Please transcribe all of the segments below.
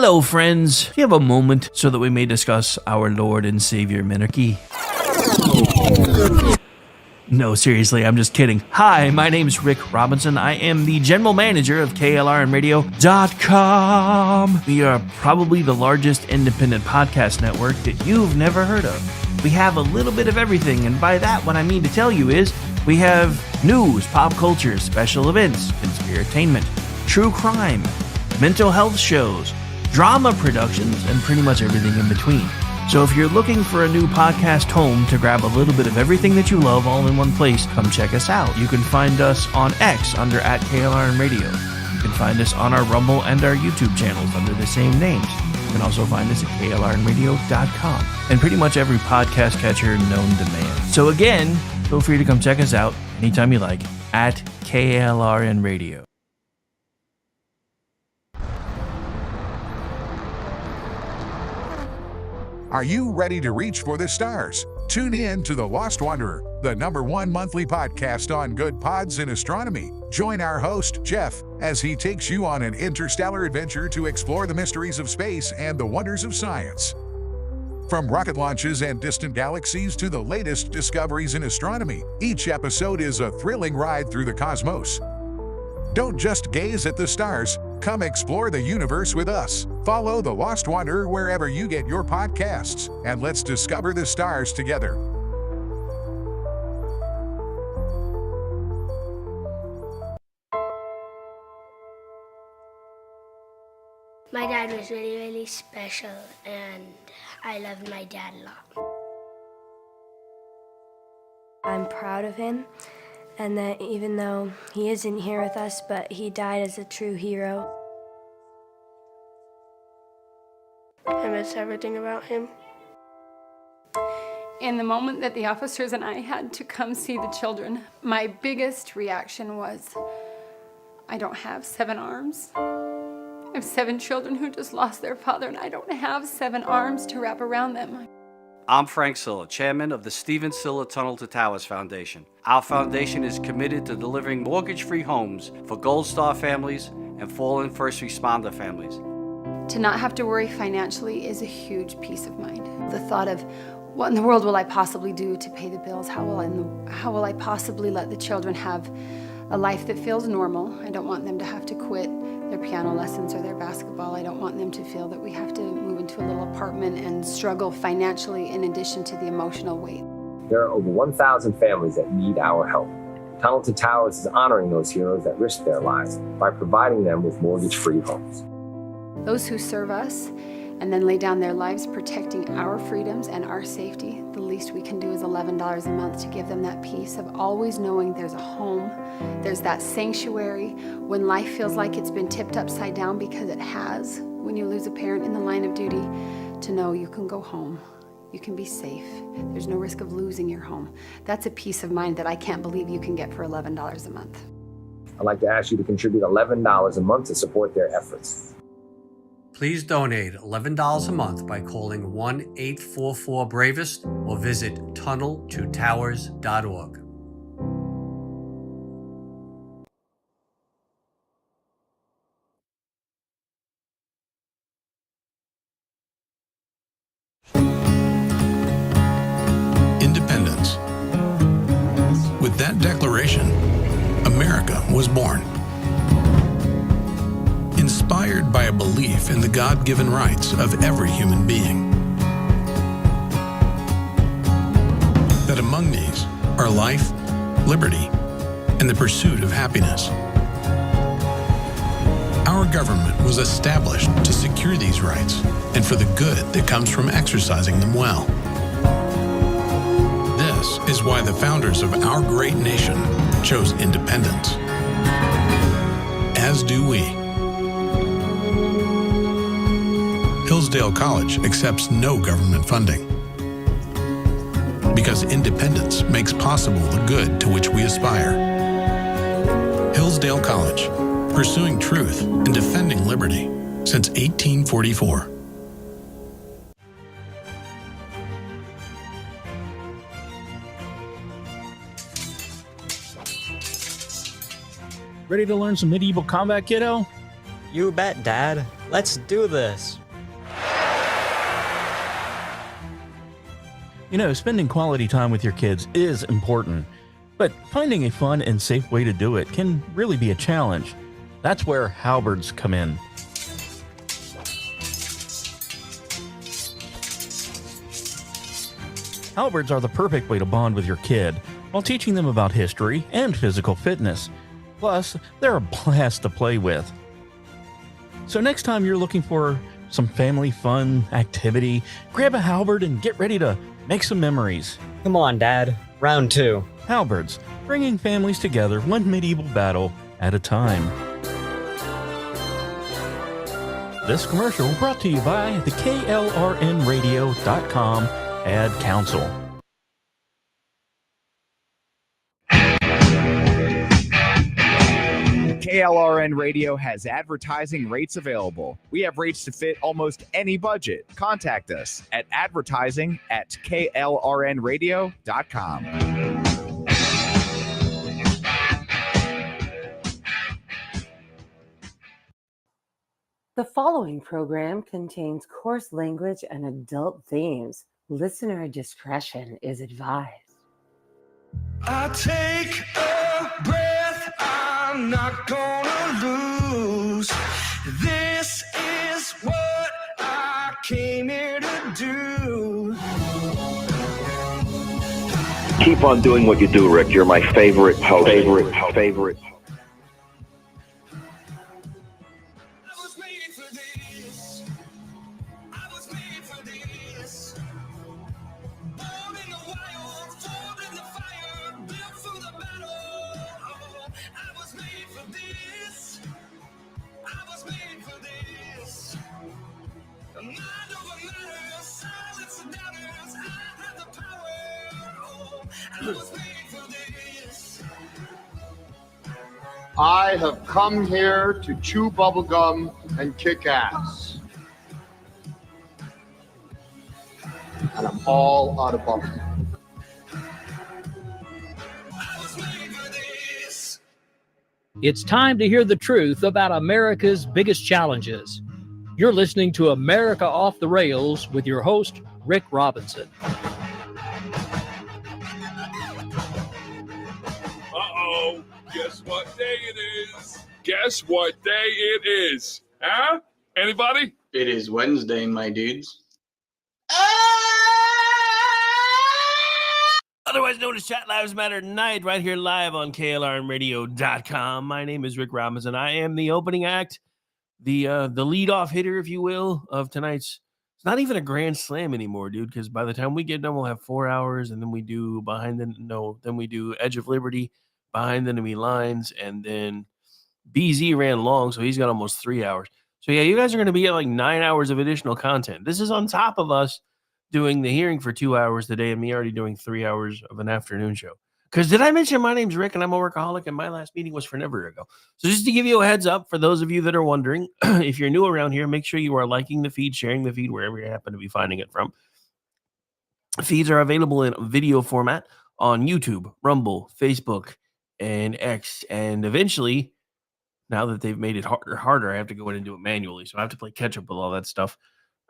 Hello, friends. Do you have a moment so that we may discuss our Lord and Savior Minarchy? No, seriously, I'm just kidding. Hi, my name's Rick Robinson. I am the general manager of KLRNradio.com. We are probably the largest independent podcast network that you've never heard of. We have a little bit of everything, and by that, what I mean to tell you is we have news, pop culture, special events, conspiratainment, true crime, mental health shows, drama productions, and pretty much everything in between. So if you're looking for a new podcast home to grab a little bit of everything that you love all in one place, come check us out. You can find us on X under @KLRNradio. You can find us on our Rumble and our YouTube channels under the same names. You can also find us at KLRNradio.com and pretty much every podcast catcher known to man. So again, feel free to come check us out anytime you like at KLRNradio. Are you ready to reach for the stars? Tune in to The Lost Wanderer, the #1 monthly podcast on good pods in astronomy. Join our host, Jeff, as he takes you on an interstellar adventure to explore the mysteries of space and the wonders of science. From rocket launches and distant galaxies to the latest discoveries in astronomy, each episode is a thrilling ride through the cosmos. Don't just gaze at the stars. Come explore the universe with us. Follow The Lost Wanderer wherever you get your podcasts, and let's discover the stars together. My dad was really, really special, and I loved my dad a lot. I'm proud of him, and that even though he isn't here with us, but he died as a true hero. I miss everything about him. In the moment that the officers and I had to come see the children, my biggest reaction was, I don't have 7 arms. I have 7 children who just lost their father, and I don't have 7 arms to wrap around them. I'm Frank Silla, chairman of the Stephen Silla Tunnel to Towers Foundation. Our foundation is committed to delivering mortgage-free homes for Gold Star families and fallen first responder families. To not have to worry financially is a huge peace of mind. The thought of, what in the world will I possibly do to pay the bills? How will I possibly let the children have a life that feels normal? I don't want them to have to quit their piano lessons or their basketball. I don't want them to feel that we have to move into a little apartment and struggle financially in addition to the emotional weight. There are over 1,000 families that need our help. Tunnel to Towers is honoring those heroes that risked their lives by providing them with mortgage-free homes. Those who serve us and then lay down their lives protecting our freedoms and our safety, the least we can do is $11 a month to give them that peace of always knowing there's a home, there's that sanctuary when life feels like it's been tipped upside down, because it has. When you lose a parent in the line of duty, to know you can go home, you can be safe, there's no risk of losing your home. That's a peace of mind that I can't believe you can get for $11 a month. I'd like to ask you to contribute $11 a month to support their efforts. Please donate $11 a month by calling 1-844-BRAVEST or visit tunneltotowers.org. Independence. With that declaration, America was born. Inspired by a belief in the God-given rights of every human being. That among these are life, liberty, and the pursuit of happiness. Our government was established to secure these rights and for the good that comes from exercising them well. This is why the founders of our great nation chose independence. As do we. Hillsdale College accepts no government funding because independence makes possible the good to which we aspire. Hillsdale College, pursuing truth and defending liberty since 1844. Ready to learn some medieval combat, kiddo? You bet, Dad. Let's do this. You know, spending quality time with your kids is important, but finding a fun and safe way to do it can really be a challenge. That's where halberds come in. Halberds are the perfect way to bond with your kid while teaching them about history and physical fitness. Plus, they're a blast to play with. So next time you're looking for some family fun activity, grab a halberd and get ready to make some memories. Come on, Dad. Round 2. Halberds, bringing families together one medieval battle at a time. This commercial brought to you by the KLRNradio.com Ad Council. KLRN Radio has advertising rates available. We have rates to fit almost any budget. Contact us at advertising@klrnradio.com. The following program contains coarse language and adult themes. Listener discretion is advised. I take a breath, I'm not gonna lose. This is what I came here to do. Keep on doing what you do, Rick. You're my favorite host. Favorite. I have come here to chew bubblegum and kick ass. And I'm all out of bubblegum. It's time to hear the truth about America's biggest challenges. You're listening to America Off the Rails with your host, Rick Robinson. Uh-oh. Guess what day it is? Guess what day it is? Huh? Anybody? It is Wednesday, my dudes. Otherwise known as Chat Lives Matter Tonight, right here live on KLRNradio.com. My name is Rick Robinson. I am the opening act, the lead-off hitter, if you will, of tonight's. It's not even a grand slam anymore, dude, because by the time we get done, we'll have 4 hours, and then we do then we do Edge of Liberty, Behind the Enemy Lines, and then BZ ran long, so he's got almost 3 hours. So yeah, you guys are going to be at like 9 hours of additional content. This is on top of us doing the hearing for 2 hours today and me already doing 3 hours of an afternoon show. Because did I mention my name's Rick and I'm a workaholic and my last meeting was forever ago. So just to give you a heads up for those of you that are wondering, if you're new around here, make sure you are liking the feed, sharing the feed wherever you happen to be finding it from. Feeds are available in video format on YouTube, Rumble, Facebook, and X. And eventually, now that they've made it harder, I have to go in and do it manually. So I have to play catch up with all that stuff.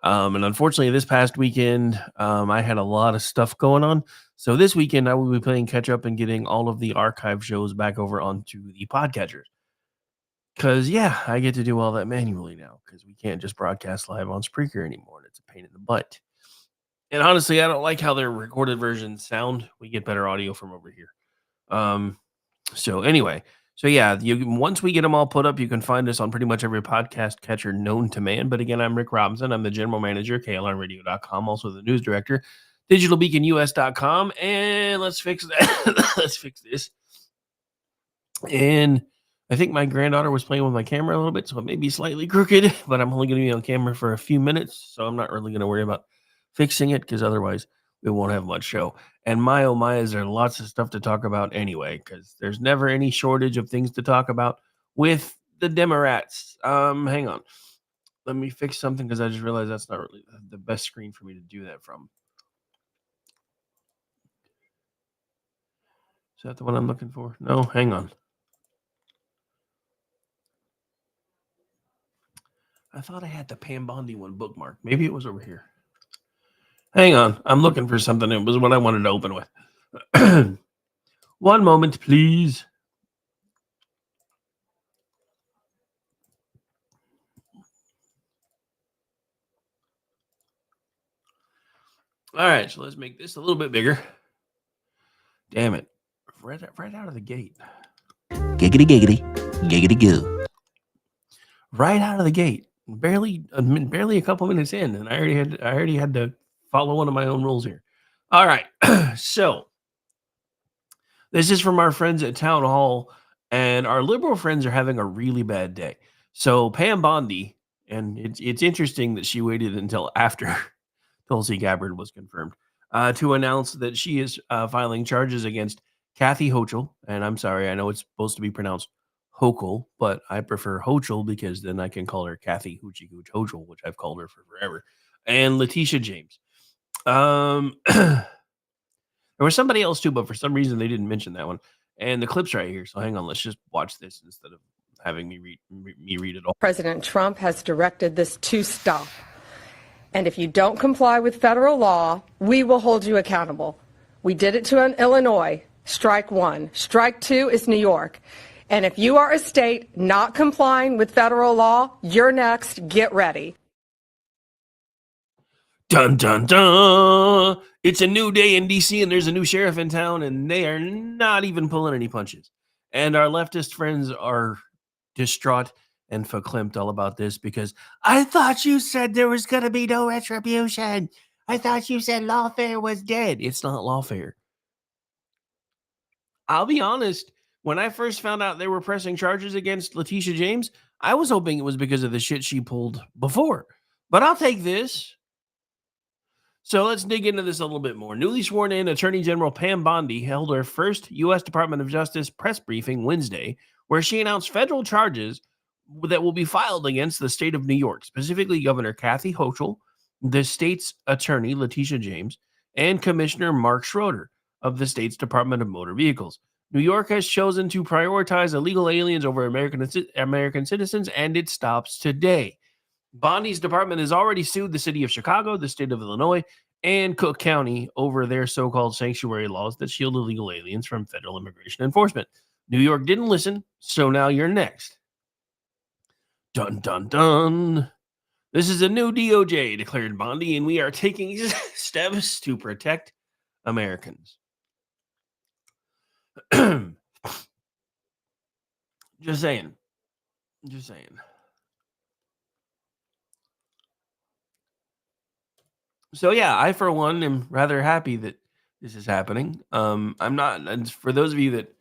And unfortunately, this past weekend, I had a lot of stuff going on. So this weekend, I will be playing catch up and getting all of the archive shows back over onto the podcatchers. Because, yeah, I get to do all that manually now because we can't just broadcast live on Spreaker anymore. And it's a pain in the butt. And honestly, I don't like how their recorded versions sound. We get better audio from over here. So anyway, so yeah, once we get them all put up, you can find us on pretty much every podcast catcher known to man. But again, I'm Rick Robinson. I'm the general manager, KLRnradio.com, also the news director, digitalbeaconus.com. And let's fix that. Let's fix this. And I think my granddaughter was playing with my camera a little bit, so it may be slightly crooked, but I'm only going to be on camera for a few minutes, so I'm not really going to worry about fixing it because otherwise we won't have much show. And my oh my, is there lots of stuff to talk about anyway, because there's never any shortage of things to talk about with the Democrats. Hang on. Let me fix something because I just realized that's not really the best screen for me to do that from. Is that the one I'm looking for? No, hang on. I thought I had the Pam Bondi one bookmarked. Maybe it was over here. Hang on. I'm looking for something. It was what I wanted to open with. One moment, please. All right, so let's make this a little bit bigger. Damn it. Right out of the gate. Giggity, giggity, giggity goo. Right out of the gate. Barely a couple minutes in, and I already had to follow one of my own rules here. All right. So this is from our friends at Town Hall, and our liberal friends are having a really bad day. So Pam Bondi, and it's interesting that she waited until after Tulsi Gabbard was confirmed to announce that she is filing charges against Kathy Hochul. And I'm sorry, I know it's supposed to be pronounced Hochul, but I prefer Hochul because then I can call her Kathy Hoochie Hooch Hochul, which I've called her for forever. And Letitia James. There was somebody else too, but for some reason they didn't mention that one. And the clip's right here. So hang on, let's just watch this instead of having me read it all. President Trump has directed this to stop. And if you don't comply with federal law, we will hold you accountable. We did it to Illinois. Strike one. Strike two is New York. And if you are a state not complying with federal law, you're next. Get ready. Dun, dun, dun. It's a new day in D.C. and there's a new sheriff in town, and they are not even pulling any punches. And our leftist friends are distraught and verklempt all about this because I thought you said there was going to be no retribution. I thought you said lawfare was dead. It's not lawfare. I'll be honest. When I first found out they were pressing charges against Letitia James, I was hoping it was because of the shit she pulled before. But I'll take this. So let's dig into this a little bit more. Newly sworn in Attorney General Pam Bondi held her first U.S. Department of Justice press briefing Wednesday, where she announced federal charges that will be filed against the state of New York, specifically Governor Kathy Hochul, the state's attorney Letitia James, and Commissioner Mark Schroeder of the state's Department of Motor Vehicles. New York has chosen to prioritize illegal aliens over American citizens, and it stops today. Bondi's department has already sued the city of Chicago, the state of Illinois, and Cook County over their so-called sanctuary laws that shield illegal aliens from federal immigration enforcement. New York didn't listen, so now you're next. Dun, dun, dun. This is a new DOJ, declared Bondi, and we are taking steps to protect Americans. Just saying. So yeah, I for one am rather happy that this is happening. I'm not, and for those of you that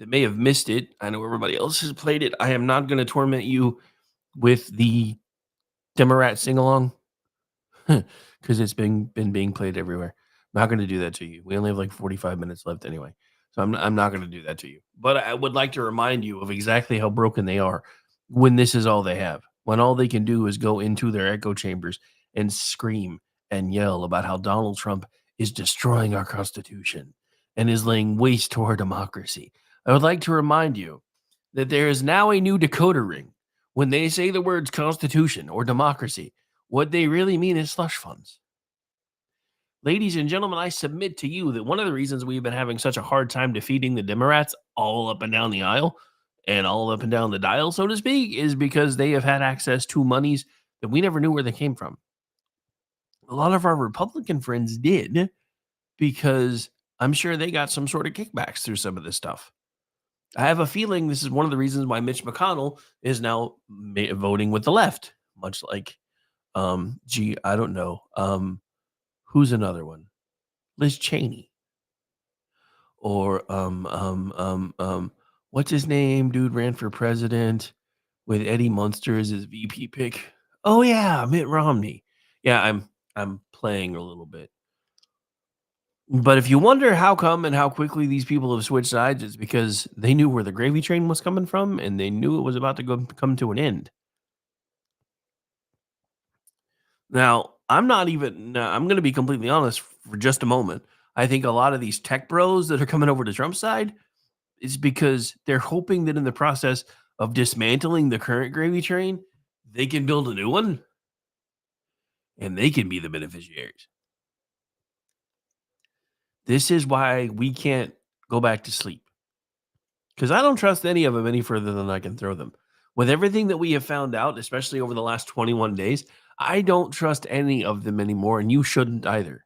may have missed it, I know everybody else has played it. I am not going to torment you with the Democrat sing along because it's been being played everywhere. I'm not going to do that to you. We only have like 45 minutes left anyway, so I'm not going to do that to you. But I would like to remind you of exactly how broken they are when this is all they have. When all they can do is go into their echo chambers and scream and yell about how Donald Trump is destroying our Constitution and is laying waste to our democracy. I would like to remind you that there is now a new decoder ring. When they say the words Constitution or democracy, what they really mean is slush funds. Ladies and gentlemen, I submit to you that one of the reasons we've been having such a hard time defeating the Democrats all up and down the aisle and all up and down the dial, so to speak, is because they have had access to monies that we never knew where they came from. A lot of our Republican friends did because I'm sure they got some sort of kickbacks through some of this stuff. I have a feeling this is one of the reasons why Mitch McConnell is now voting with the left, much like, I don't know. Who's another one? Liz Cheney. Or, what's his name? Dude ran for president with Eddie Munster as his VP pick. Oh yeah, Mitt Romney. Yeah, I'm playing a little bit. But if you wonder how come and how quickly these people have switched sides, it's because they knew where the gravy train was coming from and they knew it was about to come to an end. Now, I'm going to be completely honest for just a moment. I think a lot of these tech bros that are coming over to Trump's side is because they're hoping that in the process of dismantling the current gravy train, they can build a new one and they can be the beneficiaries. This is why we can't go back to sleep. Because I don't trust any of them any further than I can throw them. With everything that we have found out, especially over the last 21 days, I don't trust any of them anymore, and you shouldn't either.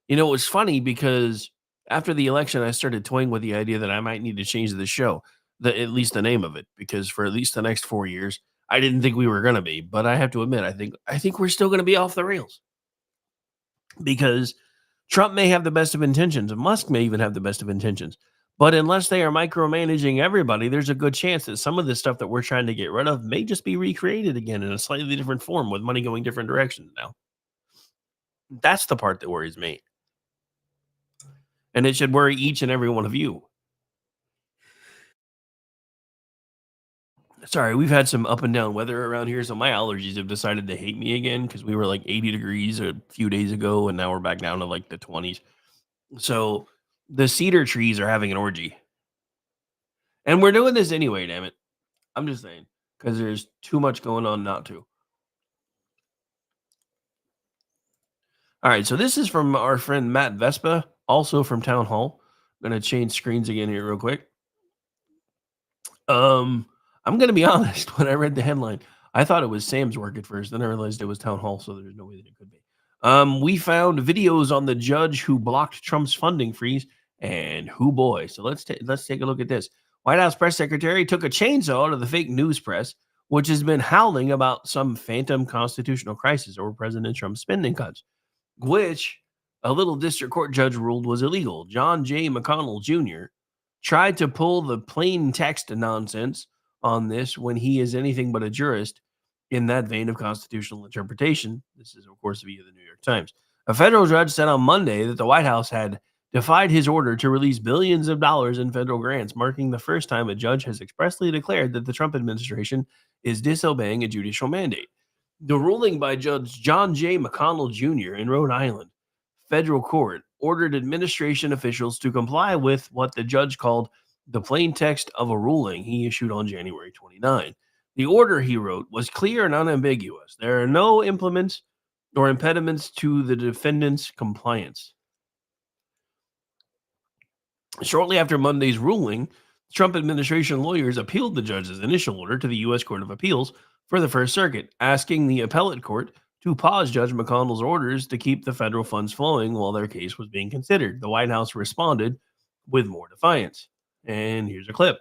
You know, it was funny because after the election, I started toying with the idea that I might need to change the show, at least the name of it, because for at least the next 4 years, I didn't think we were going to be. But I have to admit, I think we're still going to be off the rails because Trump may have the best of intentions, and Musk may even have the best of intentions. But unless they are micromanaging everybody, there's a good chance that some of the stuff that we're trying to get rid of may just be recreated again in a slightly different form with money going different directions now. That's the part that worries me. And it should worry each and every one of you. Sorry, we've had some up and down weather around here, so my allergies have decided to hate me again because we were like 80 degrees a few days ago, and now we're back down to like the 20s. So the cedar trees are having an orgy. And we're doing this anyway, damn it. I'm just saying, because there's too much going on not to. All right, so this is from our friend Matt Vespa, also from Town Hall. I'm going to change screens again here real quick. I'm going to be honest. When I read the headline, I thought it was Sam's work at first. Then I realized it was Town Hall, so there's no way that it could be. We found videos on the judge who blocked Trump's funding freeze, and who boy. So let's take a look at this. White House press secretary took a chainsaw to the fake news press, which has been howling about some phantom constitutional crisis over President Trump's spending cuts, which a little district court judge ruled was illegal. John J. McConnell Jr. tried to pull the plain text nonsense on this when he is anything but a jurist in that vein of constitutional interpretation. This is, of course, via the New York Times. A federal judge said on Monday that the White House had defied his order to release billions of dollars in federal grants, marking the first time a judge has expressly declared that the Trump administration is disobeying a judicial mandate. The ruling by Judge John J. McConnell Jr. in Rhode Island federal court ordered administration officials to comply with what the judge called the plain text of a ruling he issued on January 29. The order, he wrote, was clear and unambiguous. There are no implements or impediments to the defendant's compliance. Shortly after Monday's ruling, Trump administration lawyers appealed the judge's initial order to the U.S. Court of Appeals for the First Circuit, asking the appellate court to pause Judge McConnell's orders to keep the federal funds flowing while their case was being considered. The White House responded with more defiance. And here's a clip.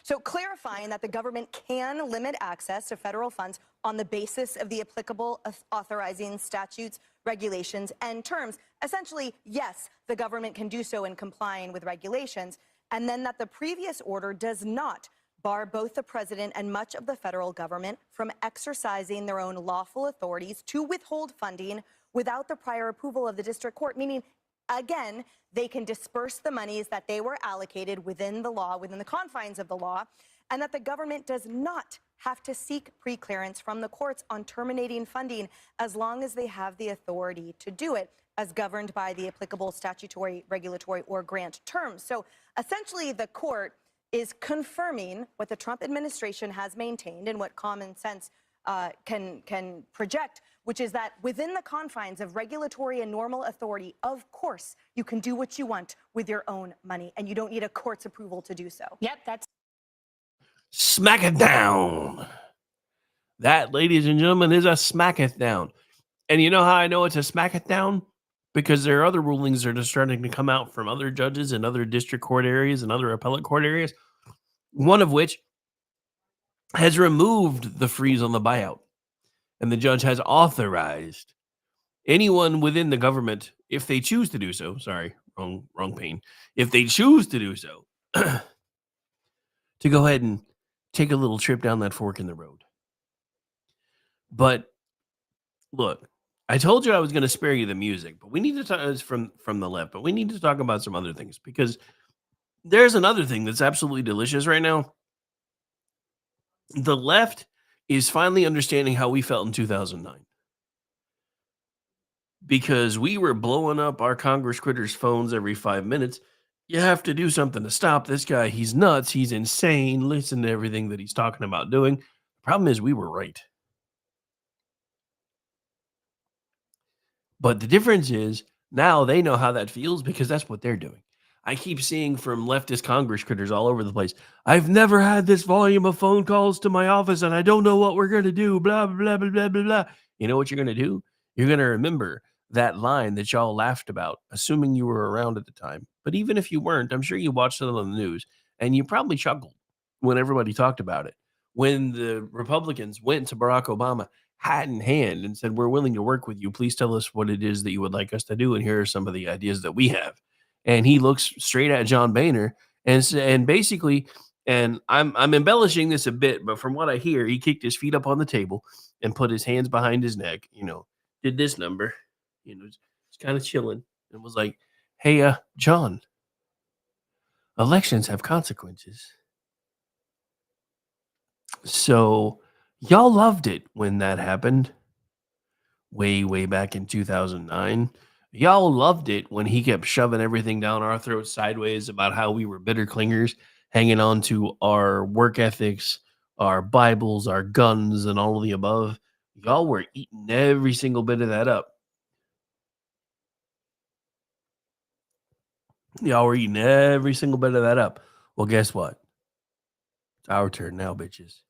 So clarifying that the government can limit access to federal funds on the basis of the applicable authorizing statutes, regulations, and terms. Essentially, yes, the government can do so in complying with regulations, and then that the previous order does not bar both the president and much of the federal government from exercising their own lawful authorities to withhold funding without the prior approval of the district court, meaning, again, they can disperse the monies that they were allocated within the law, within the confines of the law, and that the government does not have to seek preclearance from the courts on terminating funding as long as they have the authority to do it as governed by the applicable statutory, regulatory, or grant terms. So essentially, the court is confirming what the Trump administration has maintained and what common sense can project, which is that within the confines of regulatory and normal authority, of course, you can do what you want with your own money, and you don't need a court's approval to do so. Yep, that's... Smack it down. That, ladies and gentlemen, is a smacketh down. And you know how I know it's a smacketh down? Because there are other rulings that are starting to come out from other judges in other district court areas and other appellate court areas, one of which has removed the freeze on the buyout. And the judge has authorized anyone within the government, if they choose to do so, sorry, wrong pain, if they choose to do so, to go ahead and take a little trip down that fork in the road. But look, I told you I was going to spare you the music, but we need to talk from the left, but we need to talk about some other things, because there's another thing that's absolutely delicious right now. The left is finally understanding how we felt in 2009. Because we were blowing up our Congress critters' phones every 5 minutes. You have to do something to stop this guy. He's nuts. He's insane. Listen to everything that he's talking about doing. Problem is, we were right. But the difference is now they know how that feels because that's what they're doing. I keep seeing from leftist Congress critters all over the place. I've never had this volume of phone calls to my office and I don't know what we're going to do. Blah, blah, blah, blah, blah, blah. You know what you're going to do? You're going to remember that line that y'all laughed about, assuming you were around at the time. But even if you weren't, I'm sure you watched it on the news and you probably chuckled when everybody talked about it. When the Republicans went to Barack Obama hat in hand and said, "We're willing to work with you. Please tell us what it is that you would like us to do. And here are some of the ideas that we have." And he looks straight at John Boehner and basically, and I'm embellishing this a bit, but from what I hear, he kicked his feet up on the table and put his hands behind his neck, did this number, just kind of chilling and was like, "Hey, John, elections have consequences. So y'all loved it when that happened way back in 2009. Y'all loved it when he kept shoving everything down our throats sideways about how we were bitter clingers, hanging on to our work ethics, our Bibles, our guns, and all of the above. Y'all were eating every single bit of that up. Y'all were eating every single bit of that up. Well, guess what? It's our turn now, bitches.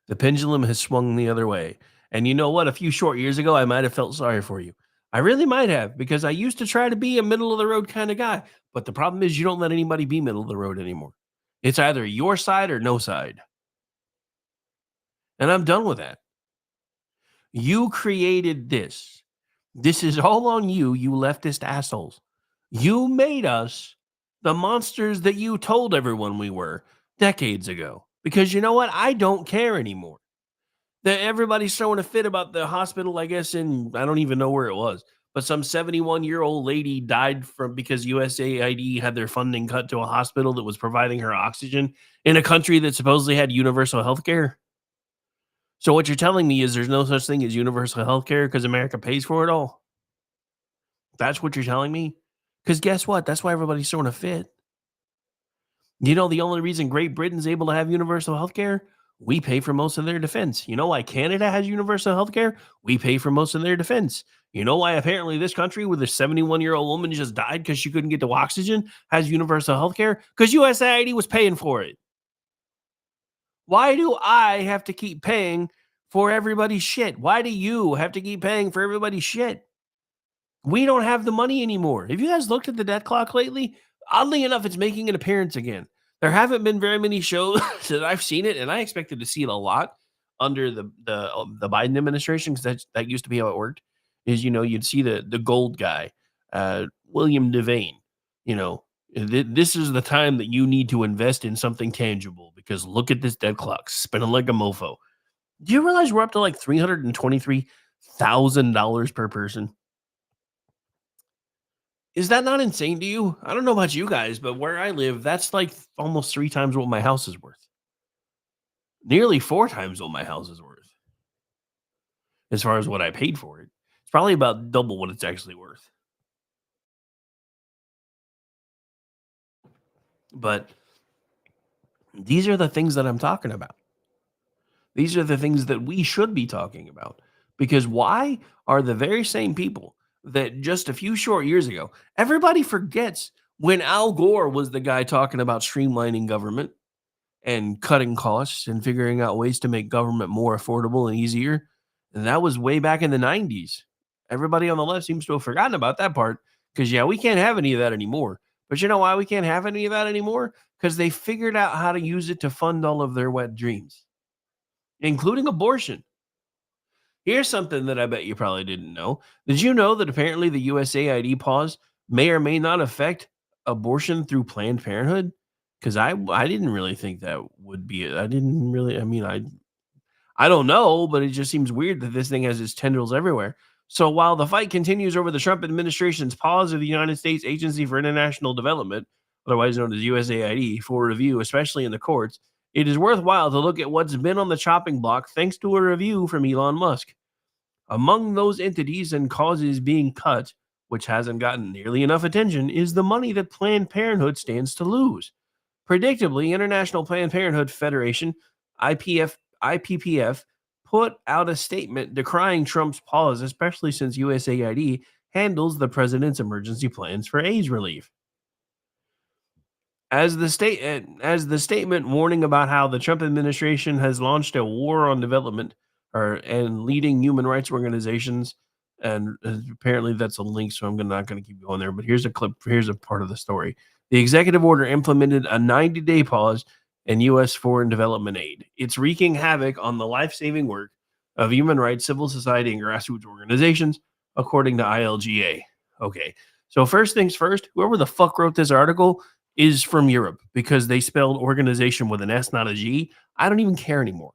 The pendulum has swung the other way. And you know what? A few short years ago, I might have felt sorry for you. I really might have, because I used to try to be a middle of the road kind of guy. But the problem is, you don't let anybody be middle of the road anymore. It's either your side or no side. And I'm done with that. You created this. This is all on you, you leftist assholes. You made us the monsters that you told everyone we were decades ago. Because you know what? I don't care anymore. That everybody's throwing a fit about the hospital, I guess, in I don't even know where it was, but some 71-year-old lady died because USAID had their funding cut to a hospital that was providing her oxygen in a country that supposedly had universal health care. So what you're telling me is there's no such thing as universal health care because America pays for it all? That's what you're telling me? Because guess what? That's why everybody's throwing a fit. You know, the only reason Great Britain's able to have universal health care, we pay for most of their defense. You know why Canada has universal health care? We pay for most of their defense. You know why apparently this country where the 71-year-old woman just died because she couldn't get to oxygen has universal health care? Because USAID was paying for it. Why do I have to keep paying for everybody's shit? Why do you have to keep paying for everybody's shit? We don't have the money anymore. Have you guys looked at the debt clock lately? Oddly enough, it's making an appearance again. There haven't been very many shows that I've seen it, and I expected to see it a lot under the Biden administration, because that used to be how it worked. Is you'd see the gold guy, William Devane. This is the time that you need to invest in something tangible because look at this debt clock spinning like a mofo. Do you realize we're up to like $323,000 per person? Is that not insane to you? I don't know about you guys, but where I live, that's like almost 3 times what my house is worth. Nearly 4 times what my house is worth. As far as what I paid for it. It's probably about double what it's actually worth. But these are the things that I'm talking about. These are the things that we should be talking about. Because why are the very same people that just a few short years ago, everybody forgets when Al Gore was the guy talking about streamlining government and cutting costs and figuring out ways to make government more affordable and easier. And that was way back in the 90s. Everybody on the left seems to have forgotten about that part because, yeah, we can't have any of that anymore. But you know why we can't have any of that anymore? Because they figured out how to use it to fund all of their wet dreams, including abortion. Here's something that I bet you probably didn't know. Did you know that apparently the USAID pause may or may not affect abortion through Planned Parenthood? Because I didn't really think that would be it. I don't know, but it just seems weird that this thing has its tendrils everywhere. So while the fight continues over the Trump administration's pause of the United States Agency for International Development, otherwise known as USAID, for review, especially in the courts, it is worthwhile to look at what's been on the chopping block thanks to a review from Elon Musk. Among those entities and causes being cut, which hasn't gotten nearly enough attention, is the money that Planned Parenthood stands to lose. Predictably, International Planned Parenthood Federation, IPPF put out a statement decrying Trump's pause, especially since USAID handles the president's emergency plans for AIDS relief. As the statement warning about how the Trump administration has launched a war on development and leading human rights organizations, and apparently that's a link, so I'm not going to keep going there. But here's a clip. Here's a part of the story. The executive order implemented a 90-day pause in U.S. foreign development aid. It's wreaking havoc on the life-saving work of human rights, civil society, and grassroots organizations, according to ILGA. Okay, so first things first, whoever the fuck wrote this article is from Europe because they spelled organization with an S, not a G. I don't even care anymore.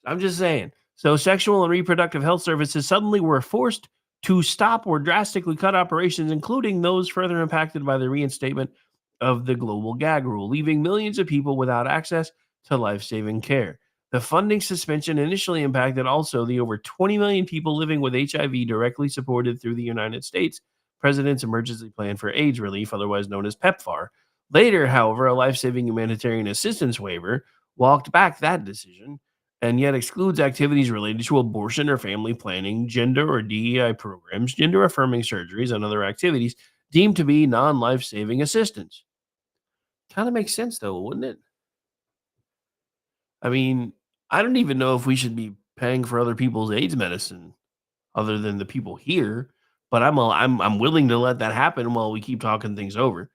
I'm just saying. So sexual and reproductive health services suddenly were forced to stop or drastically cut operations, including those further impacted by the reinstatement of the global gag rule, leaving millions of people without access to life-saving care. The funding suspension initially impacted also the over 20 million people living with HIV directly supported through the United States President's Emergency Plan for AIDS Relief, otherwise known as PEPFAR. Later, however, a life-saving humanitarian assistance waiver walked back that decision and yet excludes activities related to abortion or family planning, gender or DEI programs, gender-affirming surgeries, and other activities deemed to be non-life-saving assistance. Kind of makes sense, though, wouldn't it? I mean, I don't even know if we should be paying for other people's AIDS medicine other than the people here, but I'm willing to let that happen while we keep talking things over.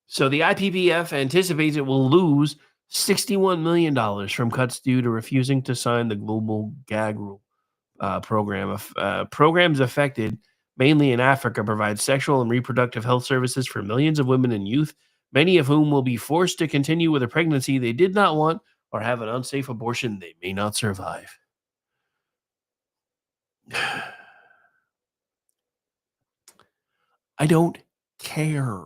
So the IPPF anticipates it will lose $61 million from cuts due to refusing to sign the global gag rule program. Programs affected mainly in Africa provide sexual and reproductive health services for millions of women and youth, many of whom will be forced to continue with a pregnancy they did not want or have an unsafe abortion they may not survive. I don't care.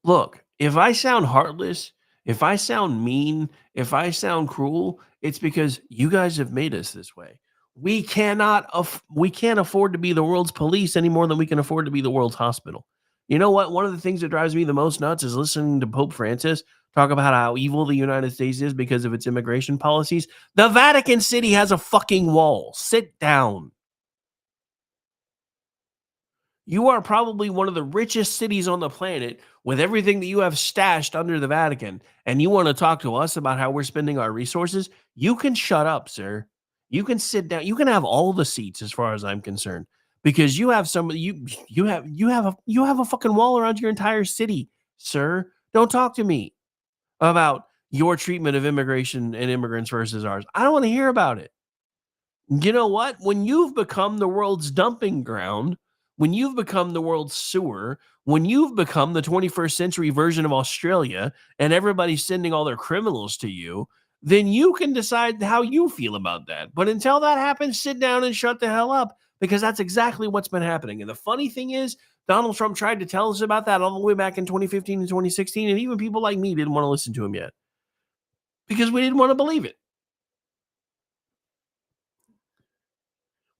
Look, if I sound heartless, if I sound mean, if I sound cruel, it's because you guys have made us this way. We can't afford to be the world's police any more than we can afford to be the world's hospital. You know what? One of the things that drives me the most nuts is listening to Pope Francis talk about how evil the United States is because of its immigration policies. The Vatican City has a fucking wall. Sit down. You are probably one of the richest cities on the planet with everything that you have stashed under the Vatican, and you want to talk to us about how we're spending our resources? You can shut up, sir. You can sit down. You can have all the seats as far as I'm concerned because you have you have a fucking wall around your entire city, sir. Don't talk to me about your treatment of immigration and immigrants versus ours. I don't want to hear about it. You know what? When you've become the world's dumping ground, when you've become the world's sewer, when you've become the 21st century version of Australia and everybody's sending all their criminals to you, then you can decide how you feel about that. But until that happens, sit down and shut the hell up because that's exactly what's been happening. And the funny thing is, Donald Trump tried to tell us about that all the way back in 2015 and 2016, and even people like me didn't want to listen to him yet because we didn't want to believe it.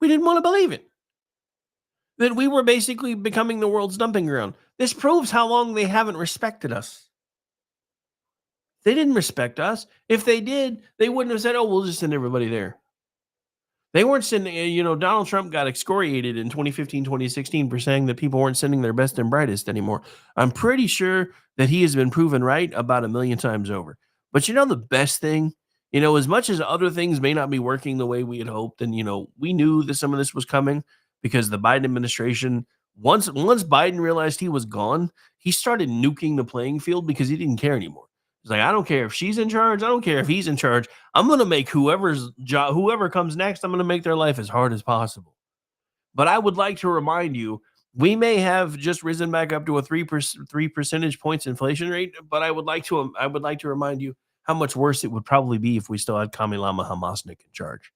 We didn't want to believe it. That we were basically becoming the world's dumping ground. This proves how long they haven't respected us. They didn't respect us. If they did, they wouldn't have said, oh, we'll just send everybody there. They weren't sending, Donald Trump got excoriated in 2015, 2016 for saying that people weren't sending their best and brightest anymore. I'm pretty sure that he has been proven right about 1,000,000 times over. But the best thing, as much as other things may not be working the way we had hoped, and, we knew that some of this was coming because the Biden administration, once Biden realized he was gone, he started nuking the playing field because he didn't care anymore. He's like, I don't care if she's in charge. I don't care if he's in charge. I'm going to make whoever comes next, I'm going to make their life as hard as possible. But I would like to remind you, we may have just risen back up to a 3 percentage points inflation rate, but I would like to remind you how much worse it would probably be if we still had Kami Lama Hamasnik in charge.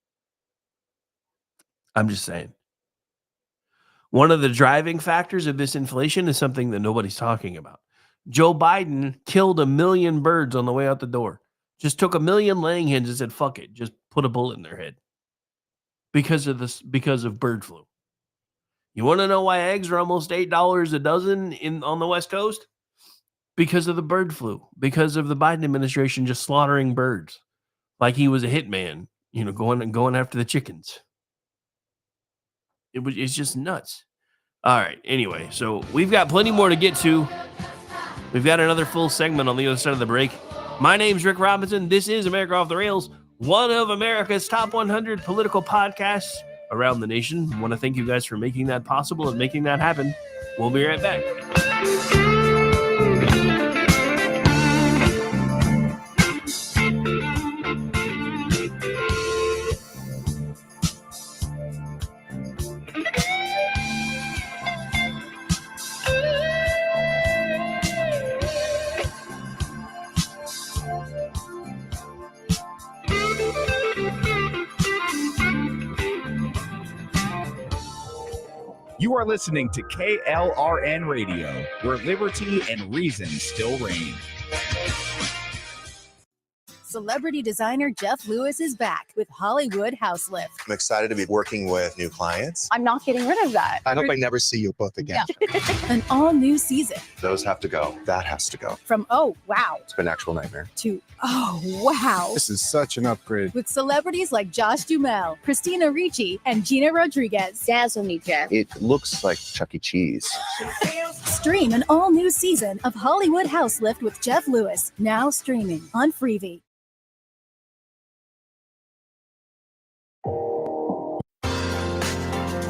I'm just saying. One of the driving factors of this inflation is something that nobody's talking about. Joe Biden killed 1 million birds on the way out the door. Just took 1 million laying hens and said, fuck it. Just put a bullet in their head. Because of bird flu. You want to know why eggs are almost $8 a dozen on the West Coast? because of the bird flu, because of the Biden administration just slaughtering birds like he was a hitman, going after the chickens. It's just nuts. All right. Anyway, so we've got plenty more to get to. We've got another full segment on the other side of the break. My name's Rick Robinson. This is America Off the Rails, one of America's top 100 political podcasts around the nation. I want to thank you guys for making that possible and making that happen. We'll be right back. You are listening to KLRN Radio, where liberty and reason still reign. Celebrity designer Jeff Lewis is back with Hollywood House Lift. I'm excited to be working with new clients. I'm not getting rid of that. I hope I never see you both again. Yeah. An all-new season. Those have to go. That has to go. From oh, wow. It's been an actual nightmare. To oh, wow. This is such an upgrade. With celebrities like Josh Duhamel, Christina Ricci, and Gina Rodriguez. Dazzle me, Jeff. It looks like Chuck E. Cheese. Stream an all-new season of Hollywood House Lift with Jeff Lewis. Now streaming on Freevee.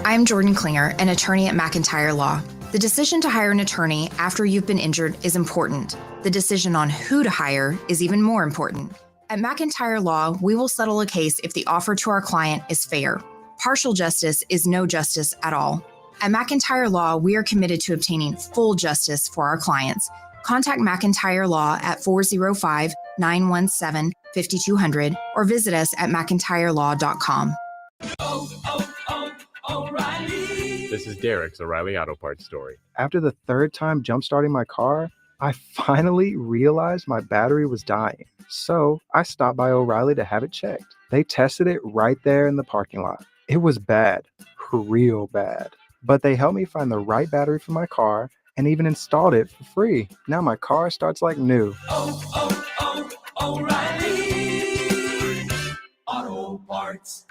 I'm Jordan Klinger, an attorney at McIntyre Law. The decision to hire an attorney after you've been injured is important. The decision on who to hire is even more important. At McIntyre Law, we will settle a case if the offer to our client is fair. Partial justice is no justice at all. At McIntyre Law, we are committed to obtaining full justice for our clients. Contact McIntyre Law at 405-917-5200 or visit us at mcintyrelaw.com. O'Reilly. This is Derek's O'Reilly Auto Parts story. After the third time jump-starting my car, I finally realized my battery was dying. So I stopped by O'Reilly to have it checked. They tested it right there in the parking lot. It was bad, real bad. But they helped me find the right battery for my car and even installed it for free. Now my car starts like new. O'Reilly Auto Parts.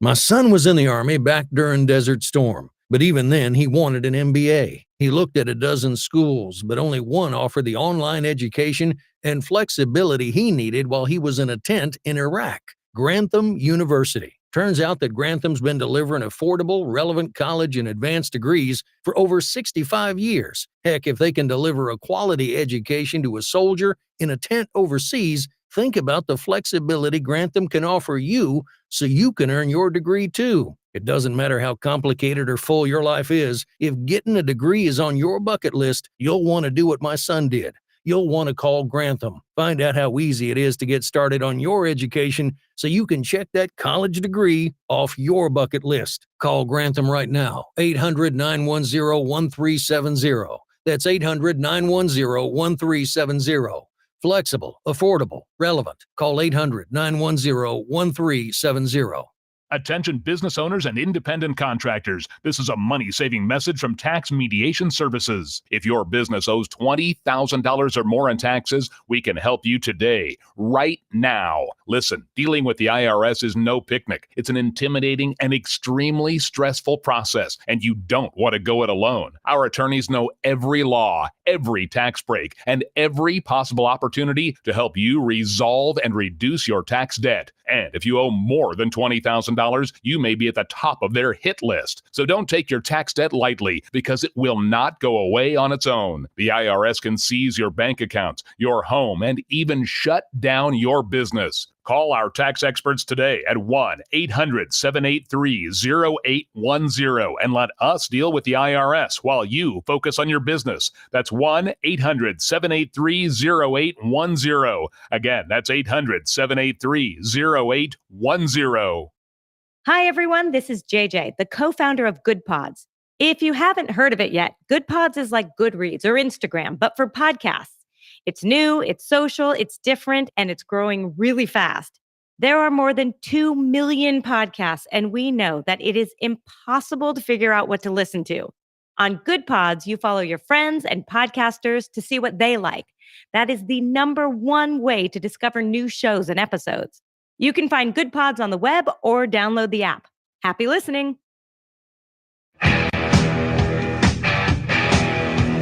My son was in the Army back during Desert Storm, but even then he wanted an MBA. He looked at a dozen schools, but only one offered the online education and flexibility he needed while he was in a tent in Iraq, Grantham University. Turns out that Grantham's been delivering affordable, relevant college and advanced degrees for over 65 years. Heck, if they can deliver a quality education to a soldier in a tent overseas, think about the flexibility Grantham can offer you so you can earn your degree too. It doesn't matter how complicated or full your life is. If getting a degree is on your bucket list, you'll want to do what my son did. You'll want to call Grantham. Find out how easy it is to get started on your education so you can check that college degree off your bucket list. Call Grantham right now, 800-910-1370. That's 800-910-1370. Flexible, affordable, relevant. Call 800-910-1370. Attention business owners and independent contractors. This is a money-saving message from Tax Mediation Services. If your business owes $20,000 or more in taxes, we can help you today, right now. Listen, dealing with the IRS is no picnic. It's an intimidating and extremely stressful process, and you don't want to go it alone. Our attorneys know every law, every tax break, and every possible opportunity to help you resolve and reduce your tax debt. And if you owe more than $20,000, you may be at the top of their hit list. So don't take your tax debt lightly, because it will not go away on its own. The IRS can seize your bank accounts, your home, and even shut down your business. Call our tax experts today at 1-800-783-0810 and let us deal with the IRS while you focus on your business. That's 1-800-783-0810. Again, that's 800-783-0810. Hi, everyone. This is JJ, the co-founder of Good Pods. If you haven't heard of it yet, Good Pods is like Goodreads or Instagram, but for podcasts. It's new, it's social, it's different, and it's growing really fast. There are more than 2 million podcasts, and we know that it is impossible to figure out what to listen to. On Good Pods, you follow your friends and podcasters to see what they like. That is the number one way to discover new shows and episodes. You can find Good Pods on the web or download the app. Happy listening.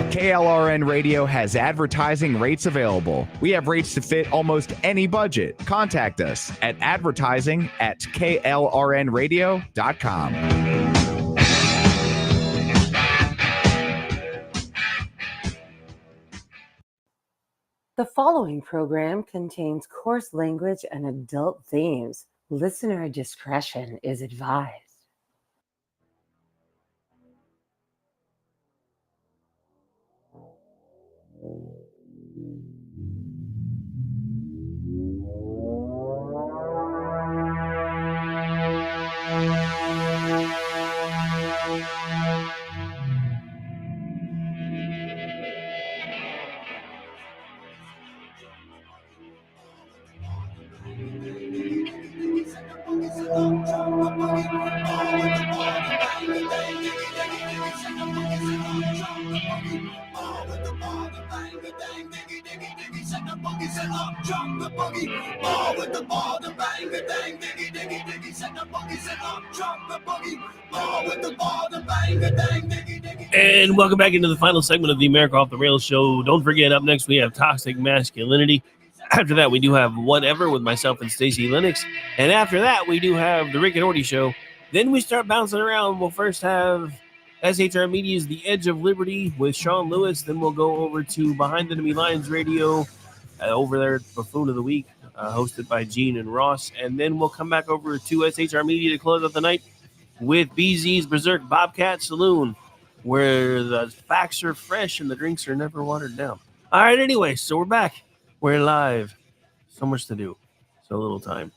KLRN Radio has advertising rates available. We have rates to fit almost any budget. Contact us at advertising@klrnradio.com. The following program contains coarse language and adult themes. Listener discretion is advised. And welcome back into the final segment of the America Off the Rails show. Don't forget, up next we have Toxic Masculinity. After that, we do have Whatever with myself and Stacey Lennox. And after that, we do have the Rick and Morty show. Then we start bouncing around. We'll first have SHR Media's The Edge of Liberty with Sean Lewis. Then we'll go over to Behind Enemy Lines Radio over there at Buffoon of the Week, hosted by Gene and Ross. And then we'll come back over to SHR Media to close out the night with BZ's Berserk Bobcat Saloon, where the facts are fresh and the drinks are never watered down. All right, anyway, so we're back. We're live. So much to do. So little time.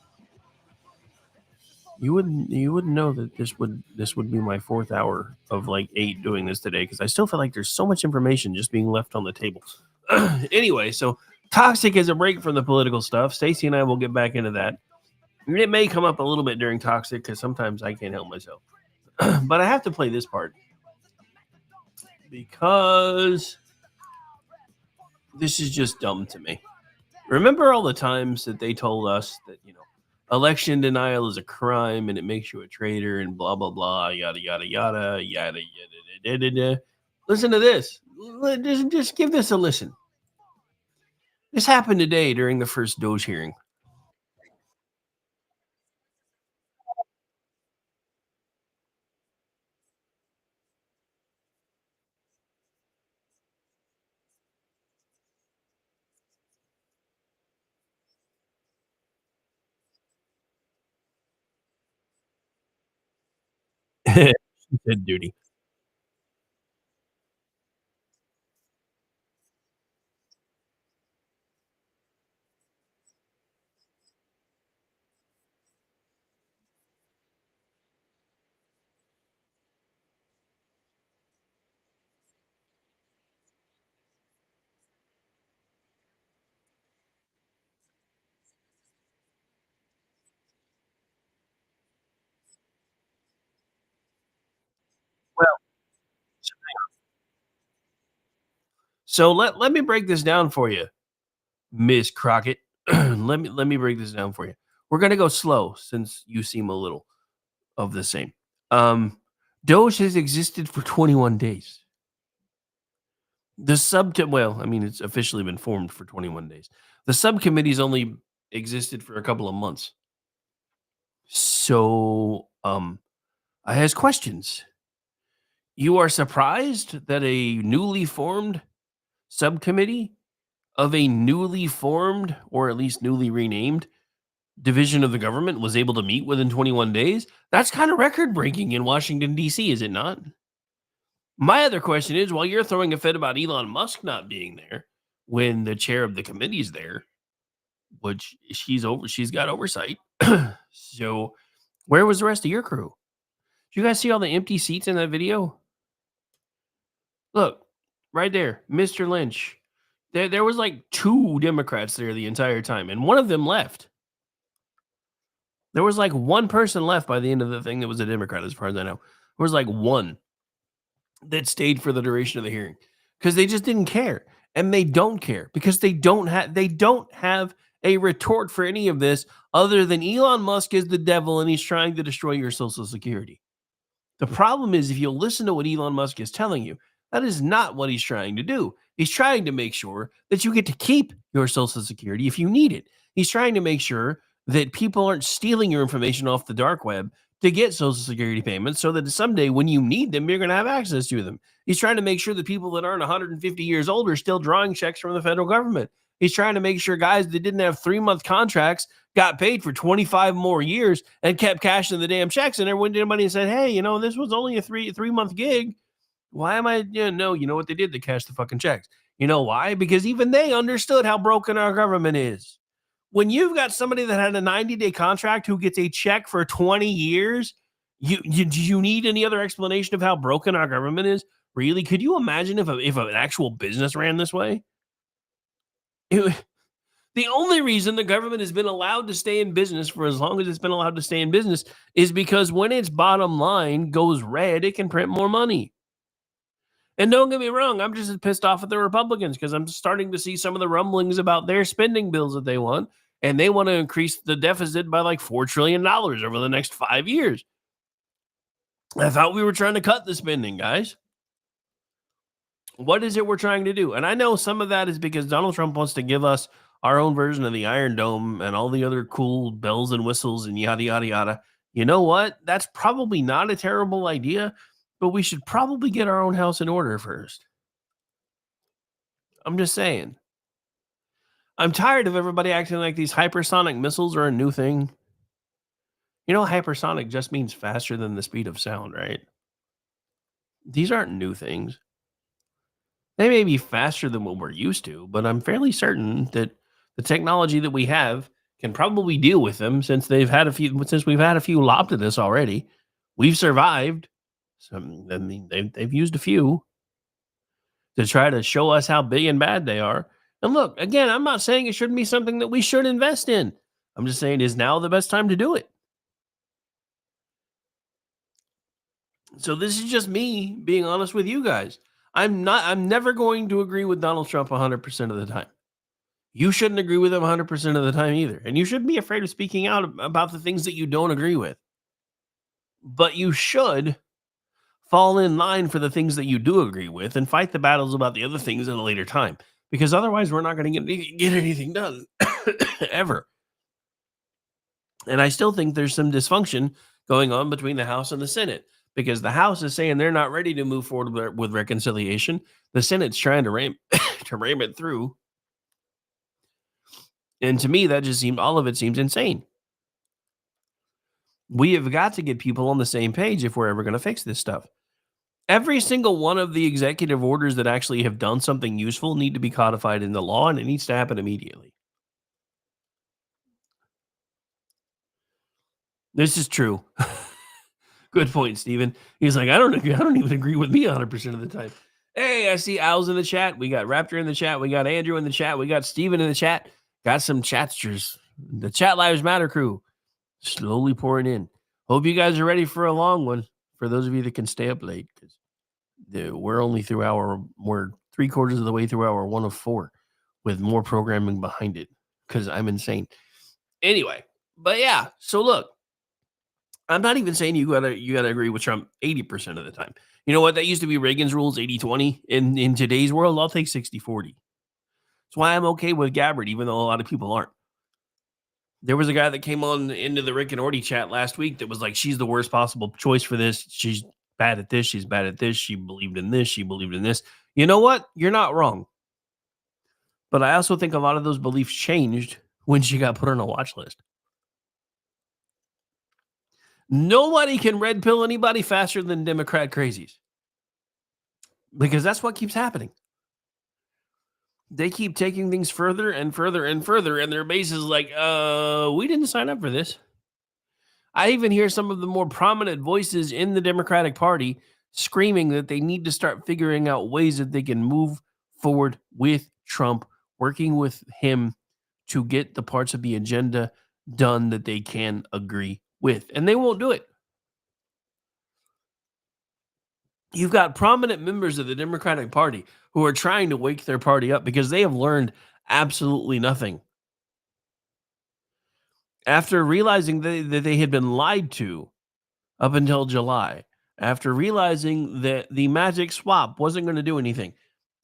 You wouldn't know that this would be my fourth hour of like 8 doing this today, because I still feel like there's so much information just being left on the table. Anyway, so Toxic is a break from the political stuff. Stacey and I will get back into that. It may come up a little bit during Toxic because sometimes I can't help myself. But I have to play this part because this is just dumb to me. Remember all the times that they told us that, election denial is a crime and it makes you a traitor and blah, blah, blah, yada, yada, yada, yada, yada, yada. Listen to this. Just give this a listen. This happened today during the first Doge hearing. She said duty. Well, so let me break this down for you, Miss Crockett. let me break this down for you. We're gonna go slow since you seem a little of the same. Doge has existed for 21 days. The it's officially been formed for 21 days. The subcommittee's only existed for a couple of months. So, I ask questions. You are surprised that a newly formed subcommittee of a newly formed, or at least newly renamed, division of the government was able to meet within 21 days? That's kind of record breaking in Washington, D.C., is it not? My other question is, while you're throwing a fit about Elon Musk not being there when the chair of the committee is there, which she's got oversight. So where was the rest of your crew? Did you guys see all the empty seats in that video? Look, right there, Mr. Lynch. There was like 2 Democrats there the entire time, and one of them left. There was like one person left by the end of the thing that was a Democrat, as far as I know. There was like one. that stayed for the duration of the hearing because they just didn't care. And they don't care because they don't have a retort for any of this other than Elon Musk is the devil and he's trying to destroy your Social Security. The problem is if you listen to what Elon Musk is telling you, that is not what he's trying to do. He's trying to make sure that you get to keep your Social Security if you need it. He's trying to make sure that people aren't stealing your information off the dark web to get Social Security payments so that someday when you need them, you're going to have access to them. He's trying to make sure that people that aren't 150 years old are still drawing checks from the federal government. He's trying to make sure guys that didn't have 3-month contracts got paid for 25 more years and kept cashing the damn checks. And everyone did money and said, hey, this was only a three-month gig. Why am I? No, you know what they did? They cashed the fucking checks. You know why? Because even they understood how broken our government is. When you've got somebody that had a 90-day contract who gets a check for 20 years, do you need any other explanation of how broken our government is? Really? Could you imagine if an actual business ran this way? The only reason the government has been allowed to stay in business for as long as it's been allowed to stay in business is because when its bottom line goes red, it can print more money. And don't get me wrong, I'm just as pissed off at the Republicans because I'm starting to see some of the rumblings about their spending bills that they want, and they want to increase the deficit by like $4 trillion over the next 5 years. I thought we were trying to cut the spending, guys. What is it we're trying to do? And I know some of that is because Donald Trump wants to give us our own version of the Iron Dome and all the other cool bells and whistles and yada, yada, yada. You know what? That's probably not a terrible idea, but we should probably get our own house in order first. I'm just saying. I'm tired of everybody acting like these hypersonic missiles are a new thing. Hypersonic just means faster than the speed of sound, right? These aren't new things. They may be faster than what we're used to, but I'm fairly certain that the technology that we have can probably deal with them since we've had a few lobbed at us already. We've survived. They've used a few to try to show us how big and bad they are. And look, again, I'm not saying it shouldn't be something that we should invest in. I'm just saying, is now the best time to do it? So this is just me being honest with you guys. I'm never going to agree with Donald Trump 100% of the time. You shouldn't agree with him 100% of the time either. And you shouldn't be afraid of speaking out about the things that you don't agree with. But you should fall in line for the things that you do agree with and fight the battles about the other things at a later time. Because otherwise, we're not going to get anything done ever. And I still think there's some dysfunction going on between the House and the Senate. Because the House is saying they're not ready to move forward with reconciliation. The Senate's trying to ram it through. And to me, all of it seems insane. We have got to get people on the same page if we're ever going to fix this stuff. Every single one of the executive orders that actually have done something useful need to be codified in the law, and it needs to happen immediately. This is true. Good point, Steven. He's like, I don't even agree with me 100% of the time. Hey, I see Owls in the chat. We got Raptor in the chat. We got Andrew in the chat. We got Steven in the chat. Got some chatsters. The Chat Lives Matter crew slowly pouring in. Hope you guys are ready for a long one. For those of you that can stay up late, because we're 3/4 of the way through hour 1 of 4 with more programming behind it because I'm insane. Anyway, but yeah, so look. I'm not even saying you gotta agree with Trump 80% of the time. You know what? That used to be Reagan's rules, 80-20. In today's world, I'll take 60-40. That's why I'm okay with Gabbard, even though a lot of people aren't. There was a guy that came on into the Rick and Orty chat last week that was like, she's the worst possible choice for this. She's bad at this. She's bad at this. She believed in this. She believed in this. You know what? You're not wrong. But I also think a lot of those beliefs changed when she got put on a watch list. Nobody can red pill anybody faster than Democrat crazies. Because that's what keeps happening. They keep taking things further and further and further, and their base is like, we didn't sign up for this. I even hear some of the more prominent voices in the Democratic Party screaming that they need to start figuring out ways that they can move forward with Trump, working with him to get the parts of the agenda done that they can agree with. And they won't do it. You've got prominent members of the Democratic Party who are trying to wake their party up because they have learned absolutely nothing. After realizing that they had been lied to up until July, after realizing that the magic swap wasn't going to do anything,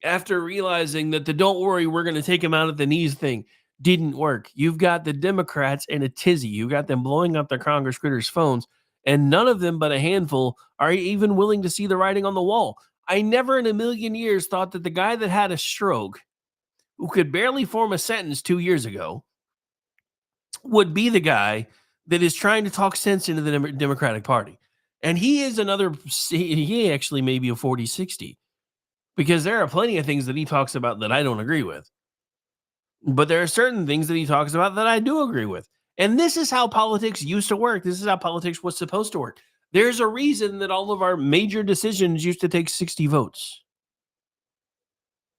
after realizing that the don't worry, we're going to take him out at the knees thing didn't work, you've got the Democrats in a tizzy. You got them blowing up their Congress critters' phones, and none of them but a handful are even willing to see the writing on the wall. I never in a million years thought that the guy that had a stroke, who could barely form a sentence 2 years ago, would be the guy that is trying to talk sense into the Democratic Party. And he is he actually may be a 40-60, because there are plenty of things that he talks about that I don't agree with. But there are certain things that he talks about that I do agree with. And this is how politics used to work. This is how politics was supposed to work. There's a reason that all of our major decisions used to take 60 votes.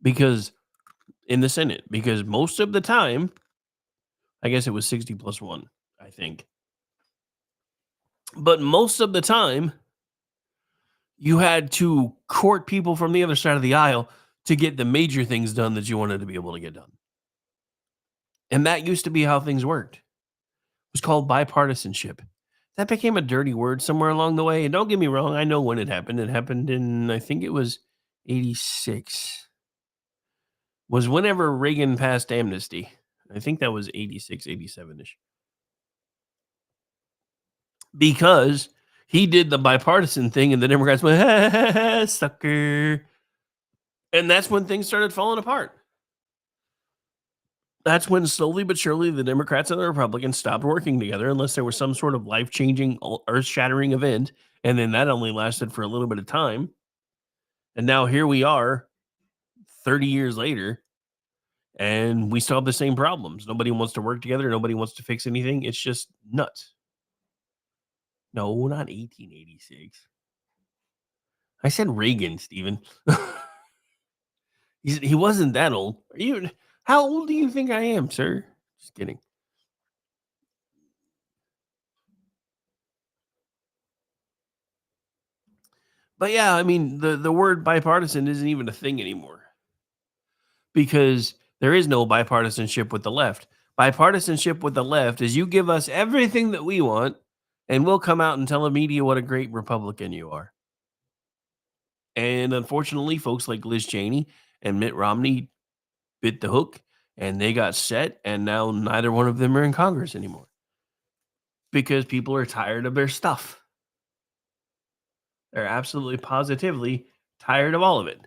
Because in the Senate, because most of the time, I guess it was 60 plus 1, I think. But most of the time, you had to court people from the other side of the aisle to get the major things done that you wanted to be able to get done. And that used to be how things worked. It was called bipartisanship. That became a dirty word somewhere along the way. And don't get me wrong, I know when it happened. It happened in, I think it was 86. Was whenever Reagan passed amnesty. I think that was 86, 87-ish. Because he did the bipartisan thing and the Democrats went, sucker. And that's when things started falling apart. That's when slowly but surely the Democrats and the Republicans stopped working together unless there was some sort of life-changing, earth-shattering event. And then that only lasted for a little bit of time. And now here we are 30 years later, and we still have the same problems. Nobody wants to work together. Nobody wants to fix anything. It's just nuts. No, not 1886. I said Reagan, Stephen. He wasn't that old. How old do you think I am, sir? Just kidding. But yeah, I mean, the word bipartisan isn't even a thing anymore. Because there is no bipartisanship with the left. Bipartisanship with the left is you give us everything that we want, and we'll come out and tell the media what a great Republican you are. And unfortunately, folks like Liz Cheney and Mitt Romney bit the hook, and they got set, and now neither one of them are in Congress anymore. Because people are tired of their stuff. They're absolutely positively tired of all of it.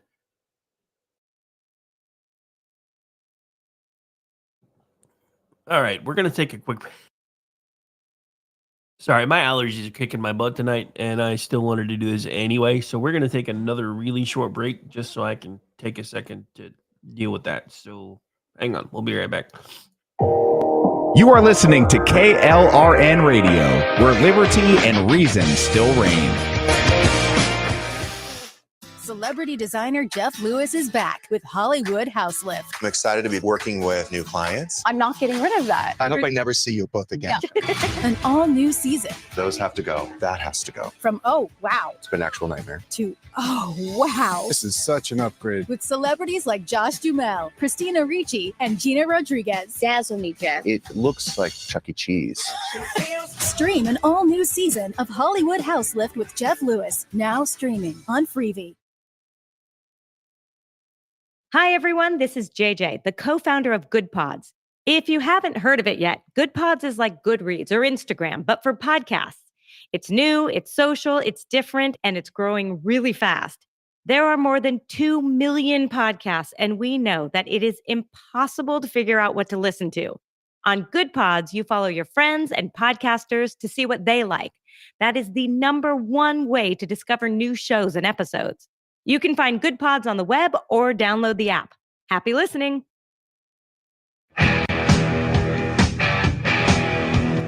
All right, we're going to take a quick... Sorry, my allergies are kicking my butt tonight, and I still wanted to do this anyway. So we're going to take another really short break just so I can take a second to deal with that. So hang on. We'll be right back. You are listening to KLRN Radio, where liberty and reason still reign. Celebrity designer Jeff Lewis is back with Hollywood House Lift. I'm excited to be working with new clients. I'm not getting rid of that. I hope I never see you both again. Yeah. An all-new season. Those have to go. That has to go. From oh, wow. It's been an actual nightmare. To oh, wow. This is such an upgrade. With celebrities like Josh Duhamel, Christina Ricci, and Gina Rodriguez. Dazzle me, Jeff. It looks like Chuck E. Cheese. Stream an all-new season of Hollywood House Lift with Jeff Lewis. Now streaming on Freevee. Hi, everyone. This is JJ, the co-founder of Good Pods. If you haven't heard of it yet, Good Pods is like Goodreads or Instagram, but for podcasts. It's new, it's social, it's different, and it's growing really fast. There are more than 2 million podcasts, and we know that it is impossible to figure out what to listen to. On Good Pods, you follow your friends and podcasters to see what they like. That is the #1 way to discover new shows and episodes. You can find Good Pods on the web or download the app. Happy listening.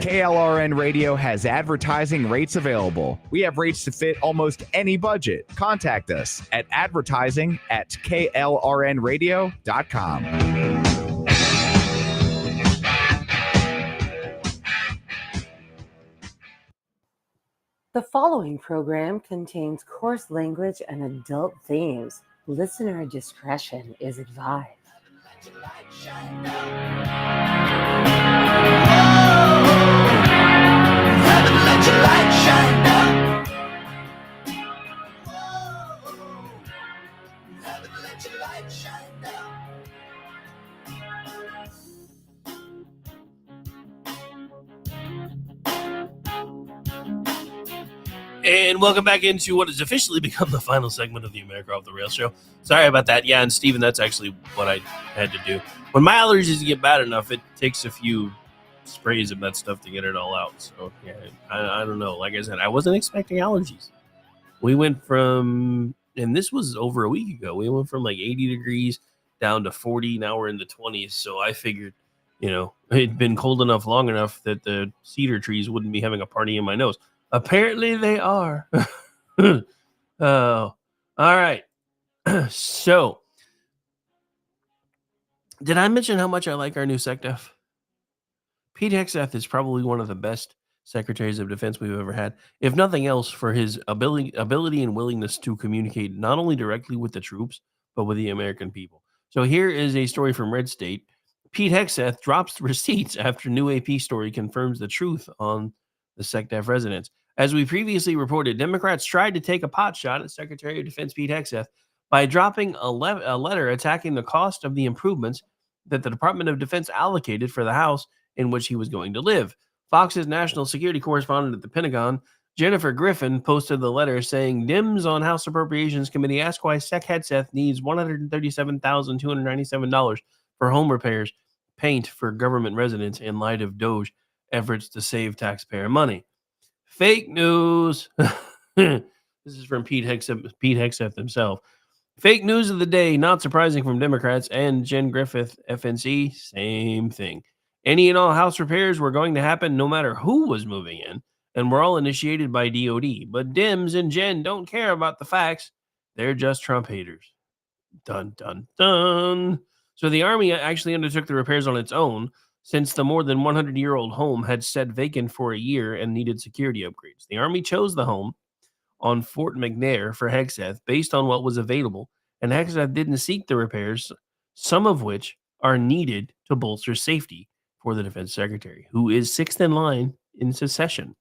KLRN Radio has advertising rates available. We have rates to fit almost any budget. Contact us at advertising@klrnradio.com. The following program contains coarse language and adult themes. Listener discretion is advised. Let your light shine down. Let your light shine down. And welcome back into what has officially become the final segment of the America Off the Rails show. Sorry about that. Yeah, and Steven, that's actually what I had to do. When my allergies get bad enough, it takes a few sprays of that stuff to get it all out. So, yeah, I don't know. Like I said, I wasn't expecting allergies. We went from, and this was over a week ago, we went from like 80 degrees down to 40. Now we're in the 20s. So I figured, it'd been cold enough long enough that the cedar trees wouldn't be having a party in my nose. Apparently they are. Oh, all right. So, did I mention how much I like our new SecDef? Pete Hegseth is probably one of the best secretaries of defense we've ever had, if nothing else, for his ability and willingness to communicate not only directly with the troops, but with the American people. So here is a story from Red State. Pete Hegseth drops the receipts after new AP story confirms the truth on the SecDef residents. As we previously reported, Democrats tried to take a pot shot at Secretary of Defense Pete Hegseth by dropping a letter attacking the cost of the improvements that the Department of Defense allocated for the house in which he was going to live. Fox's national security correspondent at the Pentagon, Jennifer Griffin, posted the letter saying Dems on House Appropriations Committee asked why Sec Hegseth needs $137,297 for home repairs, paint for government residents in light of DOJ efforts to save taxpayer money. Fake news. This is from Pete Hegseth himself. Fake news of the day, not surprising from Democrats and Jen Griffith, FNC, same thing. Any and all house repairs were going to happen no matter who was moving in, and were all initiated by DOD. But Dems and Jen don't care about the facts. They're just Trump haters. Dun, dun, dun. So the Army actually undertook the repairs on its own, since the more than 100-year-old home had sat vacant for a year and needed security upgrades. The Army chose the home on Fort McNair for Hegseth based on what was available, and Hegseth didn't seek the repairs, some of which are needed to bolster safety for the defense secretary, who is sixth in line in succession.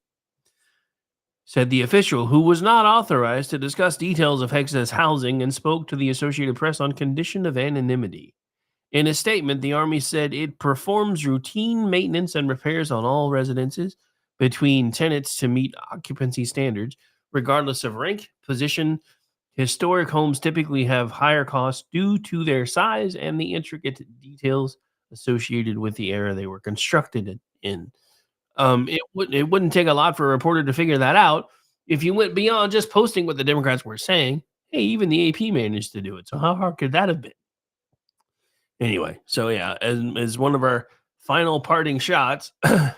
Said the official, who was not authorized to discuss details of Hegseth's housing and spoke to the Associated Press on condition of anonymity. In a statement, the Army said it performs routine maintenance and repairs on all residences between tenants to meet occupancy standards, regardless of rank, position. Historic homes typically have higher costs due to their size and the intricate details associated with the era they were constructed in. It wouldn't take a lot for a reporter to figure that out if you went beyond just posting what the Democrats were saying. Hey, even the AP managed to do it. So how hard could that have been? Anyway, so yeah, as one of our final parting shots, and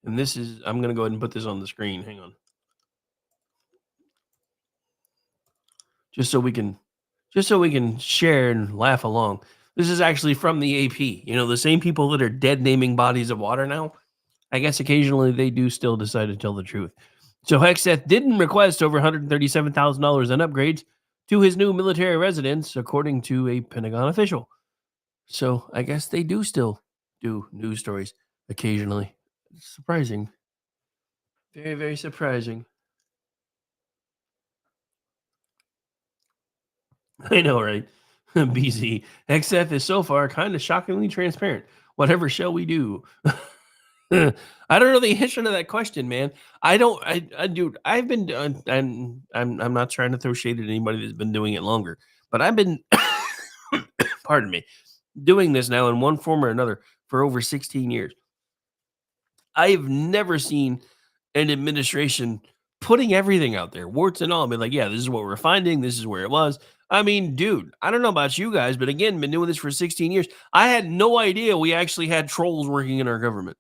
this is, I'm going to go ahead and put this on the screen. Hang on. Just so we can share and laugh along. This is actually from the AP. The same people that are dead naming bodies of water now, I guess occasionally they do still decide to tell the truth. So Hegseth didn't request over $137,000 in upgrades to his new military residence, according to a Pentagon official. So I guess they do still do news stories occasionally. It's surprising. Very, very surprising. I know, right? BZ. Hegseth is so far kind of shockingly transparent. Whatever shall we do? I don't know the answer to that question, man. Dude, I've been, I'm not trying to throw shade at anybody that's been doing it longer, but I've been, pardon me, doing this now in one form or another for over 16 years. I've never seen an administration putting everything out there, warts and all, be like, yeah, this is what we're finding. This is where it was. I mean, dude, I don't know about you guys, but again, been doing this for 16 years. I had no idea we actually had trolls working in our government.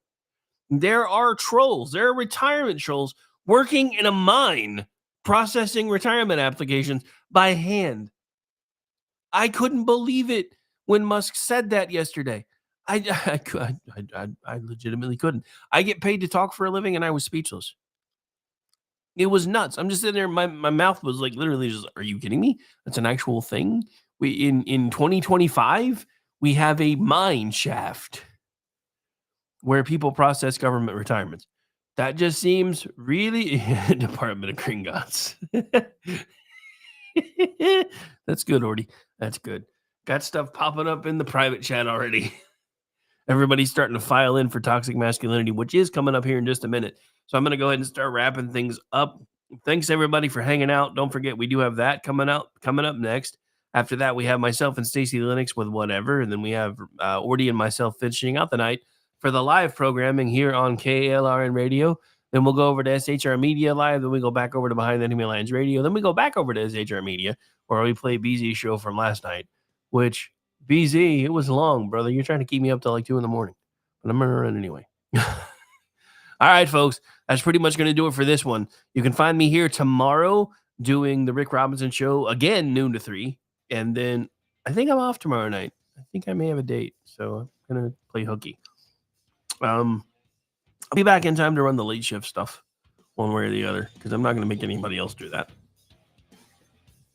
There are trolls. There are retirement trolls working in a mine, processing retirement applications by hand. I couldn't believe it when Musk said that yesterday. I legitimately couldn't. I get paid to talk for a living, and I was speechless. It was nuts. I'm just sitting there. My mouth was like literally just, are you kidding me? That's an actual thing. In 2025, we have a mine shaft where people process government retirements. That just seems really Department of Gringotts. That's good, Ordy. That's good. Got stuff popping up in the private chat already. Everybody's starting to file in for Toxic Masculinity, which is coming up here in just a minute. So I'm going to go ahead and start wrapping things up. Thanks, everybody, for hanging out. Don't forget, we do have that coming up next. After that, we have myself and Stacey Lennox with Whatever, and then we have Ordy and myself finishing out the night for the live programming here on KLRN Radio. Then we'll go over to SHR Media Live. Then we go back over to Behind the Enemy Lines Radio. Then we go back over to SHR Media, where we play BZ's show from last night, which... BZ, it was long, brother. You're trying to keep me up till like 2 a.m, but I'm going to run anyway. All right, folks. That's pretty much going to do it for this one. You can find me here tomorrow doing the Rick Robinson Show again, noon to 3. And then I think I'm off tomorrow night. I think I may have a date, so I'm going to play hooky. I'll be back in time to run the late shift stuff one way or the other because I'm not going to make anybody else do that.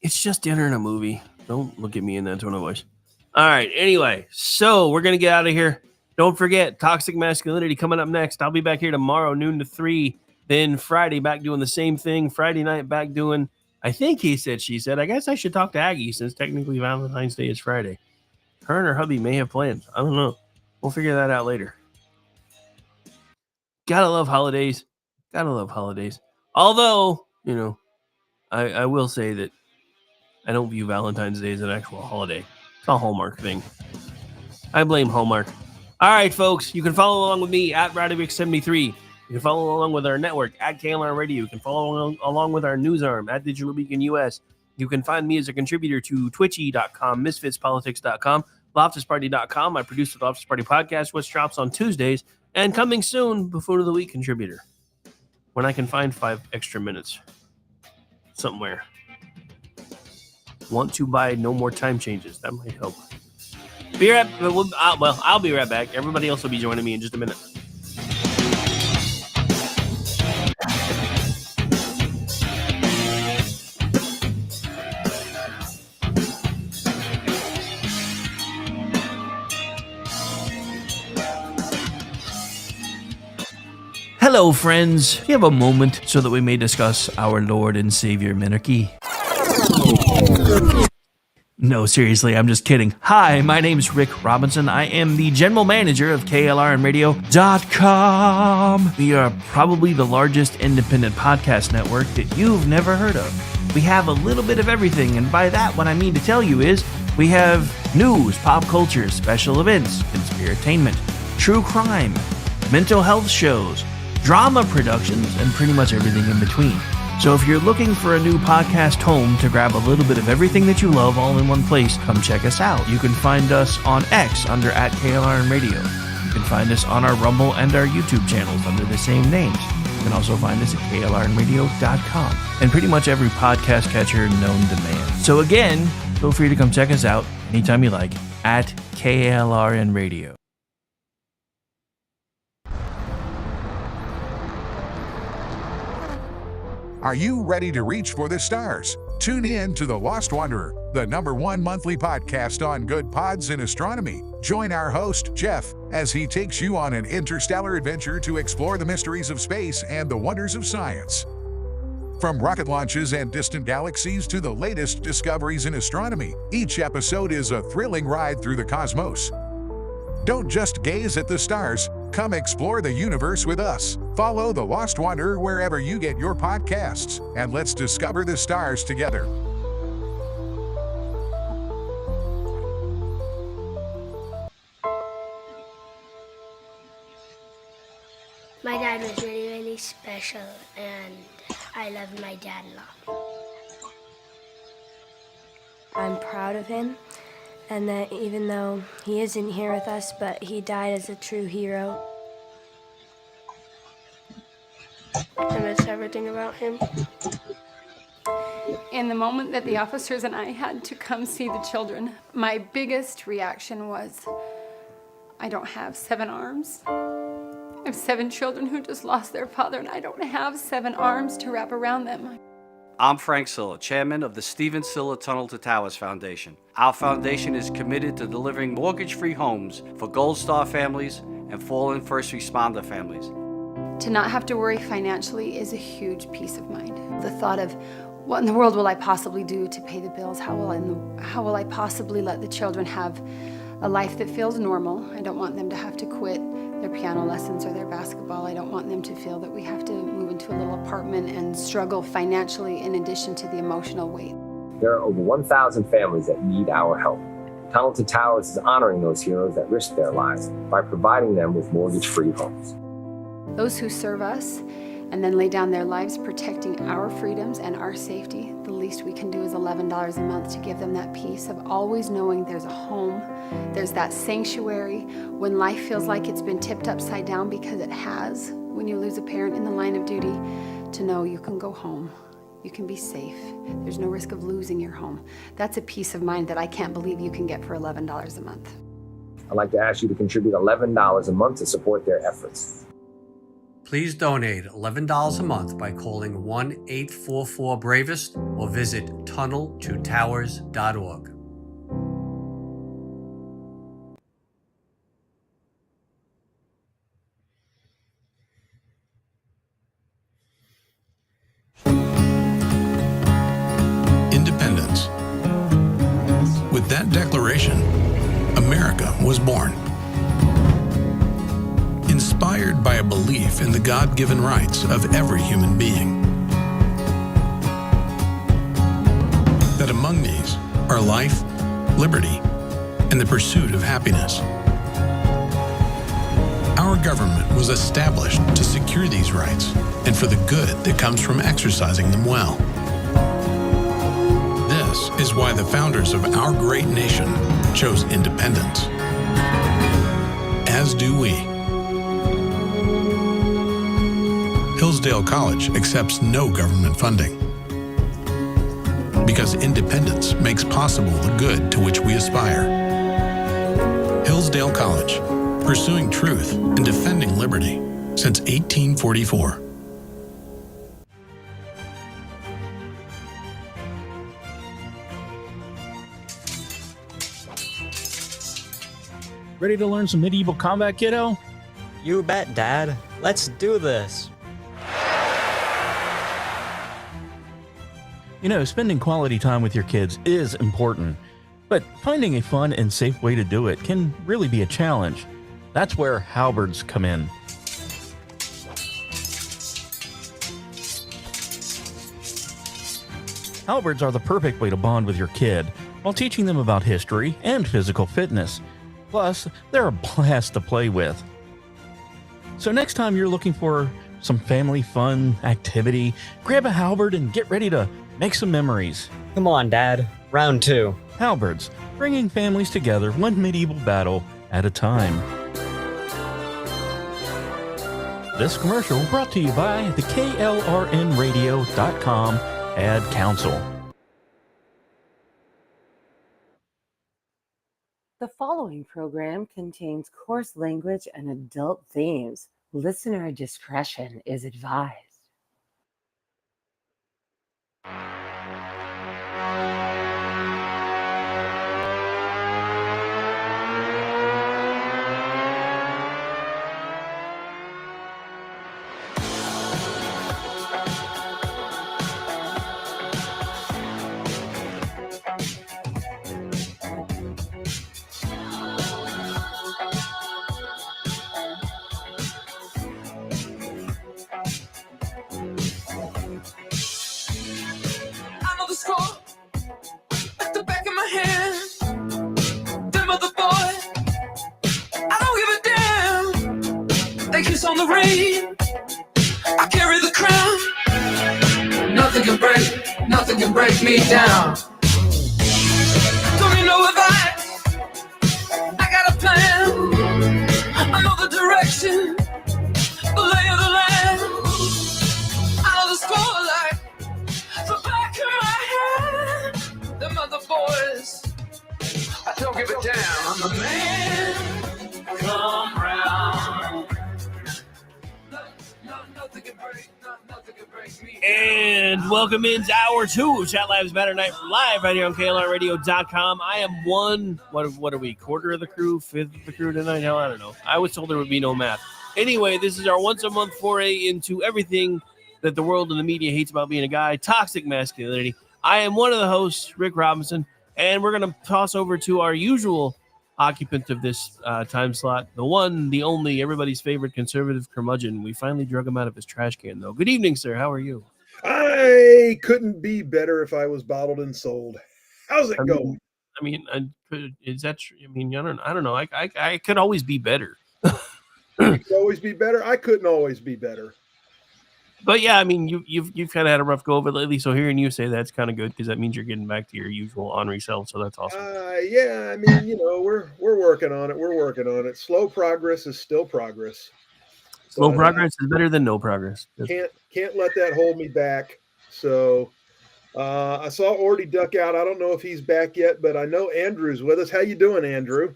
It's just dinner and a movie. Don't look at me in that tone of voice. All right. Anyway, so we're going to get out of here. Don't forget, Toxic Masculinity coming up next. I'll be back here tomorrow, noon to 3. Then Friday, back doing the same thing. Friday night, back doing, I think he said, she said. I guess I should talk to Aggie since technically Valentine's Day is Friday. Her and her hubby may have plans. I don't know. We'll figure that out later. Gotta love holidays. Gotta love holidays. Although, I will say that I don't view Valentine's Day as an actual holiday. It's a Hallmark thing. I blame Hallmark. All right, folks. You can follow along with me at RowdyRick73. You can follow along with our network at KLR Radio. You can follow along with our news arm at Digital Beacon US. You can find me as a contributor to Twitchy.com, MisfitsPolitics.com, LoftusParty.com. I produce the Loftus Party podcast, which drops on Tuesdays, and coming soon, Buffoon of the Week contributor, when I can find 5 extra minutes somewhere. Want to buy no more time changes. That might help. I'll be right back. Everybody else will be joining me in just a minute. Hello, friends. We have a moment so that we may discuss our Lord and Savior Minarchy. No, seriously, I'm just kidding. Hi, my name's Rick Robinson. I am the general manager of KLRNradio.com. We are probably the largest independent podcast network that you've never heard of. We have a little bit of everything, and by that, what I mean to tell you is we have news, pop culture, special events, conspiratainment, true crime, mental health shows, drama productions, and pretty much everything in between. So if you're looking for a new podcast home to grab a little bit of everything that you love all in one place, come check us out. You can find us on X under @KLRNradio. You can find us on our Rumble and our YouTube channels under the same names. You can also find us at KLRNradio.com and pretty much every podcast catcher known to man. So again, feel free to come check us out anytime you like at KLRNradio. Are you ready to reach for the stars? Tune in to The Lost Wanderer, the #1 monthly podcast on good pods in astronomy. Join our host, Jeff, as he takes you on an interstellar adventure to explore the mysteries of space and the wonders of science. From rocket launches and distant galaxies to the latest discoveries in astronomy, each episode is a thrilling ride through the cosmos. Don't just gaze at the stars. Come explore the universe with us. Follow The Lost Wanderer wherever you get your podcasts, and let's discover the stars together. My dad was really, really special, and I loved my dad a lot. I'm proud of him, and that even though he isn't here with us, but he died as a true hero. I miss everything about him. In the moment that the officers and I had to come see the children, my biggest reaction was, I don't have 7 arms. I have 7 children who just lost their father, and I don't have 7 arms to wrap around them. I'm Frank Silla, chairman of the Stephen Silla Tunnel to Towers Foundation. Our foundation is committed to delivering mortgage-free homes for Gold Star families and fallen first responder families. To not have to worry financially is a huge peace of mind. The thought of, what in the world will I possibly do to pay the bills? How will I possibly let the children have a life that feels normal? I don't want them to have to quit their piano lessons or their basketball. I don't want them to feel that we have to move into a little apartment and struggle financially in addition to the emotional weight. There are over 1,000 families that need our help. Tunnel to Towers is honoring those heroes that risked their lives by providing them with mortgage-free homes. Those who serve us and then lay down their lives protecting our freedoms and our safety, the least we can do is $11 a month to give them that peace of always knowing there's a home, there's that sanctuary when life feels like it's been tipped upside down, because it has, when you lose a parent in the line of duty, to know you can go home, you can be safe, there's no risk of losing your home. That's a peace of mind that I can't believe you can get for $11 a month. I'd like to ask you to contribute $11 a month to support their efforts. Please donate $11 a month by calling 1-844-BRAVEST or visit tunneltotowers.org. Independence. With that declaration, America was born. Inspired by a belief in the God-given rights of every human being. That among these are life, liberty, and the pursuit of happiness. Our government was established to secure these rights and for the good that comes from exercising them well. This is why the founders of our great nation chose independence. As do we. Hillsdale College accepts no government funding because independence makes possible the good to which we aspire. Hillsdale College, pursuing truth and defending liberty since 1844. Ready to learn some medieval combat, kiddo? You bet, Dad. Let's do this. You know, spending quality time with your kids is important, but finding a fun and safe way to do it can really be a challenge. That's where halberds come in. Halberds are the perfect way to bond with your kid while teaching them about history and physical fitness. Plus, they're a blast to play with. So next time you're looking for some family fun activity, grab a halberd and get ready to make some memories. Come on, Dad. Round 2. Halberds, bringing families together one medieval battle at a time. This commercial brought to you by the KLRNradio.com Ad Council. The following program contains coarse language and adult themes. Listener discretion is advised. At the back of my hand, them other boys, I don't give a damn. They kiss on the rain, I carry the crown. Nothing can break me down. Don't you know if I got a plan? I know the direction, the lay of the land. I know the spotlight, the back of my head. Them other boys, I don't give a damn. I'm a man, come round. And welcome into hour 2 of Chat Live's Matter Night live right here on KLRradio.com. I am one, what are we, quarter of the crew, fifth of the crew tonight? Hell, I don't know. I was told there would be no math. Anyway, this is our once-a-month foray into everything that the world and the media hates about being a guy, toxic masculinity. I am one of the hosts, Rick Robinson, and we're going to toss over to our usual occupant of this time slot, the one, the only, everybody's favorite conservative curmudgeon. We finally drug him out of his trash can, though. Good evening, sir. How are you? I couldn't be better if I was bottled and sold. How's it going? Is that true? I mean, I don't know. I could always be better. You could always be better. I couldn't always be better. But yeah, I mean, you've kind of had a rough go of it lately. So hearing you say that's kind of good because that means you're getting back to your usual ornery self. So that's awesome. Yeah, I mean, we're working on it. We're working on it. Slow progress is still progress. Slow progress is better than no progress. Can't let that hold me back. So I saw Orty duck out. I don't know if he's back yet, but I know Andrew's with us. How you doing, Andrew?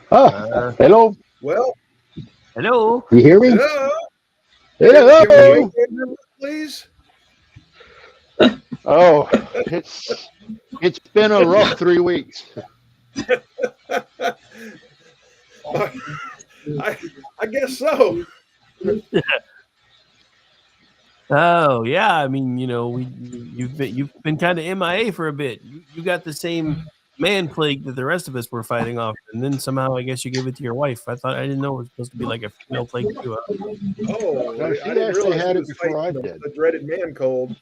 Hello. Well, hello. You hear me? Hello. Hello. Can we wait, Andrew, please? Oh, it's been a rough 3 weeks. I guess so. Oh yeah, I mean, you've been kind of MIA for a bit. You got the same man plague that the rest of us were fighting off, and then somehow I guess you gave it to your wife. I didn't know it was supposed to be like a female plague too. Oh, No, she I didn't actually realize had she it was before I fighting did. the dreaded man cold.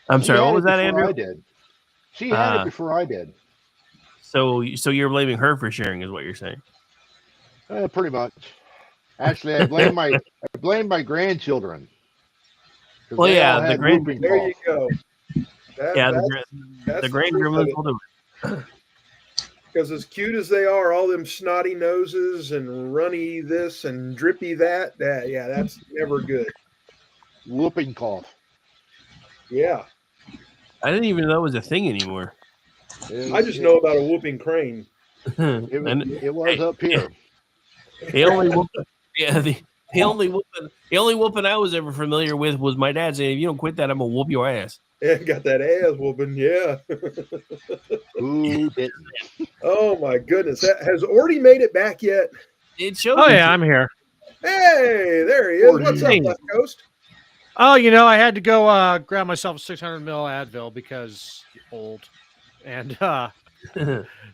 I'm sorry, what was that, before Andrew? I did. She had it before I did. So you're blaming her for sharing, is what you're saying? Pretty much. Actually, I blame my grandchildren. Well, yeah, the There you go. The grandchildren will do it. Because as cute as they are, all them snotty noses and runny this and drippy that, that's never good. Whooping cough. Yeah. I didn't even know that was a thing anymore. I just know about a whooping crane. It was up here. The only whooping, the only whooping I was ever familiar with was my dad saying, "If you don't quit that, I'm gonna whoop your ass." Yeah, got that ass whooping, yeah. Who didn't? Oh my goodness. Has Orty made it back yet? It shows. Oh yeah, I'm here. Hey, there he is. What's up, Left Coast? Oh, I had to go grab myself a 600 mil Advil because old, and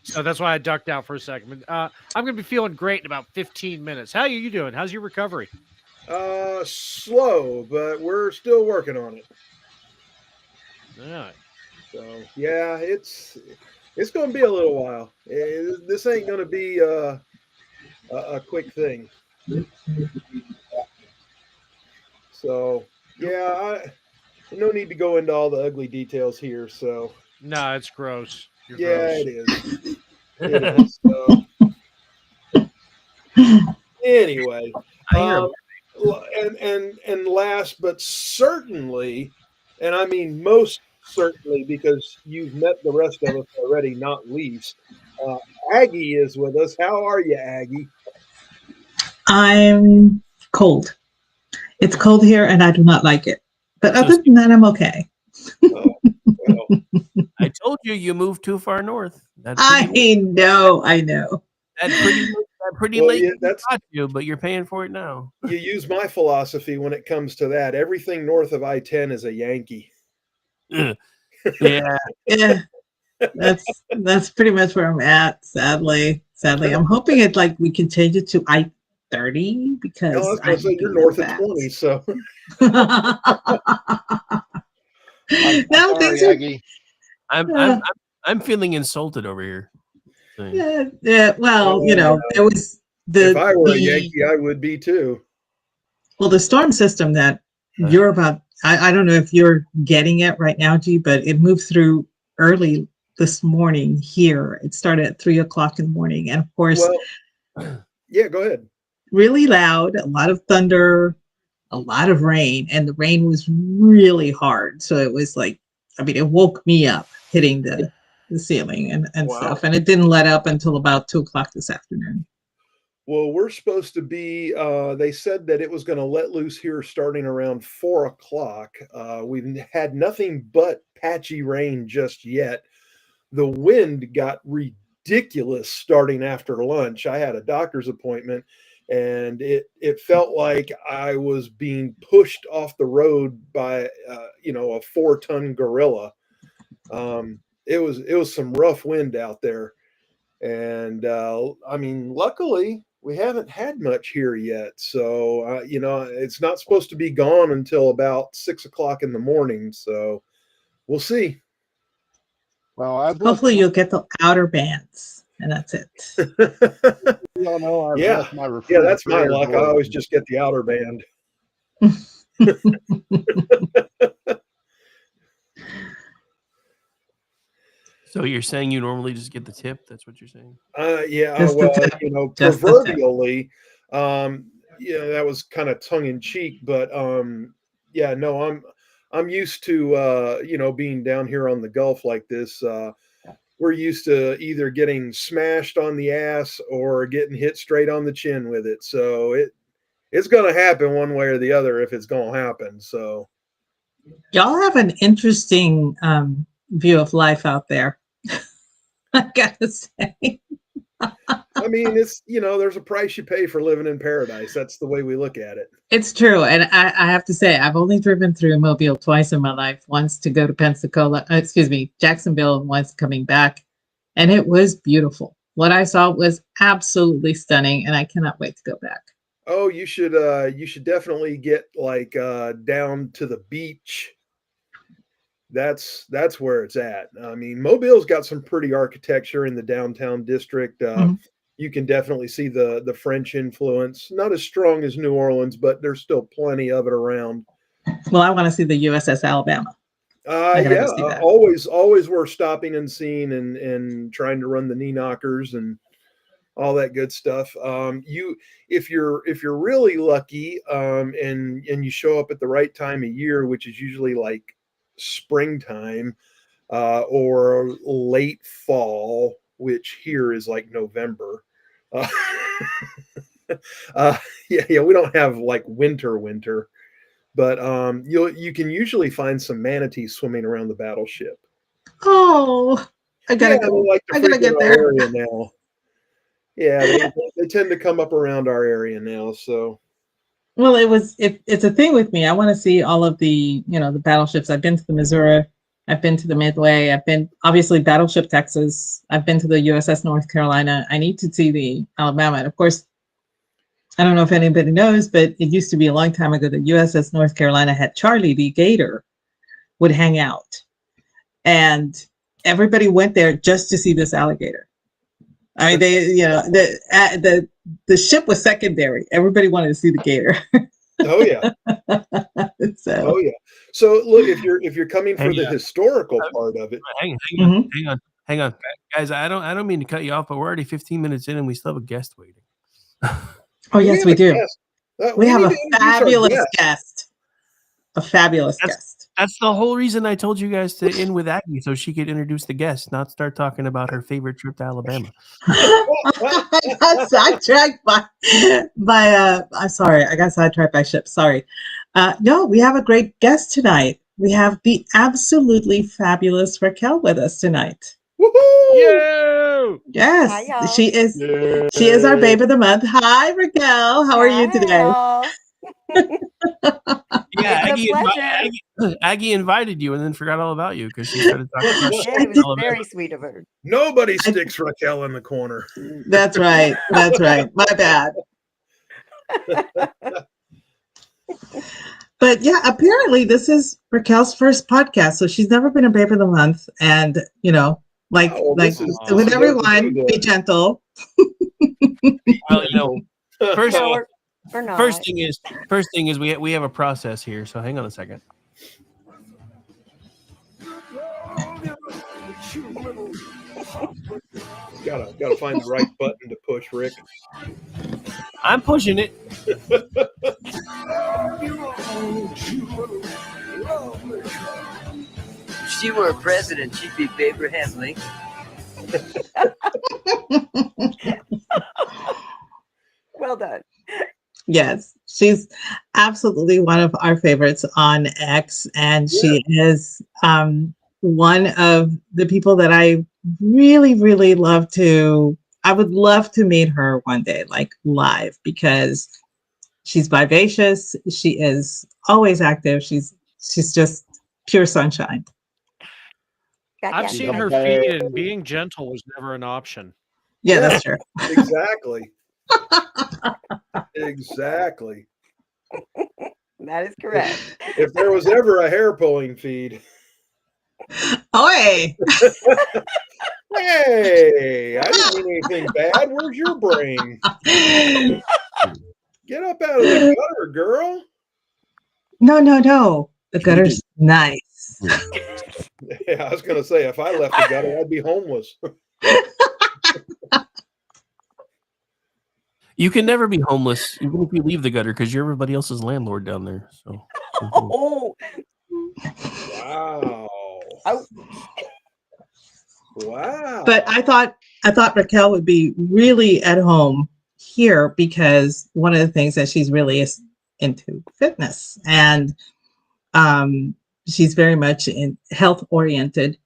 so that's why I ducked out for a second. I'm gonna be feeling great in about 15 minutes. How are you doing? How's your recovery? Slow, but we're still working on it. All right. So yeah, it's going to be a little while. This ain't going to be a quick thing. So yeah, no need to go into all the ugly details here. So no, it's gross. You're yeah, gross. it is. Anyway, and last but certainly, and I mean most certainly, because you've met the rest of us already, not least, Aggie is with us. How are you, Aggie? I'm cold. It's cold here, and I do not like it. But other than that, I'm okay. Oh, well. I told you moved too far north. I know. That pretty Well, late. yeah, that's you, but you're paying for it now. You use my philosophy when it comes to that. Everything north of I-10 is a Yankee. Yeah. Yeah. That's pretty much where I'm at. Sadly, I'm hoping we can change it to I-30 because I was going to say you're north of 20, so. I'm feeling insulted over here. Yeah. Well, it was if I were a Yankee, I would be too. Well, the storm system that you're about, I don't know if you're getting it right now, G, but it moved through early this morning here. It started at 3:00 in the morning. And of course, yeah, go ahead. Really loud, a lot of thunder, a lot of rain, and the rain was really hard. So it was it woke me up hitting the ceiling and stuff. And it didn't let up until about 2:00 this afternoon. Well, we're supposed to be, they said that it was going to let loose here starting around 4 o'clock. We've had nothing but patchy rain just yet. The wind got ridiculous starting after lunch. I had a doctor's appointment and it felt like I was being pushed off the road by, a 4-ton gorilla. It was some rough wind out there. And luckily we haven't had much here yet. So, it's not supposed to be gone until about 6 o'clock in the morning. So we'll see. Well, Hopefully you'll get the outer bands, and that's it. y'all know I've Yeah, left my yeah, that's my refrigerator luck. I door always open. just get the outer band. So you're saying you normally just get the tip? That's what you're saying? Yeah, Just the well, tip. Just the tip. proverbially, that was kind of tongue in cheek, but yeah, no, I'm used to being down here on the Gulf like this. We're used to either getting smashed on the ass or getting hit straight on the chin with it. So it's going to happen one way or the other if it's going to happen. So Y'all have an interesting view of life out there. I gotta say. I mean, it's there's a price you pay for living in paradise. That's the way we look at it. It's true. And I have to say, I've only driven through Mobile twice in my life, once to go to Jacksonville, and once coming back. And it was beautiful. What I saw was absolutely stunning, and I cannot wait to go back. Oh, you should definitely get like down to the beach. That's where it's at. I mean, Mobile's got some pretty architecture in the downtown district. You can definitely see the French influence. Not as strong as New Orleans, but there's still plenty of it around. Well, I want to see the USS Alabama. Yeah, always worth stopping and seeing and trying to run the knee knockers and all that good stuff. If you're really lucky, and you show up at the right time of year, which is usually like springtime or late fall, which here is like November. Yeah, we don't have like winter, but you can usually find some manatees swimming around the battleship. Oh, I gotta go. They like to I gotta frequent get our there. area now. Yeah, they tend to come up around our area now. So, Well, it's a thing with me. I want to see all of the the battleships. I've been to the Missouri, I've been to the Midway, I've been obviously Battleship Texas, I've been to the USS North Carolina. I need to see the Alabama. And of course, I don't know if anybody knows, but it used to be a long time ago that USS North Carolina had Charlie the Gator would hang out. And everybody went there just to see this alligator. I mean, the ship was secondary. Everybody wanted to see the gator. Oh yeah. So. Oh yeah. So look, if you're coming for the historical part of it, hang on, guys. I don't mean to cut you off, but we're already 15 minutes in, and we still have a guest waiting. Oh yes, we do. We have a fabulous guest. A fabulous guest. That's the whole reason I told you guys to end with Aggie, so she could introduce the guest, not start talking about her favorite trip to Alabama. I got sidetracked by I'm sorry, I got sidetracked by ship. Sorry. No, we have a great guest tonight. We have the absolutely fabulous Raquel with us tonight. Woohoo! Yes, Hi, she is our babe of the month. Hi, Raquel. How are you today? Yeah, It's Aggie invited you and then forgot all about you because she started talking about shit. It was very sweet of her. Nobody sticks Raquel in the corner. That's right. That's right. My bad. But yeah, apparently this is Raquel's first podcast, so she's never been a babe of the month, and with everyone, be gentle. Well, first First thing is we have a process here, so hang on a second. Gotta find the right button to push, Rick. I'm pushing it. If she were a president, she'd be Abraham Lincoln. Well done. Yes, she's absolutely one of our favorites on X, and she is one of the people that I really, really love to. I would love to meet her one day, like live, because she's vivacious. She is always active. She's just pure sunshine. I've seen her feed, and being gentle was never an option. Yeah, that's true. Exactly. Exactly. That is correct. If there was ever a hair pulling feed. Oi! Hey, I didn't mean anything bad. Where's your brain? Get up out of the gutter, girl. No. The gutter's nice. Yeah, I was going to say, if I left the gutter, I'd be homeless. You can never be homeless, even if you leave the gutter, because you're everybody else's landlord down there. So. Oh. Wow. Wow. But I thought Raquel would be really at home here because one of the things that she's really is into fitness, and she's very much in health oriented.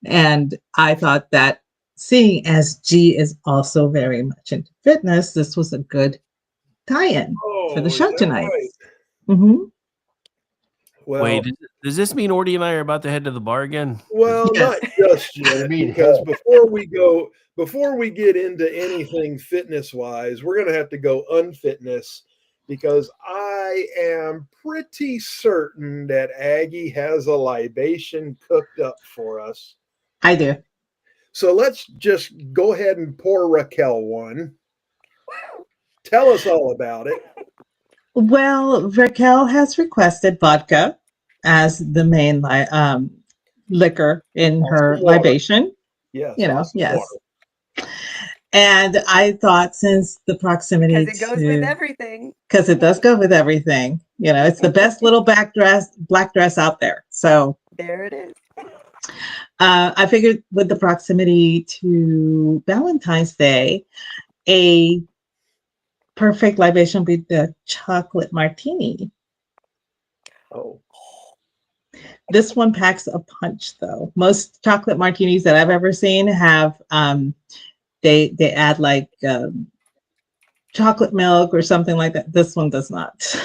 And I thought that seeing as G is also very much into fitness, this was a good tie-in for the show tonight. Right? Mm-hmm. Well, wait, does this mean Ordy and I are about to head to the bar again? Well, Yes. not just yet, because before we get into anything fitness wise, we're going to have to go unfitness, because I am pretty certain that Aggie has a libation cooked up for us. I do. So let's just go ahead and pour Raquel one. Tell us all about it. Well, Raquel has requested vodka as the main liquor in her libation. Yes. Yes. And I thought, since the proximity, Because it goes with everything. Because it does go with everything. It's the best little black dress out there. So there it is. I figured with the proximity to Valentine's Day, a perfect libation would be the chocolate martini. Oh. This one packs a punch, though. Most chocolate martinis that I've ever seen have they add like chocolate milk or something like that. This one does not.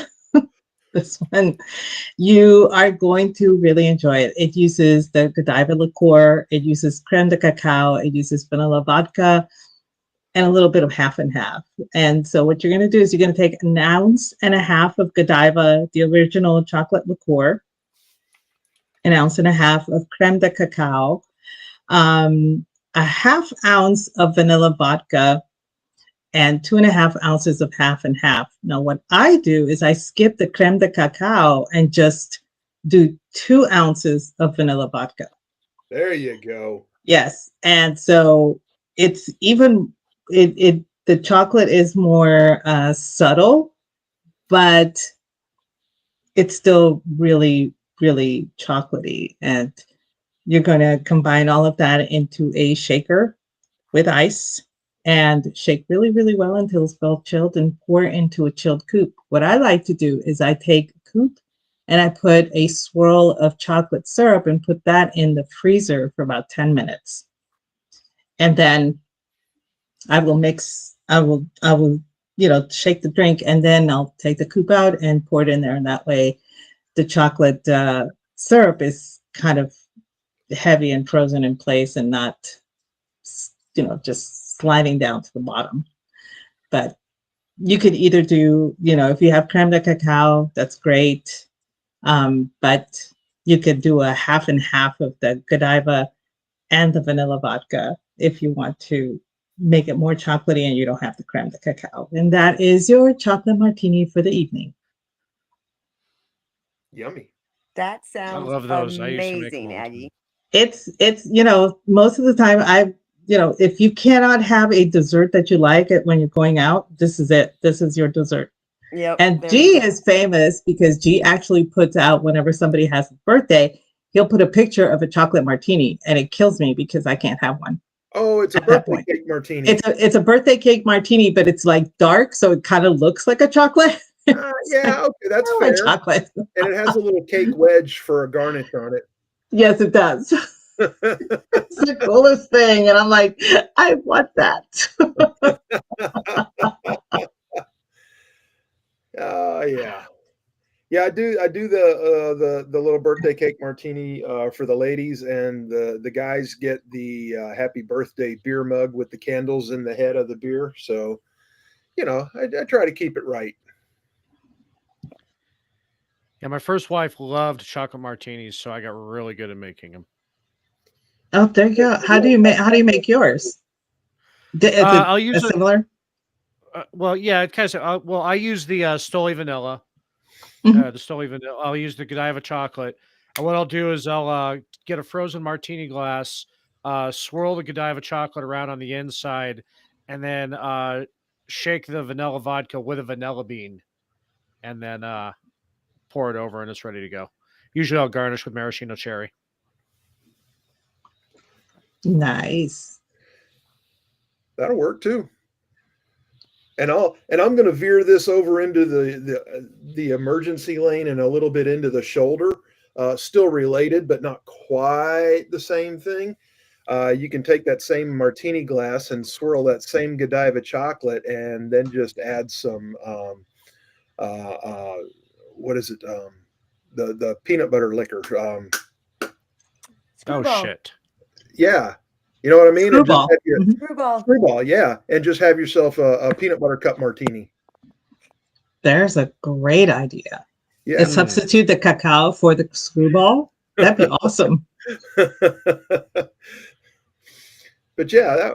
This one, you are going to really enjoy it. It uses the Godiva liqueur. It uses creme de cacao. It uses vanilla vodka and a little bit of half and half. And so what you're going to do is you're going to take 1.5 ounces of Godiva, the original chocolate liqueur, 1.5 ounces of creme de cacao, 1/2 ounce of vanilla vodka, and 2.5 ounces of half and half. Now, what I do is I skip the creme de cacao and just do 2 ounces of vanilla vodka. There you go. Yes. And so it's even, the chocolate is more subtle, but it's still really, really chocolatey. And you're going to combine all of that into a shaker with ice and shake really, really well until it's well chilled, and pour into a chilled coupe. What I like to do is I take a coupe and I put a swirl of chocolate syrup and put that in the freezer for about 10 minutes. And then I will shake the drink, and then I'll take the coupe out and pour it in there. And that way the chocolate syrup is kind of heavy and frozen in place and not, just sliding down to the bottom. But you could either do, if you have creme de cacao, that's great. But you could do a half and half of the Godiva and the vanilla vodka if you want to make it more chocolatey and you don't have the creme de cacao. And that is your chocolate martini for the evening. Yummy. That sounds I love those. I used to make amazing, them. Aggie. It's most of the time if you cannot have a dessert that you like it when you're going out, this is it. This is your dessert. Yep. And G is famous because G actually puts out, whenever somebody has a birthday, he'll put a picture of a chocolate martini, and it kills me because I can't have one. Oh, it's a at that birthday point. cake martini. It's a birthday cake martini, but it's like dark, so it kind of looks like a chocolate. Yeah, okay, that's I like fair. chocolate. And it has a little cake wedge for a garnish on it. Yes, it does. It's the coolest thing, and I'm like, I want that. Yeah. Yeah, I do the little birthday cake martini for the ladies, and the guys get the happy birthday beer mug with the candles in the head of the beer. So, I try to keep it right. Yeah, my first wife loved chocolate martinis, so I got really good at making them. Oh, there you go. How do you make yours? Is it I'll use a similar? Well, yeah, it kind of. Well, I use the Stoli vanilla. Mhm. The Stoli vanilla. I'll use the Godiva chocolate. And what I'll do is I'll get a frozen martini glass, swirl the Godiva chocolate around on the inside, and then shake the vanilla vodka with a vanilla bean, and then pour it over, and it's ready to go. Usually, I'll garnish with maraschino cherry. Nice. That'll work too. And I'm going to veer this over into the emergency lane and a little bit into the shoulder. Still related, but not quite the same thing. You can take that same martini glass and swirl that same Godiva chocolate, and then just add some what is it? The peanut butter liquor. Oh shit! Yeah, you know what I mean. Screwball. And just screwball, yeah, and just have yourself a peanut butter cup martini. There's a great idea. Yeah. And substitute the cacao for the screwball. That'd be awesome. But yeah,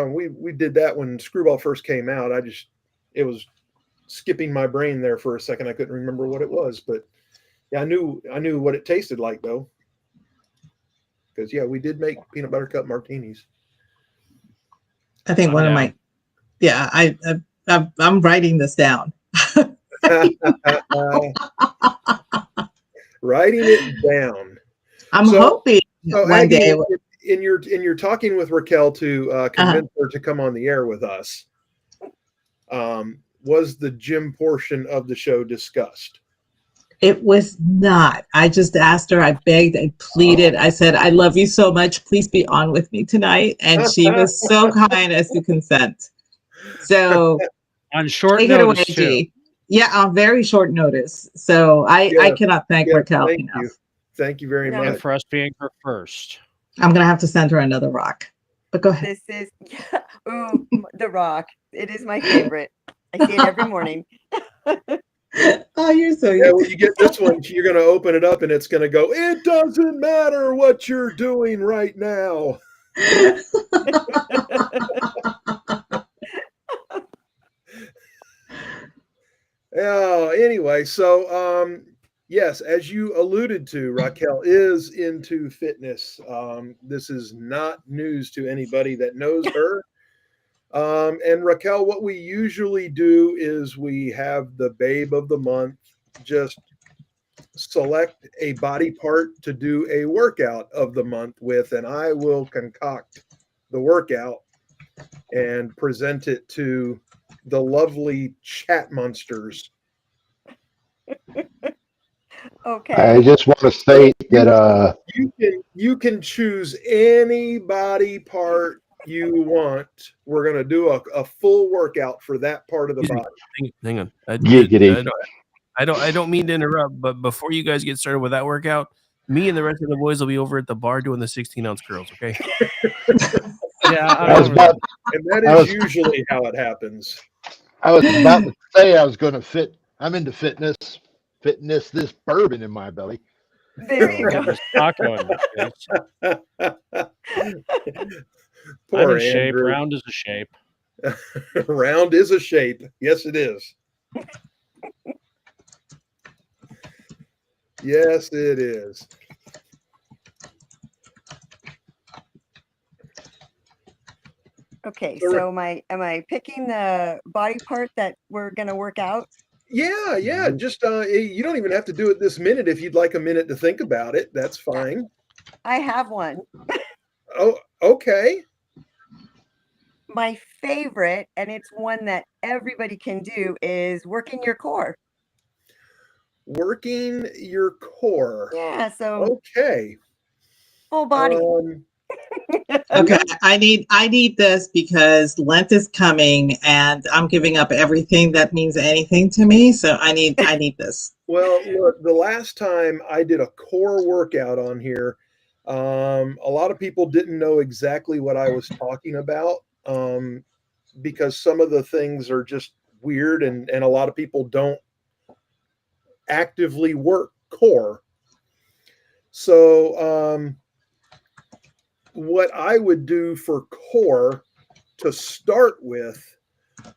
we did that when Screwball first came out. It was skipping my brain there for a second. I couldn't remember what it was, but yeah, I knew what it tasted like though. Because yeah, we did make peanut butter cup martinis. I think one of my, yeah, I'm writing this down. Writing it down. I'm hoping one Aggie, day. In your talking with Raquel to convince her to come on the air with us, was the gym portion of the show discussed? It was not. I just asked her, I begged, I pleaded. I said, I love you so much. Please be on with me tonight. And she was so kind as to consent. So on short take notice, it away, G. Yeah, on very short notice. So I cannot thank Raquel enough. Thank you very much. And for us being her first. I'm going to have to send her another rock. But go ahead. This is, The Rock. It is my favorite. I see it every morning. Oh, you're so yeah. When you get this one, you're going to open it up and it's going to go, it doesn't matter what you're doing right now. Anyway, so yes, as you alluded to, Raquel is into fitness. This is not news to anybody that knows her. And Raquel, what we usually do is we have the babe of the month just select a body part to do a workout of the month with, and I will concoct the workout and present it to the lovely chat monsters. Okay. I just want to state that you can choose any body part you want. We're going to do a full workout for that part of the body. Hang on. Giggity. I don't mean to interrupt, but before you guys get started with that workout, me and the rest of the boys will be over at the bar doing the 16-ounce curls, okay? Yeah, and that is usually how it happens. I was about to say I was going to fit. I'm into fitness. Fitness, this bourbon in my belly. There you go. Taco in my face. Poor I'm in shape. Andrew. Round is a shape. Round is a shape. Yes, it is. Yes, it is. Okay, so am I picking the body part that we're gonna work out? Yeah. Just you don't even have to do it this minute. If you'd like a minute to think about it, that's fine. I have one. Oh, okay. my favorite, and it's one that everybody can do, is working your core. Working your core. Yeah, so Okay. full body. Okay, I need this because Lent is coming and I'm giving up everything that means anything to me. So I need this. Well, look, the last time I did a core workout on here, a lot of people didn't know exactly what I was talking about, because some of the things are just weird, and a lot of people don't actively work core. So, what I would do for core to start with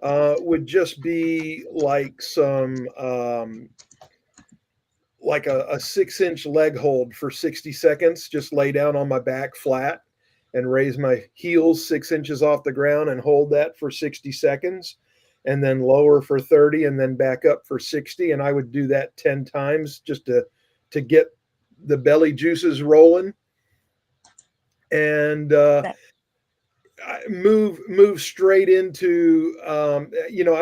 would just be like some like a 6-inch leg hold for 60 seconds. Just lay down on my back flat and raise my heels 6 inches off the ground and hold that for 60 seconds, and then lower for 30 and then back up for 60. And I would do that 10 times just to get the belly juices rolling. And move straight into I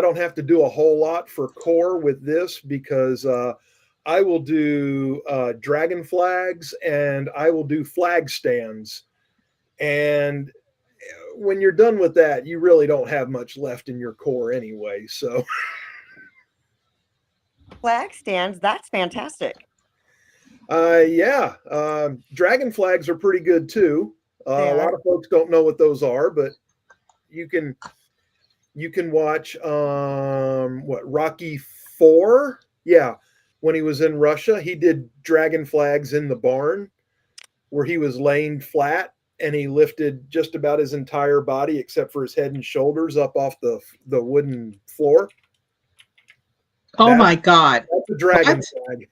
don't have to do a whole lot for core with this, because I will do dragon flags and I will do flag stands. And when you're done with that, you really don't have much left in your core anyway. So Flag stands, that's fantastic. yeah, dragon flags are pretty good too. A lot of folks don't know what those are, but you can watch Rocky 4. Yeah, when he was in Russia, he did dragon flags in the barn where he was laying flat and he lifted just about his entire body except for his head and shoulders up off the wooden floor. Oh my God. That's a dragon flag.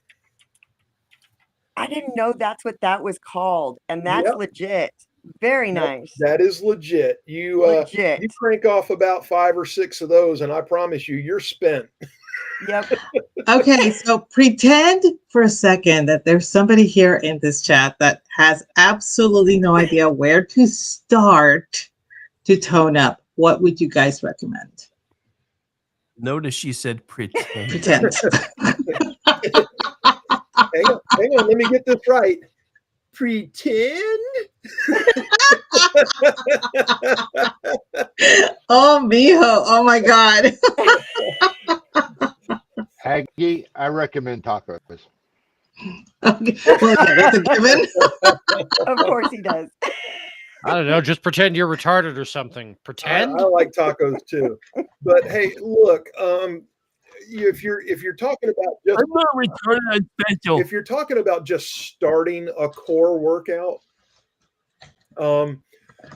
I didn't know that's what that was called, and that's legit. Very nice. That is legit. You crank off about 5 or 6 of those, and I promise you, you're spent. Yep. Okay, so pretend for a second that there's somebody here in this chat that has absolutely no idea where to start to tone up. What would you guys recommend? Notice she said pretend. Pretend. Hang on, let me get this right. Pretend. Oh, mijo. Oh my God. Aggie, I recommend tacos. Okay. Well, yeah, that's a given. Of course he does. I don't know. Just pretend you're retarded or something. Pretend. I like tacos too. But hey, look, if you're talking about just I'm not retarded, I'm special. if you're talking about just starting a core workout,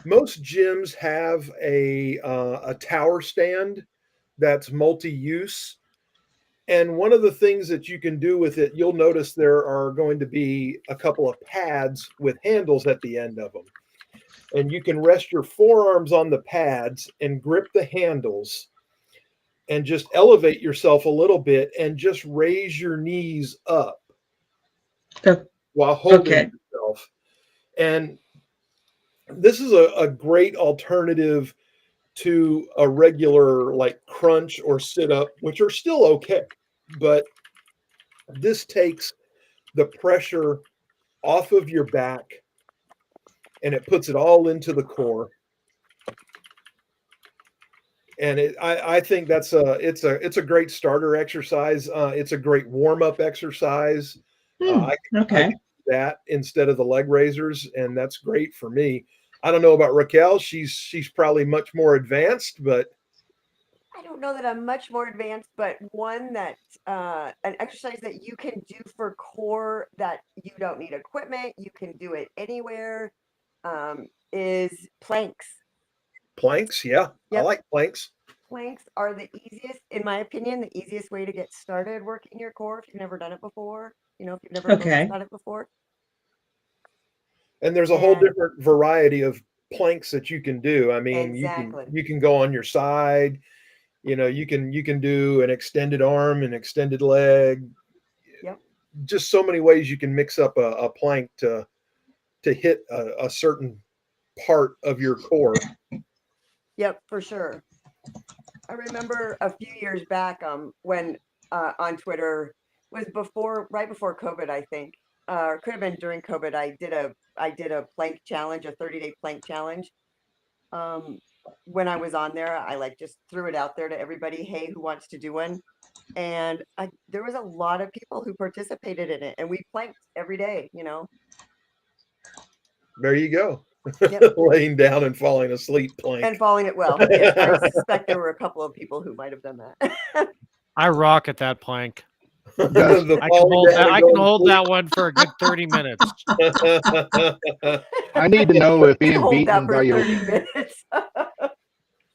most gyms have a tower stand that's multi-use. And one of the things that you can do with it, you'll notice there are going to be a couple of pads with handles at the end of them. And you can rest your forearms on the pads and grip the handles and just elevate yourself a little bit and just raise your knees up while holding yourself. And this is a great alternative to a regular like crunch or sit up, which are still okay. But this takes the pressure off of your back and it puts it all into the core. And I think it's a great starter exercise. It's a great warm-up exercise. I can do that instead of the leg raisers, and that's great for me. I don't know about Raquel. She's probably much more advanced, but I don't know that I'm much more advanced, but one that an exercise that you can do for core that you don't need equipment, you can do it anywhere, is planks. Planks, yeah. I like planks. Planks are the easiest, in my opinion, the easiest way to get started working your core if you've never done it before. If you've never focused on it before. And there's a whole different variety of planks that you can do. I mean, Exactly. you can go on your side. You can do an extended arm, an extended leg. Yep. Just so many ways you can mix up a plank to hit a certain part of your core. Yep, for sure. I remember a few years back when on Twitter was right before COVID, I think, or could have been during COVID. I did a plank challenge, a 30-day plank challenge. When I was on there, I just threw it out there to everybody. Hey, who wants to do one? And there was a lot of people who participated in it, and we planked every day. There you go. Yep. Laying down and falling asleep plank. And falling it well. Yeah, I suspect there were a couple of people who might have done that. I rock at that plank. The I can falling hold down that. and I can going to hold sleep. that one for a good 30 minutes. I need to know if being Hold that beaten for by 30 your minutes.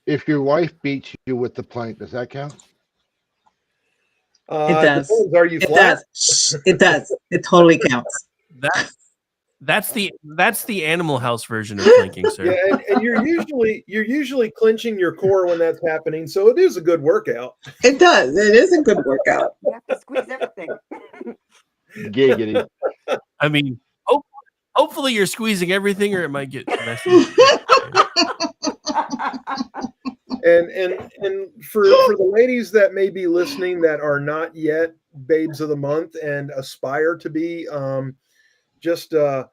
if your wife beats you with the plank, does that count? It does. Depends. Are you It flat? does. It does. It totally counts. That's the Animal House version of planking, sir. Yeah, and you're usually clenching your core when that's happening, so it is a good workout. It does. It is a good workout. You have to squeeze everything. Giggity. I mean, hopefully you're squeezing everything, or it might get messy. And for the ladies that may be listening that are not yet babes of the month and aspire to be, just the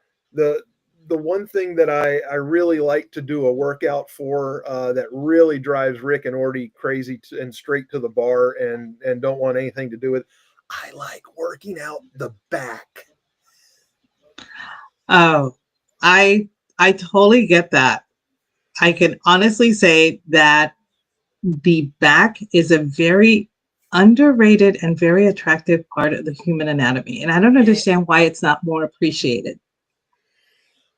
one thing that I really like to do a workout for that really drives Rick and Orty crazy and straight to the bar and don't want anything to do with. I like working out the back. Oh, I totally get that. I can honestly say that the back is a very underrated and very attractive part of the human anatomy. And I don't understand why it's not more appreciated.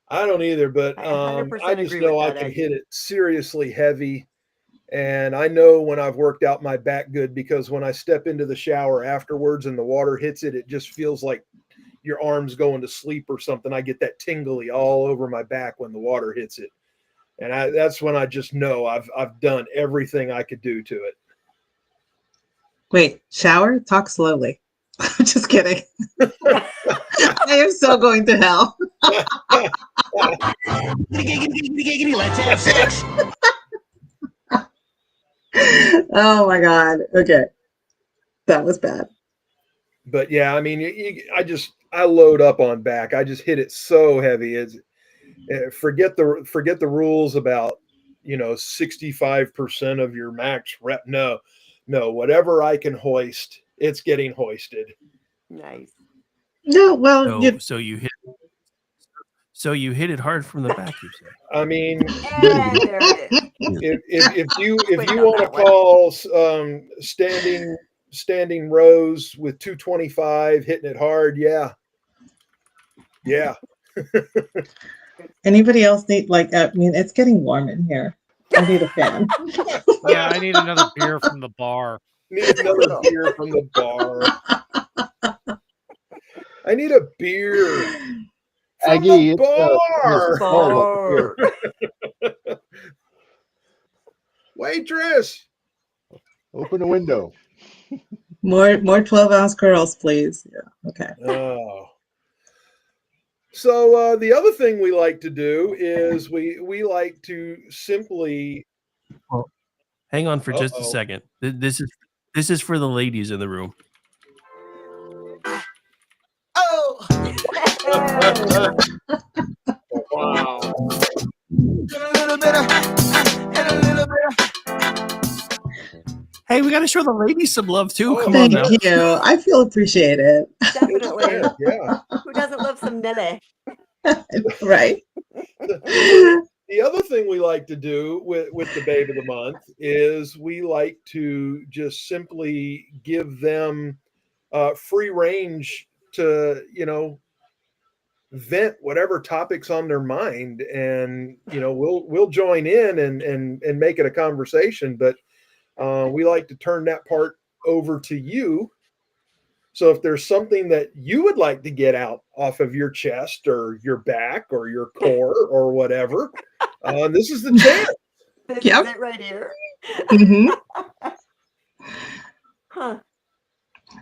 I don't either, but I 100% I just agree with know I that, can Aggie. hit it seriously heavy. And I know when I've worked out my back good because when I step into the shower afterwards and the water hits it, it just feels like your arm's going to sleep or something. I get that tingly all over my back when the water hits it. And that's when I just know I've done everything I could do to it. Wait, shower? Talk slowly. I'm just kidding. I am so going to hell. Let's have sex. Oh my God. Okay. That was bad. But yeah, I mean, I load up on back. I just hit it so heavy. Forget the rules about 65% of your max rep. No, whatever I can hoist, it's getting hoisted. Nice. No, well, So you hit it hard from the back, you say? I mean, And there it is. if you want to call standing rows with 225 hitting it hard, yeah. Anybody else need it's getting warm in here. I need a fan. Yeah, I need another beer from the bar. Need another beer from the bar. I need a beer from Aggie, the bar. Bar. Waitress, open the window. More 12-ounce girls, please. Yeah. Okay. Oh. So the other thing we like to do is we like to simply. Well, hang on for just a second. This is for the ladies in the room. Oh! Wow. A little bit of, and a little bit of. Hey, we got to show the ladies some love too. Come on Thank now. you. I feel appreciated. Definitely. Yeah. Who doesn't love some Nele? Right. The other thing we like to do with the Babe of the Month is we like to just simply give them free range to, vent whatever topics on their mind. And, we'll join in and make it a conversation. But we like to turn that part over to you. So if there's something that you would like to get out off of your chest or your back or your core or whatever, this is the chance. This is it right here. Mm-hmm. Huh.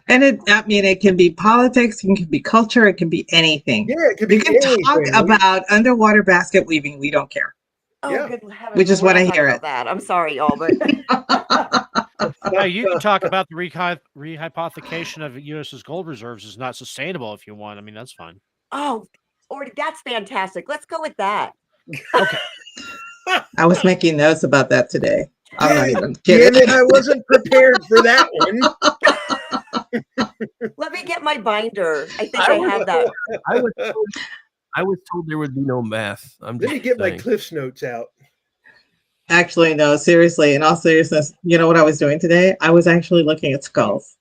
And it can be politics, it can be culture, it can be anything. Yeah, it can be You can anything. talk about underwater basket weaving. We don't care. Oh, Yeah. good heavens. We just we're want not to talking hear about it. that. I'm sorry, y'all, but Now you can talk about the rehypothecation of U.S.'s gold reserves is not sustainable if you want. I mean, that's fine. oh, or that's fantastic. Let's go with that. Okay. I was making notes about that today. I'm not even Damn kidding. it, I wasn't prepared for that one. Let me get my binder. I think I have that. I was told there would be no math. I'm Let just me get my saying. Cliff's notes out. Actually, no, seriously, in all seriousness, you know what I was doing today? I was actually looking at skulls.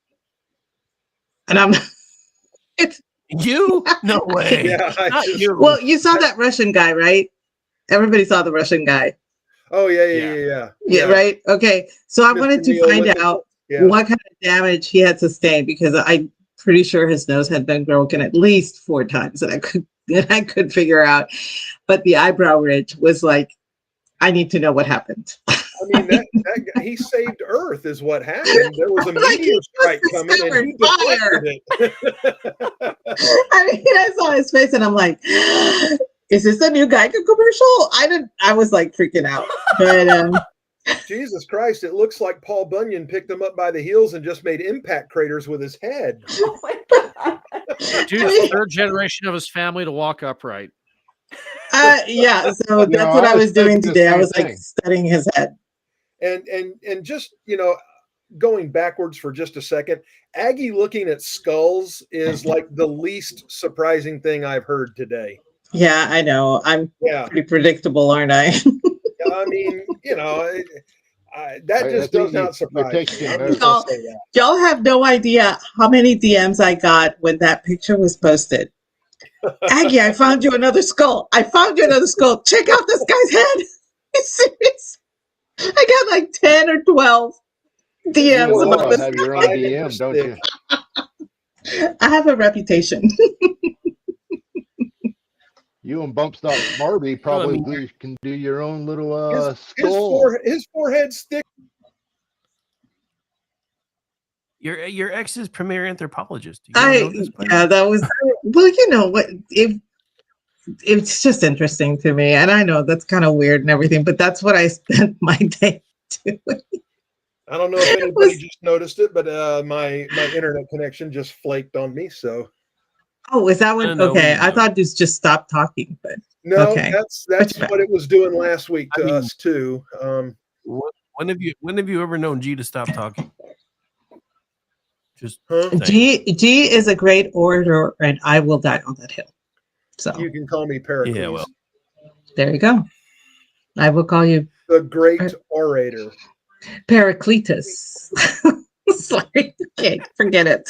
And I'm it's You? No way. Yeah, Not you. well, you saw that Russian guy, right? Everybody saw the Russian guy. Oh yeah. Yeah, right. Okay. So I wanted to find out Yeah. what kind of damage he had sustained because I'm pretty sure his nose had been broken at least 4 times that I could figure out. But the eyebrow ridge was like, I need to know what happened. I mean, that guy, he saved Earth is what happened. There was a meteor strike coming and he deflected it. I mean, I saw his face and I'm like, is this a new Geico commercial? I was like freaking out. But Jesus Christ, it looks like Paul Bunyan picked him up by the heels and just made impact craters with his head. Dude's third generation of his family to walk upright. yeah, so that's what I was doing today. I was like studying his head. And just, going backwards for just a second, Aggie looking at skulls is like the least surprising thing I've heard today. Yeah, I know. I'm pretty predictable, aren't I? I mean, that just does not surprise me. I'm just gonna say that. Y'all have no idea how many DMs I got when that picture was posted. Aggie, I found you another skull. I found you another skull. Check out this guy's head. Serious. I got like 10 or 12 DMs You about this. have your own DM, don't you? I have a reputation. You and Bumpstock Barbie probably can do your own little skull. His forehead's thick. Your ex's premier anthropologist. You don't know this, buddy? Yeah, that was well, you know what? It's just interesting to me, and I know that's kind of weird and everything, but that's what I spent my day doing. I don't know if anybody just noticed it, but my internet connection just flaked on me. So. Oh, is that what? Okay, I thought you just stopped talking, but no, okay. that's what it was doing last week to us too. When have you ever known G to stop talking? Just G is a great orator, and I will die on that hill. So you can call me Pericles. Yeah, well, there you go. I will call you the great orator, Pericletus. Sorry, okay, forget it.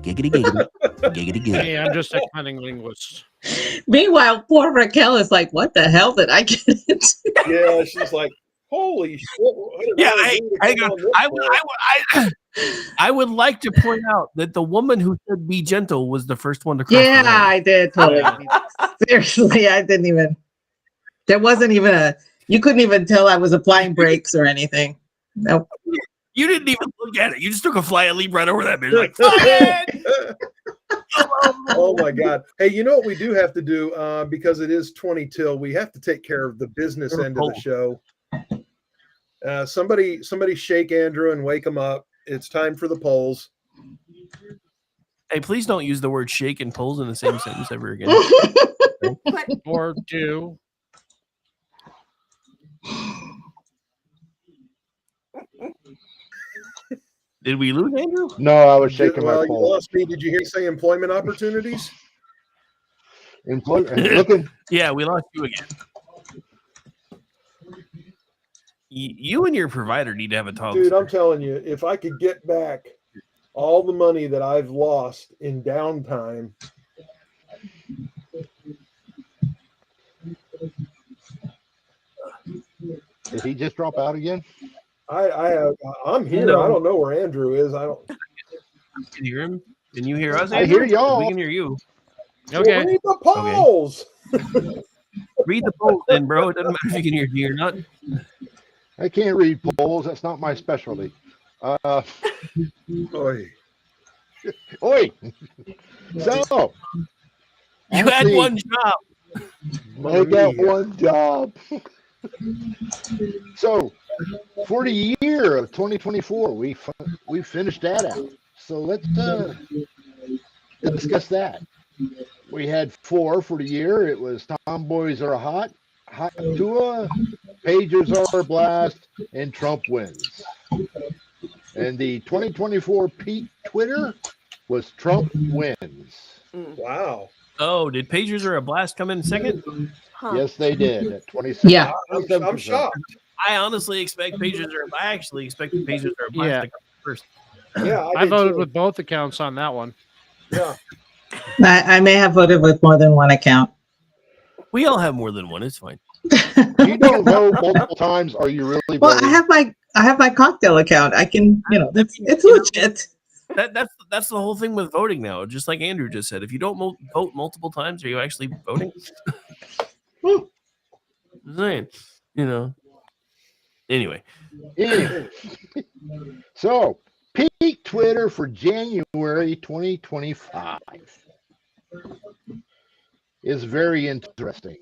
Giggity giggity. Giggity giggity. Hey, I'm just a cunning linguist. Meanwhile, poor Raquel is like, what the hell did I get into? Yeah, she's like, holy shit. Yeah, hang on. I would like to point out that the woman who said be gentle was the first one to cross the line. I did totally. Seriously, I didn't even. There wasn't even you couldn't even tell I was applying brakes or anything. Nope. You didn't even look at it. You just took a fly leap right over that bitch. Like, fuck it! Oh my God. Hey, you know what we do have to do because it is 20 till. We have to take care of the business end of the show. Somebody shake Andrew and wake him up. It's time for the polls. Hey, please don't use the word shake and polls in the same sentence ever again. Or do. Did we lose Andrew? No, I was shaking my You pole. lost me. Did you hear say employment opportunities? Looking. Yeah, we lost you again. You and your provider need to have a talk. Dude, I'm telling you, if I could get back all the money that I've lost in downtime. Did he just drop out again? I'm here. No. I don't know where Andrew is. I don't. Can you hear him? Can you hear us? I Andrew? hear y'all. We can hear you. Okay. Well, read the polls. Okay. Read the polls then, bro. It doesn't matter if you can hear me or not. I can't read polls. That's not my specialty. Oi. Oi. So You had one job. I got one job. So, for the year of 2024, we finished that out. So let's discuss that. We had 4 for the year. It was Tomboys Are Hot, Hot Tua, Pagers Are a Blast, and Trump Wins. And the 2024 Pete Twitter was Trump Wins. Wow. Oh, did Pagers Are a Blast come in second? Yes, they did at 26. Yeah. I'm shocked. I honestly expect I actually expected Pagers Are a Blast Yeah. to come first. Yeah, I voted too. with both accounts on that one. Yeah. I may have voted with more than one account. We all have more than one. It's fine. You don't vote multiple times. Are you really Well, voting? I have my cocktail account. I can, it's legit. That's the whole thing with voting now. Just like Andrew just said, if you don't vote multiple times, are you actually voting? Saying, Anyway. So, Pete Twitter for January 2025 is very interesting.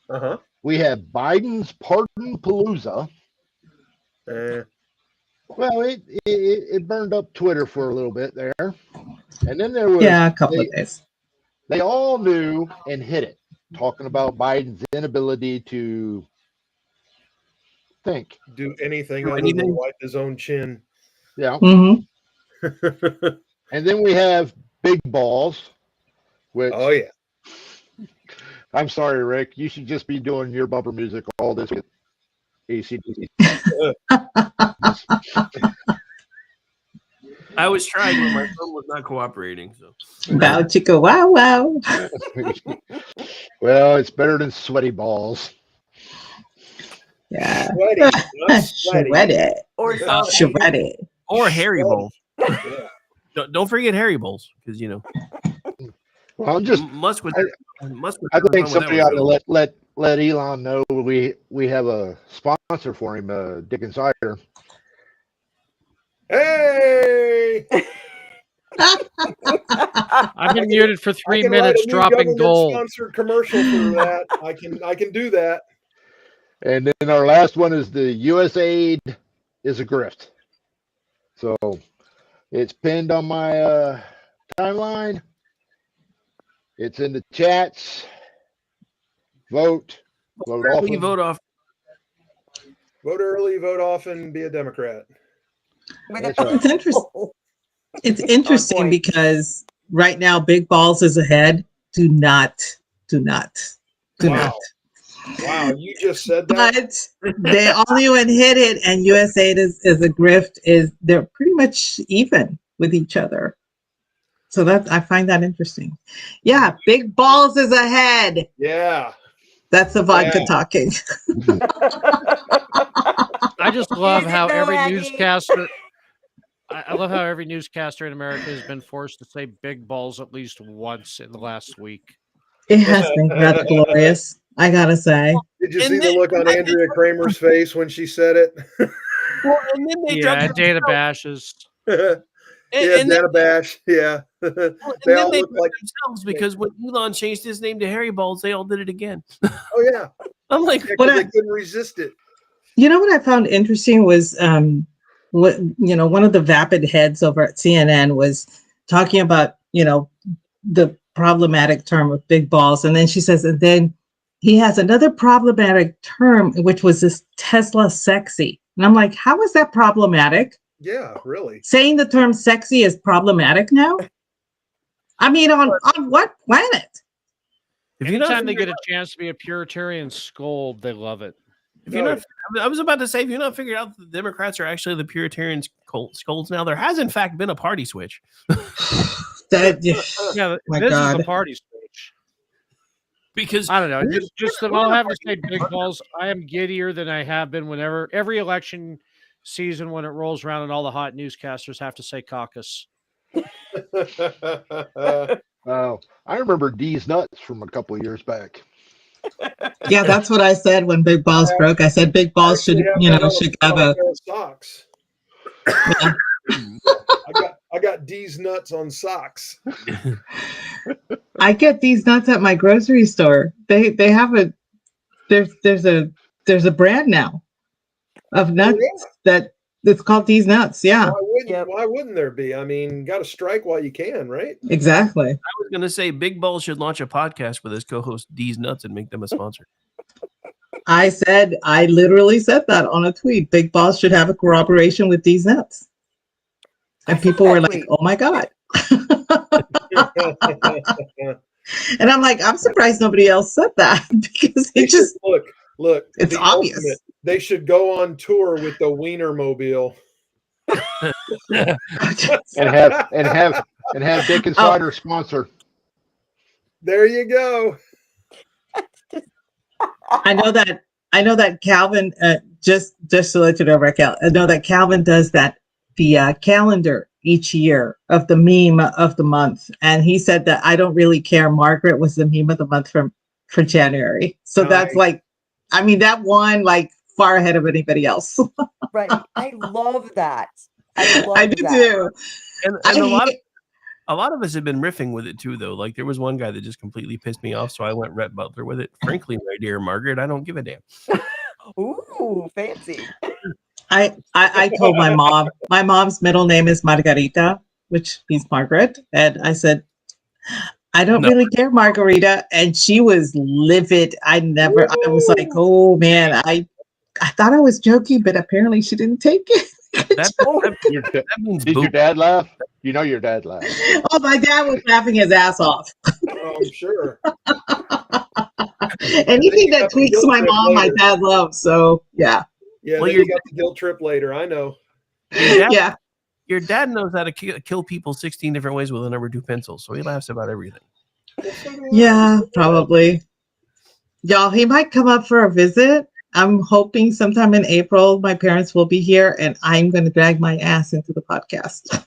Uh-huh. We have Biden's Pardon Palooza. Well, it burned up Twitter for a little bit there. And then there was a couple of days. They all knew and hit it, talking about Biden's inability to think. Do anything other than wipe his own chin. Yeah. Mm-hmm. And then we have Big Balls, which yeah. I'm sorry, Rick. You should just be doing your bumper music all this with ACDC. I was trying, but my phone was not cooperating. So, Bow chicka wow wow. Well, it's better than sweaty balls. Yeah. Sweaty, not sweaty. Sweaty. Or Sweaty. Or Harry Bowls. Don't forget Harry Bowls, because Well, I'm just Musk would. I think somebody ought to let Elon know we have a sponsor for him, Dick and Cider. Hey! I've been muted for 3 minutes, dropping gold. Sponsored commercial for that. I can do that. And then our last one is the USAID is a grift. So it's pinned on my timeline. It's in the chats. Vote often. Vote off. Vote early, vote often, be a Democrat. That's right. It's interesting. It's interesting because right now Big Balls is ahead. Do not. Wow, you just said that. But they only one hit it, and USAID is a grift. They're pretty much even with each other. So I find that interesting. Yeah, Big Balls is ahead. Yeah. That's the vodka talking. I just love how every newscaster. I love how every newscaster in America has been forced to say "big balls" at least once in the last week. It has been rather glorious, I gotta say. Did you see the look on Andrea Kramer's face when she said it? Well, and then they data bashes. Data bash. Yeah. They all look like themselves because when Elon changed his name to Harry Balls, they all did it again. Oh yeah. I'm like, they couldn't resist it. You know what I found interesting was one of the vapid heads over at CNN was talking about, the problematic term of big balls. And then she says, and then he has another problematic term, which was this Tesla sexy. And I'm like, how is that problematic? Yeah, really. Saying the term sexy is problematic now? I mean, on what planet? Anytime they get a chance to be a Puritarian scold, they love it. I was about to say, if you're not figured out that the Democrats are actually the Puritarian scolds now, there has in fact been a party switch. This is a party switch. Because I don't know, just that I'll have to say, Big Balls. I am giddier than I have been whenever every election season when it rolls around and all the hot newscasters have to say caucus. Oh, I remember D's nuts from a couple of years back. Yeah, that's what I said when Big Balls broke. I said Big Balls should have a socks. I got D's nuts on socks. I I get these nuts at my grocery store. They have a there's a brand now of nuts that it's called These Nuts. Yeah, Why wouldn't there be? I mean, got to strike while you can, right? exactly. I was going to say Big Balls should launch a podcast with his co-host D's Nuts and make them a sponsor. I literally said that on a tweet. Big Boss should have a corroboration with These Nuts. And people were like, oh my God. And I'm like, I'm surprised nobody else said that because it just look. It's the obvious. ultimate. They should go on tour with the Wienermobile. and have Dick and Cider sponsor. There you go. I know that Calvin just to let you know, Raquel, I know that Calvin does the calendar each year of the meme of the month, and he said that I don't really care. Margaret was the meme of the month for January, so that's like, I mean, that one like far ahead of anybody else. Right, I love that. I do too. And a lot of us have been riffing with it too, though. Like there was one guy that just completely pissed me off, so I went Rhett Butler with it. Frankly, my dear Margaret, I don't give a damn. Ooh, fancy. I told my mom, my mom's middle name is Margarita, which means Margaret. And I said, I don't really care, Margarita. And she was livid. I was like, oh man, I thought I was joking, but apparently she didn't take it. Did your dad laugh? You know your dad laughed. Oh, my dad was laughing his ass off. Oh, I'm sure. Anything that tweaks my mom, my dad loves. So yeah. Yeah, well, you got the guilt trip later. I know. Your dad knows how to kill people 16 different ways with a number 2 pencil, so he laughs about everything. Yeah, probably. Y'all, he might come up for a visit. I'm hoping sometime in April my parents will be here, and I'm going to drag my ass into the podcast.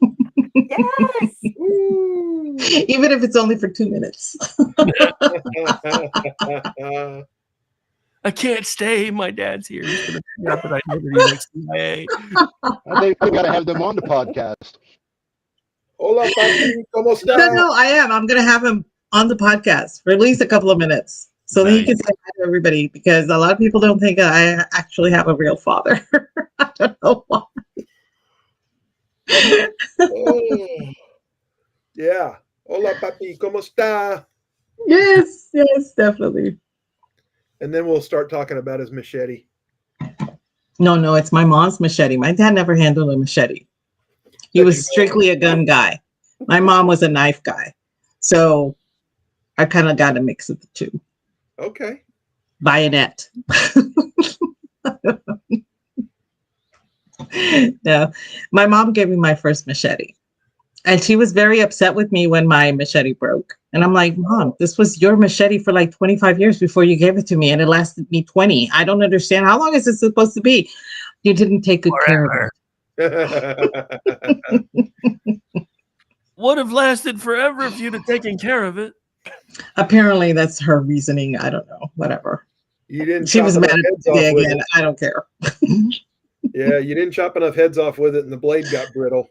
Yes. Even if it's only for 2 minutes. I can't stay. My dad's here. He's going to pick up, and I know that he likes CIA. I think we got to have them on the podcast. Hola, papi. ¿Cómo está? No, I am. I'm going to have him on the podcast for at least a couple of minutes so that he can say hi to everybody, because a lot of people don't think I actually have a real father. I don't know why. Yeah. Hola, papi. ¿Cómo está? Yes, definitely. And then we'll start talking about his machete. No, it's my mom's machete. My dad never handled a machete. He was strictly a gun guy. My mom was a knife guy. So I kind of got a mix of the two. Okay. Bayonet. No, my mom gave me my first machete. And she was very upset with me when my machete broke. And I'm like, Mom, this was your machete for like 25 years before you gave it to me. And it lasted me 20. I don't understand. How long is it supposed to be? You didn't take good care of it. Would have lasted forever if you'd have taken care of it. Apparently, that's her reasoning. I don't know. Whatever. You didn't. She was mad at me again. I don't care. Yeah, you didn't chop enough heads off with it, and the blade got brittle.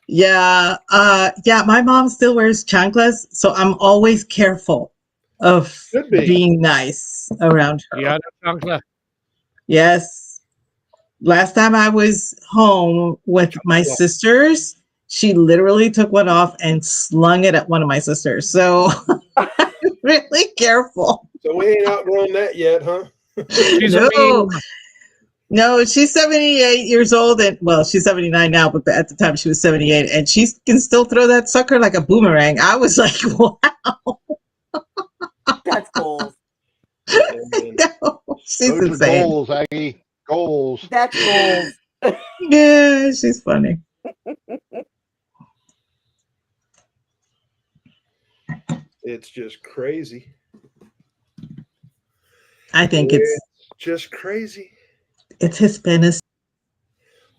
Yeah, my mom still wears chanclas, so I'm always careful of being nice around her. Yeah, chancla. Yes. Last time I was home with my sisters, she literally took one off and slung it at one of my sisters. So I'm really careful. So we ain't outgrown that yet, huh? No, she's 78 years old, and well, she's 79 now, but at the time she was 78, and she can still throw that sucker like a boomerang. I was like, wow. That's goals. No, she's Those insane. are goals, Aggie. Goals. That's goals. Yeah, she's funny. It's just crazy. I think it's just crazy. It's Hispanic.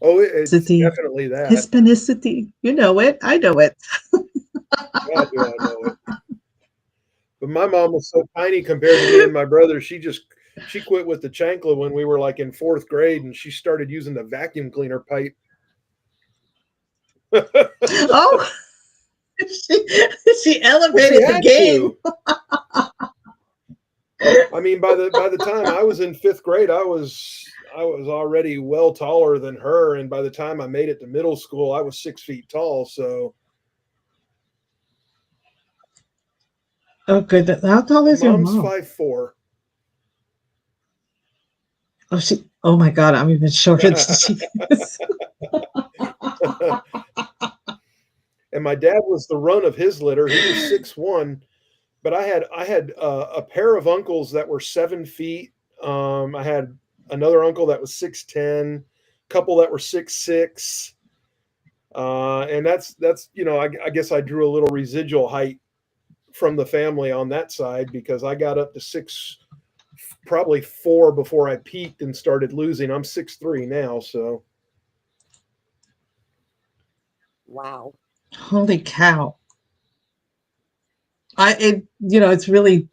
Oh, it's definitely that. Hispanicity. You know it. I know it. God, do I know it. But my mom was so tiny compared to me and my brother. She quit with the chancla when we were like in 4th grade, and she started using the vacuum cleaner pipe. Oh. she elevated the game. I mean, by the time I was in 5th grade, I was already well taller than her, and by the time I made it to middle school, I was 6 feet tall. So, Oh, good. How tall is your mom's mom? 5'4". Oh, oh my God, I'm even shorter than she is. And my dad was the run of his litter. He was 6'1", but I had a pair of uncles that were 7 feet. I had another uncle that was 6'10", a couple that were 6'6", and that's I guess I drew a little residual height from the family on that side because I got up to probably 4 before I peaked and started losing. I'm 6'3" now, so. Wow. Holy cow. It's really,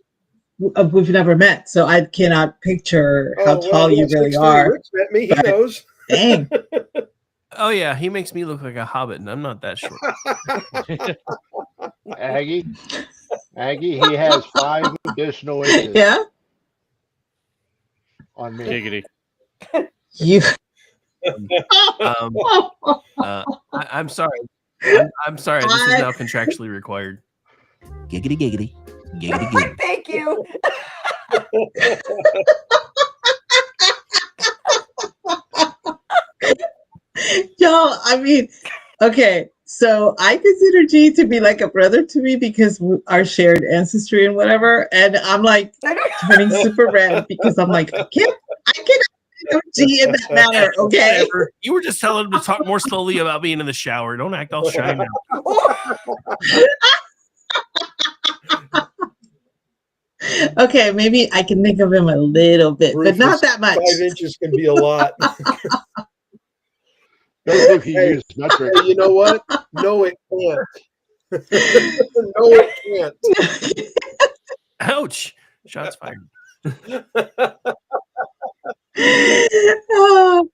we've never met, so I cannot picture how tall you really 6'3". are. Rick's met me. He knows. Dang. Oh yeah, he makes me look like a hobbit, and I'm not that short. Aggie, he has 5 additional inches. Yeah. On me. Giggity. You. I'm sorry. I'm sorry. This is now contractually required. Giggity, giggity, giggity, giggity. Thank you. Y'all, I mean, okay, so I consider G to be like a brother to me because our shared ancestry and whatever, and I'm like turning super red because I'm like, I can't G in that manner, okay? Whatever. You were just telling him to talk more slowly about being in the shower. Don't act all shy now. Okay, maybe I can think of him a little bit, Rufus, but not that much. 5 inches can be a lot. Hey, you know what? No, it can't. No, it can't. Ouch. Shots fired. Oh,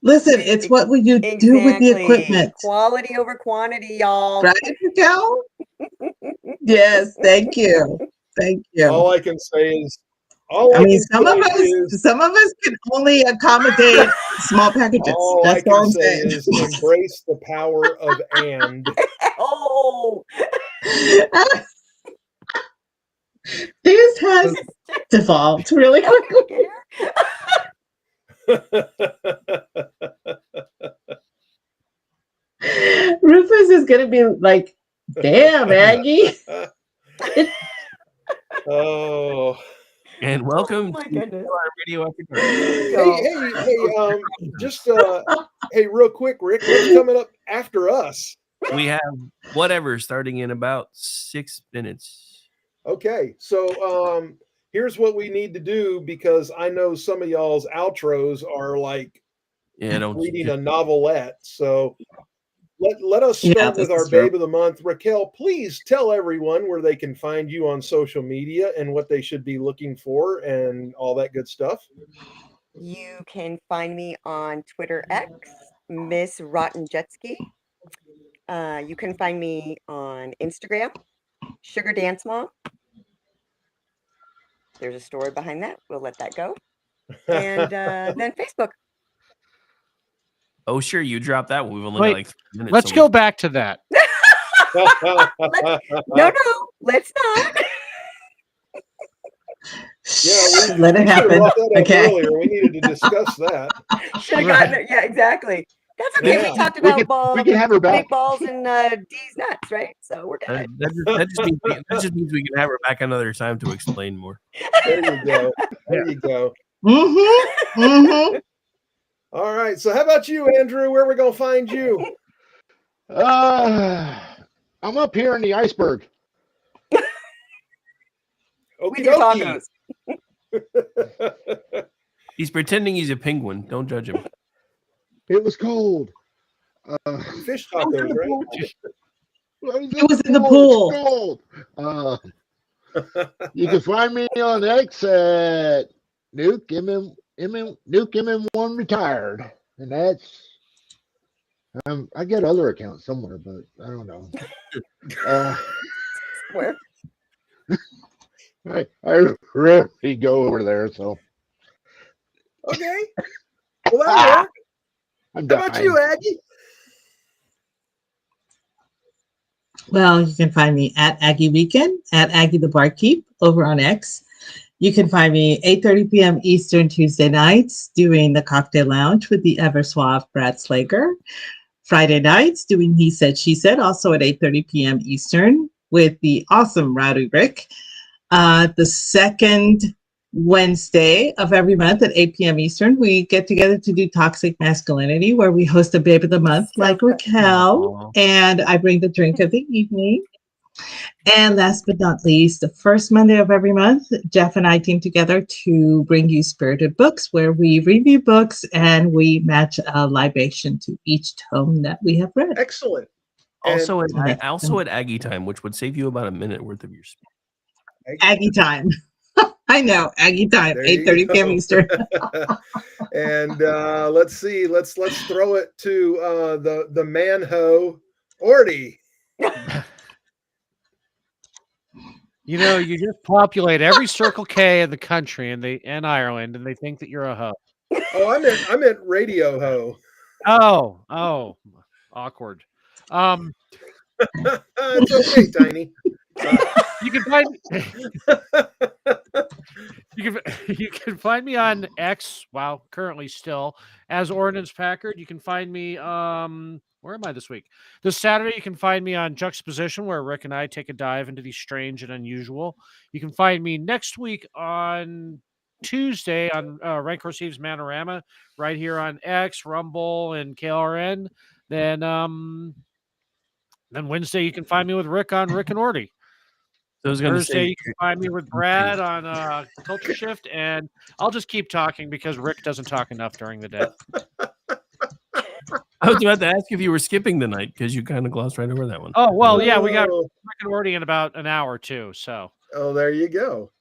listen, it's what would you do with the equipment? Quality over quantity, y'all. Right, Raquel? Yes, thank you. Thank you. All I can say is, some of us can only accommodate small packages. All That's I can all I'm say saying. is embrace the power of and. Oh. This has devolved really quickly. Rufus is going to be like, damn, Aggie. Oh. And welcome to our Radio After Dark. Hey, real quick, Rick, what's coming up after us? We have whatever starting in about 6 minutes. Okay, so here's what we need to do because I know some of y'all's outros are like reading a novelette. So let us start with our Babe of the Month. Raquel, please tell everyone where they can find you on social media and what they should be looking for and all that good stuff. You can find me on Twitter X, Miss Rotten Jetski. You can find me on Instagram, Sugar Dance Mom. There's a story behind that. We'll let that go. And then Facebook. Oh, sure. You dropped that one. We've only Wait, got like 3 minutes. Let's go back to that. No, let's not. Yeah, let it happen. Okay. Earlier. We needed to discuss that. Should have gotten it. Yeah, exactly. That's okay. Yeah. We talked about we can have her back. big balls and D's nuts, right? So we're good. That just means we can have her back another time to explain more. There you go. There you go. Mm-hmm. Mm-hmm. All right. So how about you, Andrew? Where are we going to find you? I'm up here in the iceberg. With your tacos. He's pretending he's a penguin. Don't judge him. It was cold. Fish tacos, right? It was in the pool. Cold. You can find me on X at Nuke MM1 retired, and I get other accounts somewhere, but I don't know. Where? I rarely go over there, so. Okay. Well, that'll work. I'm How about you, Aggie? Well, you can find me at Aggie Weekend, at Aggie the Barkeep over on X. You can find me 8:30 p.m. Eastern Tuesday nights doing the Cocktail Lounge with the ever suave Brad Slager. Friday nights doing He Said, She Said, also at 8:30 p.m. Eastern with the awesome Rowdy Rick. The second Wednesday of every month at 8 p.m. Eastern, we get together to do Toxic Masculinity, where we host a Babe of the Month like Raquel, and I bring the drink of the evening. And last but not least, the first Monday of every month, Jeff and I team together to bring you Spirited Books, where we review books and we match a libation to each tome that we have read. Excellent. Also at Aggie time, which would save you about a minute worth of your speech. Aggie time. I know, Aggie time, 8:30 p.m. Eastern. And let's see, let's throw it to the man-ho, Orty. You know, you just populate every Circle K in the country and Ireland, and they think that you're a hoe. Oh, I meant radio ho. Oh, awkward. It's okay, Tiny. You can find you can find me on X. Wow, currently still as Ordnance Packard. You can find me. Where am I this week? This Saturday, you can find me on Juxtaposition, where Rick and I take a dive into the strange and unusual. You can find me next week on Tuesday on Rank Receives Manorama, right here on X, Rumble, and KLRN. Then Wednesday, you can find me with Rick on Rick and Orty. So I was gonna Thursday, say, you can find me with Brad on Culture Shift, and I'll just keep talking because Rick doesn't talk enough during the day. I was about to ask if you were skipping the night because you kind of glossed right over that one. Oh, well, yeah, we got Rick and Orty in about an hour or two, so. Oh, there you go.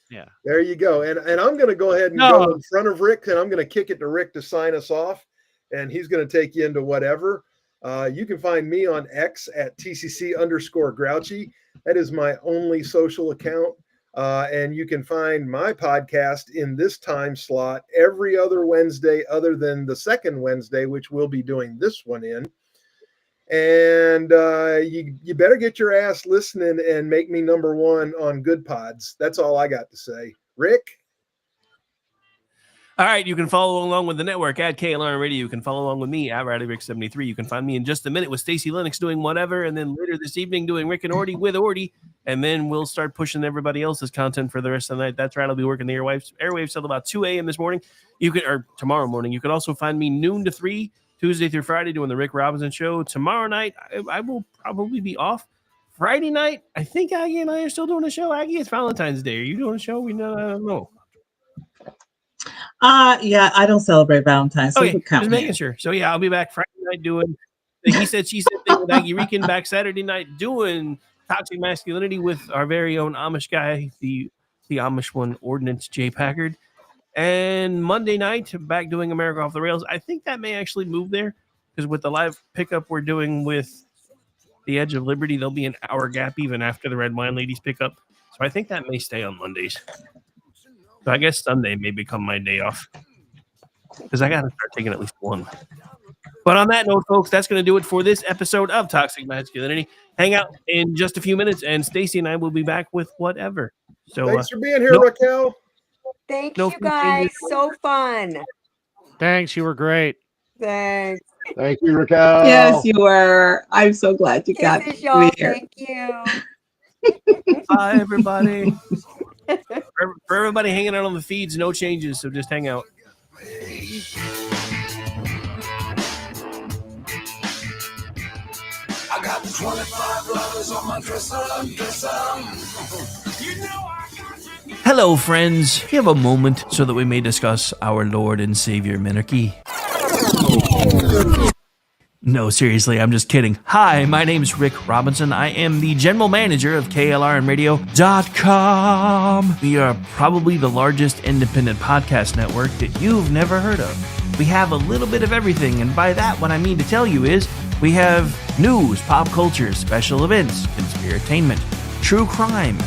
Yeah. There you go. And I'm going to go ahead and go in front of Rick, and I'm going to kick it to Rick to sign us off, and he's going to take you into whatever. You can find me on X at TCC_Grouchy. That is my only social account. And you can find my podcast in this time slot every other Wednesday other than the second Wednesday, which we'll be doing this one in. And you better get your ass listening and make me number one on Good Pods. That's all I got to say. Rick? All right, you can follow along with the network at KLRN Radio. You can follow along with me at RowdyRick73. You can find me in just a minute with Stacey Lennox doing whatever, and then later this evening doing Rick and Orty with Orty, and then we'll start pushing everybody else's content for the rest of the night. That's right, I'll be working the airwaves till about 2 a.m. this morning. Or tomorrow morning. You can also find me noon to 3, Tuesday through Friday, doing the Rick Robinson Show. Tomorrow night, I will probably be off. Friday night, I think Aggie and I are still doing a show. Aggie, it's Valentine's Day. Are you doing a show? I don't know. Yeah, I don't celebrate Valentine's. So Okay, just making sure. So yeah, I'll be back Friday night doing the He Said, She Said thing with Aggie Rican, back Saturday night doing Toxic Masculinity with our very own Amish guy, the Amish one, Ordnance J. Packard. And Monday night, back doing America Off the Rails. I think that may actually move there, because with the live pickup we're doing with the Edge of Liberty, there'll be an hour gap even after the Red Wine Ladies pickup. So I think that may stay on Mondays. So I guess Sunday may become my day off, because I got to start taking at least one. But on that note, folks, that's going to do it for this episode of Toxic Masculinity. Hang out in just a few minutes, and Stacey and I will be back with whatever. So thanks for being here, Raquel. Thank you, guys. So fun. Thanks. You were great. Thanks. Thank you, Raquel. Yes, you were. I'm so glad you got to be here. Thank you. Bye, everybody. For everybody hanging out on the feeds, no changes, so just hang out. I got 25 lovers on my dresser. You know Hello, friends. We have a moment so that we may discuss our Lord and Savior Minarchy. No, seriously, I'm just kidding. Hi, my name's Rick Robinson. I am the general manager of KLRNradio.com. We are probably the largest independent podcast network that you've never heard of. We have a little bit of everything, and by that, what I mean to tell you is we have news, pop culture, special events, conspiratainment, true crime,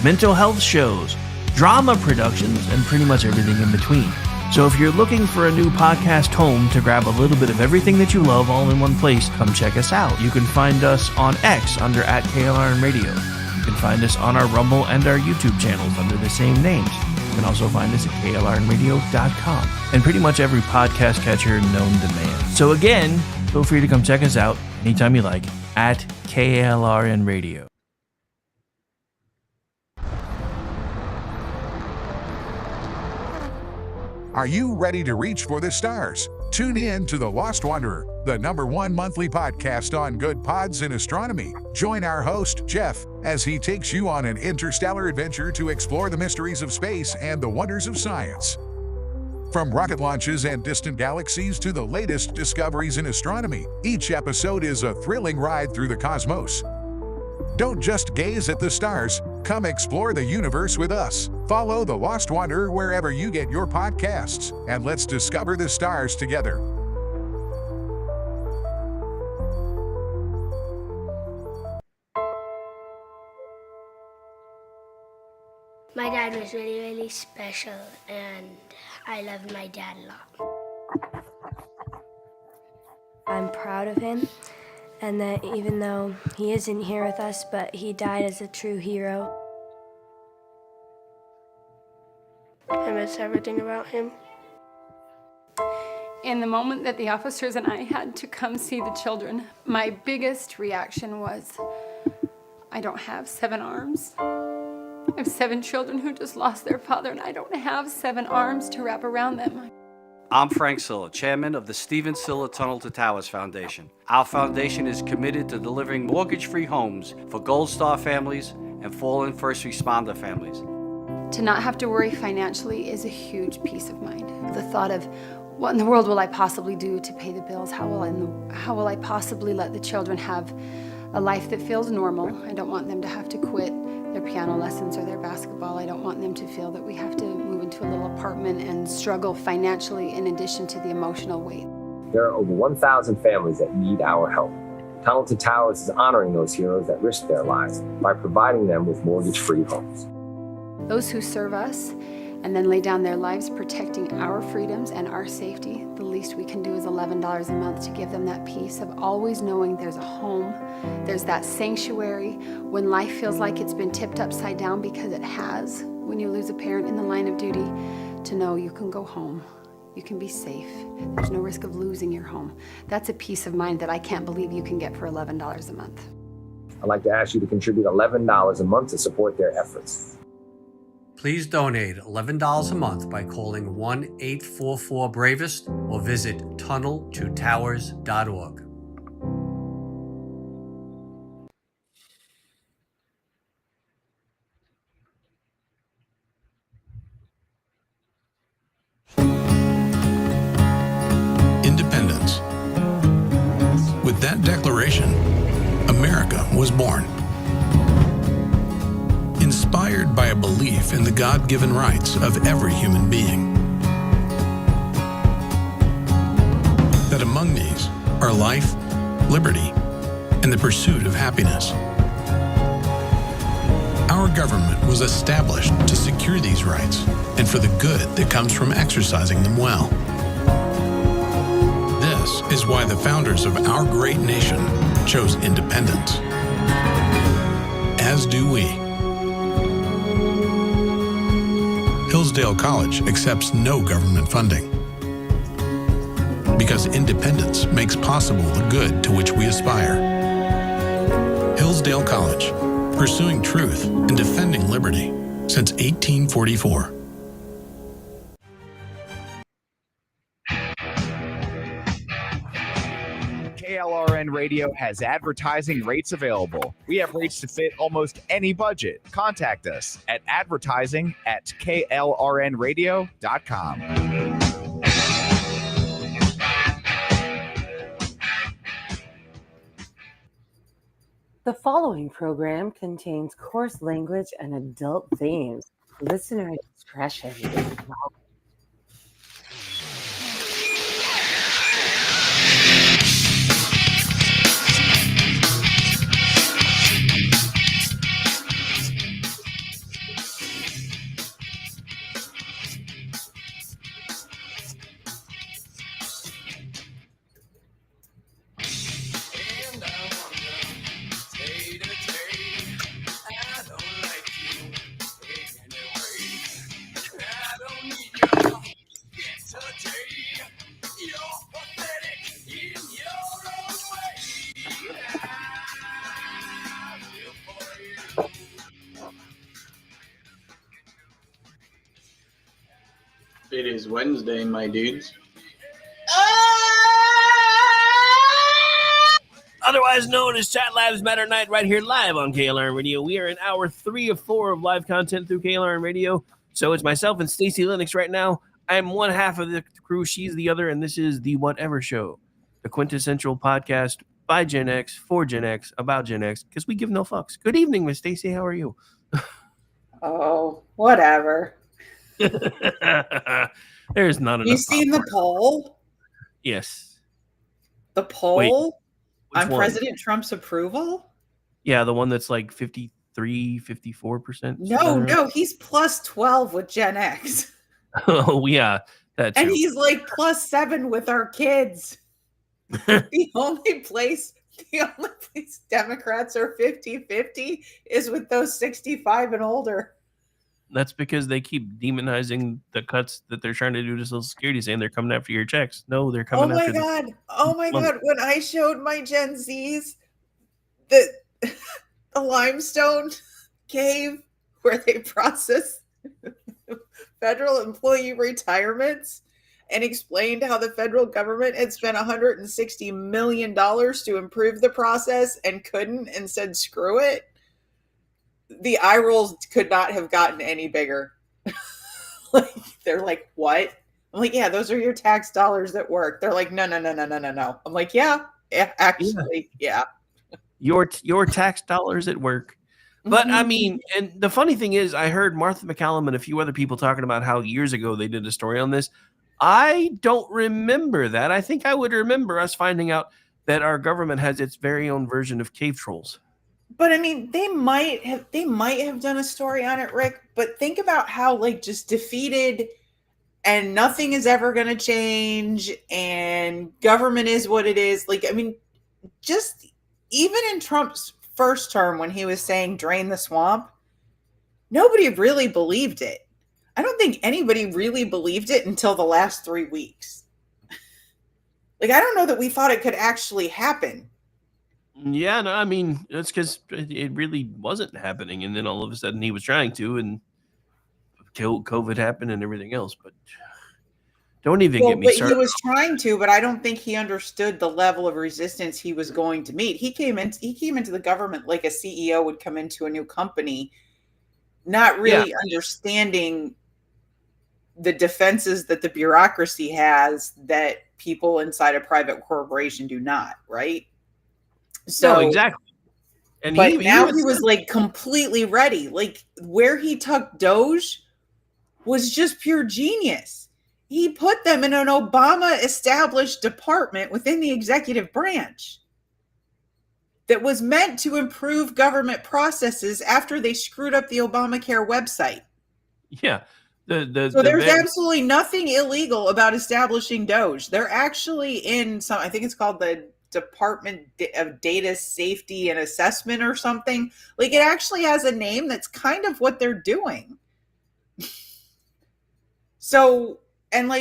mental health shows, drama productions, and pretty much everything in between. So if you're looking for a new podcast home to grab a little bit of everything that you love all in one place, come check us out. You can find us on X under @KLRN Radio. You can find us on our Rumble and our YouTube channels under the same names. You can also find us at klrnradio.com and pretty much every podcast catcher known to man. So again, feel free to come check us out anytime you like at KLRN Radio. Are you ready to reach for the stars? Tune in to The Lost Wanderer, the #1 monthly podcast on good pods in astronomy. Join our host, Jeff, as he takes you on an interstellar adventure to explore the mysteries of space and the wonders of science. From rocket launches and distant galaxies to the latest discoveries in astronomy, each episode is a thrilling ride through the cosmos. Don't just gaze at the stars, come explore the universe with us. Follow The Lost Wanderer wherever you get your podcasts, and let's discover the stars together. My dad was really, really special, and I loved my dad a lot. I'm proud of him, and that even though he isn't here with us, but he died as a true hero. I miss everything about him. In the moment that the officers and I had to come see the children, my biggest reaction was, I don't have 7 arms. I have 7 children who just lost their father, and I don't have 7 arms to wrap around them. I'm Frank Silla, chairman of the Stephen Silla Tunnel to Towers Foundation. Our foundation is committed to delivering mortgage-free homes for Gold Star families and fallen first responder families. To not have to worry financially is a huge peace of mind. The thought of, what in the world will I possibly do to pay the bills? How will I possibly let the children have a life that feels normal? I don't want them to have to quit their piano lessons or their basketball. I don't want them to feel that we have to move into a little apartment and struggle financially in addition to the emotional weight. There are over 1,000 families that need our help. Tunnel to Towers is honoring those heroes that risk their lives by providing them with mortgage-free homes. Those who serve us and then lay down their lives protecting our freedoms and our safety, the least we can do is $11 a month to give them that peace of always knowing there's a home, there's that sanctuary when life feels like it's been tipped upside down, because it has, when you lose a parent in the line of duty, to know you can go home, you can be safe, there's no risk of losing your home. That's a peace of mind that I can't believe you can get for $11 a month. I'd like to ask you to contribute $11 a month to support their efforts. Please donate $11 a month by calling 1-844-BRAVEST or visit tunneltotowers.org. Independence. With that declaration, America was born. Inspired by a belief in the God-given rights of every human being. That among these are life, liberty, and the pursuit of happiness. Our government was established to secure these rights and for the good that comes from exercising them well. This is why the founders of our great nation chose independence. As do we. Hillsdale College accepts no government funding because independence makes possible the good to which we aspire. Hillsdale College, pursuing truth and defending liberty since 1844. KLRN Radio has advertising rates available. We have rates to fit almost any budget. Contact us at advertising@klrnradio.com. The following program contains coarse language and adult themes. Listener discretion is advised. It is Wednesday, my dudes. Otherwise known as Chat Labs Matter Night, right here live on KLRN Radio. We are in hour 3 of 4 of live content through KLRN Radio. So it's myself and Stacy Lennox right now. I'm one half of the crew. She's the other, and this is the Whatever Show, the quintessential podcast by Gen X, for Gen X, about Gen X, because we give no fucks. Good evening, Miss Stacy. How are you? Oh, whatever. There's not enough. You seen the poll? Yes. The poll Wait, on one? President Trump's approval? Yeah, the one that's like 53, 54%. No, he's plus 12 with Gen X. Oh, yeah. That And too. he's like plus 7 with our kids. The only place Democrats are 50-50 is with those 65 and older. That's because they keep demonizing the cuts that they're trying to do to Social Security, saying they're coming after your checks. No, they're coming after Oh my God. When I showed my Gen Zs the limestone cave where they process federal employee retirements and explained how the federal government had spent $160 million to improve the process and couldn't and said, screw it. The eye rolls could not have gotten any bigger. They're like, what? I'm like, yeah, those are your tax dollars at work. They're like, no. I'm like, yeah, actually, yeah. your tax dollars at work. But I mean, and the funny thing is, I heard Martha McCallum and a few other people talking about how years ago they did a story on this. I don't remember that. I think I would remember us finding out that our government has its very own version of cave trolls. But I mean, they might have done a story on it, Rick, but think about how just defeated and nothing is ever going to change and government is what it is. I mean, just even in Trump's first term when he was saying drain the swamp, nobody really believed it. I don't think anybody really believed it until the last 3 weeks. I don't know that we thought it could actually happen. Yeah, no, I mean, that's because it really wasn't happening. And then all of a sudden he was trying to, and COVID happened and everything else. But don't even get me started. He was trying to, but I don't think he understood the level of resistance he was going to meet. He came into the government like a CEO would come into a new company, not really understanding the defenses that the bureaucracy has that people inside a private corporation do not, right? So exactly. And but now he was completely ready. Where he took Doge was just pure genius. He put them in an Obama established department within the executive branch that was meant to improve government processes after they screwed up the Obamacare website. Yeah. So there's absolutely nothing illegal about establishing Doge. They're actually in I think it's called the Department of Data Safety and Assessment or something. It actually has a name that's kind of what they're doing. So, and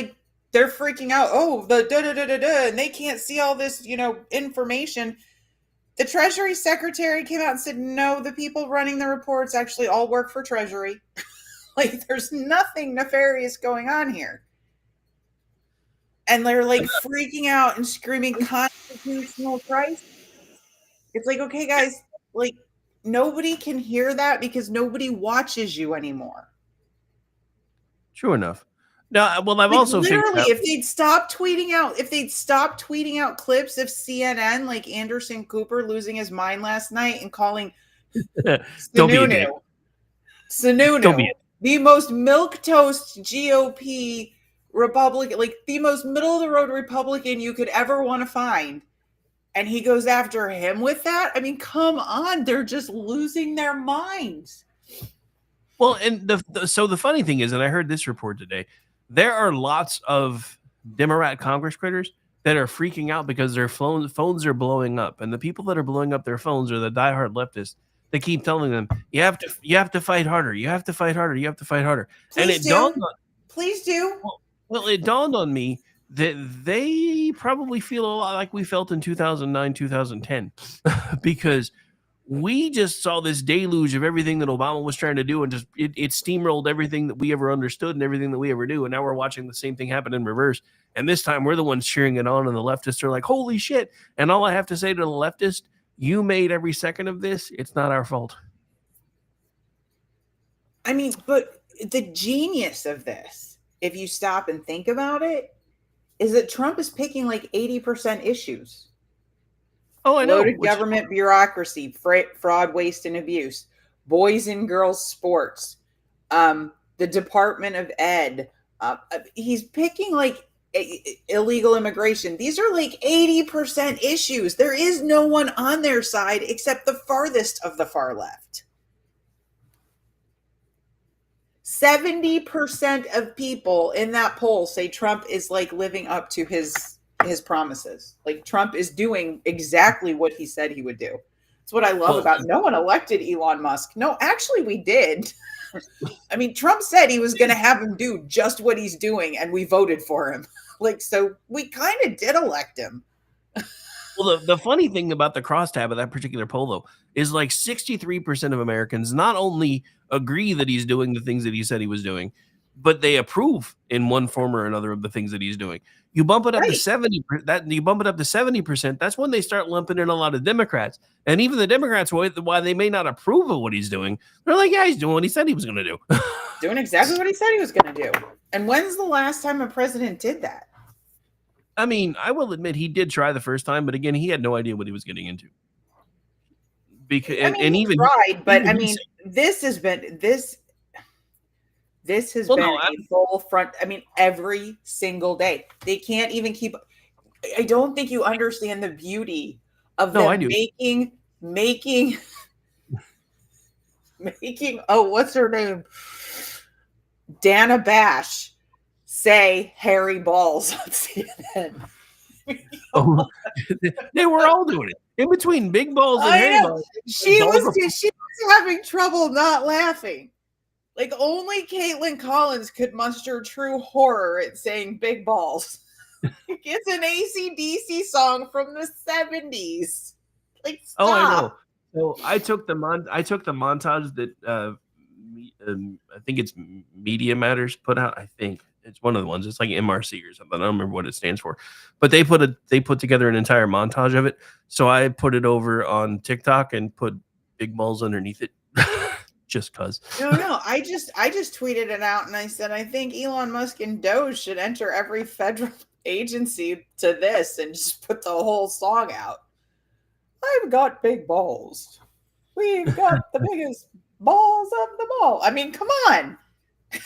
they're freaking out. Oh, the and they can't see all this, information. The Treasury Secretary came out and said, no, the people running the reports actually all work for Treasury. There's nothing nefarious going on here. And they're freaking out and screaming constitutional crisis. It's okay, guys, nobody can hear that because nobody watches you anymore. True enough. No, well, I've also literally, if they'd stop tweeting out clips of CNN, Anderson Cooper losing his mind last night and calling Sununu the most milquetoast GOP Republican, the most middle of the road Republican you could ever want to find, and he goes after him with that. I mean, come on, they're just losing their minds. Well, and so the funny thing is, and I heard this report today, there are lots of Democrat Congress critters that are freaking out because their phones are blowing up, and the people that are blowing up their phones are the diehard leftists. They keep telling them, you have to fight harder. You have to fight harder. You have to fight harder. Please do. Well, it dawned on me that they probably feel a lot like we felt in 2009, 2010, because we just saw this deluge of everything that Obama was trying to do, and just it steamrolled everything that we ever understood and everything that we ever do. And now we're watching the same thing happen in reverse. And this time we're the ones cheering it on, and the leftists are like, holy shit. And all I have to say to the leftist, you made every second of this. It's not our fault. I mean, but the genius of this, if you stop and think about it, is that Trump is picking like 80% issues. Oh, I know. Bloated government bureaucracy, fraud, waste, and abuse, boys and girls sports, the Department of Ed. He's picking like illegal immigration. These are like 80% issues. There is no one on their side except the farthest of the far left. 70% of people in that poll say Trump is like living up to his promises. Like Trump is doing exactly what he said he would do. That's what I love about no one elected Elon Musk. No, actually we did. I mean, Trump said he was going to have him do just what he's doing, and we voted for him. Like, so we kind of did elect him. Well, the funny thing about the crosstab of that particular poll, though, is like 63% of Americans not only agree that he's doing the things that he said he was doing, but they approve in one form or another of the things that he's doing. You bump it up to 70%. That's when they start lumping in a lot of Democrats, and even the Democrats, why they may not approve of what he's doing, they're like, yeah, he's doing what he said he was going to do. Doing exactly what he said he was going to do. And when's the last time a president did that? I mean, I will admit he did try the first time, but again, he had no idea what he was getting into. Because I mean, he tried, but I mean, this has been a full front. I mean, every single day. They can't even keep. I don't think you understand the beauty of them making. Oh, what's her name? Dana Bash say hairy balls on CNN. Oh, they were all doing it in between big balls and hairy balls. She was having trouble not laughing. Like only Caitlin Collins could muster true horror at saying big balls. It's an AC/DC song from the 70s. Like, stop. Oh, I know. So I took the montage that I think it's Media Matters put out. I think it's one of the ones. It's like MRC or something. I don't remember what it stands for, but they put together an entire montage of it. So I put it over on TikTok and put big balls underneath it, just cause. No. I just tweeted it out and I said I think Elon Musk and Doge should enter every federal agency to this and just put the whole song out. I've got big balls. We've got the biggest balls of them all. I mean, come on.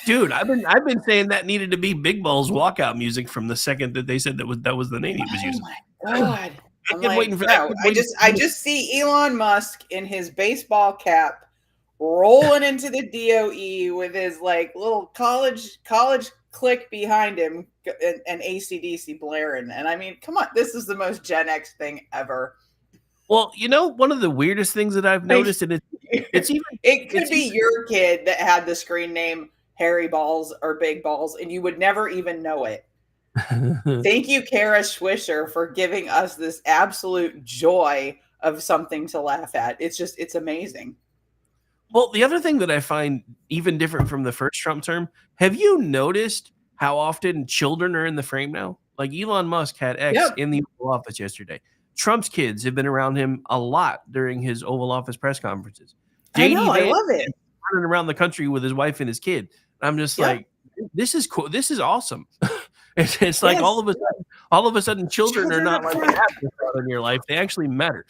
Dude, I've been saying that needed to be Big Balls walkout music from the second that they said that was the name he was using. Oh my god! I've been waiting for that. I just see Elon Musk in his baseball cap rolling into the DOE with his like little college clique behind him and AC/DC blaring. And I mean, come on, this is the most Gen X thing ever. Well, you know, one of the weirdest things that I've noticed, and it could be your kid that had the screen name Hairy Balls or Big Balls, and you would never even know it. Thank you, Kara Swisher, for giving us this absolute joy of something to laugh at. It's amazing. Well, the other thing that I find even different from the first Trump term, have you noticed how often children are in the frame now? Like Elon Musk had X in the Oval Office yesterday. Trump's kids have been around him a lot during his Oval Office press conferences. I know, I love it. Running around the country with his wife and his kid. I'm just like, this is cool. This is awesome. It's like all of a sudden, children are not like an afterthought in your life. They actually matter.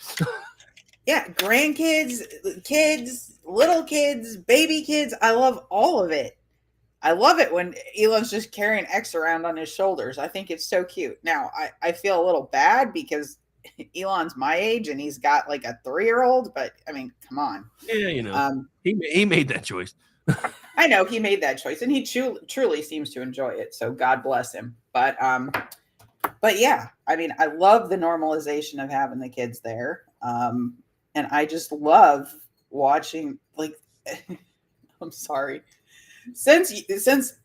Yeah, grandkids, kids, little kids, baby kids. I love all of it. I love it when Elon's just carrying X around on his shoulders. I think it's so cute. Now, I feel a little bad because Elon's my age and he's got like a 3-year-old, but I mean, come on. Yeah, you know, he made that choice. I know he made that choice and he truly seems to enjoy it. So God bless him. But yeah, I mean, I love the normalization of having the kids there. And I just love watching, like, I'm sorry. Since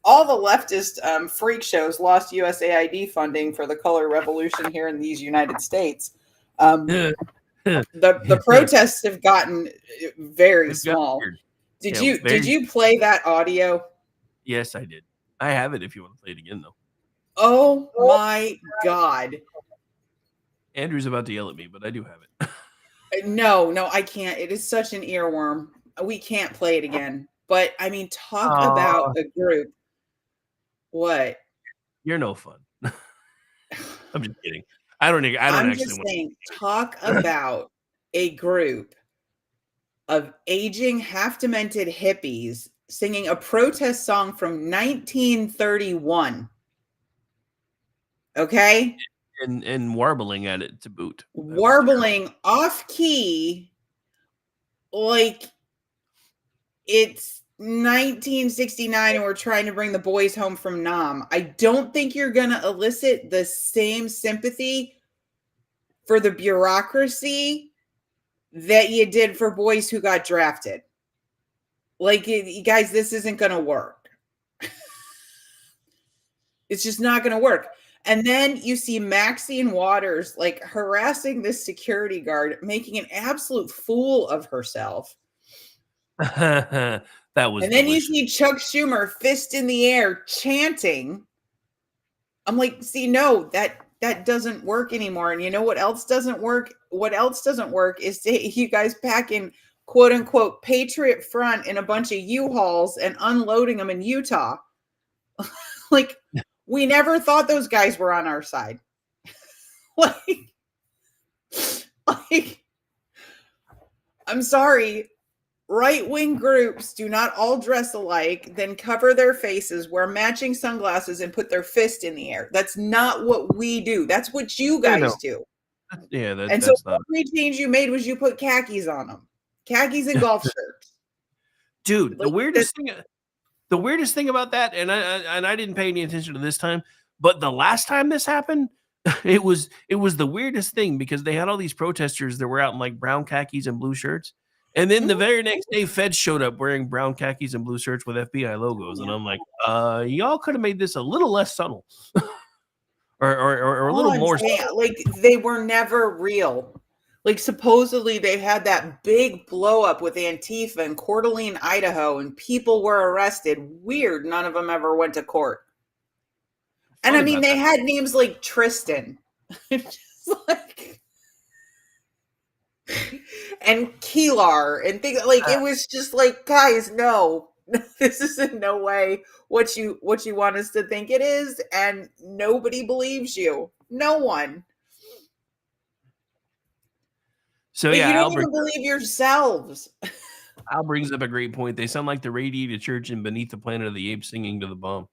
all the leftist freak shows lost USAID funding for the color revolution here in these United States, The protests have gotten very They've got small. weird. Did Yeah, did you play that audio? Yes, I did. I have it if you want to play it again, though. Oh my God. Andrew's about to yell at me, but I do have it. No, I can't. It is such an earworm. We can't play it again. But I mean, talk about Aw. a group. What? You're no fun. I'm just kidding. I don't I'm actually just want saying, talk about a group of aging, half demented hippies singing a protest song from 1931. Okay? and warbling at it to boot. Warbling off key like it's 1969 and we're trying to bring the boys home from Nam. I don't think you're going to elicit the same sympathy for the bureaucracy that you did for boys who got drafted. Like, you guys, this isn't going to work. It's just not going to work. And then you see Maxine Waters like harassing this security guard, making an absolute fool of herself. That was And then delicious. you see Chuck Schumer, fist in the air, chanting. I'm like, see, no, that doesn't work anymore. And you know what else doesn't work? What else doesn't work is you guys packing quote unquote Patriot Front in a bunch of U-Hauls and unloading them in Utah. Like, we never thought those guys were on our side. like, I'm sorry. Right-wing groups do not all dress alike, then cover their faces, wear matching sunglasses, and put their fist in the air. That's not what we do. That's what you guys do. Yeah, And so that's not. every change you made was you put khakis on them. Khakis and golf shirts. Dude, the weirdest thing about that, and I didn't pay any attention to this time, but the last time this happened, it was the weirdest thing because they had all these protesters that were out in like brown khakis and blue shirts. And then the very next day, feds showed up wearing brown khakis and blue shirts with FBI logos. And I'm like, y'all could have made this a little less subtle. or a little more subtle. Like, they were never real. Like, supposedly they had that big blow up with Antifa in Coeur d'Alene, Idaho, and people were arrested. Weird. None of them ever went to court. And I mean, they had names like Tristan. Just like, and Keelar and things like it was just like, guys, no, this is in no way what you want us to think it is, and nobody believes you. No one. So But yeah, you don't even believe yourselves. Al brings up a great point. They sound like the radiated church in Beneath the Planet of the Apes singing to the bomb.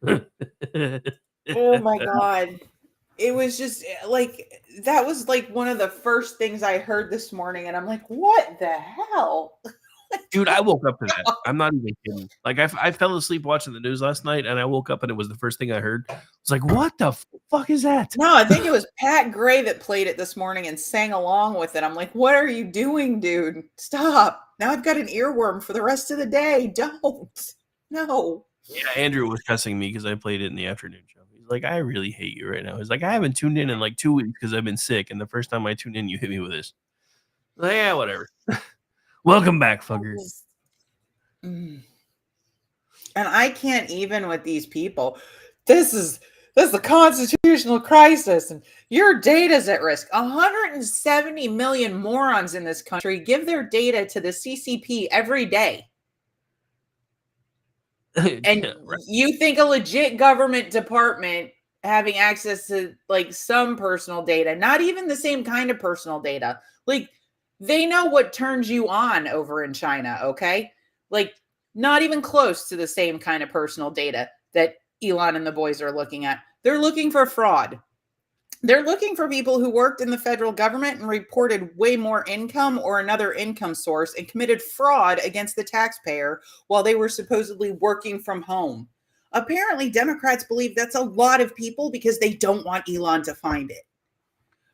Oh my God. It was just like, that was like one of the first things I heard this morning. And I'm like, what the hell? Dude, I woke up to that. I'm not even kidding. Like, I fell asleep watching the news last night, and I woke up, and it was the first thing I heard. I was like, what the fuck is that? No, I think it was Pat Gray that played it this morning and sang along with it. I'm like, what are you doing, dude? Stop. Now I've got an earworm for the rest of the day. Don't. No. Yeah, Andrew was cussing me because I played it in the afternoon show. He's like, I really hate you right now. He's like, I haven't tuned in like 2 weeks because I've been sick, and the first time I tuned in, you hit me with this. Like, yeah, whatever. Welcome back, fuckers. And I can't even with these people. This is the constitutional crisis, and your data's at risk. 170 million morons in this country give their data to the CCP every day. And Yeah, right. you think a legit government department having access to like some personal data, not even the same kind of personal data, like they know what turns you on over in China, okay? Like, not even close to the same kind of personal data that Elon and the boys are looking at. They're looking for fraud. They're looking for people who worked in the federal government and reported way more income or another income source and committed fraud against the taxpayer while they were supposedly working from home. Apparently, Democrats believe that's a lot of people because they don't want Elon to find it.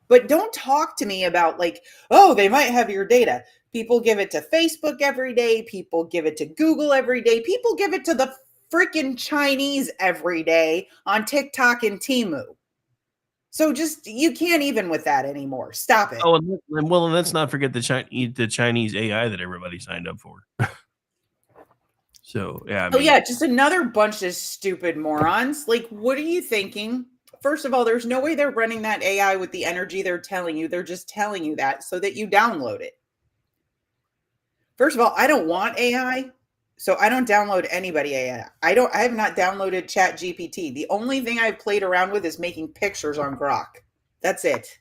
But don't talk to me about like, oh, they might have your data. People give it to Facebook every day. People give it to Google every day. People give it to the freaking Chinese every day on TikTok and Temu. So just you can't even with that anymore. Stop it. Oh, and let's not forget the Chinese AI that everybody signed up for. So yeah, I Oh mean, yeah, just another bunch of stupid morons. Like, what are you thinking? First of all, there's no way they're running that AI with the energy they're telling you. They're just telling you that so that you download it. First of all, I don't want AI, so I don't download anybody AI. I have not downloaded Chat GPT. The only thing I've played around with is making pictures on Grok. That's it.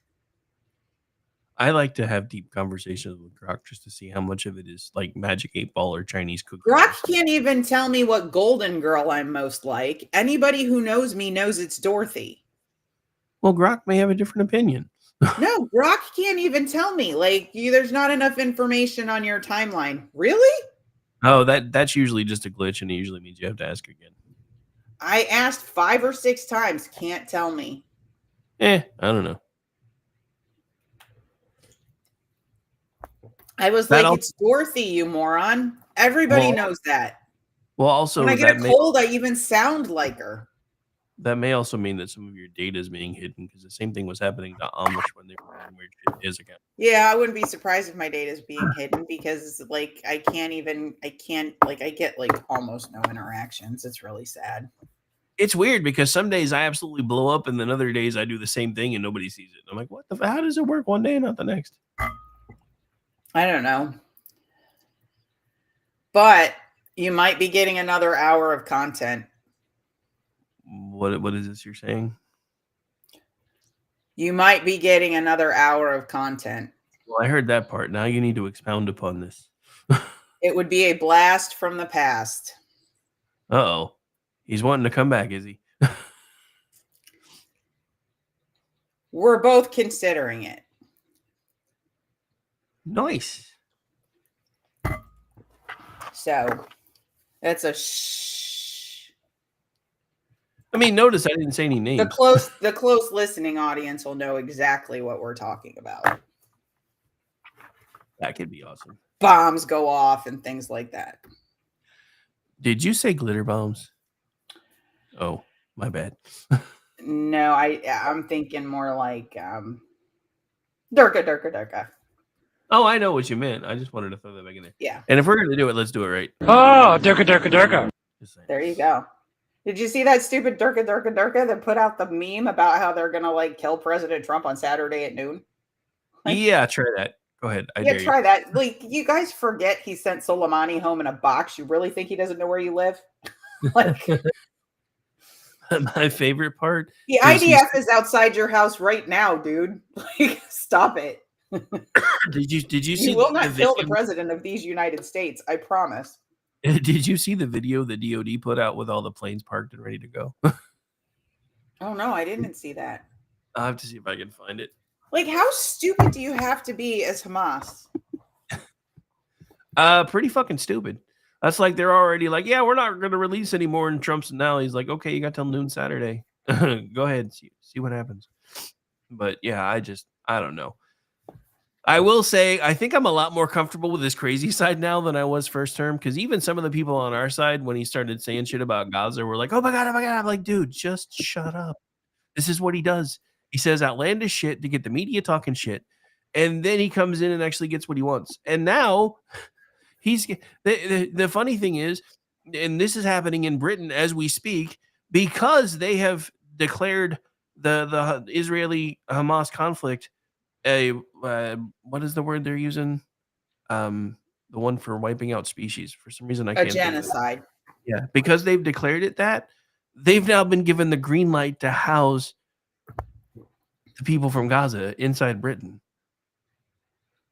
I like to have deep conversations with Grok just to see how much of it is like Magic 8 Ball or Chinese cookie. Grok can't even tell me what Golden Girl I'm most like. Anybody who knows me knows it's Dorothy. Well, Grok may have a different opinion. No, Grok can't even tell me. Like, there's not enough information on your timeline. Really? Oh, that's usually just a glitch, and it usually means you have to ask again. I asked 5 or 6 times. Can't tell me. I don't know. I was That like, also, it's Dorothy, you moron. Everybody well, knows that. well, also When I get a cold, I even sound like her. that may also mean that some of your data is being hidden because the same thing was happening to Amish when they were doing weird shit in his account. Yeah, I wouldn't be surprised if my data is being hidden because, like, I get like almost no interactions. It's really sad. It's weird because some days I absolutely blow up, and then other days I do the same thing and nobody sees it. I'm like, what the? How does it work one day and not the next? I don't know. But you might be getting another hour of content. What is this you're saying? You might be getting another hour of content. Well, I heard that part. Now you need to expound upon this. It would be a blast from the past. Uh-oh. He's wanting to come back, is he? We're both considering it. Nice. So that's a shh. I mean, notice I didn't say any names. The close listening audience will know exactly what we're talking about. That could be awesome. Bombs go off and things like that. Did you say glitter bombs? Oh, my bad. No, I'm thinking more like Durka. Oh, I know what you meant. I just wanted to throw that back in there. Yeah. And if we're going to do it, let's do it right. Oh, Durka. There you go. Did you see that stupid Durka that put out the meme about how they're going to like kill President Trump on Saturday at noon? Yeah, try that. Go ahead. I dare try you. that. Like, you guys forget he sent Soleimani home in a box. You really think he doesn't know where you live? Like, my favorite part. the IDF is outside your house right now, dude. Like, stop it. Did you see? You will not kill the president of these United States. I promise. Did you see the video the DoD put out with all the planes parked and ready to go? Oh no, I didn't see that. I'll have to see if I can find it. Like, how stupid do you have to be as Hamas? Pretty fucking stupid. That's like they're already like, yeah, we're not going to release anymore. And Trump's now he's like, okay, you got till noon Saturday. Go ahead, see what happens. But yeah, I don't know. I will say, I think I'm a lot more comfortable with his crazy side now than I was first term. Because even some of the people on our side, when he started saying shit about Gaza, were like, oh my God. I'm like, dude, just shut up. This is what he does. He says outlandish shit to get the media talking shit. And then he comes in and actually gets what he wants. And now he's the funny thing is, and this is happening in Britain as we speak, because they have declared the Israeli Hamas conflict what is the word they're using? The one for wiping out species. For some reason, I can't. A genocide. Yeah, because they've declared it that, they've now been given the green light to house the people from Gaza inside Britain.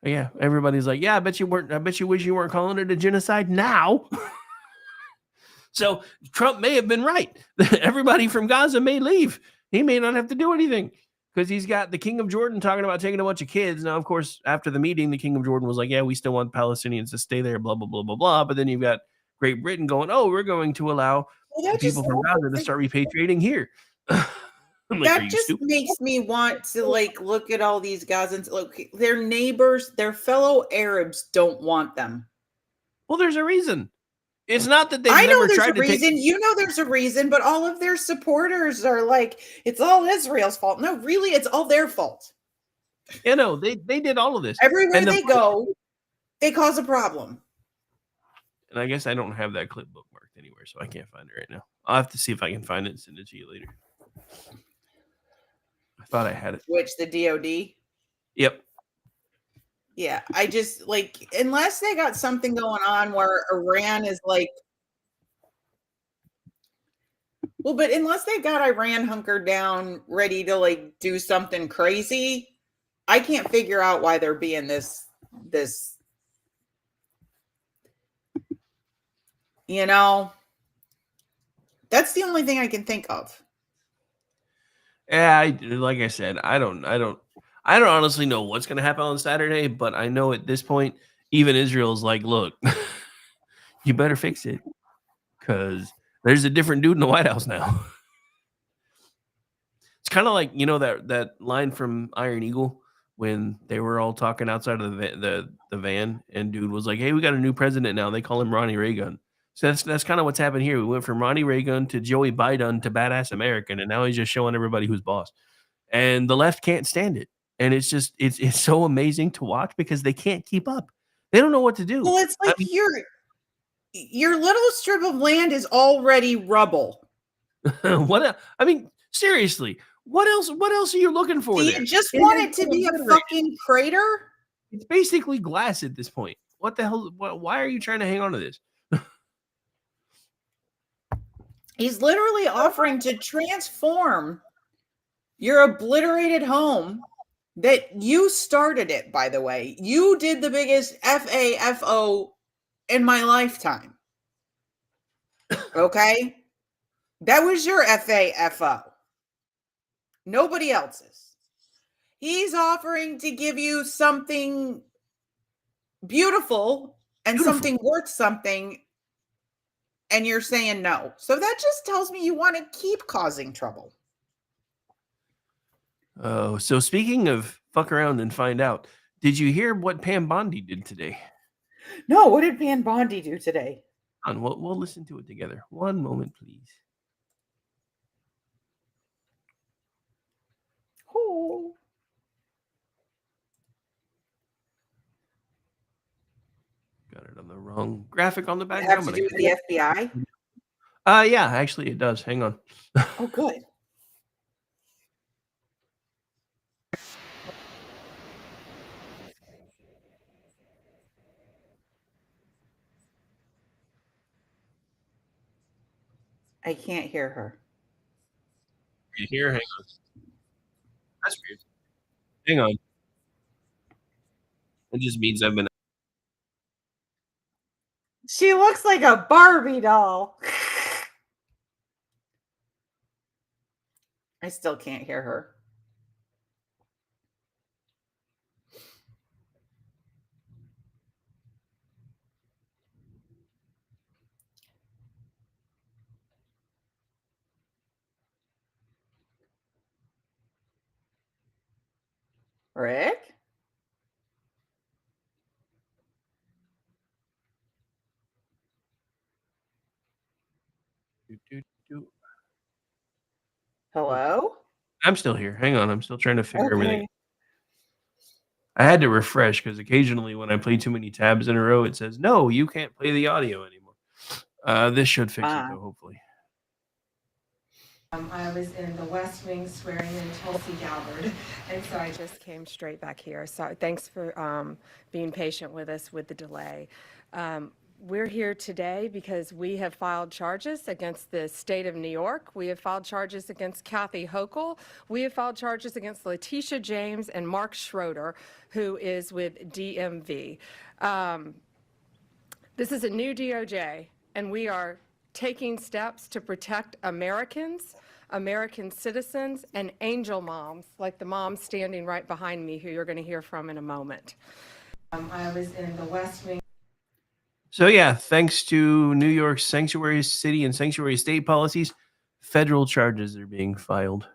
Yeah, everybody's like, yeah, I bet you wish you weren't calling it a genocide now. So Trump may have been right. Everybody from Gaza may leave. He may not have to do anything. Because he's got the King of Jordan talking about taking a bunch of kids. Now, of course, after the meeting, the King of Jordan was like, yeah, we still want Palestinians to stay there, blah, blah, blah, blah, blah. But then you've got Great Britain going, oh, we're going to allow the people from Gaza to start repatriating here. Like, that just makes me want to like look at all these Gazans. Look, their neighbors, their fellow Arabs don't want them. Well, there's a reason. It's not that they've I know never there's tried a to take. reason. You know there's a reason, but all of their supporters are like, it's all Israel's fault. No, really, it's all their fault. You know, they did all of this. Everywhere And they go, they cause a problem. And I guess I don't have that clip bookmarked anywhere, so I can't find it right now. I'll have to see if I can find it and send it to you later. I thought I had it. Which, the DOD? Yep. Yeah, I just like, unless they got something going on where Iran is like, well, but unless they got Iran hunkered down, ready to like do something crazy, I can't figure out why they're being this, you know, that's the only thing I can think of. Yeah, like I said, I don't honestly know what's going to happen on Saturday, but I know at this point, even Israel's like, look, you better fix it because there's a different dude in the White House now. It's kind of like, you know, that line from Iron Eagle when they were all talking outside of the van, and dude was like, hey, we got a new president now. They call him Ronnie Reagan. So that's kind of what's happened here. We went from Ronnie Reagan to Joey Biden to badass American, and now he's just showing everybody who's boss. And the left can't stand it. And it's just it's so amazing to watch because they can't keep up. They don't know what to do. Well, it's like your little strip of land is already rubble. I mean, seriously, what else are you looking for Do there? you just want it to be a fucking crater? It's basically glass at this point. What the hell? Why are you trying to hang on to this? He's literally offering to transform your obliterated home that you started it, by the way. You did the biggest FAFO in my lifetime. Okay? That was your FAFO. Nobody else's. He's offering to give you something beautiful and something worth something, and you're saying no. So that just tells me you want to keep causing trouble. Oh, so speaking of fuck around and find out, did you hear what Pam Bondi did today? No, what did Pam Bondi do today? We'll listen to it together. One moment, please. Oh. Got it on the wrong graphic on the It background. have to do with the FBI? Yeah, actually it does. Hang on. Oh, good. I can't hear her. You hear? Hang on. That's weird. Hang on. It just means I've been. She looks like a Barbie doll. I still can't hear her. Rick? Hello? I'm still here. Hang on. I'm still trying to figure everything. Okay. I had to refresh because occasionally when I play too many tabs in a row, it says, no, you can't play the audio anymore. This should fix it, though, hopefully. I was in the West Wing swearing in Tulsi Gabbard, and so I just came straight back here. So thanks for being patient with us with the delay. We're here today because we have filed charges against the state of New York. We have filed charges against Kathy Hochul. We have filed charges against Letitia James and Mark Schroeder, who is with DMV. This is a new DOJ, and we are taking steps to protect Americans, American citizens, and angel moms, like the mom standing right behind me, who you're going to hear from in a moment. I was in the West Wing. So, yeah, thanks to New York's sanctuary city and sanctuary state policies, federal charges are being filed.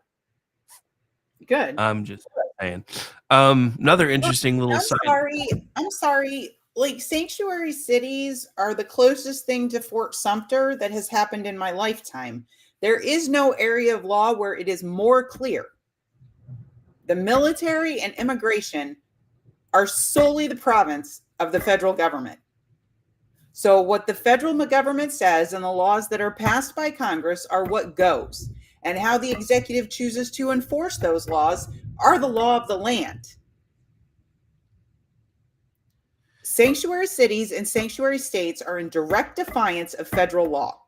Good. I'm just saying. Another interesting little side. I'm sorry. like sanctuary cities are the closest thing to Fort Sumter that has happened in my lifetime. There is no area of law where it is more clear. The military and immigration are solely the province of the federal government. So what the federal government says and the laws that are passed by Congress are what goes. And how the executive chooses to enforce those laws are the law of the land. Sanctuary cities and sanctuary states are in direct defiance of federal law.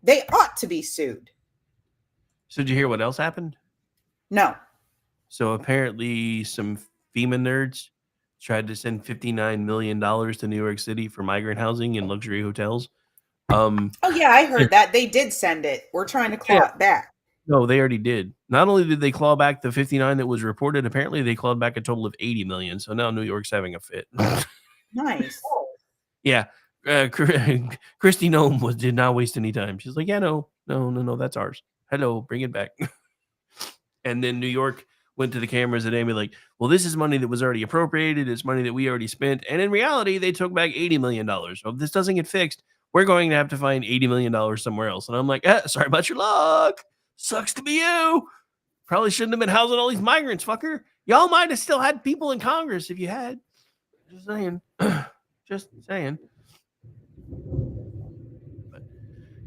They ought to be sued. So did you hear what else happened? No. So apparently some FEMA nerds tried to send $59 million to New York City for migrant housing and luxury hotels. Oh yeah, I heard that. They did send it. We're trying to claw it back. No, they already did. Not only did they claw back the 59 that was reported, apparently they clawed back a total of 80 million. So now New York's having a fit. Nice. Yeah. Christy Nome did not waste any time. She's like, yeah, no, that's ours. Hello, bring it back. And then New York went to the cameras and they were like, well, this is money that was already appropriated. It's money that we already spent. And in reality, they took back $80 million. So if this doesn't get fixed, we're going to have to find $80 million somewhere else. And I'm like, sorry about your luck. Sucks to be you. Probably shouldn't have been housing all these migrants, fucker. Y'all might have still had people in Congress if you had. Just saying. Just saying. But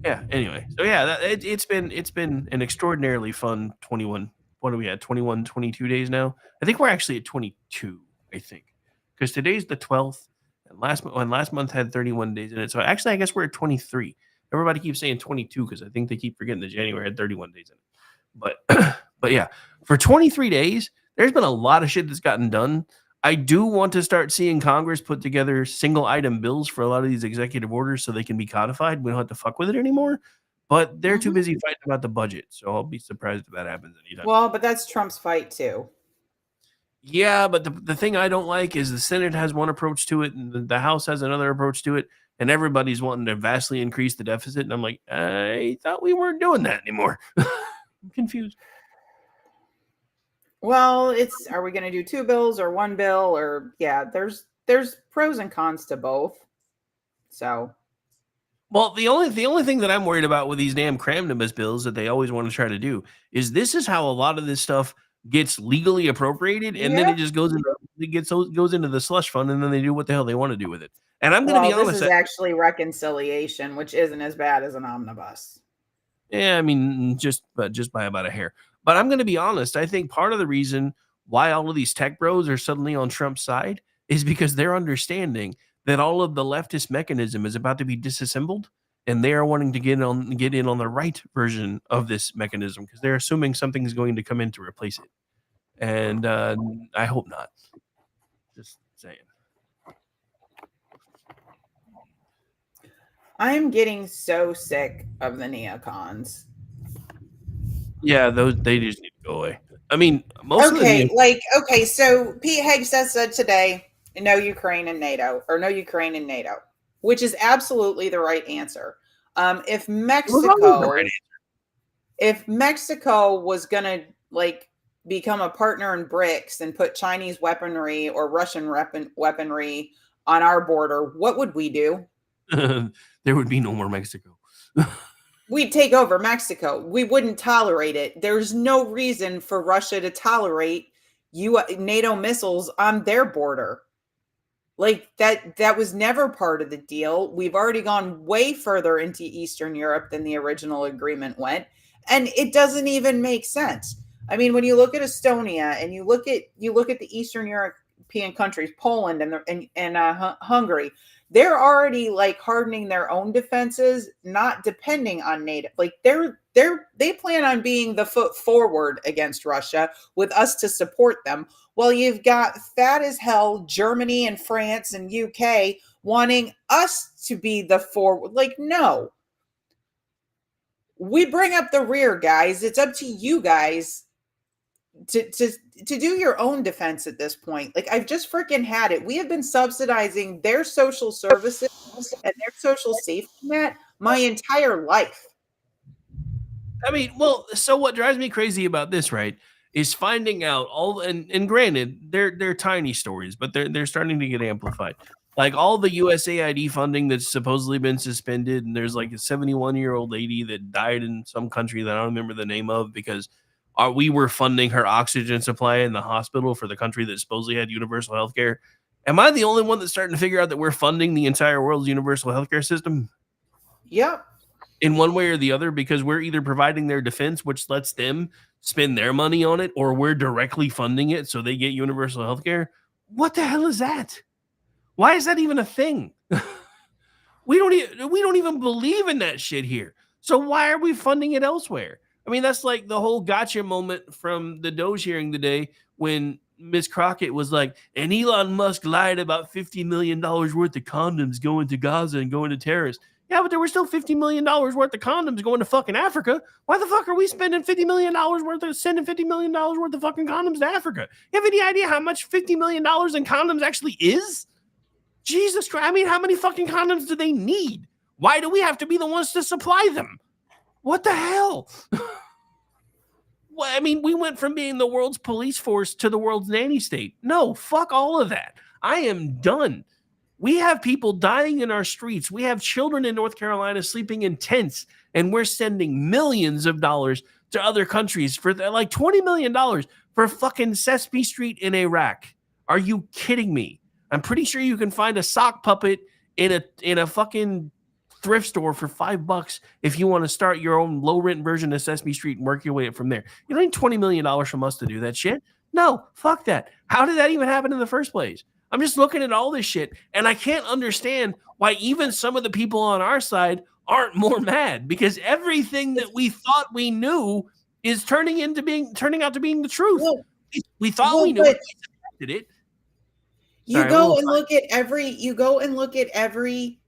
yeah, anyway. So yeah, it's been an extraordinarily fun 21. What are we at? 21, 22 days now? I think we're actually at 22, I think. Because today's the 12th. And last month had 31 days in it. So actually, I guess we're at 23. Everybody keeps saying 22 because I think they keep forgetting that January had 31 days in it. But yeah, for 23 days, there's been a lot of shit that's gotten done. I do want to start seeing Congress put together single item bills for a lot of these executive orders so they can be codified. We don't have to fuck with it anymore. But they're too busy fighting about the budget. So I'll be surprised if that happens anytime. Well, but that's Trump's fight too. Yeah, but the thing I don't like is the Senate has one approach to it and the House has another approach to it. And everybody's wanting to vastly increase the deficit. And I'm like, I thought we weren't doing that anymore. I'm confused. Well, are we going to do two bills or one bill or yeah, there's pros and cons to both. So, well, the only thing that I'm worried about with these damn cramnibus bills that they always want to try to do is this is how a lot of this stuff gets legally appropriated and then it just goes into the slush fund and then they do what the hell they want to do with it. And I'm going to be honest, this is actually reconciliation, which isn't as bad as an omnibus. Yeah, I mean, just by about a hair. But I'm going to be honest. I think part of the reason why all of these tech bros are suddenly on Trump's side is because they're understanding that all of the leftist mechanism is about to be disassembled, and they are wanting to get in on the right version of this mechanism because they're assuming something's going to come in to replace it. And I hope not. Just saying. I'm getting so sick of the neocons. Yeah, they just need to go away. I mean, most of the so Pete Hegseth said today, no Ukraine and NATO, or no Ukraine and NATO, which is absolutely the right answer. If Mexico was gonna become a partner in BRICS and put Chinese weaponry or Russian weaponry on our border, what would we do? There would be no more Mexico. We'd take over Mexico. We wouldn't tolerate it. There's no reason for Russia to tolerate NATO missiles on their border. Like that was never part of the deal. We've already gone way further into Eastern Europe than the original agreement went, and it doesn't even make sense. I mean, when you look at Estonia and you look at the Eastern European countries, Poland and Hungary, they're already hardening their own defenses, not depending on NATO. They plan on being the foot forward against Russia with us to support them. Well, you've got fat as hell Germany and France and UK wanting us to be the forward. No. We bring up the rear, guys. It's up to you guys to do your own defense at this point. I've just freaking had it. We have been subsidizing their social services and their social safety net my entire life. I mean, well, so what drives me crazy about this, right, is finding out and granted, they're tiny stories, but they're starting to get amplified. Like all the USAID funding that's supposedly been suspended, and there's like a 71-year-old lady that died in some country that I don't remember the name of because we were funding her oxygen supply in the hospital for the country that supposedly had universal health care. Am I the only one that's starting to figure out that we're funding the entire world's universal healthcare system? Yep. In one way or the other, because we're either providing their defense, which lets them spend their money on it, or we're directly funding it so they get universal healthcare. What the hell is that? Why is that even a thing? We don't even believe in that shit here. So why are we funding it elsewhere? I mean, that's like the whole gotcha moment from the Doge hearing today when Miss Crockett was like, and Elon Musk lied about $50 million worth of condoms going to Gaza and going to terrorists. Yeah, but there were still $50 million worth of condoms going to fucking Africa. Why the fuck are we spending $50 million sending $50 million worth of fucking condoms to Africa? You have any idea how much $50 million in condoms actually is? Jesus Christ. I mean, how many fucking condoms do they need? Why do we have to be the ones to supply them? What the hell? Well, I mean, we went from being the world's police force to the world's nanny state. No, fuck all of that. I am done. We have people dying in our streets. We have children in North Carolina sleeping in tents, and we're sending millions of dollars to other countries for like $20 million for fucking Sesame Street in Iraq. Are you kidding me? I'm pretty sure you can find a sock puppet in a fucking thrift store for $5 if you want to start your own low rent version of Sesame Street and work your way up from there. You don't need $20 million from us to do that shit. No, fuck that. How did that even happen in the first place? I'm just looking at all this shit and I can't understand why even some of the people on our side aren't more mad, because everything that we thought we knew is turning out to being the truth. We thought we knew it. We did it. You go and look at every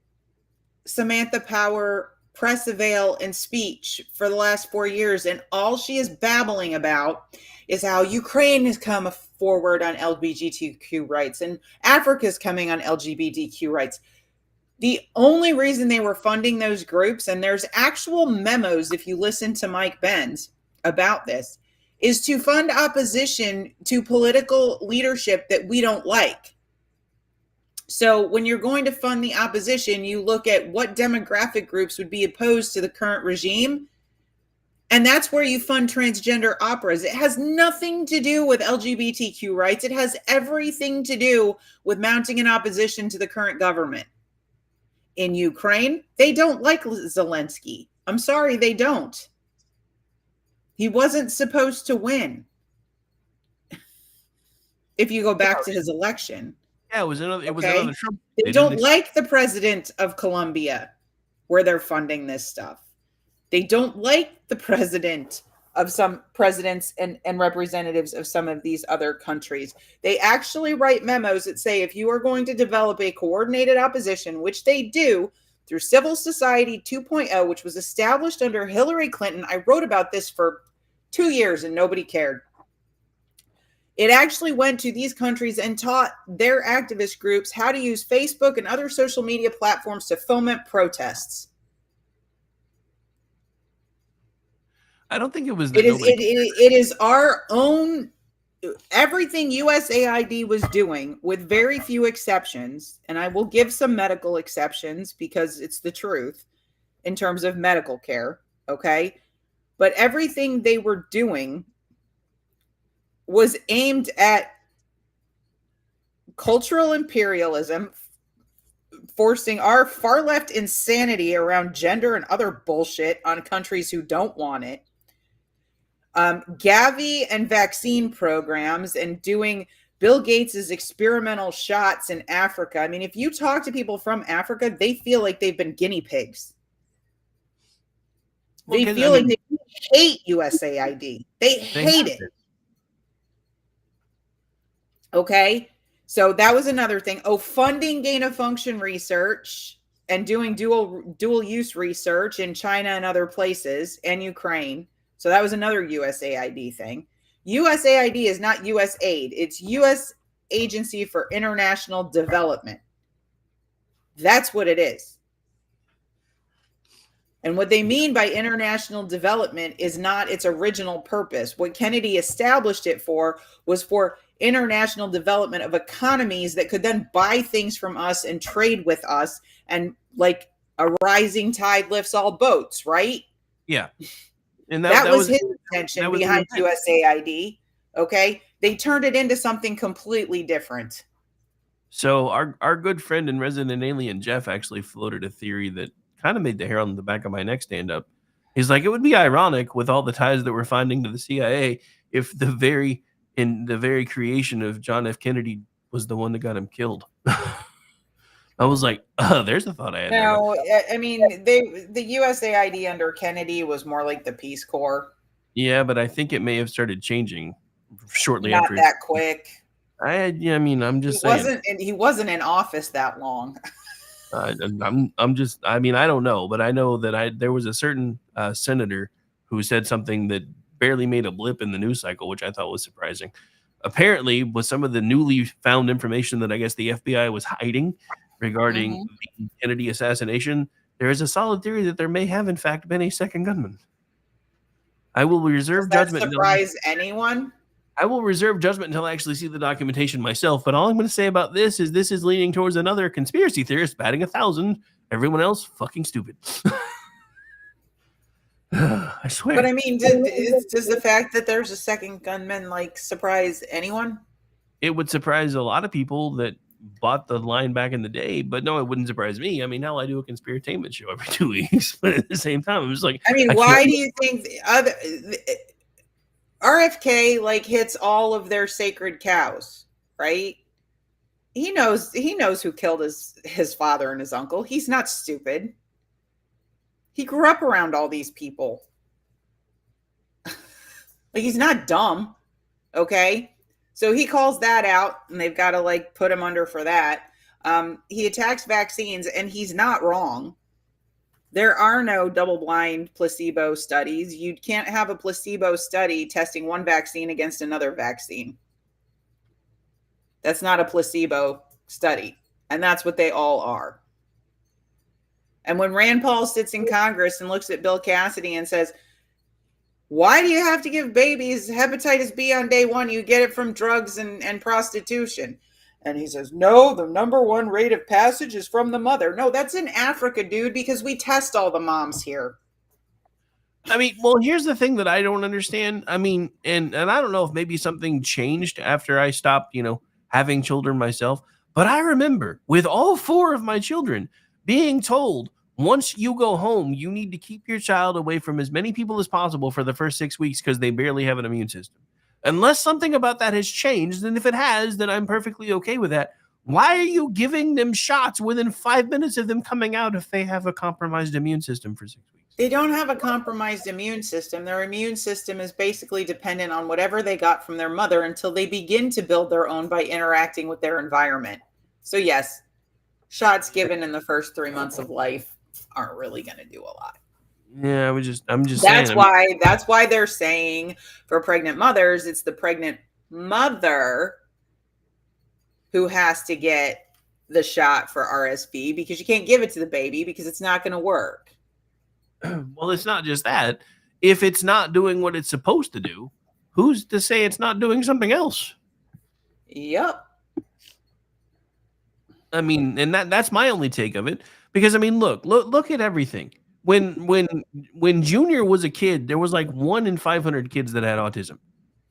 Samantha Power press avail and speech for the last 4 years, and all she is babbling about is how Ukraine has come forward on LGBTQ rights and Africa is coming on LGBTQ rights. The only reason they were funding those groups, and there's actual memos if you listen to Mike Benz about this, is to fund opposition to political leadership that we don't like. So when you're going to fund the opposition, you look at what demographic groups would be opposed to the current regime. And that's where you fund transgender operas. It has nothing to do with LGBTQ rights. It has everything to do with mounting an opposition to the current government. In Ukraine, they don't like Zelensky. I'm sorry, they don't. He wasn't supposed to win. If you go back to his election. Yeah, it was another Trump. They don't like the president of Colombia, where they're funding this stuff. They don't like the president of some presidents and representatives of some of these other countries. They actually write memos that say if you are going to develop a coordinated opposition, which they do through Civil Society 2.0, which was established under Hillary Clinton. I wrote about this for 2 years and nobody cared. It actually went to these countries and taught their activist groups how to use Facebook and other social media platforms to foment protests. I don't think it was. It is our own. Everything USAID was doing, with very few exceptions, and I will give some medical exceptions because it's the truth in terms of medical care. Okay, but everything they were doing was aimed at cultural imperialism, forcing our far left insanity around gender and other bullshit on countries who don't want it. Gavi and vaccine programs, and doing Bill Gates's experimental shots in Africa. I mean, if you talk to people from Africa, they feel like they've been guinea pigs. They feel like they hate USAID. They hate it. Okay, so that was another thing. Oh, funding gain of function research and doing dual use research in China and other places, and Ukraine. So that was another USAID thing. USAID is not USAID. It's U.S. Agency for International Development. That's what it is. And what they mean by international development is not its original purpose. What Kennedy established it for was for international development of economies that could then buy things from us and trade with us, and like a rising tide lifts all boats, right? Yeah. And that was his intention the behind intent. USAID. Okay. They turned it into something completely different. So our good friend and resident alien Jeff actually floated a theory that kind of made the hair on the back of my neck stand up. He's like, it would be ironic with all the ties that we're finding to the CIA if the very creation of John F. Kennedy was the one that got him killed. I was like, oh, there's a thought I had. No, I mean, the USAID under Kennedy was more like the Peace Corps. Yeah, but I think it may have started changing shortly Not after. that quick. I mean, I'm just saying. He wasn't in office that long. I'm just. I mean, I don't know, but I know that there was a certain senator who said something that barely made a blip in the news cycle, which I thought was surprising. Apparently, with some of the newly found information that I guess the FBI was hiding regarding the Kennedy assassination, there is a solid theory that there may have, in fact, been a second gunman. I will reserve judgment. Surprise anyone? I will reserve judgment until I actually see the documentation myself. But all I'm going to say about this is leaning towards another conspiracy theorist batting 1,000. Everyone else fucking stupid. I swear. But I mean, does the fact that there's a second gunman like surprise anyone? It would surprise a lot of people that bought the line back in the day, but no, it wouldn't surprise me. I mean, hell, I do a conspiratainment show every 2 weeks, but at the same time, it was like, I mean, why do you think RFK like hits all of their sacred cows, right? He knows who killed his father and his uncle. He's not stupid. He grew up around all these people. Like, he's not dumb. Okay. So he calls that out, and they've got to like put him under for that. He attacks vaccines, and he's not wrong. There are no double-blind placebo studies. You can't have a placebo study testing one vaccine against another vaccine. That's not a placebo study, and that's what they all are. And when Rand Paul sits in Congress and looks at Bill Cassidy and says, why do you have to give babies hepatitis B on day one? You get it from drugs and prostitution. And he says, no, the number one rate of passage is from the mother. No, that's in Africa, dude, because we test all the moms here. I mean, well, here's the thing that I don't understand. I mean, and I don't know if maybe something changed after I stopped, having children myself. But I remember with all 4 of my children being told, once you go home, you need to keep your child away from as many people as possible for the first 6 weeks because they barely have an immune system. Unless something about that has changed, and if it has, then I'm perfectly okay with that. Why are you giving them shots within 5 minutes of them coming out if they have a compromised immune system for 6 weeks? They don't have a compromised immune system. Their immune system is basically dependent on whatever they got from their mother until they begin to build their own by interacting with their environment. So yes, shots given in the first 3 months of life aren't really going to do a lot. Yeah, I'm just that's saying. That's why they're saying for pregnant mothers, it's the pregnant mother who has to get the shot for RSV, because you can't give it to the baby because it's not going to work. Well, it's not just that. If it's not doing what it's supposed to do, who's to say it's not doing something else? Yep. I mean, and that's my only take of it. Because I mean, look at everything. When Junior was a kid, there was like 1 in 500 kids that had autism.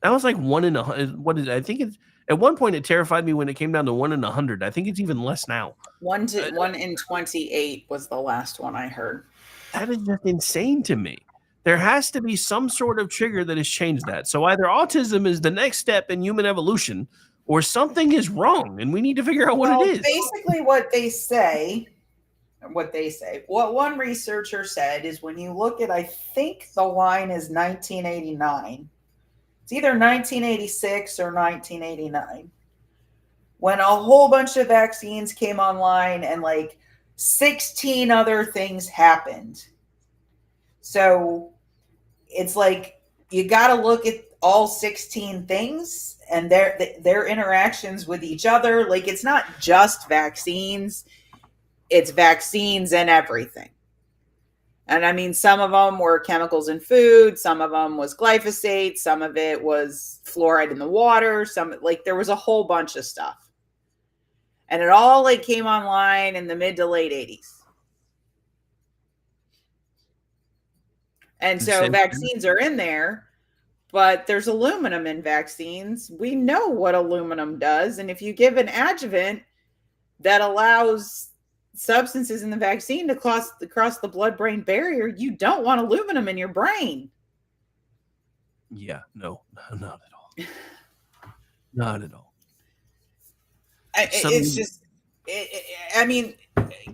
That was like 1 in 100. What is it? I think it's at one point it terrified me when it came down to 1 in 100. I think it's even less now. 1 in 28 was the last one I heard. That is just insane to me. There has to be some sort of trigger that has changed that. So either autism is the next step in human evolution, or something is wrong, and we need to figure out what it is. Basically, what one researcher said is, when you look at, I think the line is 1989. It's either 1986 or 1989, when a whole bunch of vaccines came online and like 16 other things happened. So it's like you got to look at all 16 things and their interactions with each other. Like, it's not just vaccines, it's vaccines and everything. And I mean, some of them were chemicals in food, some of them was glyphosate, some of it was fluoride in the water, some like there was a whole bunch of stuff. And it all like came online in the mid to late 80s. And so vaccines are in there, but there's aluminum in vaccines. We know what aluminum does. And if you give an adjuvant that allows substances in the vaccine to cross the blood-brain barrier, you don't want aluminum in your brain. Yeah, no, not at all. Not at all. It's just, I mean,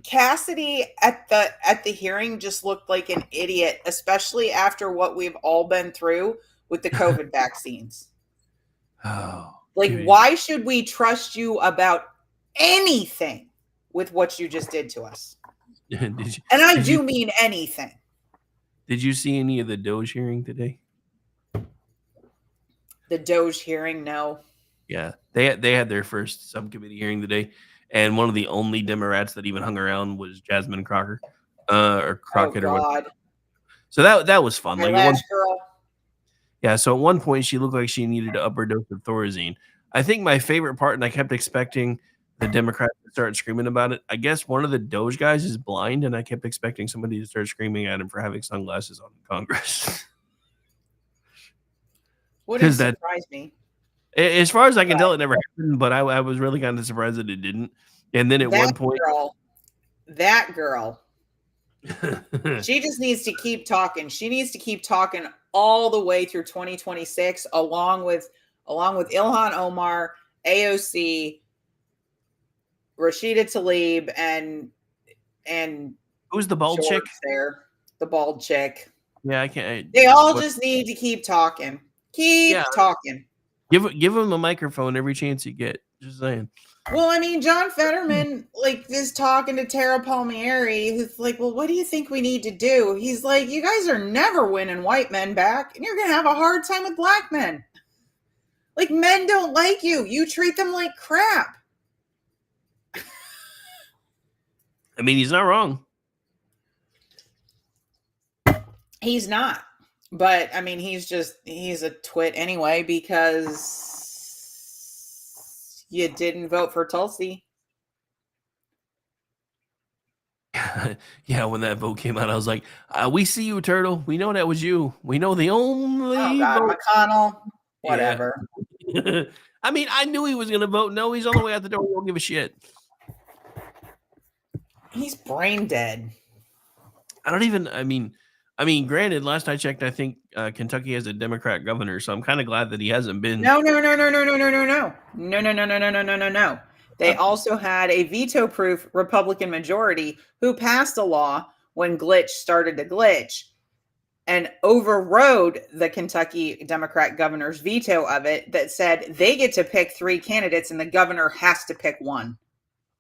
Cassidy at the hearing just looked like an idiot, especially after what we've all been through with the COVID vaccines. Oh, like, dude. Why should we trust you about anything with what you just did to us? And I do mean anything. Did you see any of the Doge hearing today? The Doge hearing, no. Yeah, they had their first subcommittee hearing today, and one of the only Democrats that even hung around was Jasmine Crocker, or Crockett, or whatever. So that was fun. Like Eyelash girl. Yeah, so at one point she looked like she needed an upper dose of Thorazine. I think my favorite part, and I kept expecting the Democrats to start screaming about it. I guess one of the Doge guys is blind, and I kept expecting somebody to start screaming at him for having sunglasses on in Congress. Wouldn't surprise me. As far as I can tell, it never happened, but I was really kind of surprised that it didn't. And then at one point, that girl, she just needs to keep talking. She needs to keep talking all the way through 2026, along with Ilhan Omar, AOC, Rashida Tlaib, and who's the bald George chick? There, the bald chick. Yeah, I can't. They all just need to keep talking. Keep talking. Give him a microphone every chance you get. Just saying. Well, I mean, John Fetterman is talking to Tara Palmieri, who's like, well, what do you think we need to do? He's like, you guys are never winning white men back, and you're going to have a hard time with black men. Like, men don't like you. You treat them like crap. I mean, he's not wrong. He's not. But, I mean, he's a twit anyway, because you didn't vote for Tulsi. Yeah, when that vote came out, I was like, we see you, Turtle. We know that was you. We know the only vote. McConnell. Whatever. Yeah. I mean, I knew he was going to vote. No, he's on the way out the door. He won't give a shit. He's brain dead. I mean, granted, last I checked, I think Kentucky has a Democrat governor, so I'm kind of glad that he hasn't been. No. They also had a veto-proof Republican majority who passed a law when glitch started to glitch and overrode the Kentucky Democrat governor's veto of it that said they get to pick 3 candidates and the governor has to pick 1.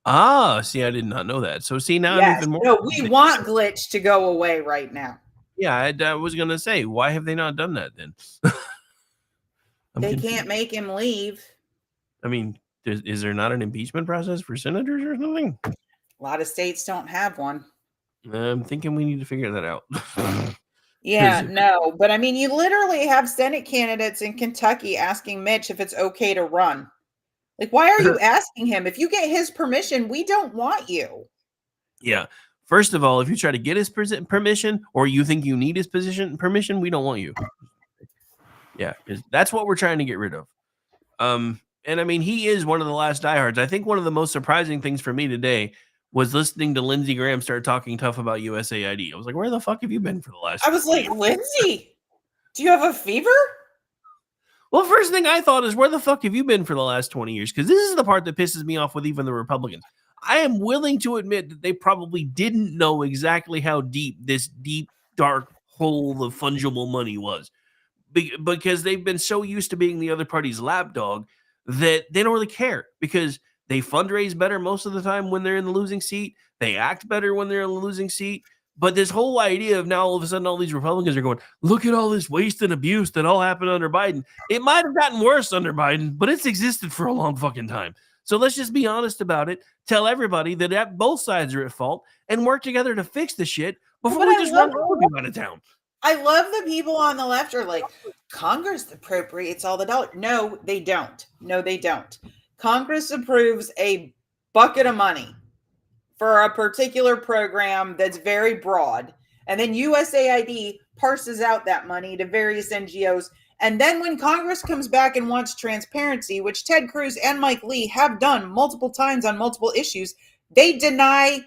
Ah, see, I did not know that. So see, now yes. I'm even more. No, we want glitch to go away right now. Yeah, I was going to say, why have they not done that then? They can't make him leave. I mean, is there not an impeachment process for senators or something? A lot of states don't have one. I'm thinking we need to figure that out. Yeah, no. But I mean, you literally have Senate candidates in Kentucky asking Mitch if it's okay to run. Like, why are you asking him? If you get his permission, we don't want you. Yeah. First of all, if you try to get his permission or you think you need his permission, we don't want you. Yeah, that's what we're trying to get rid of. And I mean, he is one of the last diehards. I think one of the most surprising things for me today was listening to Lindsey Graham start talking tough about USAID. I was like, where the fuck have you been for the last? I was like, Lindsey, do you have a fever? Well, first thing I thought is, where the fuck have you been for the last 20 years? Because this is the part that pisses me off with even the Republicans. I am willing to admit that they probably didn't know exactly how deep this deep, dark hole of fungible money was. Because they've been so used to being the other party's lapdog that they don't really care. Because they fundraise better most of the time when they're in the losing seat. They act better when they're in the losing seat. But this whole idea of now all of a sudden all these Republicans are going, look at all this waste and abuse that all happened under Biden. It might have gotten worse under Biden, but it's existed for a long fucking time. So let's just be honest about it. Tell everybody that both sides are at fault and work together to fix the shit before But we I just love run all of you out of town. I love the people on the left are like, Congress appropriates all the dollars. No, they don't. No, they don't. Congress approves a bucket of money for a particular program that's very broad. And then USAID parses out that money to various NGOs. And then when Congress comes back and wants transparency, which Ted Cruz and Mike Lee have done multiple times on multiple issues, they deny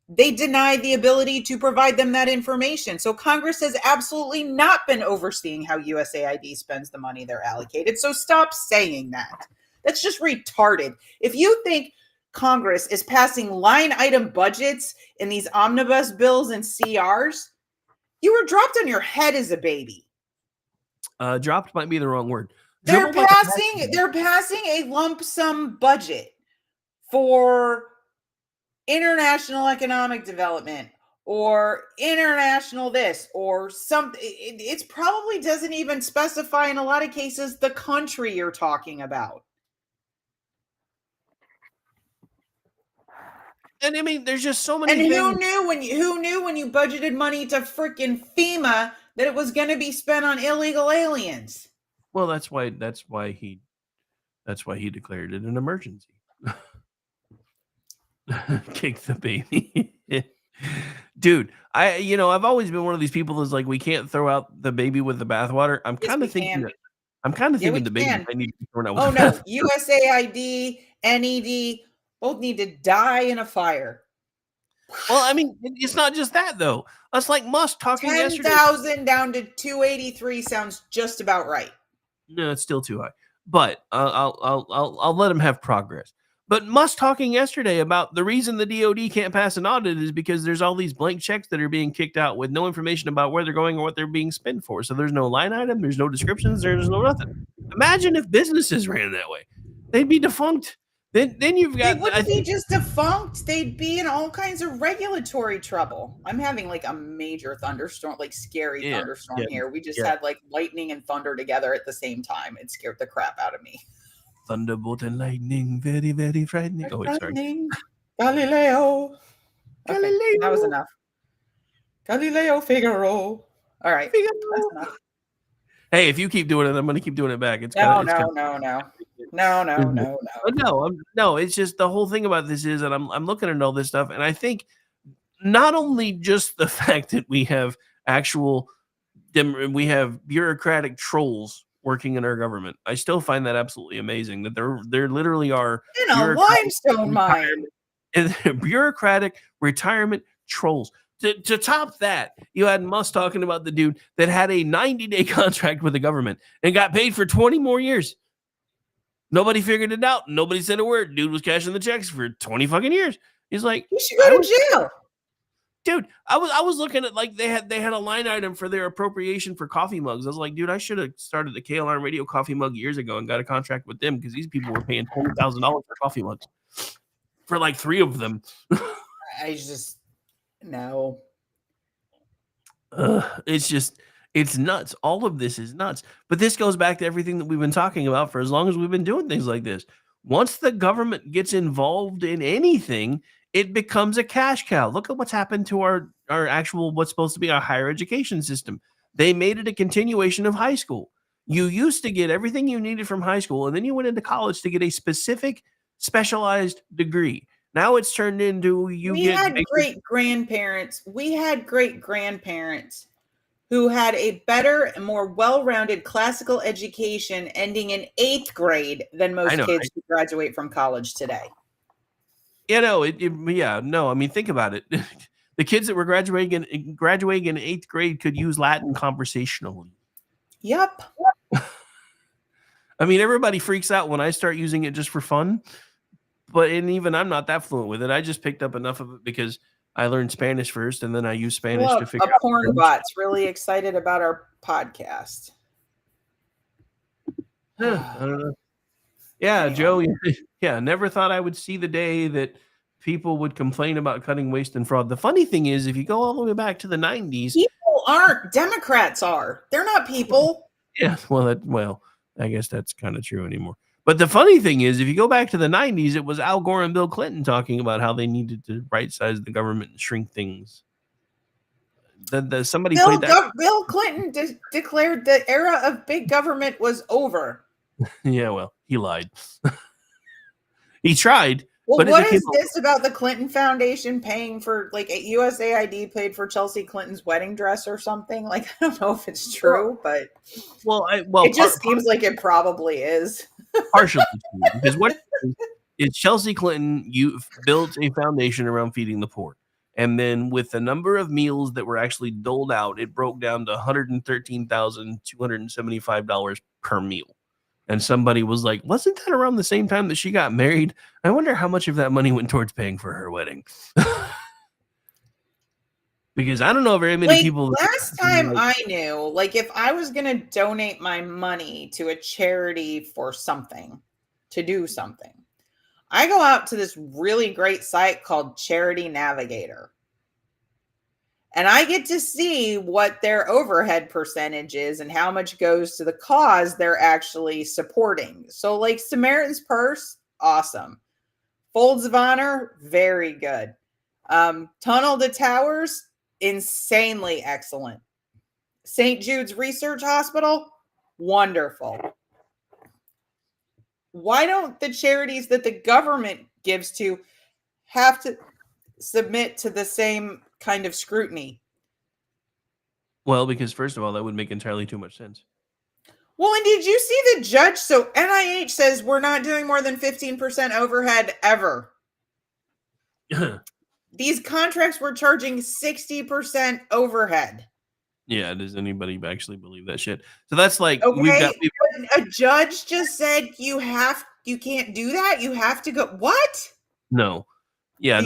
the ability to provide them that information. So Congress has absolutely not been overseeing how USAID spends the money they're allocated. So stop saying that. That's just retarded. If you think Congress is passing line item budgets in these omnibus bills and CRs, you were dropped on your head as a baby. Dropped might be the wrong word. They're passing a lump sum budget for international economic development or international this or something. It probably doesn't even specify in a lot of cases the country you're talking about. And I mean, there's just so many And things. who knew when you budgeted money to freaking FEMA that it was going to be spent on illegal aliens? Well, that's why he declared it an emergency. Kick the baby. Dude, I've always been one of these people that's like, we can't throw out the baby with the bathwater. I'm kind of thinking the baby might need to be thrown out with Oh the no, bath. USAID, NED both need to die in a fire. Well, I mean, it's not just that though. That's like Musk talking yesterday. 10,000 down to 283 sounds just about right. No, it's still too high. But I'll let him have progress. But Musk talking yesterday about the reason the DOD can't pass an audit is because there's all these blank checks that are being kicked out with no information about where they're going or what they're being spent for. So there's no line item, there's no descriptions, there's no nothing. Imagine if businesses ran that way. They'd be defunct. Then you've got. They wouldn't be just defunct. They'd be in all kinds of regulatory trouble. I'm having like a major thunderstorm, like scary thunderstorm here. We just had like lightning and thunder together at the same time. It scared the crap out of me. Thunderbolt and lightning, very, very frightening. Oh, wait, sorry. Galileo. Okay, that was enough. Galileo Figaro. All right, that's enough. Hey, if you keep doing it, I'm going to keep doing it back. It's No. No. It's just the whole thing about this is, and I'm looking at all this stuff, and I think not only just the fact that we have bureaucratic trolls working in our government. I still find that absolutely amazing that there literally are in a limestone mine. Bureaucratic retirement trolls. To top that, you had Musk talking about the dude that had a 90-day contract with the government and got paid for 20 more years. Nobody figured it out. Nobody said a word. Dude was cashing the checks for 20 fucking years. He's like, you should go to jail. Dude, I was looking at like they had a line item for their appropriation for coffee mugs. I was like, dude, I should have started the KLR radio coffee mug years ago and got a contract with them because these people were paying $20,000 for coffee mugs for like 3 of them. No. It's nuts. All of this is nuts. But this goes back to everything that we've been talking about for as long as we've been doing things like this. Once the government gets involved in anything, it becomes a cash cow. Look at what's happened to our actual, what's supposed to be our higher education system. They made it a continuation of high school. You used to get everything you needed from high school, and then you went into college to get a specific specialized degree. Now it's turned into We had great grandparents who had a better and more well-rounded classical education ending in 8th grade than most kids who graduate from college today. I mean, think about it. The kids that were graduating in 8th grade could use Latin conversationally. Yep. I mean, everybody freaks out when I start using it just for fun. And even I'm not that fluent with it. I just picked up enough of it because I learned Spanish first, and then I use Spanish to figure out. A porn bot's really excited about our podcast. I don't know. Yeah, Joe. Yeah, never thought I would see the day that people would complain about cutting waste and fraud. The funny thing is, if you go all the way back to the 90s, people aren't. Democrats are. They're not people. Yeah, well, I guess that's kind of true anymore. But the funny thing is, if you go back to the 90s, it was Al Gore and Bill Clinton talking about how they needed to right-size the government and shrink things. Somebody played that. Bill Clinton declared the era of big government was over. Yeah, well, he lied. He tried. Well, but what is this about the Clinton Foundation paying for, like, USAID paid for Chelsea Clinton's wedding dress or something? Like, I don't know if it's true, but it just seems like it probably is. Partially true, because what is Chelsea Clinton built a foundation around feeding the poor. And then with the number of meals that were actually doled out, it broke down to $113,275 per meal. And somebody was like, wasn't that around the same time that she got married? I wonder how much of that money went towards paying for her wedding. Because I don't know very many people. Last time I knew, like, if I was going to donate my money to a charity for something, to do something, I go out to this really great site called Charity Navigator. And I get to see what their overhead percentage is and how much goes to the cause they're actually supporting. So, like, Samaritan's Purse, awesome. Folds of Honor, very good. Tunnel to Towers, insanely excellent. St. Jude's Research Hospital, wonderful. Why don't the charities that the government gives to have to submit to the same kind of scrutiny? Well, because first of all, that would make entirely too much sense. Well, and did you see the judge? So NIH says we're not doing more than 15% overhead ever. These contracts were charging 60% overhead. Yeah, does anybody actually believe that shit? So that's like, okay, a judge just said you can't do that. You have to go. What? No. Yeah,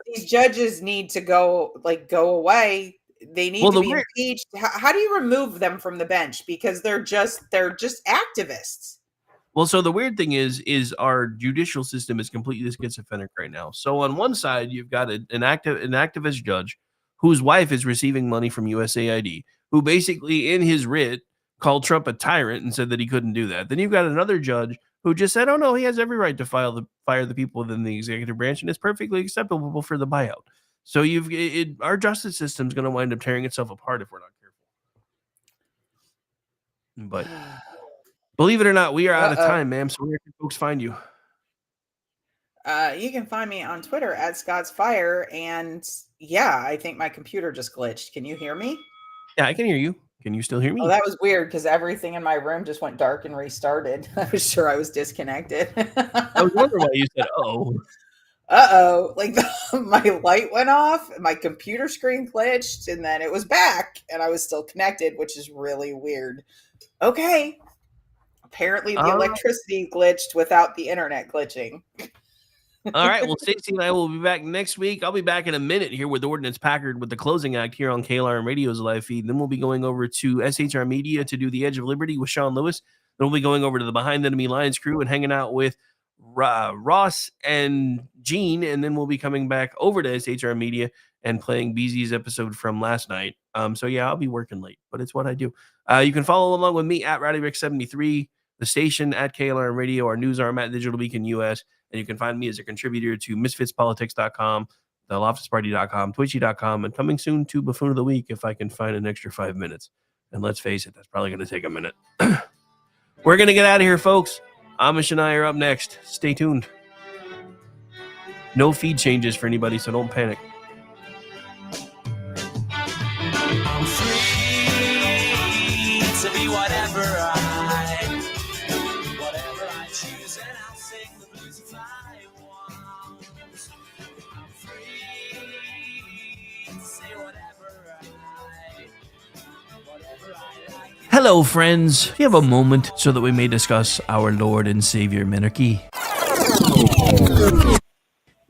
These judges need to go away. They need to be impeached. How do you remove them from the bench? Because they're just activists. Well, so the weird thing is our judicial system is completely schizophrenic right now. So on one side, you've got an activist judge whose wife is receiving money from USAID, who basically in his writ called Trump a tyrant and said that he couldn't do that. Then you've got another judge who just said, oh, no, he has every right to fire the people within the executive branch, and it's perfectly acceptable for the buyout. So our justice system is going to wind up tearing itself apart if we're not careful. But believe it or not, we are out of time, ma'am. So where can folks find you? You can find me on Twitter at Scott's Fire. And yeah, I think my computer just glitched. Can you hear me? Yeah, I can hear you. Can you still hear me? Oh, that was weird because everything in my room just went dark and restarted. I was sure I was disconnected. I was wondering why you said, oh. Uh-oh. Like my light went off, my computer screen glitched, and then it was back, and I was still connected, which is really weird. Okay. Apparently the electricity glitched without the internet glitching. All right. Well, Stacey and I will be back next week. I'll be back in a minute here with Ordnance Packard with the closing act here on KLRN Radio's live feed. Then we'll be going over to SHR Media to do The Edge of Liberty with Sean Lewis. Then we'll be going over to the Behind Enemy Lines crew and hanging out with Ross and Gene. And then we'll be coming back over to SHR Media and playing BZ's episode from last night. So yeah, I'll be working late, but it's what I do. You can follow along with me at RowdyRick73, the station at KLRN Radio, our news arm at Digital Beacon US. And you can find me as a contributor to misfitspolitics.com, theloftusparty.com, twitchy.com, and coming soon to Buffoon of the Week if I can find an extra 5 minutes. And let's face it, that's probably going to take a minute. We're going to get out of here, folks. Amish and I are up next. Stay tuned. No feed changes for anybody, so don't panic. I'm free to be whatever I choose, and I'll sing the blues if I want. I'm free to say whatever I like. Hello, friends. Do you have a moment so that we may discuss our Lord and Savior Minarchy?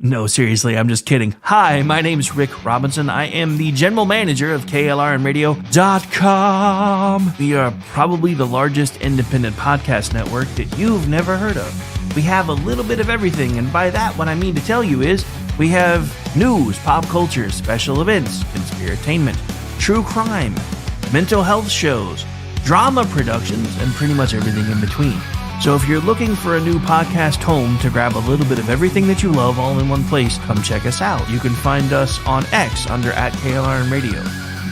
No, seriously, I'm just kidding. Hi, my name's Rick Robinson. I am the general manager of KLRNradio.com. We are probably the largest independent podcast network that you've never heard of. We have a little bit of everything, and by that, what I mean to tell you is we have news, pop culture, special events, conspiratainment, true crime, mental health shows, drama productions, and pretty much everything in between. So if you're looking for a new podcast home to grab a little bit of everything that you love all in one place, come check us out. You can find us on X under @KLRN Radio.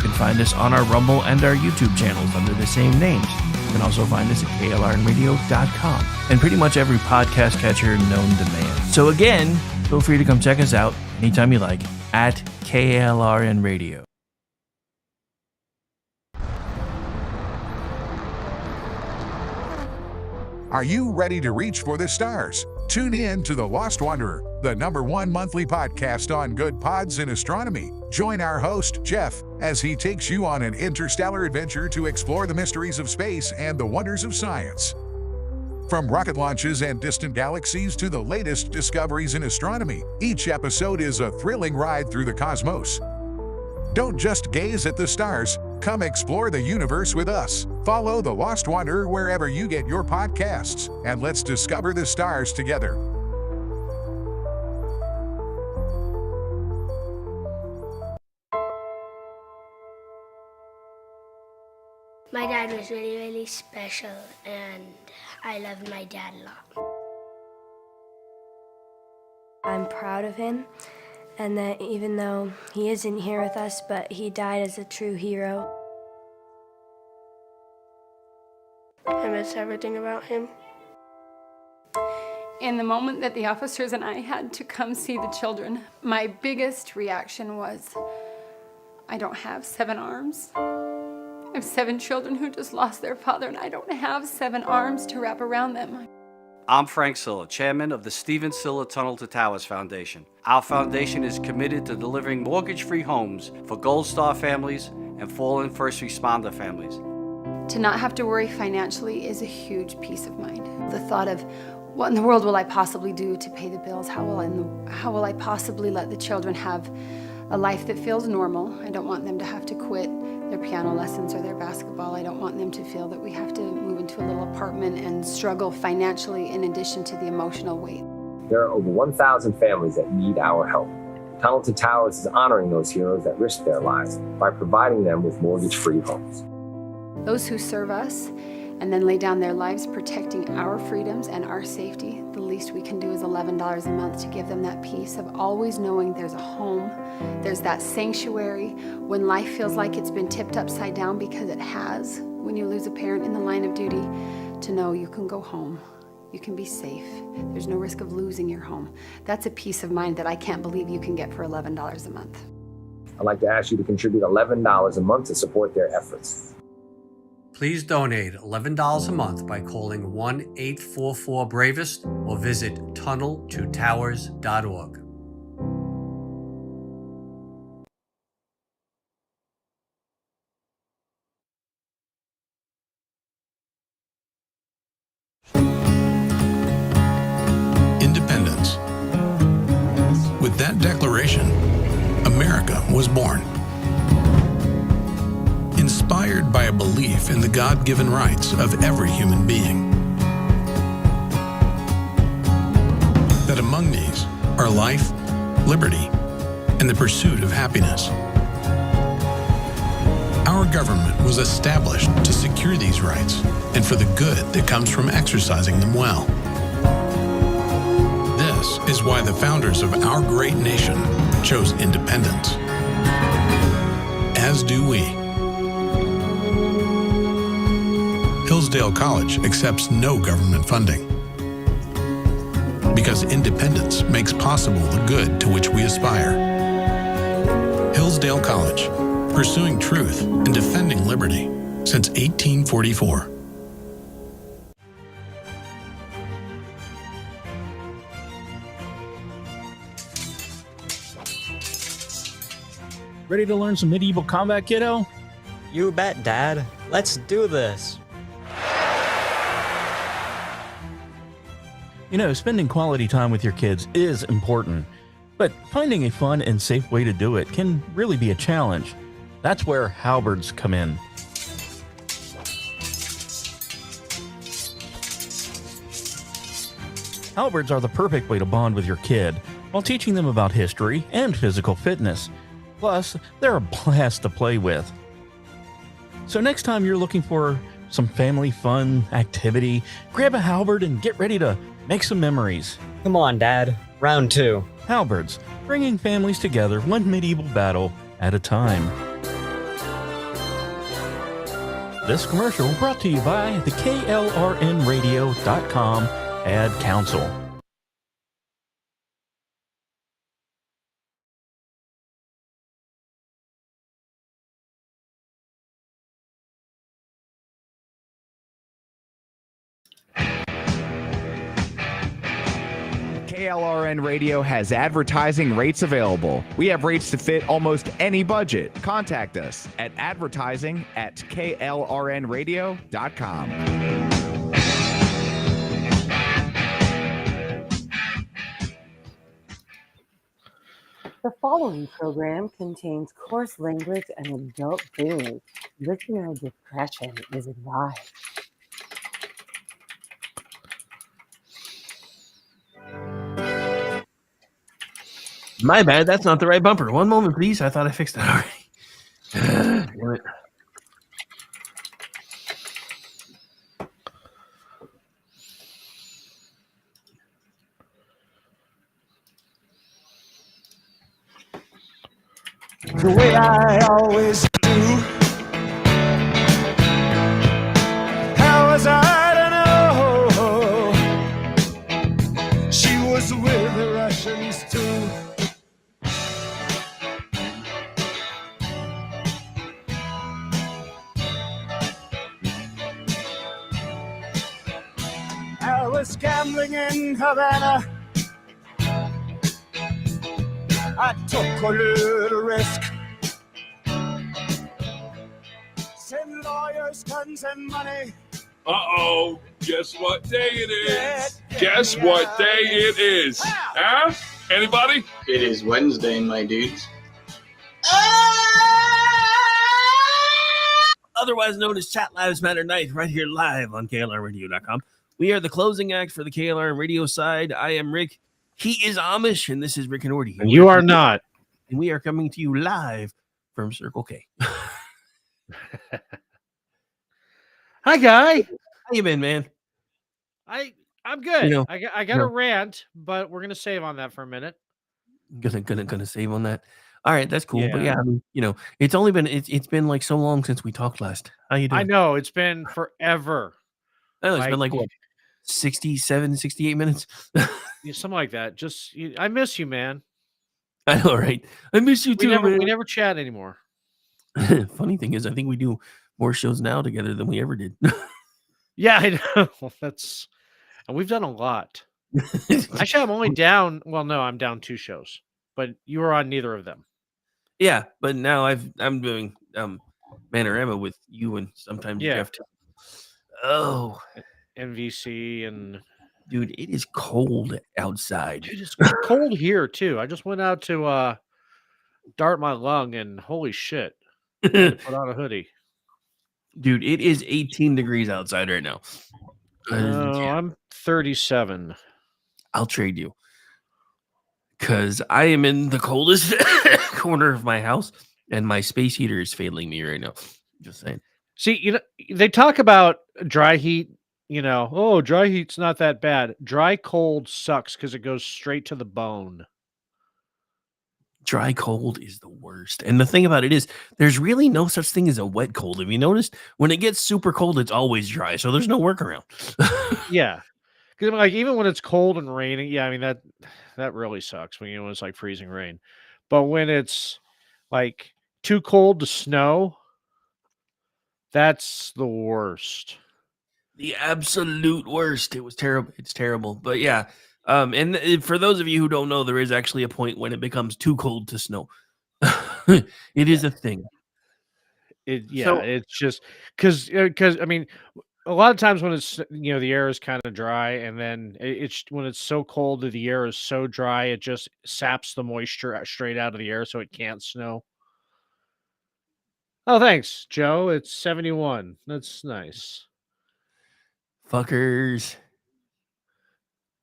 You find us on our Rumble and our YouTube channels under the same names. You can also find us at klrnradio.com and pretty much every podcast catcher known to man. So again, feel free to come check us out anytime you like at KLRN Radio. Are you ready to reach for the stars? Tune in to The Lost Wanderer, the #1 monthly podcast on good pods in astronomy. Join our host, Jeff, as he takes you on an interstellar adventure to explore the mysteries of space and the wonders of science. From rocket launches and distant galaxies to the latest discoveries in astronomy, each episode is a thrilling ride through the cosmos. Don't just gaze at the stars, come explore the universe with us. Follow The Lost Wanderer wherever you get your podcasts, and let's discover the stars together. My dad was really, really special, and I loved my dad a lot. I'm proud of him, and that even though he isn't here with us, but he died as a true hero. I miss everything about him. In the moment that the officers and I had to come see the children, my biggest reaction was, I don't have 7 arms. I have 7 children who just lost their father, and I don't have 7 arms to wrap around them. I'm Frank Silla, chairman of the Stephen Silla Tunnel to Towers Foundation. Our foundation is committed to delivering mortgage-free homes for Gold Star families and fallen first responder families. To not have to worry financially is a huge peace of mind. The thought of, what in the world will I possibly do to pay the bills? How will I possibly let the children have a life that feels normal? I don't want them to have to quit their piano lessons or their basketball. I don't want them to feel that we have to move into a little apartment and struggle financially in addition to the emotional weight. There are over 1,000 families that need our help. Tunnel to Towers is honoring those heroes that risk their lives by providing them with mortgage-free homes. Those who serve us and then lay down their lives protecting our freedoms and our safety, the least we can do is $11 a month to give them that peace of always knowing there's a home, there's that sanctuary when life feels like it's been tipped upside down, because it has. When you lose a parent in the line of duty, to know you can go home, you can be safe, there's no risk of losing your home. That's a peace of mind that I can't believe you can get for $11 a month. I'd like to ask you to contribute $11 a month to support their efforts. Please donate $11 a month by calling 1-844-BRAVEST or visit tunneltotowers.org. Independence. With that declaration, America was born. Inspired by a belief in the God-given rights of every human being. That among these are life, liberty, and the pursuit of happiness. Our government was established to secure these rights and for the good that comes from exercising them well. This is why the founders of our great nation chose independence. As do we. Hillsdale College accepts no government funding. Because independence makes possible the good to which we aspire. Hillsdale College, pursuing truth and defending liberty since 1844. Ready to learn some medieval combat, kiddo? You bet, Dad. Let's do this. You know, spending quality time with your kids is important, but finding a fun and safe way to do it can really be a challenge. That's where halberds come in. Halberds are the perfect way to bond with your kid while teaching them about history and physical fitness. Plus, they're a blast to play with. So next time you're looking for some family fun activity, grab a halberd and get ready to make some memories. Come on, Dad. Round 2. Halberds, bringing families together one medieval battle at a time. This commercial brought to you by the KLRNradio.com Ad Council. KLRN Radio has advertising rates available. We have rates to fit almost any budget. Contact us at advertising@klrnradio.com. The following program contains coarse language and adult themes. Listener discretion is advised. My bad. That's not the right bumper. One moment, please. I thought I fixed it already. Damn it. The way I always do. How was I to know she was with the Russians too? I was gambling in Havana. I took a little risk. Send lawyers, guns, and money. Uh-oh. Guess what day it is? Guess what day it is? Huh? Anybody? It is Wednesday, my dudes. Otherwise known as Chat Lives Matter Night, right here live on KLRradio.com. We are the closing act for the KLR radio side. I am Rick. He is Amish, and this is Rick and Orty. And you are not. And we are coming to you live from Circle K. Hi, Guy. How you been, man? I'm good. You know, I got a rant, but we're gonna save on that for a minute. Gonna save on that. All right, that's cool. But Yeah. yeah, I mean, it's only been it's been like so long since we talked last. How you doing? I know it's been forever. Oh, it's been like what, 67, 68 minutes? Yeah, something like that. I miss you, man. I know, right? I miss you too, We man. never chat anymore. Funny thing is, I think we do more shows now together than we ever did. Yeah, I know. And we've done a lot. Actually, I'm only down. Well, no, I'm down 2 shows, but you were on neither of them. Yeah, but now I'm doing Manorama with you and sometimes Yeah. Jeff too. Oh, NVC and dude, it is cold outside. Dude, it's cold here too. I just went out to dart my lung, and holy shit, I had to put on a hoodie. Dude, it is 18 degrees outside right now. I'm 37. I'll trade you. Because I am in the coldest corner of my house, and my space heater is failing me right now. Just saying. See, they talk about dry heat. Dry heat's not that bad. Dry cold sucks because it goes straight to the bone. Dry cold is the worst. And the thing about it is, there's really no such thing as a wet cold. Have you noticed? When it gets super cold, it's always dry. So there's no workaround. Yeah. Because like even when it's cold and raining, yeah, I mean that really sucks when it's like freezing rain. But when it's like too cold to snow, that's the worst. The absolute worst. It was terrible. It's terrible. But yeah. And for those of you who don't know, there is actually a point when it becomes too cold to snow. It is a thing. It's just because I mean, a lot of times when it's the air is kind of dry, and then it's when it's so cold that the air is so dry, it just saps the moisture straight out of the air, so it can't snow. Oh, thanks, Joe. It's 71. That's nice. Fuckers.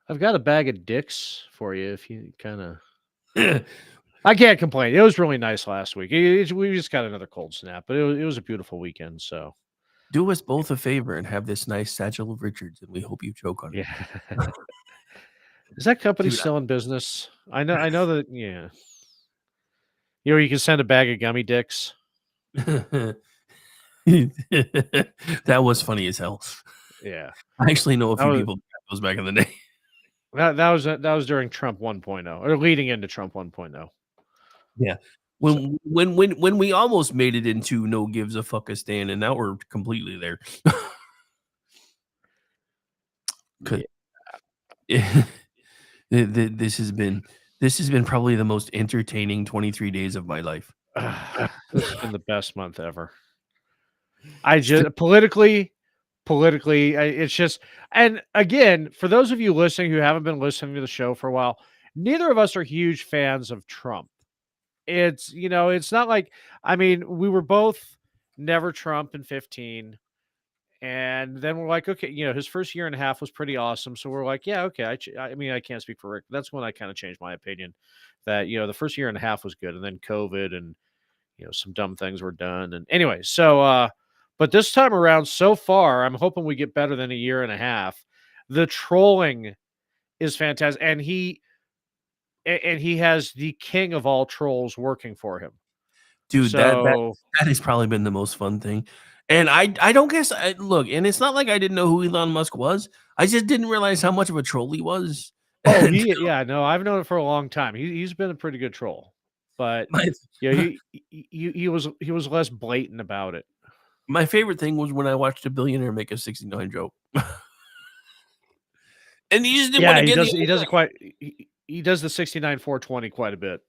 I've got a bag of dicks for you if you kind of. I can't complain. It was really nice last week. We just got another cold snap, but it was a beautiful weekend. So do us both a favor and have this nice satchel of Richards, and we hope you choke on it. Yeah. Is that company still in business? I know that. Yeah. You can send a bag of gummy dicks. That was funny as hell. Yeah. I actually know a That few was people that was back in the day. that was during Trump 1.0 or leading into Trump 1.0. Yeah. When we almost made it into no gives a fuck a stand, and now we're completely there. 'Cause this has been probably the most entertaining 23 days of my life. This has been the best month ever. I just politically, it's just, and again, for those of you listening who haven't been listening to the show for a while, neither of us are huge fans of Trump. It's, it's not like, I mean, we were both never Trump in 15. And then we're like, okay, his first year and a half was pretty awesome. So we're like, yeah, okay. I mean, I can't speak for Rick. That's when I kind of changed my opinion that, the first year and a half was good. And then COVID and, some dumb things were done. And anyway, so, but this time around, so far, I'm hoping we get better than a year and a half. The trolling is fantastic. And he has the king of all trolls working for him. Dude, So that has probably been the most fun thing. And I don't guess look, and it's not like I didn't know who Elon Musk was. I just didn't realize how much of a troll he was. oh, no, I've known it for a long time. He's been a pretty good troll, but he was less blatant about it. My favorite thing was when I watched a billionaire make a 69 joke. And he just didn't want to get he does it quite. He does the 69 420 quite a bit.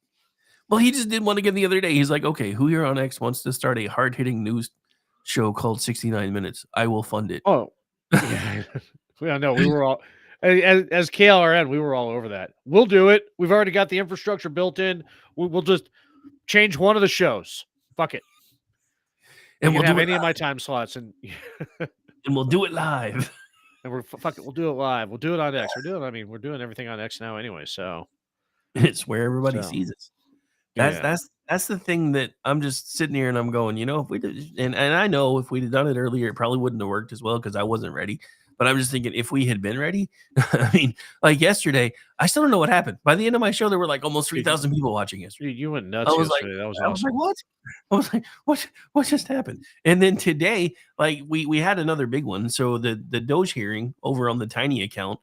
Well, he just didn't want to get the other day. He's like, okay, who here on X wants to start a hard hitting news show called 69 Minutes? I will fund it. Oh, yeah. No, we were all as KLRN, we were all over that. We'll do it. We've already got the infrastructure built in. We'll just change one of the shows. Fuck it. And we'll have any of my time slots, and we'll do it live. And fuck it. We'll do it live. We'll do it on X. We're doing everything on X now anyway. So it's where everybody sees us. That's the thing that I'm just sitting here and I'm going, if we did, and I know if we'd have done it earlier, it probably wouldn't have worked as well because I wasn't ready. But I'm just thinking if we had been ready, I mean, like yesterday, I still don't know what happened. By the end of my show, there were like almost 3,000 people watching yesterday. You went nuts yesterday. That was awesome. I was like, what? I was like, what just happened? And then today, like we had another big one. So the Doge hearing over on the Tiny account,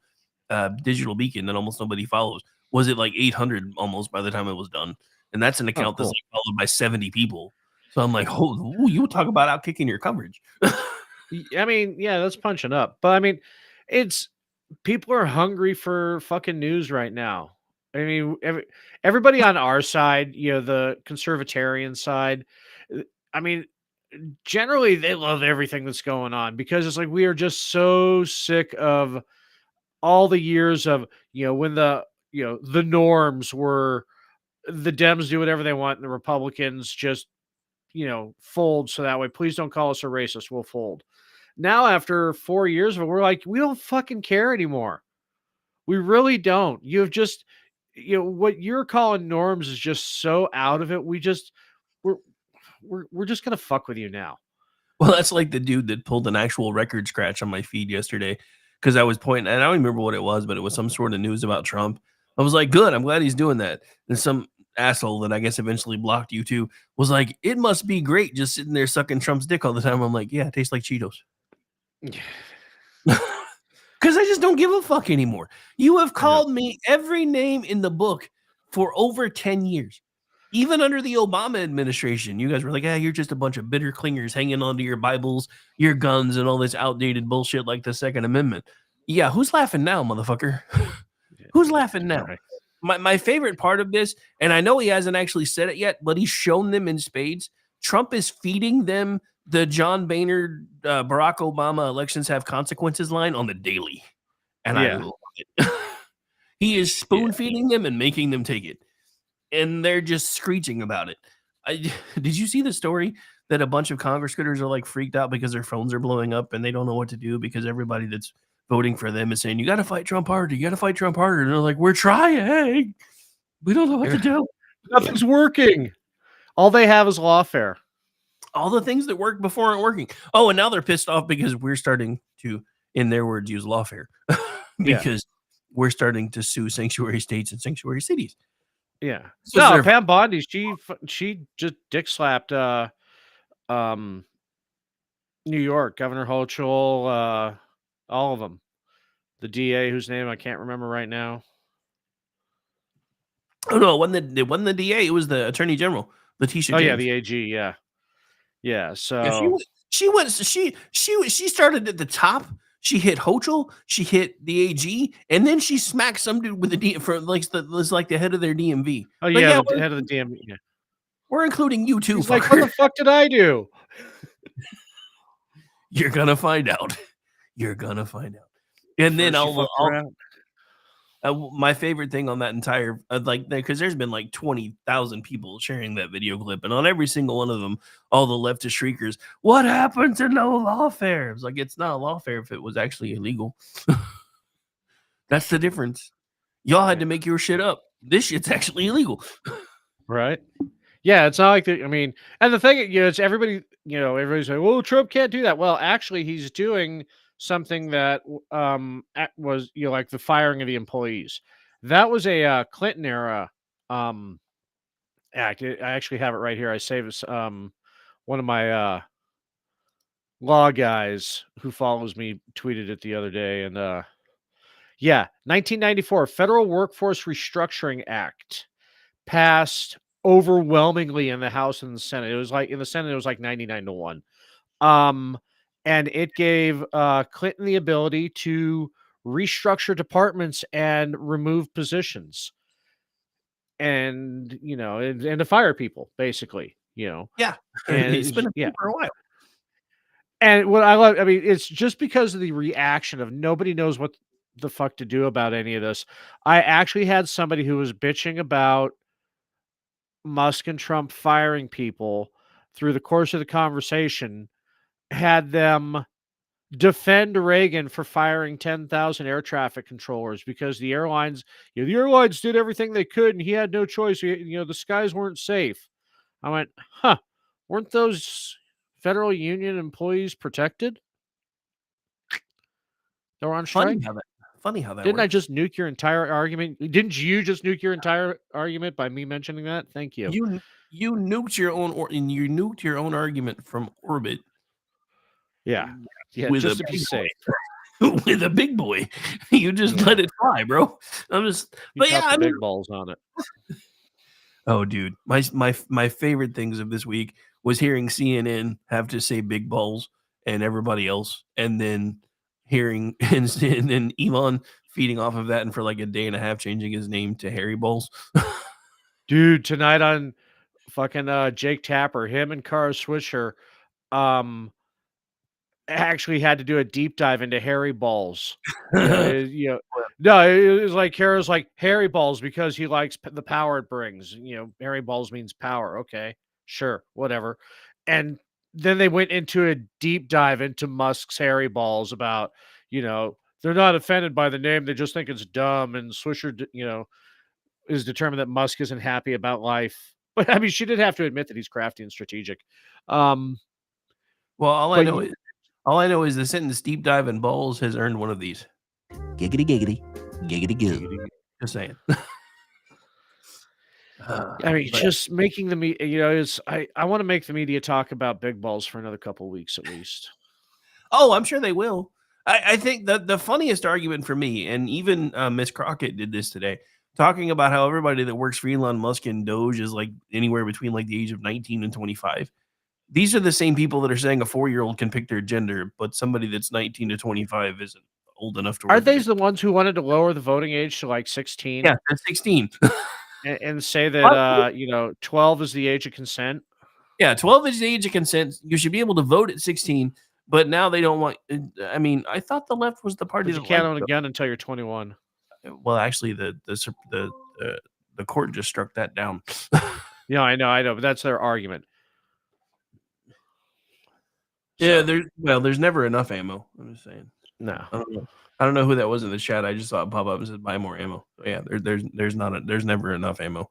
Digital Beacon that almost nobody follows, was it like 800 almost by the time it was done. And that's an account that's like followed by 70 people. So I'm like, you talk about outkicking your coverage. I mean, yeah, that's punching up. But I mean, people are hungry for fucking news right now. I mean, everybody on our side, the conservatarian side, I mean, generally they love everything that's going on because it's like we are just so sick of all the years of, when the norms were the Dems do whatever they want and the Republicans just, fold so that way. Please don't call us a racist. We'll fold. Now, after 4 years of it, we're like, we don't fucking care anymore. We really don't. You've just, what you're calling norms is just so out of it. We're just gonna fuck with you now. Well, that's like the dude that pulled an actual record scratch on my feed yesterday because I was pointing, and I don't remember what it was, but it was some sort of news about Trump. I was like, good, I'm glad he's doing that. And some asshole that I guess eventually blocked you too was like, it must be great just sitting there sucking Trump's dick all the time. I'm like, yeah, it tastes like Cheetos. Because I just don't give a fuck anymore. You have called me every name in the book for over 10 years. Even under the Obama administration, you guys were like, you're just a bunch of bitter clingers hanging onto your Bibles, your guns, and all this outdated bullshit like the Second Amendment. Yeah, who's laughing now, motherfucker? Who's laughing now? My favorite part of this, and I know he hasn't actually said it yet, but he's shown them in spades. Trump is feeding them the John Boehner, Barack Obama elections have consequences line on the daily. And I love it. He is spoon feeding them and making them take it. And they're just screeching about it. Did you see the story that a bunch of congressgooders are like freaked out because their phones are blowing up and they don't know what to do because everybody that's voting for them is saying, you got to fight Trump harder. You got to fight Trump harder. And they're like, we're trying. We don't know what to do. Nothing's working. All they have is lawfare. All the things that worked before aren't working. Oh, and now they're pissed off because we're starting to, in their words, use lawfare because we're starting to sue sanctuary states and sanctuary cities. Yeah. So Pam Bondi, she just dick slapped New York, Governor Hochul, all of them. The DA, whose name I can't remember right now. Oh no, it wasn't the DA. It was the Attorney General, Letitia Oh yeah, James. the AG. Yeah. Yeah, So she started at the top. She hit Hochul, she hit the AG, and then she smacked some dude with a D for like the head of their DMV. Oh But yeah, yeah, the head of the DMV. Yeah. we're including you too, He's like, what fucker. the fuck did I do? You're gonna find out. You're gonna find out. And then First you fucked around. my favorite thing on that entire because there's been like 20,000 people sharing that video clip, and on every single one of them, all the leftist shriekers, "What happened to no lawfare?" It's like it's not a lawfare if it was actually illegal. That's the difference. Y'all had to make your shit up. This shit's actually illegal. Right? Yeah, it's not like I mean, and the thing, it's everybody, everybody's like, well, Trump can't do that. Well, actually, he's doing something that was, like the firing of the employees. That was a Clinton era act. I actually have it right here. I saved one of my law guys who follows me tweeted it the other day, and 1994 Federal Workforce Restructuring Act passed overwhelmingly in the House and the Senate. It was like in the Senate, it was like 99-1. And it gave Clinton the ability to restructure departments and remove positions, and and to fire people, basically. Yeah, and it's been for a while. And what I love, I mean, it's just because of the reaction of nobody knows what the fuck to do about any of this. I actually had somebody who was bitching about Musk and Trump firing people through the course of the conversation, had them defend Reagan for firing 10,000 air traffic controllers because the airlines did everything they could and he had no choice. The skies weren't safe. I went, weren't those federal union employees protected? They were on strike. Funny how that Didn't works. I just nuke your entire argument? Didn't you just nuke your entire argument by me mentioning that? Thank you. You nuked your own you nuked your own argument from orbit. Yeah, with just a to be safe. with a big boy. You just let it fly, bro. But yeah, I mean, big balls on it. Oh, dude, my favorite things of this week was hearing CNN have to say big balls and everybody else, and then hearing and then Elon feeding off of that, and for like a day and a half changing his name to Harry Balls. Dude, tonight on fucking Jake Tapper, him and Kara Swisher actually had to do a deep dive into Harry Balls. No, it was like Kara's like Harry Balls because he likes the power it brings. Harry Balls means power. Okay, sure, whatever. And then they went into a deep dive into Musk's Harry Balls about, they're not offended by the name, they just think it's dumb. And Swisher, is determined that Musk isn't happy about life. But I mean, she did have to admit that he's crafty and strategic. Well, all I know is the sentence "deep dive in balls" has earned one of these. Giggity giggity, giggity giggity. Just saying. I mean, just making the media. I want to make the media talk about big balls for another couple of weeks at least. Oh, I'm sure they will. I think the funniest argument for me, and even Miss Crockett did this today, talking about how everybody that works for Elon Musk and Doge is like anywhere between like the age of 19 and 25. These are the same people that are saying a 4-year-old can pick their gender, but somebody that's 19 to 25 isn't old enough to. Are they the ones who wanted to lower the voting age to like 16? Yeah, that's 16. and say that 12 is the age of consent. Yeah, 12 is the age of consent. You should be able to vote at 16, but now they don't want. I mean, I thought the left was the party that you can't own a gun until you're 21. Well, actually, the court just struck that down. Yeah, I know, but that's their argument. Yeah, there's never enough ammo. I'm just saying. No, I don't know who that was in the chat. I just saw it pop up and said buy more ammo. So yeah, there's never enough ammo.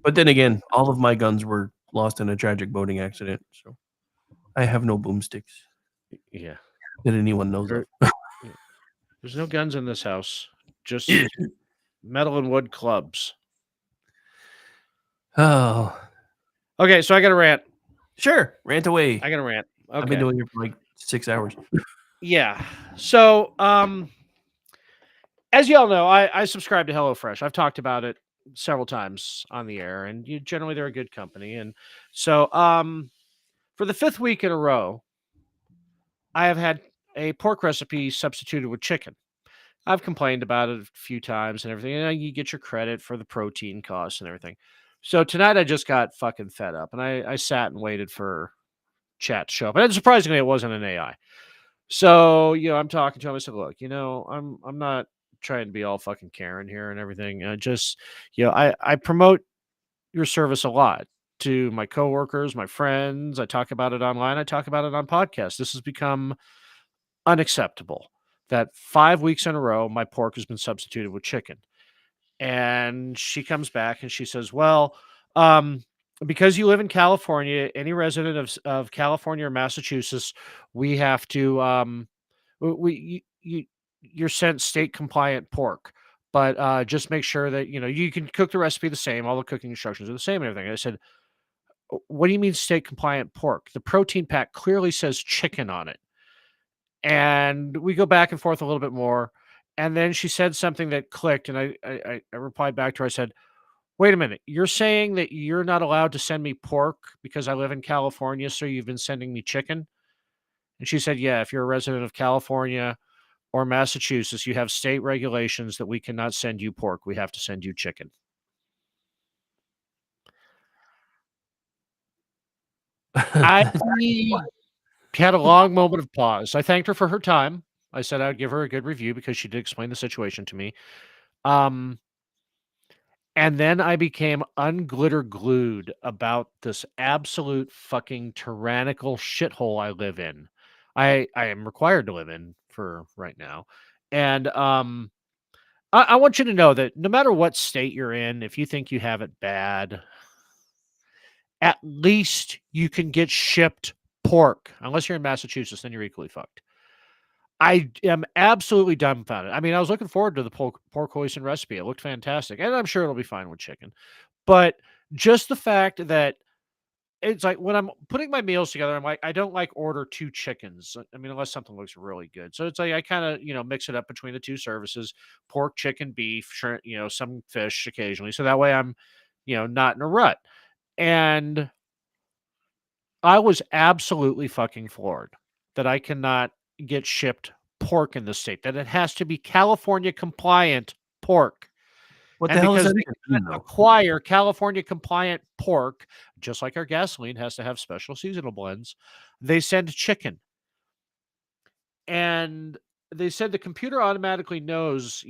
But then again, all of my guns were lost in a tragic boating accident, so I have no boomsticks. Yeah, that anyone knows of. There's no guns in this house. Just metal and wood clubs. Oh. Okay, so I got to rant. Sure, rant away. I got to rant. Okay. I've been doing it for like 6 hours. Yeah. So, as y'all know, I subscribe to HelloFresh. I've talked about it several times on the air, and generally they're a good company. And so, for the 5th week in a row, I have had a pork recipe substituted with chicken. I've complained about it a few times and everything. And you get your credit for the protein costs and everything. So tonight I just got fucking fed up, and I sat and waited for chat to show up. And surprisingly, it wasn't an AI. So, I'm talking to him. I said, look, I'm not trying to be all fucking Karen here and everything. Just, I promote your service a lot to my coworkers, my friends. I talk about it online. I talk about it on podcasts. This has become unacceptable that 5 weeks in a row, my pork has been substituted with chicken. And she comes back and she says, well, because you live in California, any resident of California or Massachusetts, we have to, you're sent state compliant pork, but just make sure that, you can cook the recipe the same. All the cooking instructions are the same and everything. I said, what do you mean state compliant pork? The protein pack clearly says chicken on it. And we go back and forth a little bit more. And then she said something that clicked, and I replied back to her. I said, wait a minute. You're saying that you're not allowed to send me pork because I live in California, so you've been sending me chicken? And she said, yeah, if you're a resident of California or Massachusetts, you have state regulations that we cannot send you pork. We have to send you chicken. I had a long moment of pause. I thanked her for her time. I said I'd give her a good review because she did explain the situation to me. And then I became unglitter glued about this absolute fucking tyrannical shithole I live in. I am required to live in for right now. And I want you to know that no matter what state you're in, if you think you have it bad, at least you can get shipped pork. Unless you're in Massachusetts, then you're equally fucked. I am absolutely dumbfounded. I mean, I was looking forward to the pork hoisin recipe. It looked fantastic, and I'm sure it'll be fine with chicken. But just the fact that it's like when I'm putting my meals together, I'm like, I don't like order 2 chickens. I mean, unless something looks really good. So it's like I kind of, mix it up between the 2 services: pork, chicken, beef, shrimp, some fish occasionally. So that way I'm, not in a rut. And I was absolutely fucking floored that I cannot get shipped pork in the state, that it has to be California compliant pork. What And the hell is because that they even cannot though? acquire California compliant pork, just like our gasoline has to have special seasonal blends, they send chicken. And they said the computer automatically knows,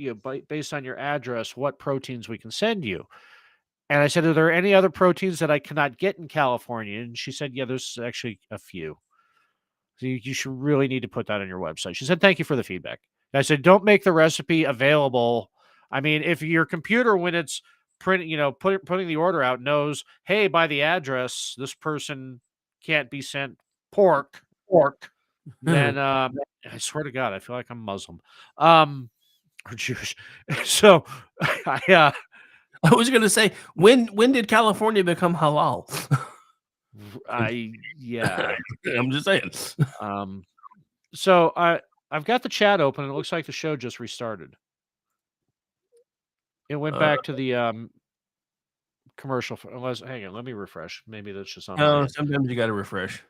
based on your address, what proteins we can send you. And I said, are there any other proteins that I cannot get in California? And she said, yeah, there's actually a few. So you should really need to put that on your website. She said, thank you for the feedback. And I said, don't make the recipe available. I mean, if your computer, when it's putting the order out, knows, hey, by the address, this person can't be sent pork, then I swear to God, I feel like I'm Muslim. Or Jewish. So I was gonna say, when did California become halal? Yeah. I'm just saying. So I've got the chat open, and it looks like the show just restarted. It went back to the commercial. Unless, hang on, let me refresh. Maybe that's just on my end. Sometimes you got to refresh.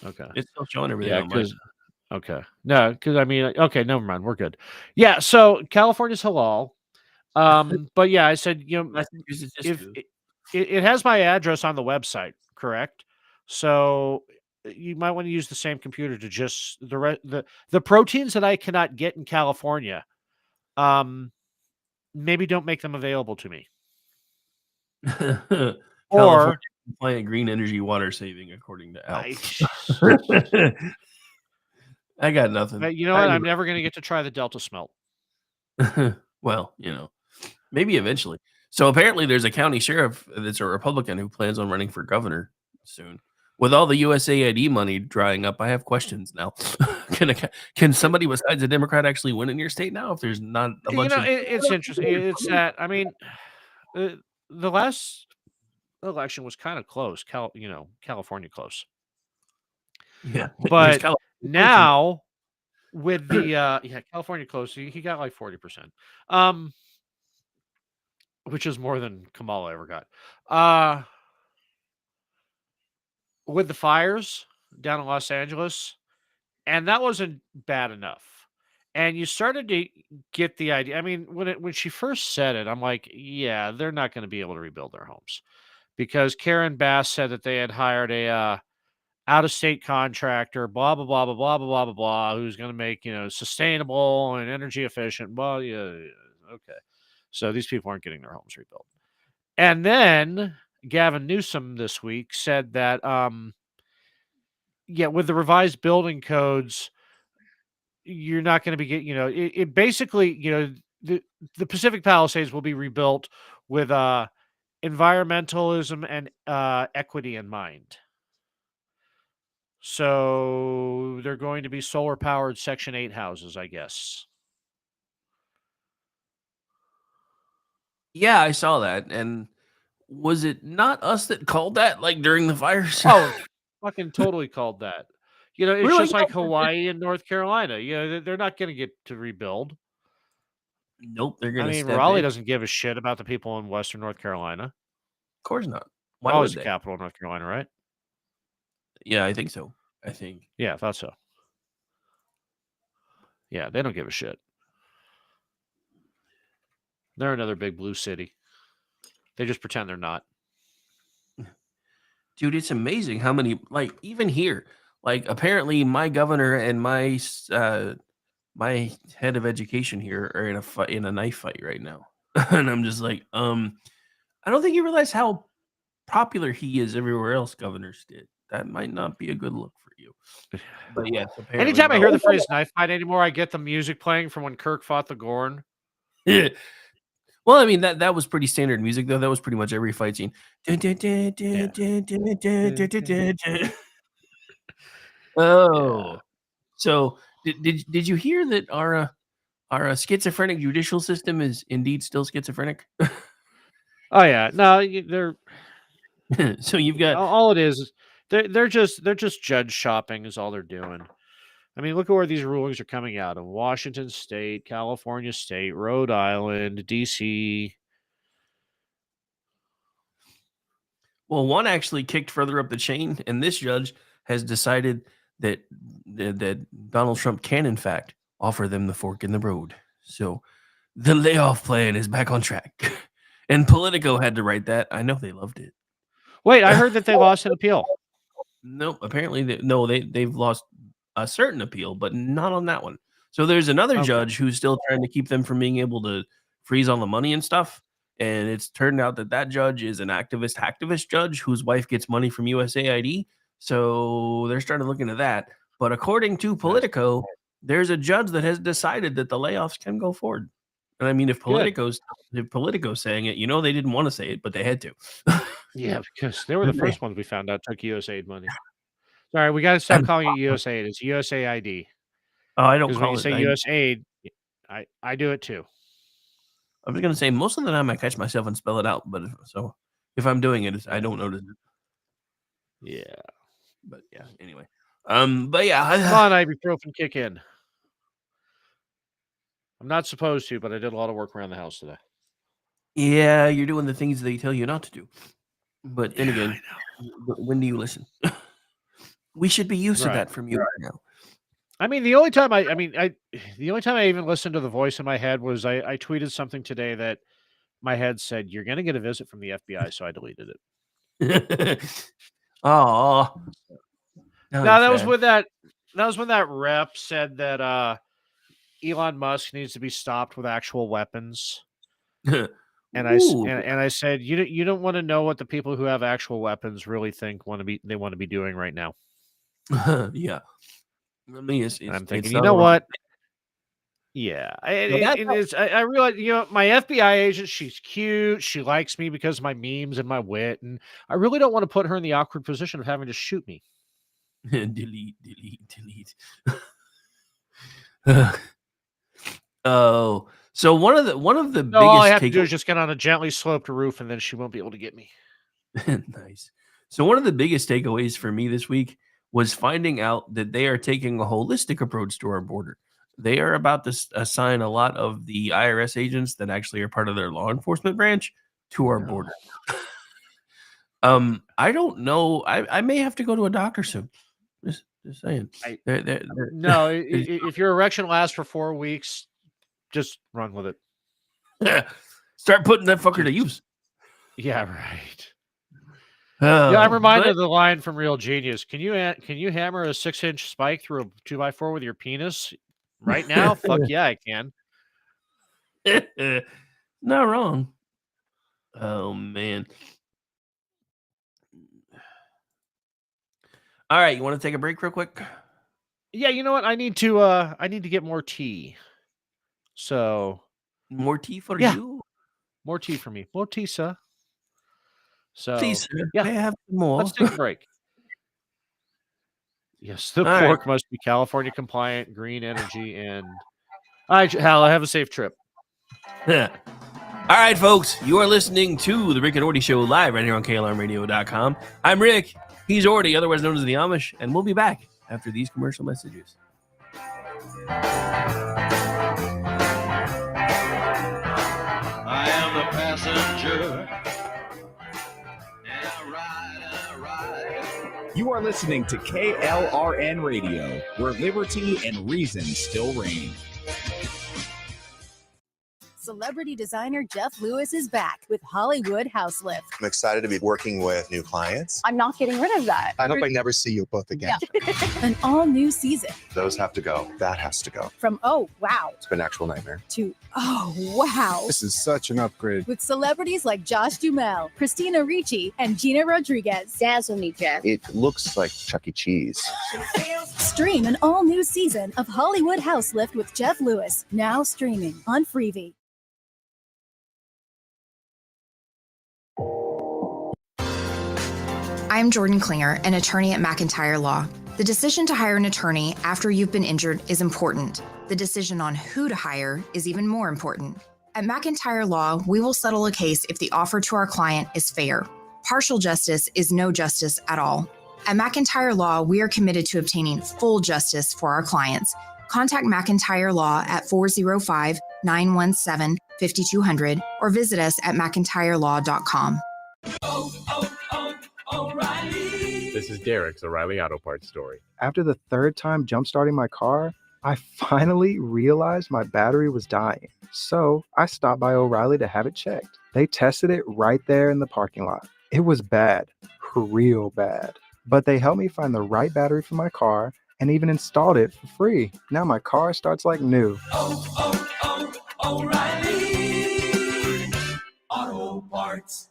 Okay, it's still showing everything. Yeah, on mine. okay, no, because I mean, okay, never mind, we're good. Yeah, so California's halal. But yeah, I said, if it has my address on the website, correct? So you might want to use the same computer to just the proteins that I cannot get in California. Maybe don't make them available to me. California compliant green energy water saving, according to Al. I got nothing. But you know what? I'm never going to get to try the Delta smelt. Well, maybe eventually. So apparently there's a county sheriff that's a Republican who plans on running for governor soon. With all the USAID money drying up, I have questions now. Can somebody besides a Democrat actually win in your state now if there's not a bunch of... It's interesting. It's that, I mean, the last election was kind of close. California close. Yeah. But Now with the California closed, so he got like 40%. Which is more than Kamala ever got. With the fires down in Los Angeles, and that wasn't bad enough. And you started to get the idea. I mean, when she first said it, I'm like, yeah, they're not going to be able to rebuild their homes because Karen Bass said that they had hired a out-of-state contractor, blah blah blah blah blah blah blah blah, who's going to make sustainable and energy efficient. Well, yeah, okay. So these people aren't getting their homes rebuilt. And then Gavin Newsom this week said that, with the revised building codes, you're not going to be getting, it basically, the Pacific Palisades will be rebuilt with environmentalism and equity in mind. So they're going to be solar powered Section 8 houses, I guess. Yeah, I saw that. And was it not us that called that like during the fires? Oh, fucking totally called that. It's Really? just like Hawaii and North Carolina. They're not going to get to rebuild. Nope, they're going I to mean, step Raleigh in. doesn't give a shit about the people in Western North Carolina. Of course not. Why Raleigh's would the they? capital of North Carolina, right? Yeah, I think so. Yeah, I thought so. Yeah, they don't give a shit. They're another big blue city. They just pretend they're not. Dude, it's amazing how many, like, even here, like, apparently my governor and my my head of education here are in a knife fight right now. And I'm just like, I don't think you realize how popular he is everywhere else governors did. That might not be a good look for you. But yes, apparently. Anytime I hear the phrase knife fight anymore, I get the music playing from when Kirk fought the Gorn. Yeah. Well, I mean, that was pretty standard music, though. That was pretty much every fight scene. Oh, so did you hear that our schizophrenic judicial system is indeed still schizophrenic? Oh yeah, no, they're so you've got all it is. They're just judge shopping is all they're doing. I mean, look at where these rulings are coming out of: Washington State, California State, Rhode Island, D.C. Well, one actually kicked further up the chain, and this judge has decided that Donald Trump can, in fact, offer them the fork in the road. So the layoff plan is back on track. And Politico had to write that. I know they loved it. Wait, I heard that they lost an appeal. Nope. Apparently, they've lost a certain appeal, but not on that one. So there's another judge who's still trying to keep them from being able to freeze all the money and stuff. And it's turned out that judge is an hacktivist judge whose wife gets money from USAID. So they're starting to look into that. But according to Politico, there's a judge that has decided that the layoffs can go forward. And I mean, if Politico's saying it, they didn't want to say it, but they had to. Yeah, because they were the first ones we found out took USAID money. Sorry, we got to stop calling it USAID. It's USAID. Oh, I don't because call when you say USAID, I do it too. I was gonna say most of the time I catch myself and spell it out, but if I'm doing it, I don't notice it. Yeah, but yeah. Anyway, but yeah, come on, ibuprofen, kick in. I'm not supposed to, but I did a lot of work around the house today. Yeah, you're doing the things they tell you not to do. But then again, when do you listen? We should be used to that from you right now. I mean, the only time I even listened to the voice in my head was I tweeted something today that my head said, "You're going to get a visit from the FBI," so I deleted it. Oh, no, that was when that rep said that Elon Musk needs to be stopped with actual weapons. And I said, you don't want to know what the people who have actual weapons really think they want to be doing right now. Yeah. I mean, I'm thinking, you know what? Yeah, I realize, my FBI agent, she's cute. She likes me because of my memes and my wit. And I really don't want to put her in the awkward position of having to shoot me. delete. Oh, so one of the biggest all I have to do is just get on a gently sloped roof and then she won't be able to get me. Nice. So one of the biggest takeaways for me this week was finding out that they are taking a holistic approach to our border. They are about to assign a lot of the IRS agents that actually are part of their law enforcement branch to our border. I don't know. I may have to go to a doctor soon. Just saying. No, if your erection lasts for 4 weeks, just run with it. Start putting that fucker to use. Yeah, right. Yeah, I'm reminded of the line from Real Genius. Can you hammer a 6-inch spike through a 2x4 with your penis right now? Fuck yeah, I can. Not wrong. Oh man. All right, you want to take a break real quick? Yeah, you know what? I need to get more tea. So more tea for you? More tea for me. More tea, sir. So Please, sir, yeah, may I have some more? let's take a break. Yes, the All pork right. must be California compliant, green energy, and all right, Hal, have a safe trip. All right, folks, you are listening to the Rick and Orty Show live right here on KLRMradio.com. I'm Rick. He's Orty, otherwise known as the Amish, and we'll be back after these commercial messages. I am the passenger. You are listening to KLRN Radio, where liberty and reason still reign. Celebrity designer Jeff Lewis is back with Hollywood House Lift. I'm excited to be working with new clients. I'm not getting rid of that. I hope I never see you both again. Yeah. An all-new season. Those have to go. That has to go. From oh, wow, It's been an actual nightmare. to oh, wow. This is such an upgrade. With celebrities like Josh Duhamel, Christina Ricci, and Gina Rodriguez. Dazzle me, Jeff. It looks like Chuck E. Cheese. Stream an all-new season of Hollywood House Lift with Jeff Lewis, now streaming on Freevee. I'm Jordan Klinger, an attorney at McIntyre Law. The decision to hire an attorney after you've been injured is important. The decision on who to hire is even more important. At McIntyre Law, we will settle a case if the offer to our client is fair. Partial justice is no justice at all. At McIntyre Law, we are committed to obtaining full justice for our clients. Contact McIntyre Law at 405-917-5200 or visit us at mcintyrelaw.com. This is Derek's O'Reilly Auto Parts story. After the third time jump-starting my car, I finally realized my battery was dying. So I stopped by O'Reilly to have it checked. They tested it right there in the parking lot. It was bad, real bad. But they helped me find the right battery for my car and even installed it for free. Now my car starts like new. O'Reilly Auto Parts.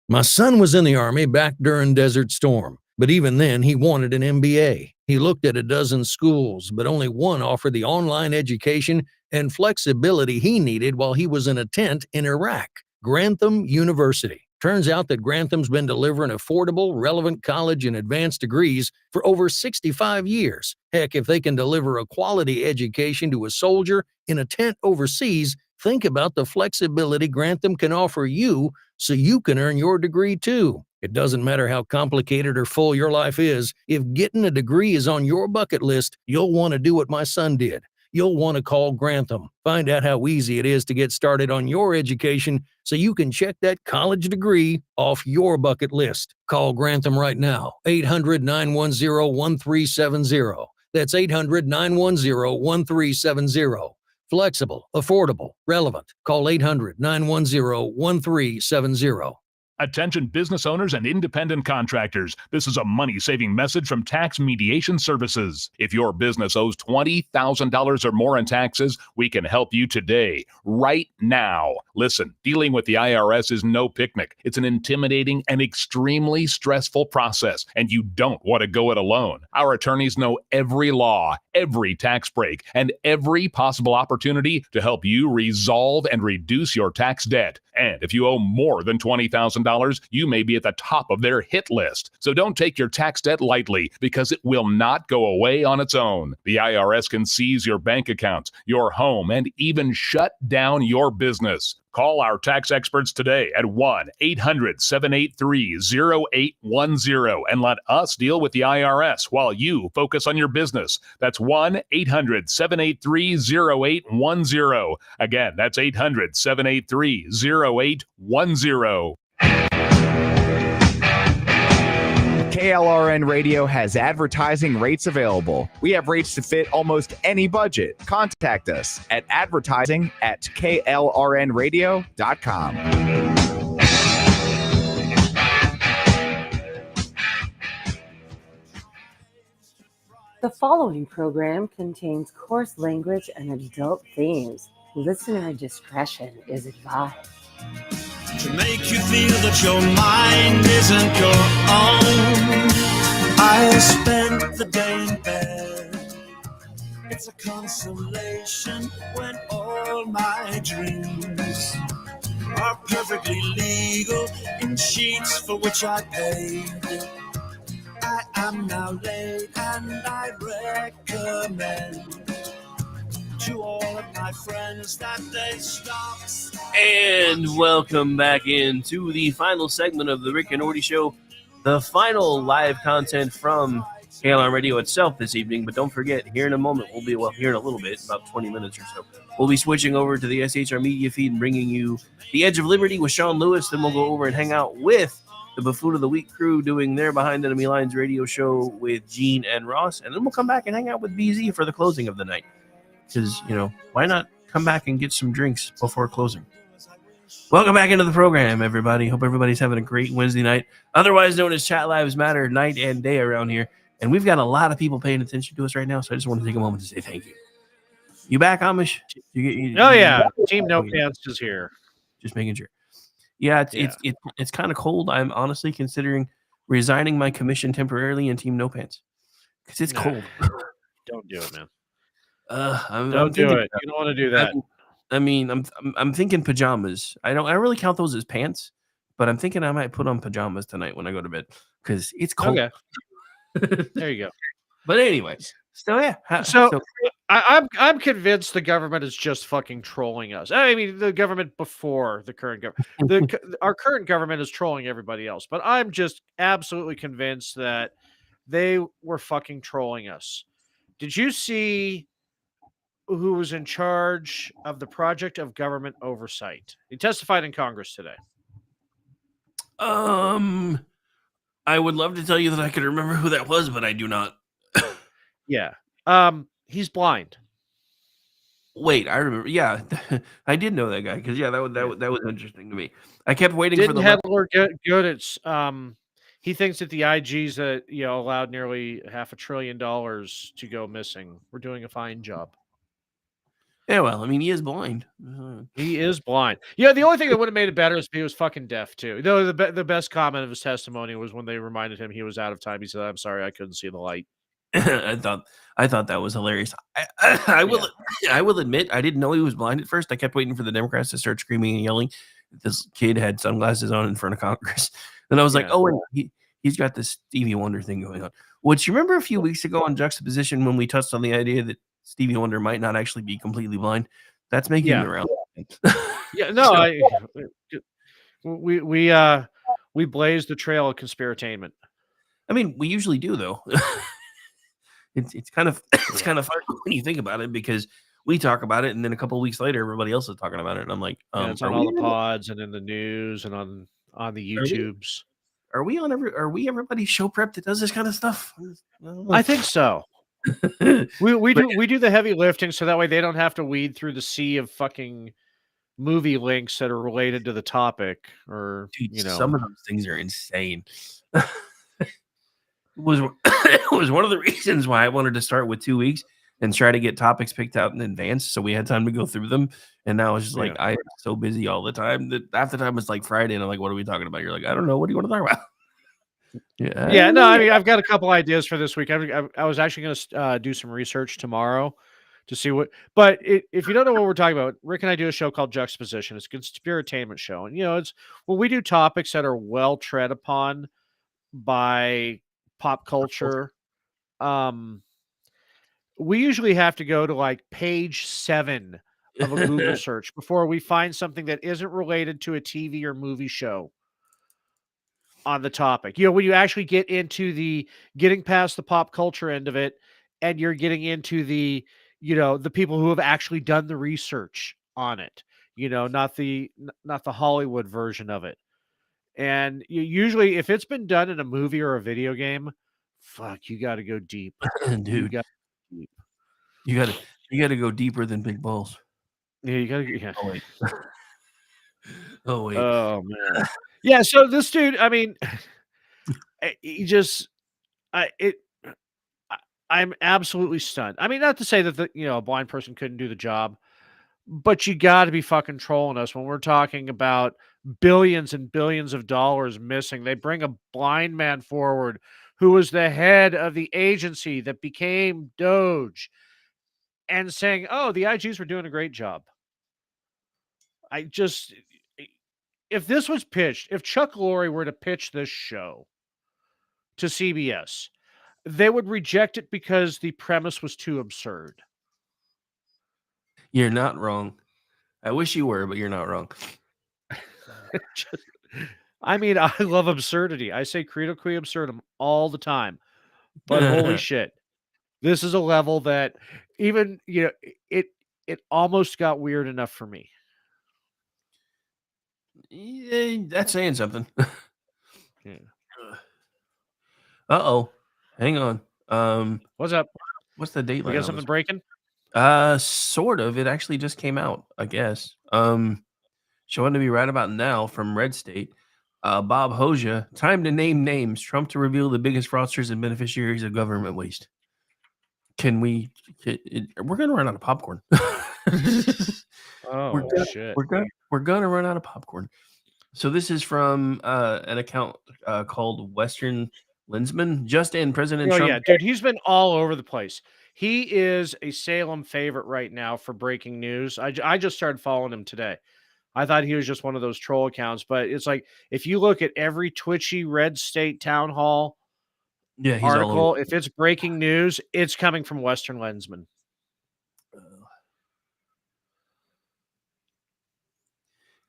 My son was in the Army back during Desert Storm, but even then he wanted an MBA. He looked at a dozen schools, but only one offered the online education and flexibility he needed while he was in a tent in Iraq, Grantham University. Turns out that Grantham's been delivering affordable, relevant college and advanced degrees for over 65 years. Heck, if they can deliver a quality education to a soldier in a tent overseas, think about the flexibility Grantham can offer you so you can earn your degree too. It doesn't matter how complicated or full your life is. If getting a degree is on your bucket list, you'll want to do what my son did. You'll want to call Grantham. Find out how easy it is to get started on your education so you can check that college degree off your bucket list. Call Grantham right now, 800-910-1370. That's 800-910-1370. Flexible, affordable, relevant. Call 800-910-1370. Attention business owners and independent contractors. This is a money-saving message from Tax Mediation Services. If your business owes $20,000 or more in taxes, we can help you today, right now. Listen, dealing with the IRS is no picnic. It's an intimidating and extremely stressful process, and you don't want to go it alone. Our attorneys know every law, every tax break, and every possible opportunity to help you resolve and reduce your tax debt. And if you owe more than $20,000, you may be at the top of their hit list. So don't take your tax debt lightly, because it will not go away on its own. The IRS can seize your bank accounts, your home, and even shut down your business. Call our tax experts today at 1-800-783-0810 and let us deal with the IRS while you focus on your business. That's 1-800-783-0810. Again, that's 800-783-0810. KLRN Radio has advertising rates available. We have rates to fit almost any budget. Contact us at advertising@klrnradio.com. The following program contains coarse language and adult themes. Listener discretion is advised. To make you feel that your mind isn't your own. I spent the day in bed. It's a consolation when all my dreams are perfectly legal in sheets for which I paid. I am now late and I recommend to all of my friends that they stop. And welcome back into the final segment of the Rick and Morty Show, the final live content from KLR Radio itself this evening. But don't forget, here in a moment, here in a little bit, about 20 minutes or so, we'll be switching over to the SHR media feed and bringing you The Edge of Liberty with Sean Lewis. Then we'll go over and hang out with the Buffoon of the Week crew doing their Behind Enemy Lines radio show with Gene and Ross. And then we'll come back and hang out with BZ for the closing of the night. Because, why not come back and get some drinks before closing? Welcome back into the program, everybody. Hope everybody's having a great Wednesday night, otherwise known as Chat Lives Matter night and day around here. And we've got a lot of people paying attention to us right now, so I just want to take a moment to say thank you. You back, Amish? Yeah. Team No Pants is here. Just making sure. Yeah, it's kind of cold. I'm honestly considering resigning my commission temporarily in Team No Pants because it's cold. Don't do it, man. I'm do it. You don't want to do that. I'm thinking pajamas. I don't really count those as pants, but I'm thinking I might put on pajamas tonight when I go to bed because it's cold. Okay. There you go. But anyway, I'm convinced the government is just fucking trolling us. I mean, the government before the current government. Our current government is trolling everybody else, but I'm just absolutely convinced that they were fucking trolling us. Did you see who was in charge of the project of government oversight? He testified in Congress today. I would love to tell you that I could remember who that was, but I do not. Yeah. He's blind. Wait, I remember. Yeah, I did know that guy because that was interesting to me. I kept waiting for the Hedler Gooditz. He thinks that the IGs that allowed nearly $500 billion to go missing were doing a fine job. Yeah, well, I mean, he is blind. He is blind. Yeah, the only thing that would have made it better is if he was fucking deaf too. Though the best comment of his testimony was when they reminded him he was out of time. He said, "I'm sorry, I couldn't see the light." I thought that was hilarious. I will admit I didn't know he was blind at first. I kept waiting for the Democrats to start screaming and yelling. This kid had sunglasses on in front of Congress, and I was like, "Oh, wait, he's got this Stevie Wonder thing going on." Which you remember a few weeks ago on Juxtaposition when we touched on the idea that Stevie Wonder might not actually be completely blind. That's making me around. Yeah, no, we blazed the trail of conspiratainment. I mean, we usually do though. It's kind of fun when you think about it because we talk about it and then a couple of weeks later everybody else is talking about it and I'm like, it's on all the pods and in the news and on the YouTubes. Are we everybody's show prep that does this kind of stuff? I think so. we do the heavy lifting so that way they don't have to weed through the sea of fucking movie links that are related to the topic or some of those things are insane. It was one of the reasons why I wanted to start with 2 weeks and try to get topics picked out in advance so we had time to go through them. And now it's just like I'm so busy all the time that half the time it's like Friday and I'm like, what are we talking about? You're like, I don't know. What do you want to talk about? Yeah, no, I mean, I've got a couple ideas for this week. I was actually going to do some research tomorrow to see what. But if you don't know what we're talking about, Rick and I do a show called Juxtaposition. It's a conspiratainment show, and we do topics that are well tread upon by pop culture. We usually have to go to like page 7 of a Google search before we find something that isn't related to a TV or movie show on the topic. You know, when you actually get into the getting past the pop culture end of it, and you're getting into the, the people who have actually done the research on it, not the Hollywood version of it. And usually, if it's been done in a movie or a video game, fuck, you got to go deep. You Dude, got deep. you gotta go deeper than big balls. Yeah, you got to. Yeah. Oh wait. Oh wait. Oh man. Yeah. So this dude, I mean, he just, I it. I- I'm absolutely stunned. I mean, not to say that a blind person couldn't do the job, but you got to be fucking trolling us when we're talking about billions and billions of dollars missing. They bring a blind man forward who was the head of the agency that became Doge and saying, "Oh, the IGs were doing a great job." I just if this was pitched, if Chuck Lorre were to pitch this show to CBS, they would reject it because the premise was too absurd. You're not wrong. I wish you were, but you're not wrong. Just- I mean, I love absurdity. I say credo qui absurdum all the time. But holy shit. This is a level that even, it almost got weird enough for me. Yeah, that's saying something. Yeah. Uh-oh. Hang on. What's up? What's the date We line got on something this? breaking? Sort of. It actually just came out, I guess. Showing to be right about now from Red State. Bob Hoja, time to name names. Trump to reveal the biggest fraudsters and beneficiaries of government waste. We're gonna run out of popcorn. Oh shit. We're gonna run out of popcorn. So this is from an account called Western Lensman. Just in, President Oh Trump. yeah, dude, he's been all over the place. He is a Salem favorite right now for breaking news. I just started following him today. I thought he was just one of those troll accounts, but it's like if you look at every twitchy Red State town hall Yeah, he's all article, over. if it's breaking news, it's coming from Western Lensman.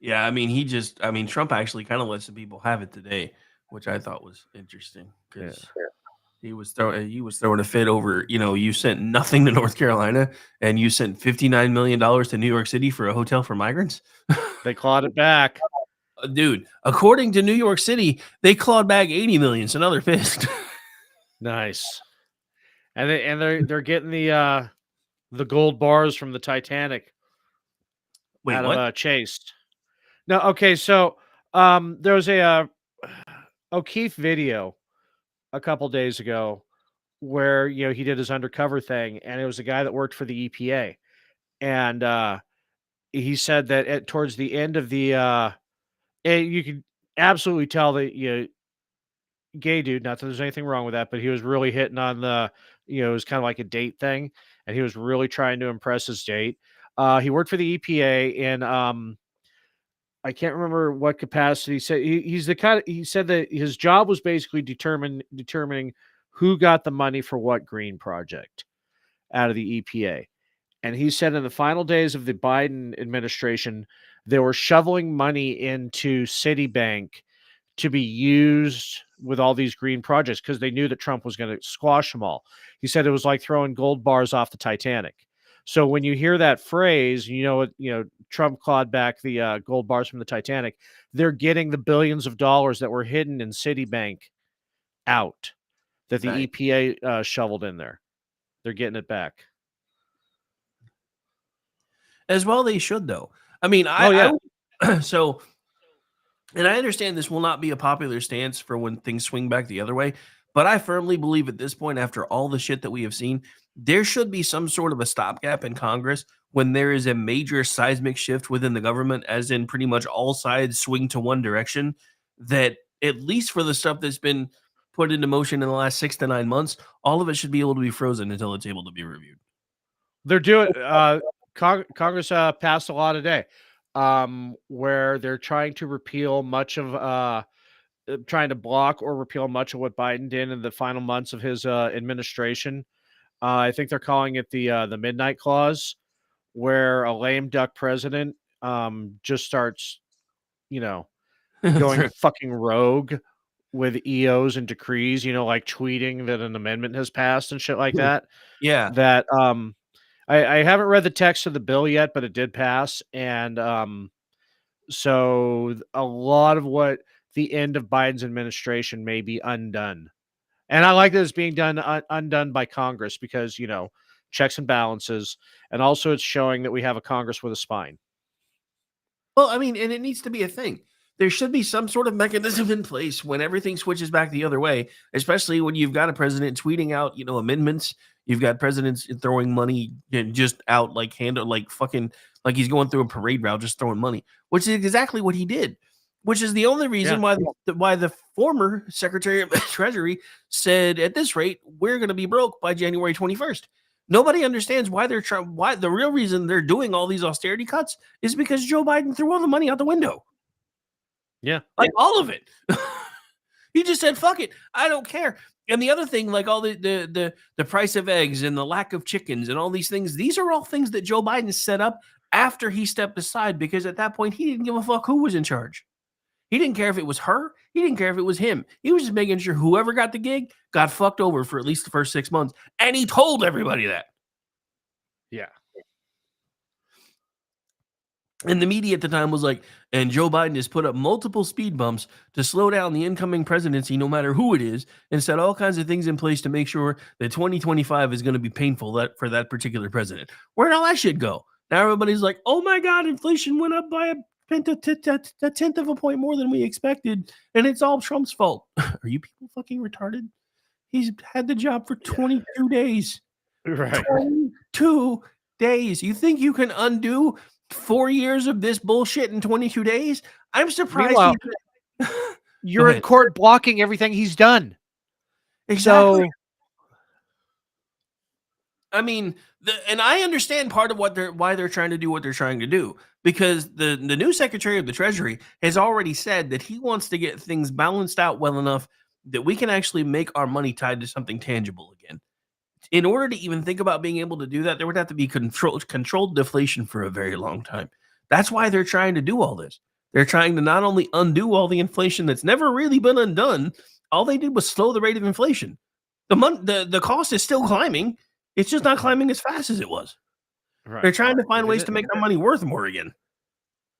Yeah, I mean, Trump actually kind of let some people have it today, which I thought was interesting because he was throwing a fit over, you sent nothing to North Carolina and you sent $59 million to New York City for a hotel for migrants. They clawed it back. Dude, according to New York City, they clawed back 80 million, so now they're pissed. Nice. And they're getting the gold bars from the Titanic. Wait, out what? of Chase. No, okay, so there was a O'Keefe video a couple days ago where he did his undercover thing, and it was a guy that worked for the EPA, and he said that towards the end of the you could absolutely tell that gay dude. Not that there's anything wrong with that, but he was really hitting on it was kind of like a date thing, and he was really trying to impress his date. He worked for the EPA in I can't remember what capacity. He said he's the kind of, he said that his job was basically determining who got the money for what green project out of the EPA. And he said in the final days of the Biden administration, they were shoveling money into Citibank to be used with all these green projects because they knew that Trump was going to squash them all. He said it was like throwing gold bars off the Titanic. So when you hear that phrase, Trump clawed back the gold bars from the Titanic. They're getting the billions of dollars that were hidden in Citibank out that the Nice. EPA shoveled in there. They're getting it back. As well, they should, though. I mean, so, and I understand this will not be a popular stance for when things swing back the other way, but I firmly believe at this point, after all the shit that we have seen, there should be some sort of a stopgap in Congress when there is a major seismic shift within the government, as in pretty much all sides swing to one direction, that at least for the stuff that's been put into motion in the last 6 to 9 months, all of it should be able to be frozen until it's able to be reviewed. They're doing Congress passed a law today where they're trying to repeal much of trying to block or repeal much of what Biden did in the final months of his administration. I think they're calling it the Midnight Clause, where a lame duck president just starts, going fucking rogue with EOs and decrees, like tweeting that an amendment has passed and shit like that. Yeah. That I haven't read the text of the bill yet, but it did pass. And so a lot of what the end of Biden's administration may be undone. And I like that it's being done undone by Congress because, checks and balances. And also it's showing that we have a Congress with a spine. Well, I mean, and it needs to be a thing. There should be some sort of mechanism in place when everything switches back the other way, especially when you've got a president tweeting out, amendments. You've got presidents throwing money just out like he's going through a parade route, just throwing money, which is exactly what he did, which is the only reason why the former Secretary of the Treasury said, at this rate, we're going to be broke by January 21st. Nobody understands why the real reason they're doing all these austerity cuts is because Joe Biden threw all the money out the window. Yeah. Like all of it. He just said, fuck it. I don't care. And the other thing, like all the price of eggs and the lack of chickens and all these things, these are all things that Joe Biden set up after he stepped aside, because at that point, he didn't give a fuck who was in charge. He didn't care if it was her. He didn't care if it was him. He was just making sure whoever got the gig got fucked over for at least the first 6 months. And he told everybody that. Yeah. And the media at the time was like, and Joe Biden has put up multiple speed bumps to slow down the incoming presidency, no matter who it is, and set all kinds of things in place to make sure that 2025 is going to be painful for that particular president. Where'd all that shit go? Now everybody's like, oh my God, inflation went up by a tenth of a point more than we expected, and it's all Trump's fault. Are you people fucking retarded? He's had the job for 22 days. Right. 22 days. You think you can undo 4 years of this bullshit in 22 days? I'm surprised. You're in court blocking everything he's done. Exactly. So, I mean, and I understand part of why they're trying to do what they're trying to do, because the new Secretary of the Treasury has already said that he wants to get things balanced out well enough that we can actually make our money tied to something tangible again. In order to even think about being able to do that, there would have to be controlled deflation for a very long time. That's why they're trying to do all this. They're trying to not only undo all the inflation that's never really been undone, all they did was slow the rate of inflation. The cost is still climbing. It's just not climbing as fast as it was. Right. They're trying to find ways to make their money worth more again.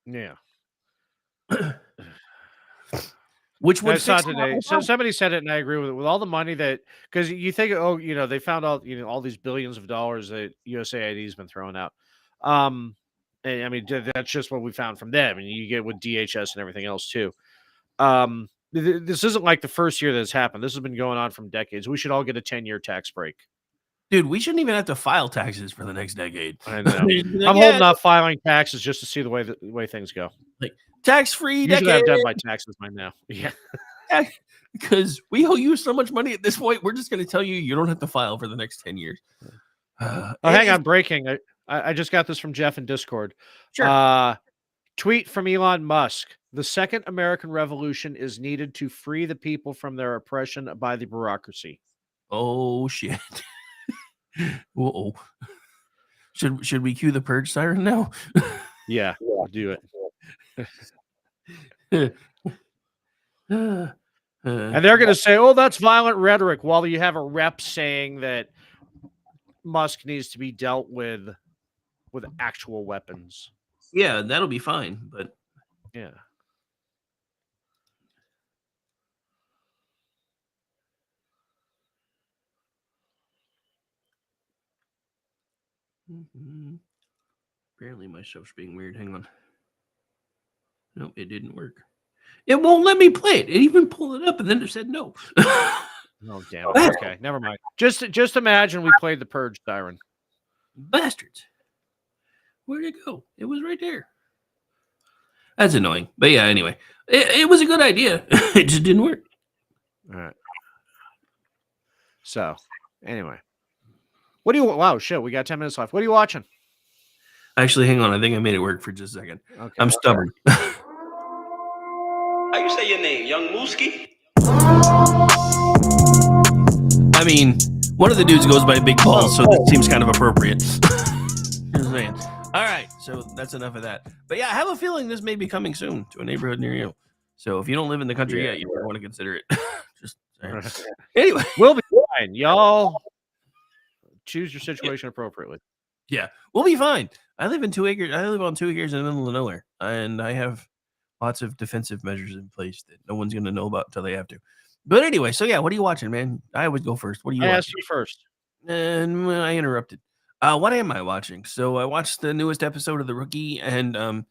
Yeah. Which would fix today. So somebody said it, and I agree with it. With all the money that, because you think, they found out, all these billions of dollars that USAID has been throwing out. And I mean, that's just what we found from them, and you get with DHS and everything else too. This isn't like the first year that has happened. This has been going on from decades. We should all get a 10-year tax break. Dude, we shouldn't even have to file taxes for the next decade. I know. I'm holding off filing taxes just to see the way things go. Like tax-free Usually I've done my taxes by now. Yeah. Because we owe you so much money at this point, we're just going to tell you don't have to file for the next 10 years. Hang on, breaking. I just got this from Jeff in Discord. Sure. Tweet from Elon Musk. The second American Revolution is needed to free the people from their oppression by the bureaucracy. Oh, shit. Whoa. Should we cue the purge siren now? Yeah, do it. And they're going to say, oh, that's violent rhetoric, while you have a rep saying that Musk needs to be dealt with actual weapons. Yeah, that'll be fine, but yeah. Apparently my stuff's being weird. Hang on. Nope, it didn't work. It won't let me play it. It even pulled it up and then it said no. Oh, damn it. Okay, never mind. Just imagine we played the purge siren. Bastards. Where'd it go? It was right there. That's annoying. But yeah, anyway. It was a good idea. It just didn't work. All right. So, anyway. Wow, shit, we got 10 minutes left. What are you watching? Actually, hang on. I think I made it work for just a second. Okay. I'm stubborn. How you say your name? Young Mooski? I mean, one of the dudes goes by Big Balls, so that seems kind of appropriate. Just saying. So that's enough of that. But yeah, I have a feeling this may be coming soon to a neighborhood near you. So if you don't live in the country yet, you might want to consider it. Just saying. Anyway, we'll be fine. Y'all choose your situation appropriately. Yeah, we'll be fine. I live on 2 acres in the middle of nowhere, and I have lots of defensive measures in place that no one's going to know about until they have to. But anyway, so yeah, what are you watching, man? I always go first. What are you I watching? asked you first. And I interrupted. What am I watching? So I watched the newest episode of The Rookie and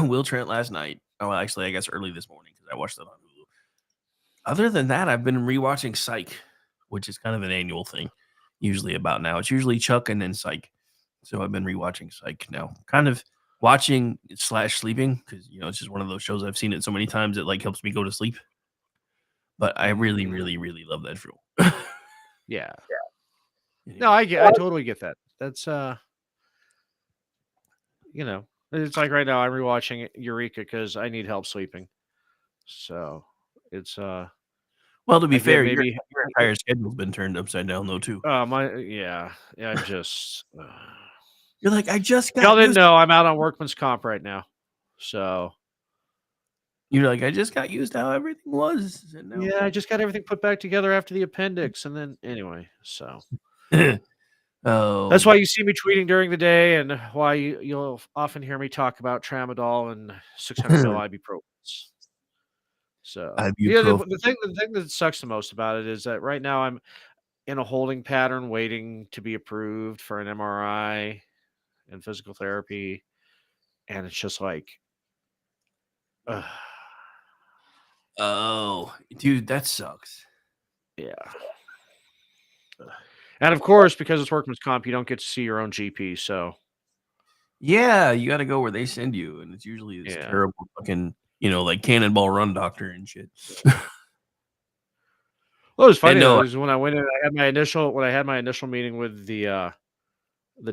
Will Trent last night. Oh, actually, I guess early this morning because I watched it on Hulu. Other than that, I've been rewatching Psych, which is kind of an annual thing, usually about now. It's usually Chuck and then Psych. So I've been rewatching Psych now, kind of watching / sleeping because it's just one of those shows I've seen it so many times it like helps me go to sleep. But I really, really, really love that show. Yeah. No, I totally get that. That's it's like right now I'm rewatching Eureka because I need help sleeping. So it's well, to be fair, your entire schedule's been turned upside down though too. I'm just you're like, I just got y'all didn't know I'm out on workman's comp right now. So you're like, I just got used to how everything was. Yeah, I just got everything put back together after the appendix, and then anyway, so oh, that's why you see me tweeting during the day, and why you'll often hear me talk about tramadol and 600 mil ibuprofen. So the thing that sucks the most about it is that right now I'm in a holding pattern, waiting to be approved for an MRI and physical therapy, and it's just like, oh, dude, that sucks. Yeah. And of course, because it's workman's comp, you don't get to see your own GP. So, yeah, you got to go where they send you, and it's usually this terrible fucking, like Cannonball Run doctor and shit. Well, it was funny though, is when I went in, I had my initial meeting with the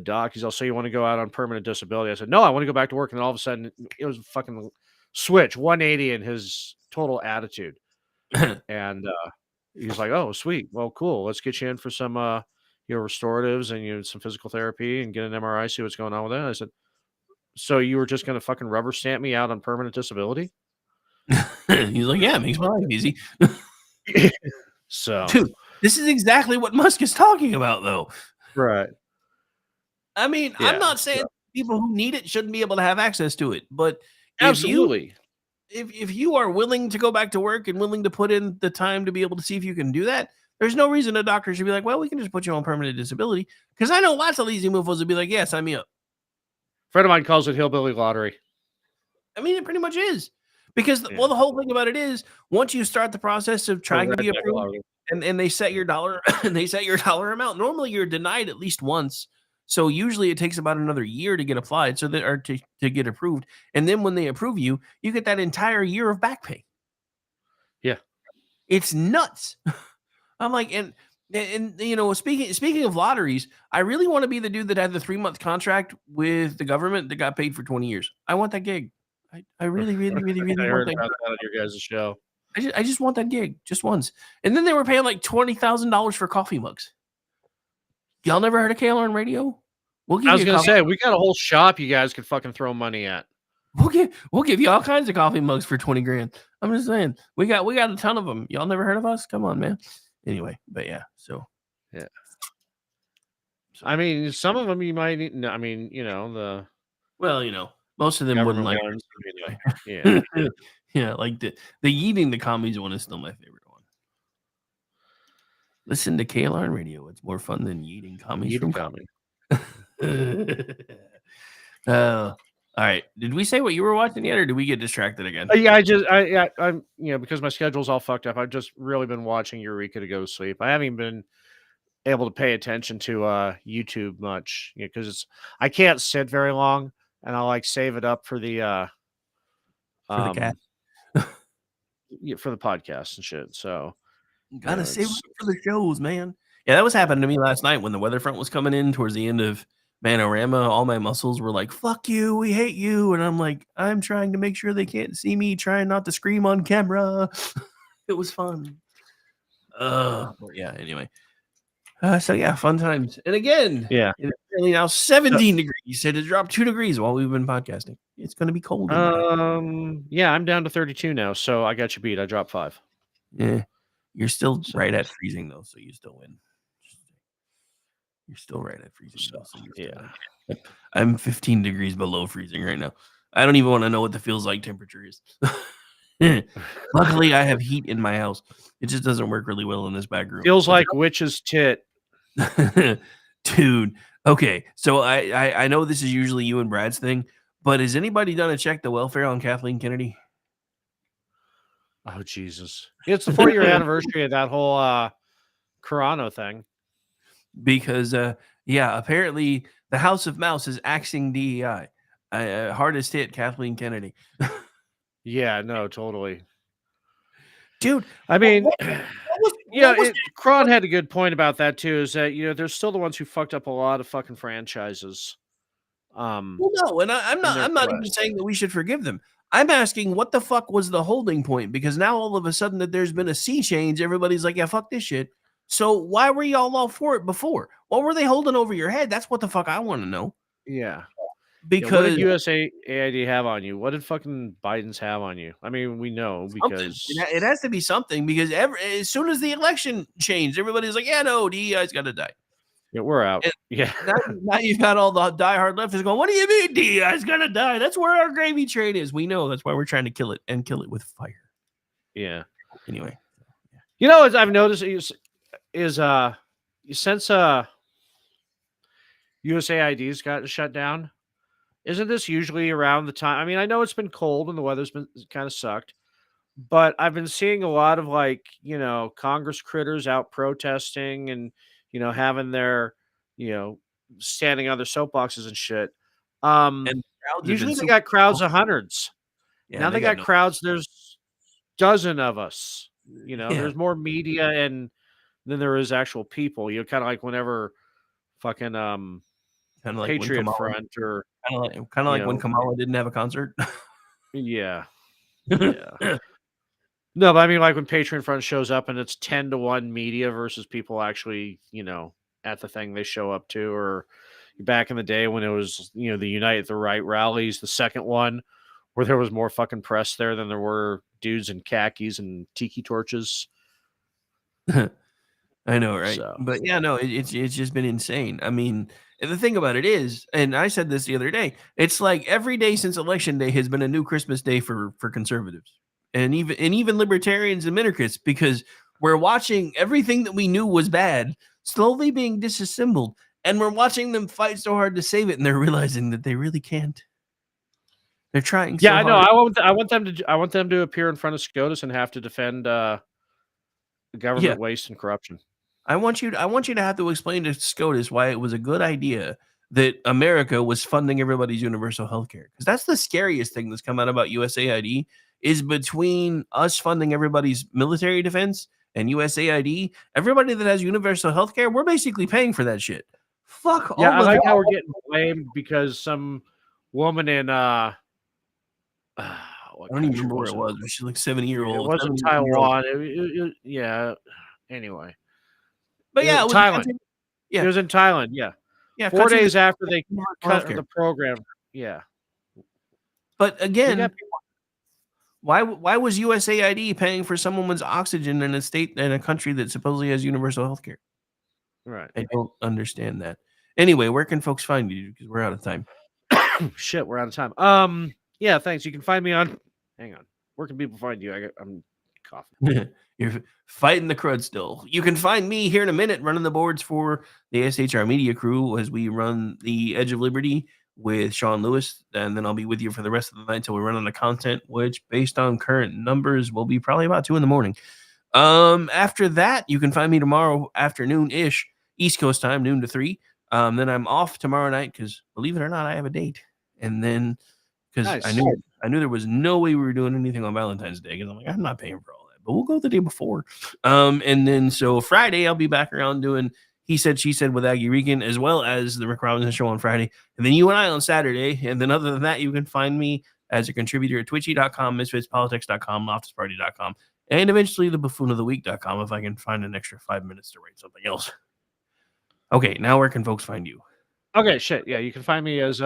doc. He's all, so you want to go out on permanent disability? I said, no, I want to go back to work. And then all of a sudden, it was a fucking switch 180 in his total attitude. And he's like, oh, sweet. Well, cool. Let's get you in for some restoratives and some physical therapy and get an MRI, see what's going on with that. I said, so you were just going to fucking rubber stamp me out on permanent disability? He's like, yeah, it makes my life easy. So, dude, this is exactly what Musk is talking about, though. Right. I mean, I'm not saying people who need it shouldn't be able to have access to it, but absolutely, if you are willing to go back to work and willing to put in the time to be able to see if you can do that, there's no reason a doctor should be like, well, we can just put you on permanent disability. Because I know lots of lazy mofos would be like, yeah, sign me up. A friend of mine calls it hillbilly lottery. I mean, it pretty much is. Because, the whole thing about it is, once you start the process of trying to be approved, and they set your dollar amount, normally you're denied at least once. So usually it takes about another year to get applied, to get approved. And then when they approve you, you get that entire year of back pay. Yeah. It's nuts. I'm like, and speaking of lotteries, I really want to be the dude that had the 3-month contract with the government that got paid for 20 years. I want that gig. I really, really, really, really I want heard that about that on your guys' show. I just want that gig just once. And then they were paying like $20,000 for coffee mugs. Y'all never heard of KLRN Radio? I was going to say, we got a whole shop you guys could fucking throw money at. We'll give you all kinds of coffee mugs for 20 grand. I'm just saying, we got a ton of them. Y'all never heard of us? Come on, man. Anyway, but yeah, so. Yeah. I mean, some of them you might need. I mean, most of them wouldn't like ones, anyway. Yeah. Yeah, like the eating the commies one is still my favorite one. Listen to KLRN Radio. It's more fun than eating commies from comedy. All right. Did we say what you were watching yet, or did we get distracted again? Yeah, I'm because my schedule's all fucked up. I've just really been watching Eureka to go to sleep. I haven't been able to pay attention to YouTube much, because I can't sit very long, and I save it up for the cat. For the podcast and shit. So gotta save it for the shows, man. Yeah, that was happening to me last night when the weather front was coming in towards the end of Panorama. All my muscles were like, fuck you, we hate you. And I'm like, I'm trying to make sure they can't see me, trying not to scream on camera. It was fun. Yeah, anyway. So yeah, fun times. And again, Yeah. it's really now 17 degrees. So it dropped 2 degrees while we've been podcasting. It's going to be cold. Yeah, I'm down to 32 now, so I got you beat. I dropped 5. Yeah, you're still right at freezing though, so you still win. You're still right at freezing though, so you still win. Yep. I'm 15 degrees below freezing right now. I don't even want to know what the feels like temperature is. Luckily, I have heat in my house. It just doesn't work really well in this back room. Feels like witch's tit. Dude. Okay, so I know this is usually you and Brad's thing, but has anybody done a check the welfare on Kathleen Kennedy? Oh Jesus! It's the 4-year anniversary of that whole Carano thing. Because yeah, apparently the House of Mouse is axing DEI. Hardest hit Kathleen Kennedy. Yeah, no, totally. Dude, I mean, yeah, Kron had a good point about that too. Is that they're still the ones who fucked up a lot of fucking franchises. Well, no, and I'm not even saying that we should forgive them. I'm asking what the fuck was the holding point? Because now all of a sudden that there's been a sea change, everybody's like, yeah, fuck this shit. So why were y'all all for it before? What were they holding over your head? That's what the fuck I want to know. Yeah. Because what did USAID have on you? What did fucking Biden's have on you? I mean, we know because it has to be something. Because as soon as the election changed, everybody's like, yeah, no, DEI's got to die. Yeah, we're out. And yeah. Now you've got all the diehard leftists going, what do you mean DEI's going to die? That's where our gravy train is. We know. That's why we're trying to kill it and kill it with fire. Yeah. Anyway. You know, as I've noticed is since USAID's gotten shut down, isn't this usually around the time? I mean, I know it's been cold and the weather's been kind of sucked, but I've been seeing a lot of Congress critters out protesting and having their standing on their soapboxes and shit. And usually they got crowds of hundreds. Yeah, now they got crowds. There's dozen of us. There's more media and than there is actual people. Kind of like whenever fucking kind of like Patriot Front or kind of like when Kamala didn't have a concert. Yeah. Yeah. No, but I mean, like when Patriot Front shows up and it's 10-1 media versus people actually, at the thing they show up to, or back in the day when it was, the Unite the Right rallies, the second one, where there was more fucking press there than there were dudes in khakis and tiki torches. I know, right? So. But yeah, no, it's just been insane. I mean, the thing about it is, and I said this the other day, it's like every day since Election Day has been a new Christmas day for conservatives and even libertarians and minarchists, because we're watching everything that we knew was bad slowly being disassembled, and we're watching them fight so hard to save it, and they're realizing that they really can't. They're trying. Yeah, I know. I want them to appear in front of SCOTUS and have to defend government waste and corruption. I want you to have to explain to SCOTUS why it was a good idea that America was funding everybody's universal health care. Because that's the scariest thing that's come out about USAID is between us funding everybody's military defense and USAID, everybody that has universal health care, we're basically paying for that shit. Fuck all. Yeah, I like how we're getting blamed because some woman in I don't even remember where it was. She's like 70-year-old. It wasn't Taiwan. Yeah. Anyway. But yeah, it was Thailand. Yeah, it was in Thailand. Yeah, yeah. 4 days after they cut the program. Yeah, but again, why was USAID paying for some woman's oxygen in a country that supposedly has universal health care? Right. I don't understand that. Anyway, where can folks find you? Because we're out of time. Shit, we're out of time. Yeah, thanks. You can find me on. Hang on. Where can people find you? I'm coughing. You're fighting the crud still. You can find me here in a minute running the boards for the SHR Media crew as we run the Edge of Liberty with Sean Lewis, and then I'll be with you for the rest of the night until we run out of content, which based on current numbers will be probably about 2 a.m. After that, you can find me tomorrow afternoon-ish, East Coast time, noon to 3. Then I'm off tomorrow night because, believe it or not, I have a date. And then, because nice. I knew there was no way we were doing anything on Valentine's Day, because I'm like, I'm not paying for all that, but we'll go the day before. And then so Friday I'll be back around doing He Said, She Said with Aggie Regan, as well as the Rick Robinson Show on Friday, and then you and I on Saturday. And then other than that, you can find me as a contributor at twitchy.com, misfitspolitics.com, loftusparty.com, and eventually the buffoonoftheweek.com if I can find an extra 5 minutes to write something else. Okay, now where can folks find you? Okay, shit. Yeah, you can find me as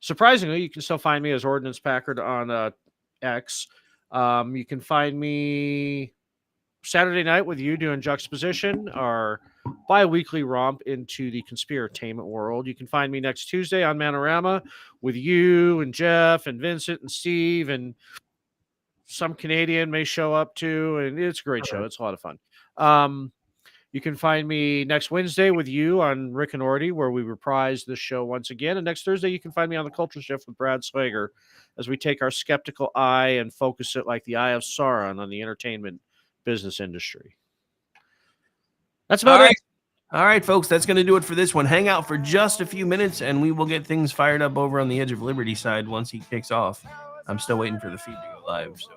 surprisingly, you can still find me as Ordnance Packard on X. You can find me Saturday night with you doing Juxtaposition, our bi-weekly romp into the conspiratainment world. You can find me next Tuesday on Manorama with you and Jeff and Vincent and Steve, and some Canadian may show up too, and it's a great show. It's a lot of fun. You can find me next Wednesday with you on Rick and Orty, where we reprise this show once again. And next Thursday, you can find me on the Culture Shift with Brad Slager as we take our skeptical eye and focus it like the eye of Sauron on the entertainment business industry. That's about it. All right, folks, that's going to do it for this one. Hang out for just a few minutes, and we will get things fired up over on the Edge of Liberty side once he kicks off. I'm still waiting for the feed to go live, so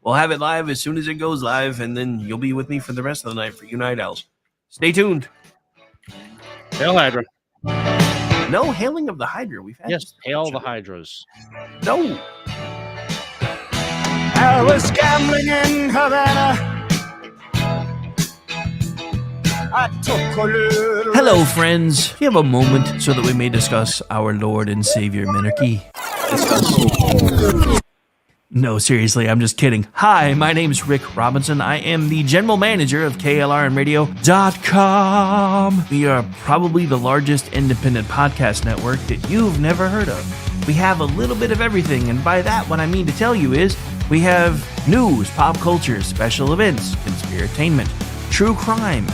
we'll have it live as soon as it goes live, and then you'll be with me for the rest of the night for you Night Owls. Stay tuned. Hail Hydra. No hailing of the Hydra. We've had hail the Hydras. No. I was gambling in Havana. I took a little. Hello, friends. Do you have a moment so that we may discuss our Lord and Savior Minarchy? No, seriously, I'm just kidding. Hi, my name's Rick Robinson. I am the general manager of KLRNradio.com. We are probably the largest independent podcast network that you've never heard of. We have a little bit of everything, and by that, what I mean to tell you is we have news, pop culture, special events, conspiratainment, true crime,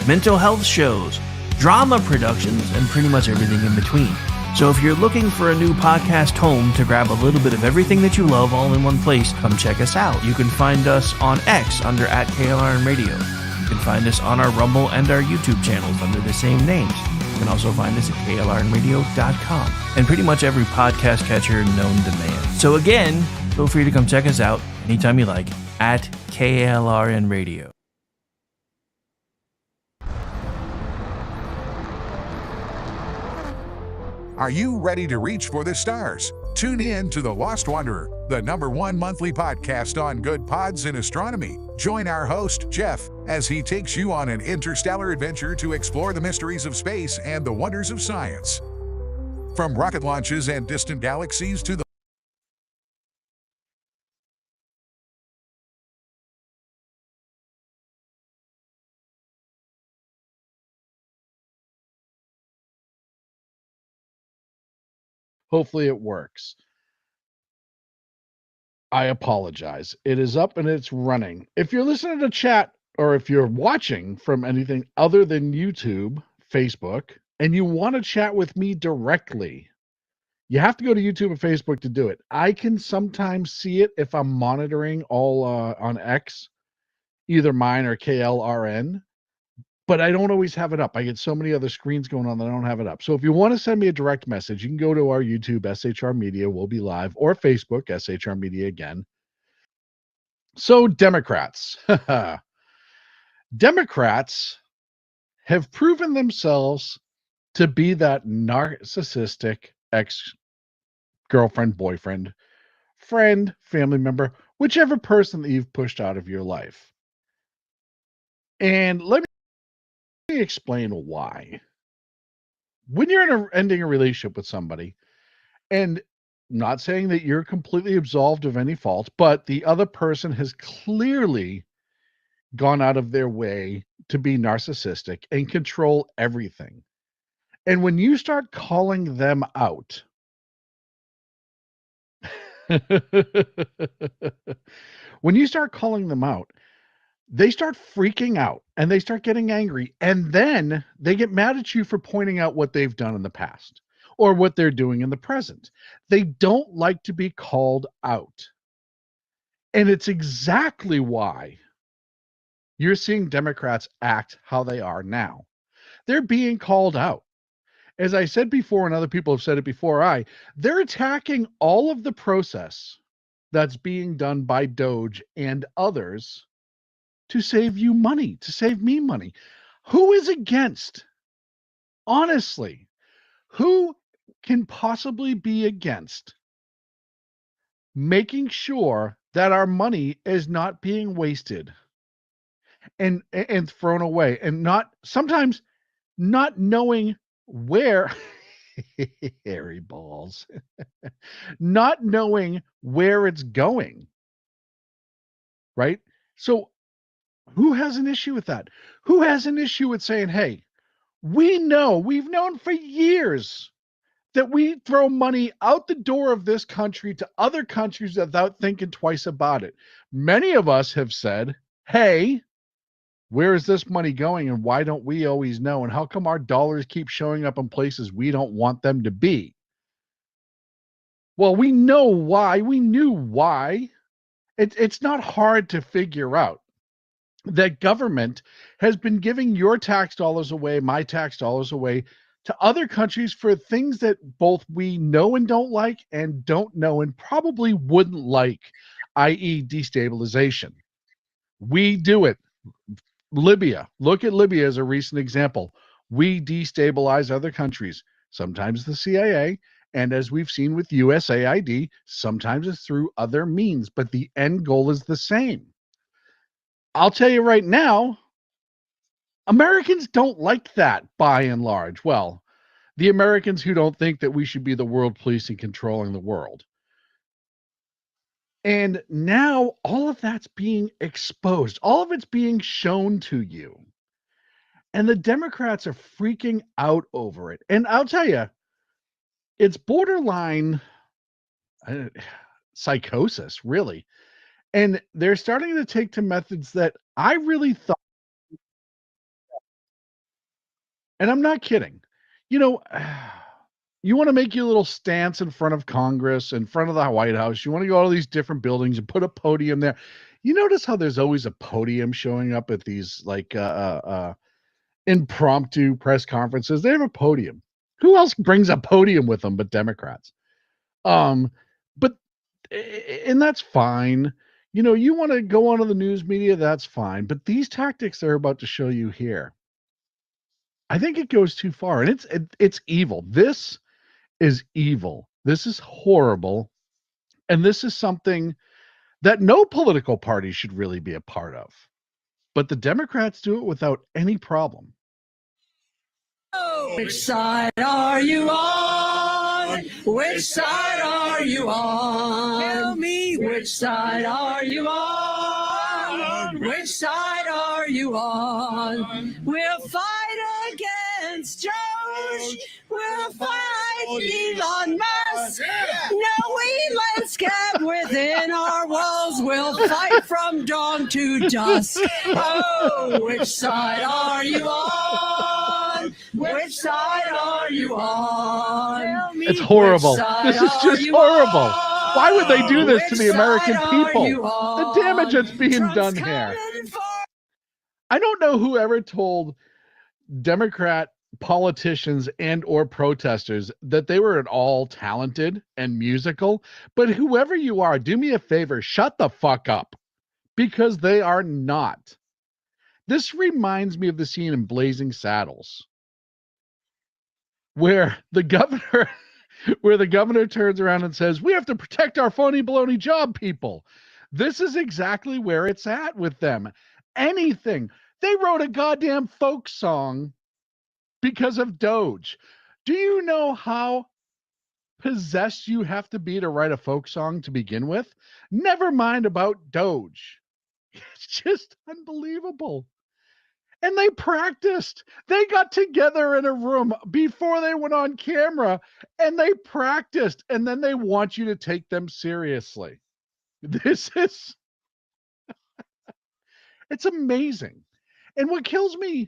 mental health shows, drama productions, and pretty much everything in between. So if you're looking for a new podcast home to grab a little bit of everything that you love all in one place, come check us out. You can find us on X under @KLRNradio. You can find us on our Rumble and our YouTube channels under the same names. You can also find us at KLRNradio.com and pretty much every podcast catcher known to man. So again, feel free to come check us out anytime you like at KLRNradio. Are you ready to reach for the stars? Tune in to The Lost Wanderer, the #1 monthly podcast on good pods in astronomy. Join our host, Jeff, as he takes you on an interstellar adventure to explore the mysteries of space and the wonders of science. From rocket launches and distant galaxies to the Hopefully it works. I apologize. It is up and it's running. If you're listening to chat or if you're watching from anything other than YouTube, Facebook, and you want to chat with me directly, you have to go to YouTube and Facebook to do it. I can sometimes see it if I'm monitoring all on X, either mine or KLRN. But I don't always have it up. I get so many other screens going on that I don't have it up. So if you want to send me a direct message, you can go to our YouTube, SHR Media, we'll be live, or Facebook, SHR Media again. So Democrats. Democrats have proven themselves to be that narcissistic ex-girlfriend, boyfriend, friend, family member, whichever person that you've pushed out of your life. And let me explain why. When you're ending a relationship with somebody, and not saying that you're completely absolved of any fault, but the other person has clearly gone out of their way to be narcissistic and control everything. And when you start calling them out, when you start calling them out, they start freaking out and they start getting angry, and then they get mad at you for pointing out what they've done in the past or what they're doing in the present. They don't like to be called out. And it's exactly why you're seeing Democrats act how they are now. They're being called out. As I said before, and other people have said it before, they're attacking all of the process that's being done by Doge and others to save you money, to save me money. Who is against? Honestly, who can possibly be against making sure that our money is not being wasted and thrown away, and not knowing where hairy balls, not knowing where it's going, right? So who has an issue with that? Who has an issue with saying, hey, we've known for years that we throw money out the door of this country to other countries without thinking twice about it. Many of us have said, hey, where is this money going and why don't we always know? And how come our dollars keep showing up in places we don't want them to be? Well, we know why. We knew why. It's not hard to figure out that government has been giving your tax dollars away, my tax dollars away to other countries for things that both we know and don't like and don't know and probably wouldn't like, i.e. destabilization. We do it. Libya. Look at Libya as a recent example. We destabilize other countries, sometimes the CIA, and as we've seen with USAID, sometimes it's through other means, but the end goal is the same. I'll tell you right now, Americans don't like that by and large. Well, the Americans who don't think that we should be the world police and controlling the world. And now all of that's being exposed. All of it's being shown to you. And the Democrats are freaking out over it. And I'll tell you, it's borderline psychosis, really. And they're starting to take to methods that I really thought, and I'm not kidding. You know, you want to make your little stance in front of Congress, in front of the White House. You want to go to all these different buildings and put a podium there. You notice how there's always a podium showing up at these like impromptu press conferences. They have a podium. Who else brings a podium with them but Democrats? But and that's fine. You know, you want to go onto the news media, that's fine. But these tactics they're about to show you here, I think it goes too far, and it's evil. This is evil. This is horrible, and this is something that no political party should really be a part of. But the Democrats do it without any problem. Which side are you on? Which side are you on? Tell me, which side are you on? Which side are you on? We'll fight against Josh. We'll fight Elon Musk. No Elon scab within our walls. We'll fight from dawn to dusk. Oh, which side are you on? Which side are you on? It's horrible. This is just horrible. Why would they do this to the American people? The damage that's being done here. I don't know who ever told Democrat politicians and or protesters that they were at all talented and musical, but whoever you are, do me a favor, shut the fuck up, because they are not. This reminds me of the scene in Blazing Saddles where the governor turns around and says, we have to protect our phony baloney job people. This is exactly where it's at with them. Anything. They wrote a goddamn folk song because of Doge. Do you know how possessed you have to be to write a folk song to begin with? Never mind about Doge. It's just unbelievable. And they practiced. They got together in a room before they went on camera and they practiced. And then they want you to take them seriously. This is, it's amazing. And what kills me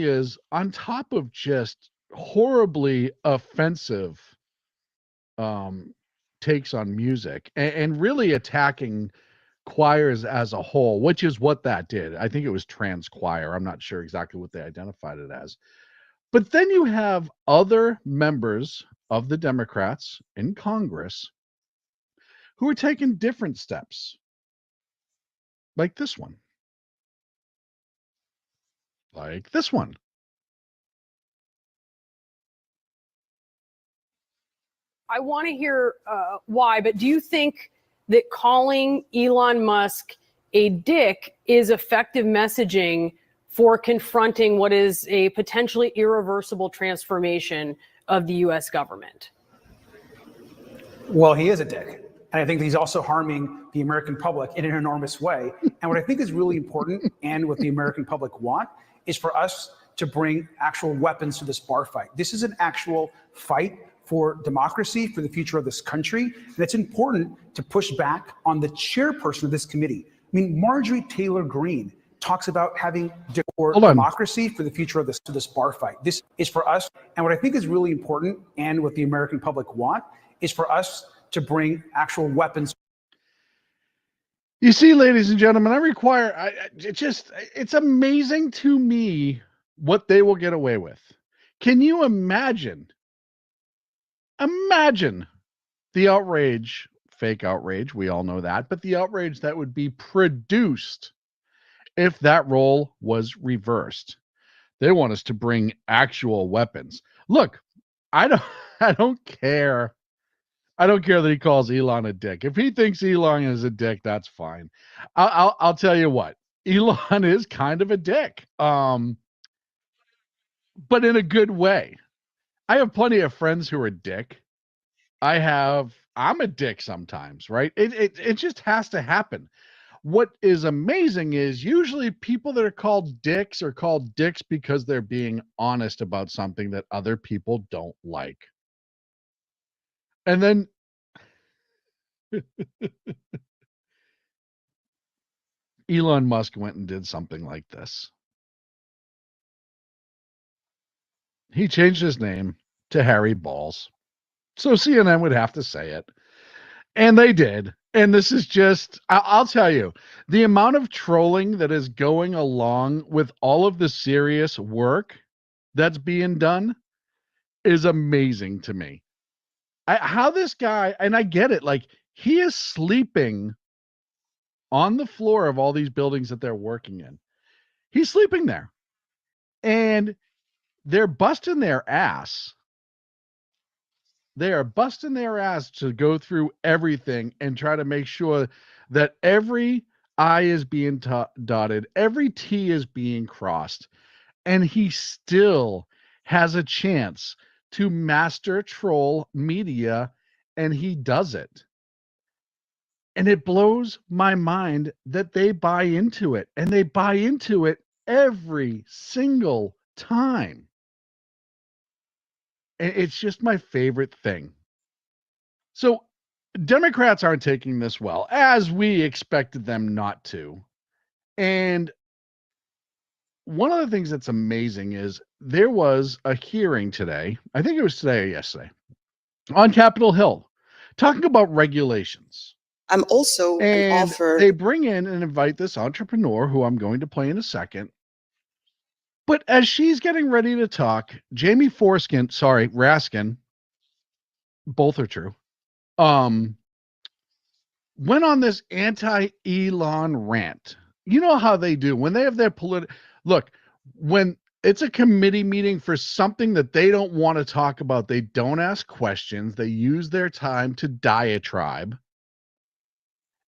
is on top of just horribly offensive takes on music and really attacking choirs as a whole, which is what that did. I think it was trans choir. I'm not sure exactly what they identified it as. But then you have other members of the Democrats in Congress who are taking different steps, like this one. Like this one. I want to hear why, but do you think that calling Elon Musk a dick is effective messaging for confronting what is a potentially irreversible transformation of the U.S. government? Well, he is a dick. And I think he's also harming the American public in an enormous way. And what I think is really important and what the American public want is for us to bring actual weapons to this bar fight. This is an actual fight for democracy, for the future of this country. And it's important to push back on the chairperson of this committee. I mean, Marjorie Taylor Greene talks about having democracy for the future of this bar fight. This is for us. And what I think is really important and what the American public want is for us to bring actual weapons. You see, ladies and gentlemen, it's amazing to me what they will get away with. Can you imagine the outrage, fake outrage, we all know that, but the outrage that would be produced if that role was reversed. They want us to bring actual weapons. Look, I don't care. I don't care that he calls Elon a dick. If he thinks Elon is a dick, that's fine. I'll tell you what, Elon is kind of a dick, but in a good way. I have plenty of friends who are dick. I'm a dick sometimes, right? It just has to happen. What is amazing is usually people that are called dicks are called dicks because they're being honest about something that other people don't like. And then Elon Musk went and did something like this. He changed his name to Harry Balls. So CNN would have to say it. And they did. And this is just, I'll tell you, the amount of trolling that is going along with all of the serious work that's being done is amazing to me. How this guy, and I get it, like he is sleeping on the floor of all these buildings that they're working in. He's sleeping there. And they're busting their ass. They are busting their ass to go through everything and try to make sure that every I is being dotted, every T is being crossed, and he still has a chance to master troll media, and he does it. And it blows my mind that they buy into it, and they buy into it every single time. It's just my favorite thing. So Democrats aren't taking this well, as we expected them not to. And one of the things that's amazing is there was a hearing today, I think it was today or yesterday, on Capitol Hill, talking about regulations. I'm also an author. They bring in and invite this entrepreneur who I'm going to play in a second. But as she's getting ready to talk, Jamie Raskin, both are true, went on this anti-Elon rant. You know how they do when they have their look, when it's a committee meeting for something that they don't want to talk about, they don't ask questions. They use their time to diatribe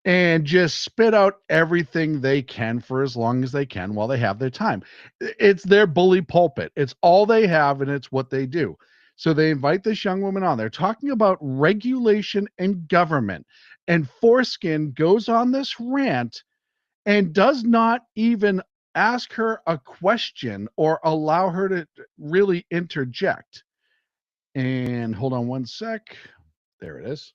and just spit out everything they can for as long as they can while they have their time. It's their bully pulpit. It's all they have, and it's what they do. So they invite this young woman on. They're talking about regulation and government. And Foreskin goes on this rant and does not even ask her a question or allow her to really interject. And hold on one sec. There it is.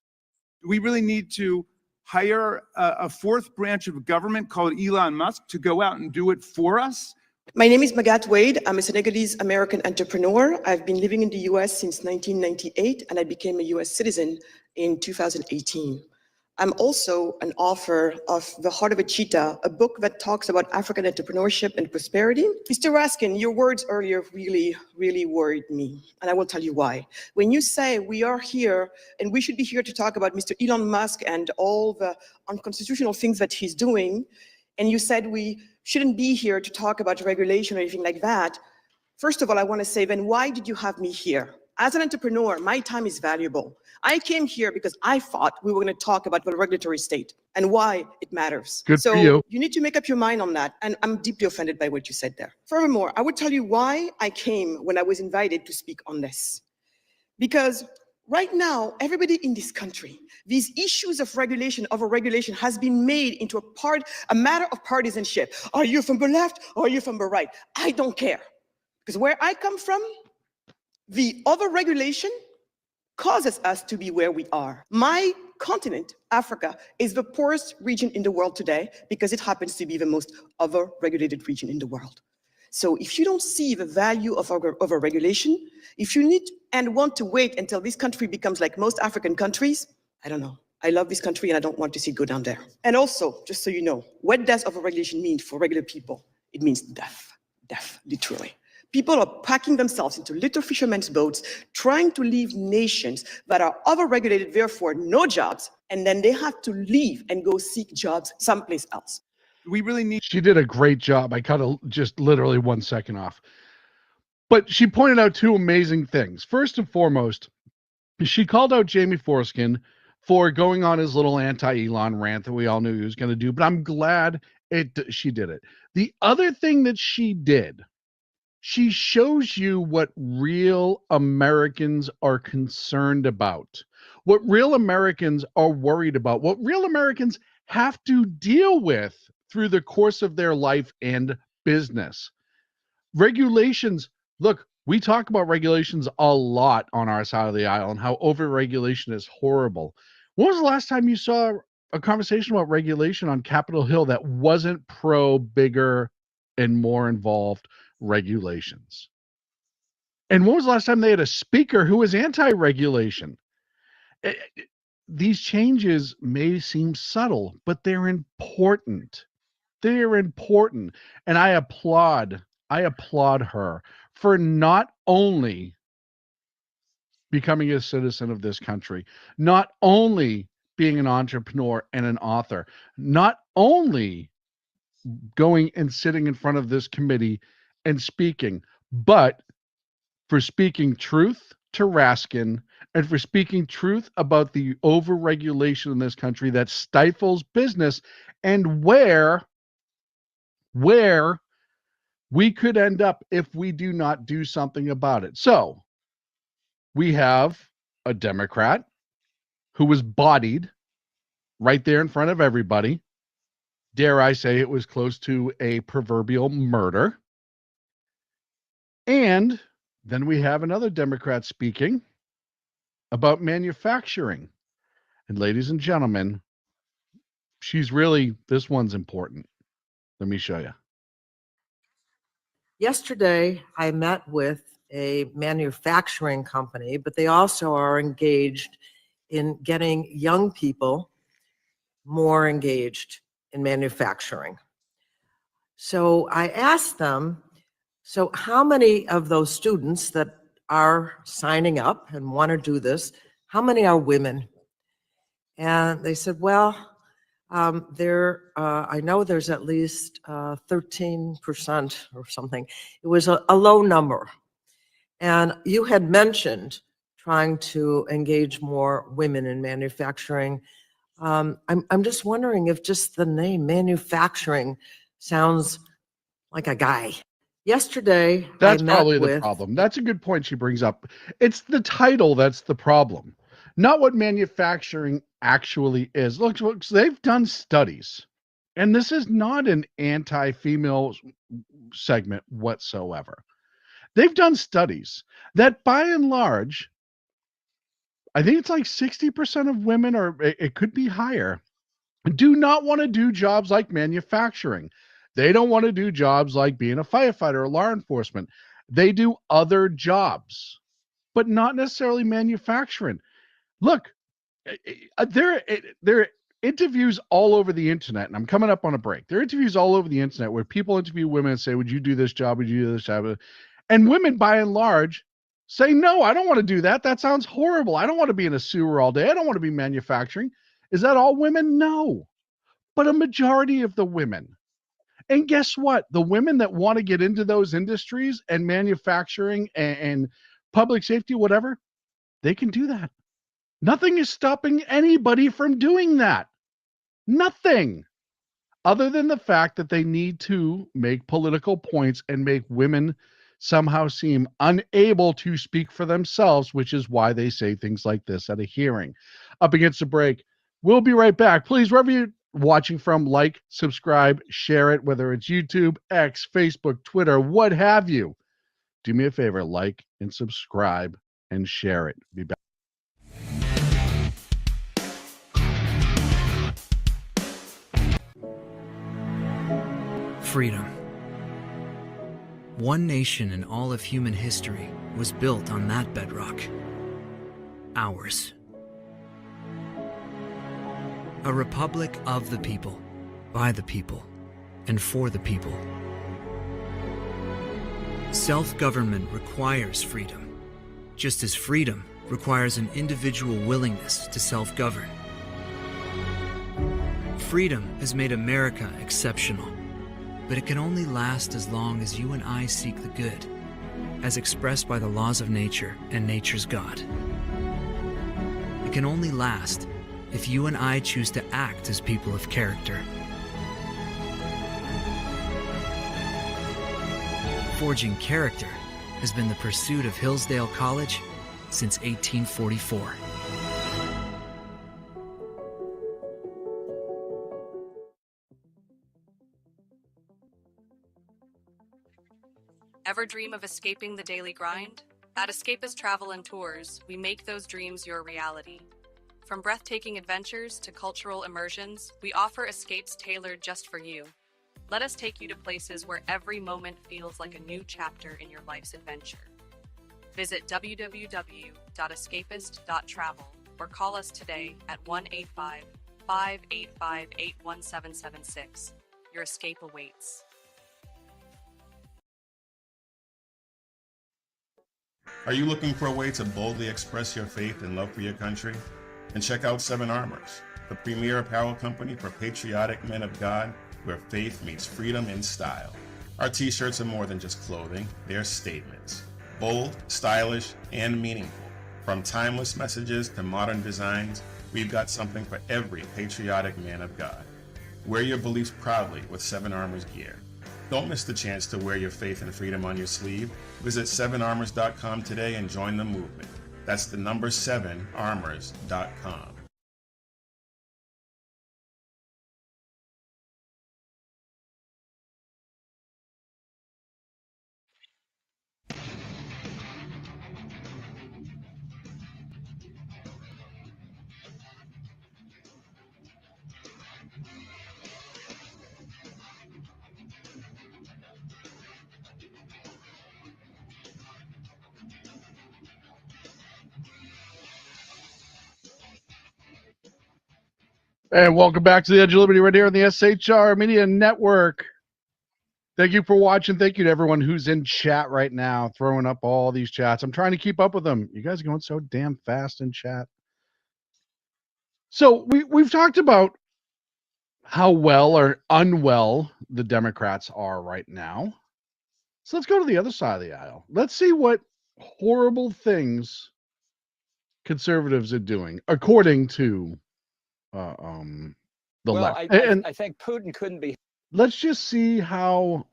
We really need to hire a fourth branch of government called Elon Musk to go out and do it for us. My name is Magat Wade. I'm a Senegalese American entrepreneur. I've been living in the US since 1998, and I became a US citizen in 2018. I'm also an author of The Heart of a Cheetah, a book that talks about African entrepreneurship and prosperity. Mr. Raskin, your words earlier really, really worried me, and I will tell you why. When you say we are here and we should be here to talk about Mr. Elon Musk and all the unconstitutional things that he's doing, and you said we shouldn't be here to talk about regulation or anything like that, first of all, I want to say, then why did you have me here? As an entrepreneur, my time is valuable. I came here because I thought we were going to talk about the regulatory state and why it matters. Good so for you. You need to make up your mind on that. And I'm deeply offended by what you said there. Furthermore, I would tell you why I came when I was invited to speak on this. Because right now, everybody in this country, these issues of regulation, overregulation, has been made into a matter of partisanship. Are you from the left or are you from the right? I don't care. Because where I come from, the overregulation causes us to be where we are. My continent, Africa, is the poorest region in the world today because it happens to be the most overregulated region in the world. So if you don't see the value of overregulation, if you need and want to wait until this country becomes like most African countries, I don't know. I love this country and I don't want to see it go down there. And also, just so you know, what does overregulation mean for regular people? It means death, literally. People are packing themselves into little fishermen's boats, trying to leave nations that are overregulated, therefore no jobs, and then they have to leave and go seek jobs someplace else. We really need. She did a great job. I cut just literally 1 second off. But she pointed out two amazing things. First and foremost, she called out Jamie Foreskin for going on his little anti-Elon rant that we all knew he was going to do, but I'm glad she did it. The other thing that she did, she shows you what real Americans are concerned about, what real Americans are worried about, what real Americans have to deal with through the course of their life and business. Regulations, look, we talk about regulations a lot on our side of the aisle and how overregulation is horrible. When was the last time you saw a conversation about regulation on Capitol Hill that wasn't pro bigger and more involved regulations? And when was the last time they had a speaker who was anti-regulation? These changes may seem subtle, but they're important. They're important. And I applaud her for not only becoming a citizen of this country, not only being an entrepreneur and an author, not only going and sitting in front of this committee and speaking, but for speaking truth to Raskin and for speaking truth about the overregulation in this country that stifles business and where we could end up if we do not do something about it. So we have a Democrat who was bodied right there in front of everybody. Dare I say it was close to a proverbial murder. And then we have another Democrat speaking about manufacturing. And ladies and gentlemen, this one's important. Let me show you. Yesterday, I met with a manufacturing company, but they also are engaged in getting young people more engaged in manufacturing. So I asked them, so how many of those students that are signing up and want to do this, how many are women? And they said, well, I know there's at least 13% or something. It was a low number. And you had mentioned trying to engage more women in manufacturing. I'm just wondering if just the name manufacturing sounds like a guy. Yesterday, that's I met probably the with, problem. That's a good point she brings up. It's the title that's the problem, not what manufacturing actually is. Look, they've done studies, and this is not an anti-female segment whatsoever. They've done studies that by and large, I think it's like 60% of women, or it could be higher, do not want to do jobs like manufacturing. They don't want to do jobs like being a firefighter or law enforcement. They do other jobs, but not necessarily manufacturing. Look, there are interviews all over the internet, and I'm coming up on a break. There are interviews all over the internet where people interview women and say, would you do this job? Would you do this job? And women, by and large, say, no, I don't want to do that. That sounds horrible. I don't want to be in a sewer all day. I don't want to be manufacturing. Is that all women? No, but a majority of the women. And guess what? The women that want to get into those industries and manufacturing and public safety, whatever, they can do that. Nothing is stopping anybody from doing that. Nothing. Other than the fact that they need to make political points and make women somehow seem unable to speak for themselves, which is why they say things like this at a hearing. Up against the break. We'll be right back. Please, wherever you're watching from, like, subscribe, share it, whether it's YouTube, X, Facebook, Twitter, what have you. Do me a favor, like and subscribe and share it. Be back. Freedom. One nation in all of human history was built on that bedrock. Ours. A republic of the people, by the people, and for the people. Self-government requires freedom, just as freedom requires an individual willingness to self-govern. Freedom has made America exceptional, but it can only last as long as you and I seek the good, as expressed by the laws of nature and nature's God. It can only last if you and I choose to act as people of character. Forging character has been the pursuit of Hillsdale College since 1844. Ever dream of escaping the daily grind? At Escapist Travel and Tours, we make those dreams your reality. From breathtaking adventures to cultural immersions, we offer escapes tailored just for you. Let us take you to places where every moment feels like a new chapter in your life's adventure. Visit www.escapist.travel or call us today at 1-855-885-81776. Your escape awaits. Are you looking for a way to boldly express your faith and love for your country? Then check out Seven Armors, the premier apparel company for patriotic men of God, where faith meets freedom in style. Our t-shirts are more than just clothing, they're statements. Bold, stylish, and meaningful. From timeless messages to modern designs, we've got something for every patriotic man of God. Wear your beliefs proudly with Seven Armors gear. Don't miss the chance to wear your faith and freedom on your sleeve. Visit 7armors.com today and join the movement. That's the number 7armors.com. And welcome back to the Edge of Liberty right here on the SHR Media Network. Thank you for watching. Thank you to everyone who's in chat right now, throwing up all these chats. I'm trying to keep up with them. You guys are going so damn fast in chat. So we've talked about how well or unwell the Democrats are right now. So let's go to the other side of the aisle. Let's see what horrible things conservatives are doing, according to the left. I think Putin couldn't be. Let's just see how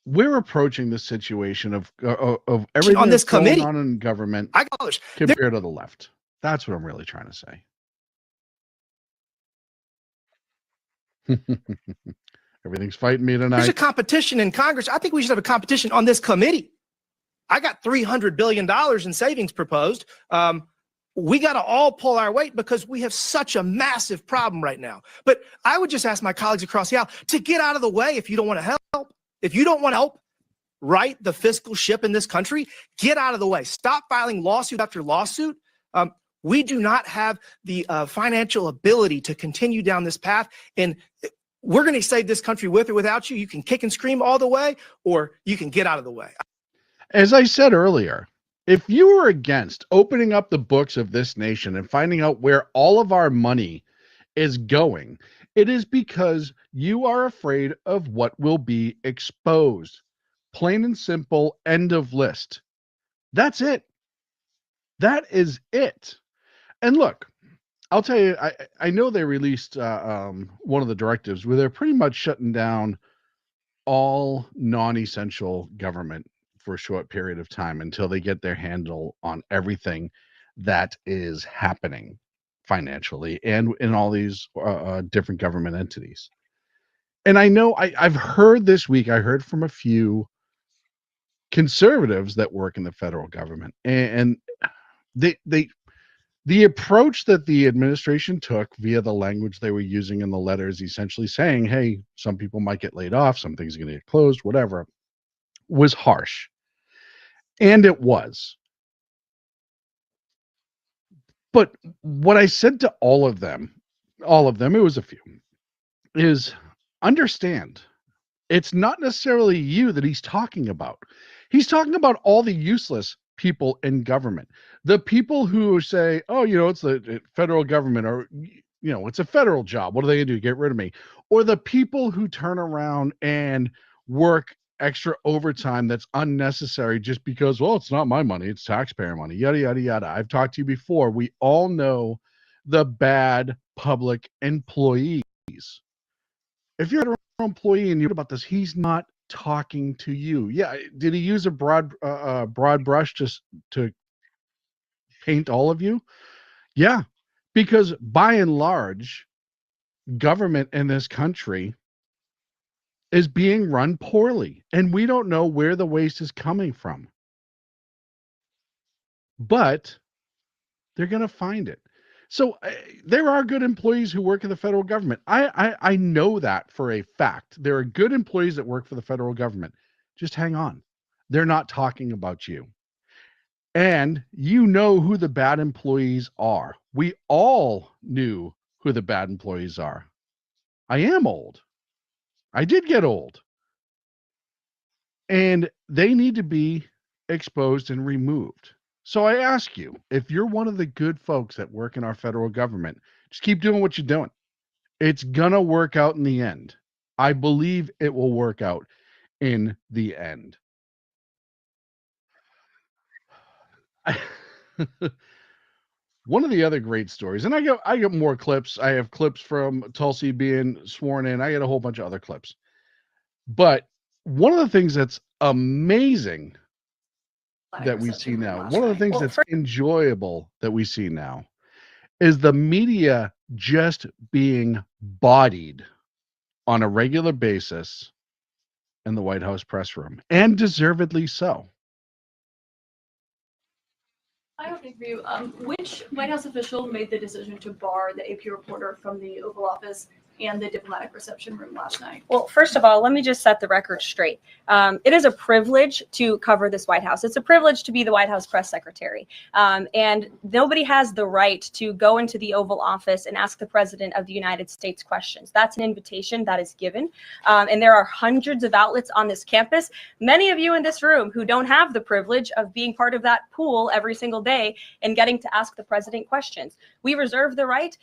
we're approaching the situation of everything on this that's going committee on in government compared to the left. That's what I'm really trying to say. Everything's fighting me tonight. There's a competition in Congress. I think we should have a competition on this committee. I got $300 billion in savings proposed. We got to all pull our weight because we have such a massive problem right now. But I would just ask my colleagues across the aisle to get out of the way if you don't want to help. If you don't want to help right the fiscal ship in this country, get out of the way. Stop filing lawsuit after lawsuit. We do not have the financial ability to continue down this path. And we're going to save this country with or without you. You can kick and scream all the way, or you can get out of the way. As I said earlier, if you were against opening up the books of this nation and finding out where all of our money is going, it is because you are afraid of what will be exposed. Plain and simple, end of list. That's it. That is it. And look, I'll tell you, I know they released one of the directives where they're pretty much shutting down all non-essential government for a short period of time until they get their handle on everything that is happening financially and in all these different government entities. And I know I've heard this week, I heard from a few conservatives that work in the federal government, and they the approach that the administration took via the language they were using in the letters, essentially saying, hey, some people might get laid off, some things are going to get closed, whatever, was harsh. And it was. But what I said to all of them, it was a few, is understand it's not necessarily you that he's talking about. He's talking about all the useless people in government. The people who say, oh, it's the federal government, or, it's a federal job. What are they going to do? Get rid of me? Or the people who turn around and work extra overtime that's unnecessary just because, well, it's not my money, it's taxpayer money, yada, yada, yada. I've talked to you before. We all know the bad public employees. If you're an employee and you hear about this, he's not talking to you. Yeah, did he use a broad brush just to paint all of you? Yeah, because by and large, government in this country is being run poorly, and we don't know where the waste is coming from. But they're going to find it. So there are good employees who work in the federal government. I know that for a fact. There are good employees that work for the federal government. Just hang on. They're not talking about you. And you know who the bad employees are. We all knew who the bad employees are. I am old. I did get old. And they need to be exposed and removed. So I ask you, if you're one of the good folks that work in our federal government, just keep doing what you're doing. It's going to work out in the end. I believe it will work out in the end. One of the other great stories, and I get more clips. I have clips from Tulsi being sworn in. I get a whole bunch of other clips. But one of the things that's amazing that we see now, one of the things that's enjoyable that we see now is the media just being bodied on a regular basis in the White House press room, and deservedly so. I have a view. Which White House official made the decision to bar the AP reporter from the Oval Office and the diplomatic reception room last night? Well, first of all, let me just set the record straight. It is a privilege to cover this White House. It's a privilege to be the White House press secretary. And nobody has the right to go into the Oval Office and ask the President of the United States questions. That's an invitation that is given. And there are hundreds of outlets on this campus, many of you in this room who don't have the privilege of being part of that pool every single day and getting to ask the President questions. We reserve the right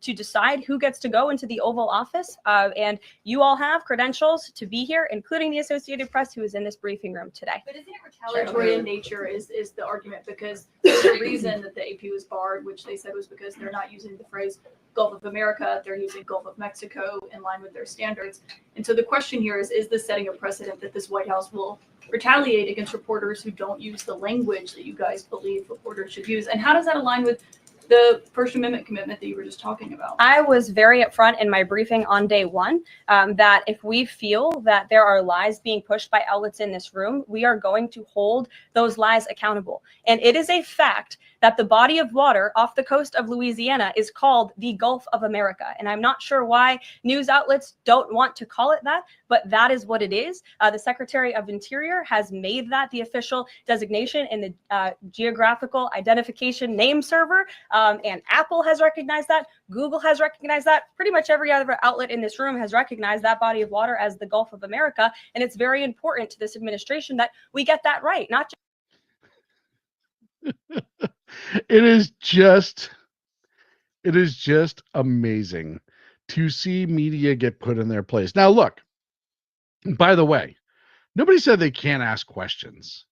to decide who gets to go into the Oval Office, and you all have credentials to be here, including the Associated Press, who is in this briefing room today. But isn't it retaliatory in nature is the argument, because the reason that the AP was barred, which they said was because they're not using the phrase Gulf of America, they're using Gulf of Mexico in line with their standards. And so the question here is this setting a precedent that this White House will retaliate against reporters who don't use the language that you guys believe reporters should use? And how does that align with the First Amendment commitment that you were just talking about? I was very upfront in my briefing on day one that if we feel that there are lies being pushed by outlets in this room, we are going to hold those lies accountable. And it is a fact that the body of water off the coast of Louisiana is called the Gulf of America. And I'm not sure why news outlets don't want to call it that, but that is what it is. The Secretary of Interior has made that the official designation in the geographical identification name server. And Apple has recognized that. Google has recognized that. Pretty much every other outlet in this room has recognized that body of water as the Gulf of America. And it's very important to this administration that we get that right, not just It is just amazing to see media get put in their place. Now, look, by the way, nobody said they can't ask questions.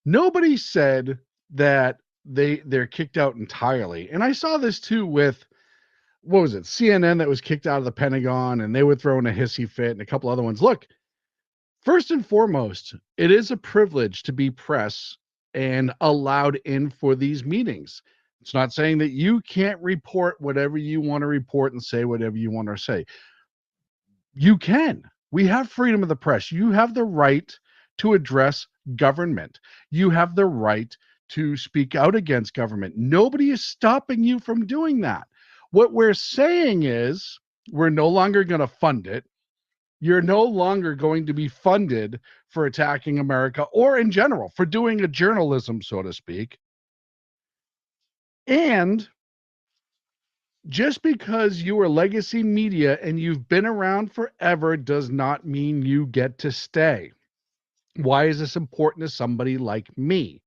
Nobody said that they're kicked out entirely. And I saw this too with, what was it, CNN, that was kicked out of the Pentagon, and they were throwing a hissy fit, and a couple other ones. Look, first and foremost, it is a privilege to be press and allowed in for these meetings. It's not saying that you can't report whatever you want to report and say whatever you want to say. You can. We have freedom of the press. You have the right to address government. You have the right to speak out against government. Nobody is stopping you from doing that. What we're saying is we're no longer going to fund it. You're no longer going to be funded for attacking America, or in general for doing a journalism, so to speak. And just because you are legacy media and you've been around forever does not mean you get to stay. Why is this important to somebody like me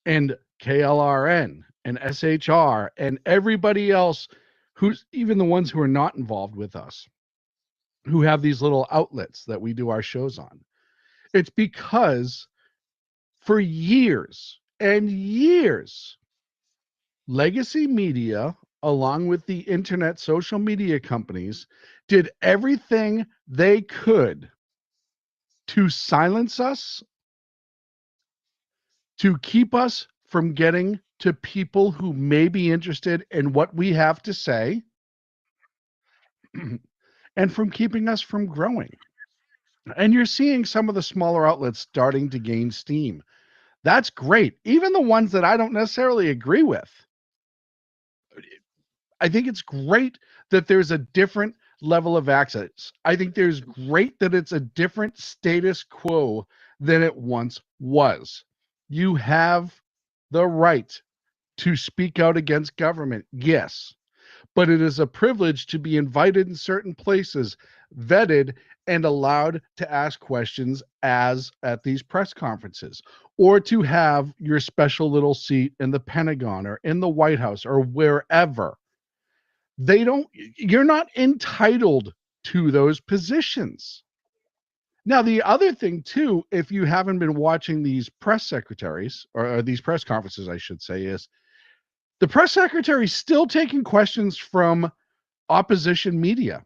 and KLRN and SHR and everybody else, who's even the ones who are not involved with us, who have these little outlets that we do our shows on? It's because for years and years, legacy media, along with the internet social media companies, did everything they could to silence us, to keep us from getting to people who may be interested in what we have to say, and from keeping us from growing. And you're seeing some of the smaller outlets starting to gain steam. That's great. Even the ones that I don't necessarily agree with. I think it's great that there's a different level of access. I think there's great that it's a different status quo than it once was. You have the right to speak out against government, yes, but it is a privilege to be invited in certain places, vetted, and allowed to ask questions, as at these press conferences, or to have your special little seat in the Pentagon or in the White House or wherever. You're not entitled to those positions. Now, the other thing too, if you haven't been watching these press secretaries, or these press conferences, I should say, is the press secretary is still taking questions from opposition media,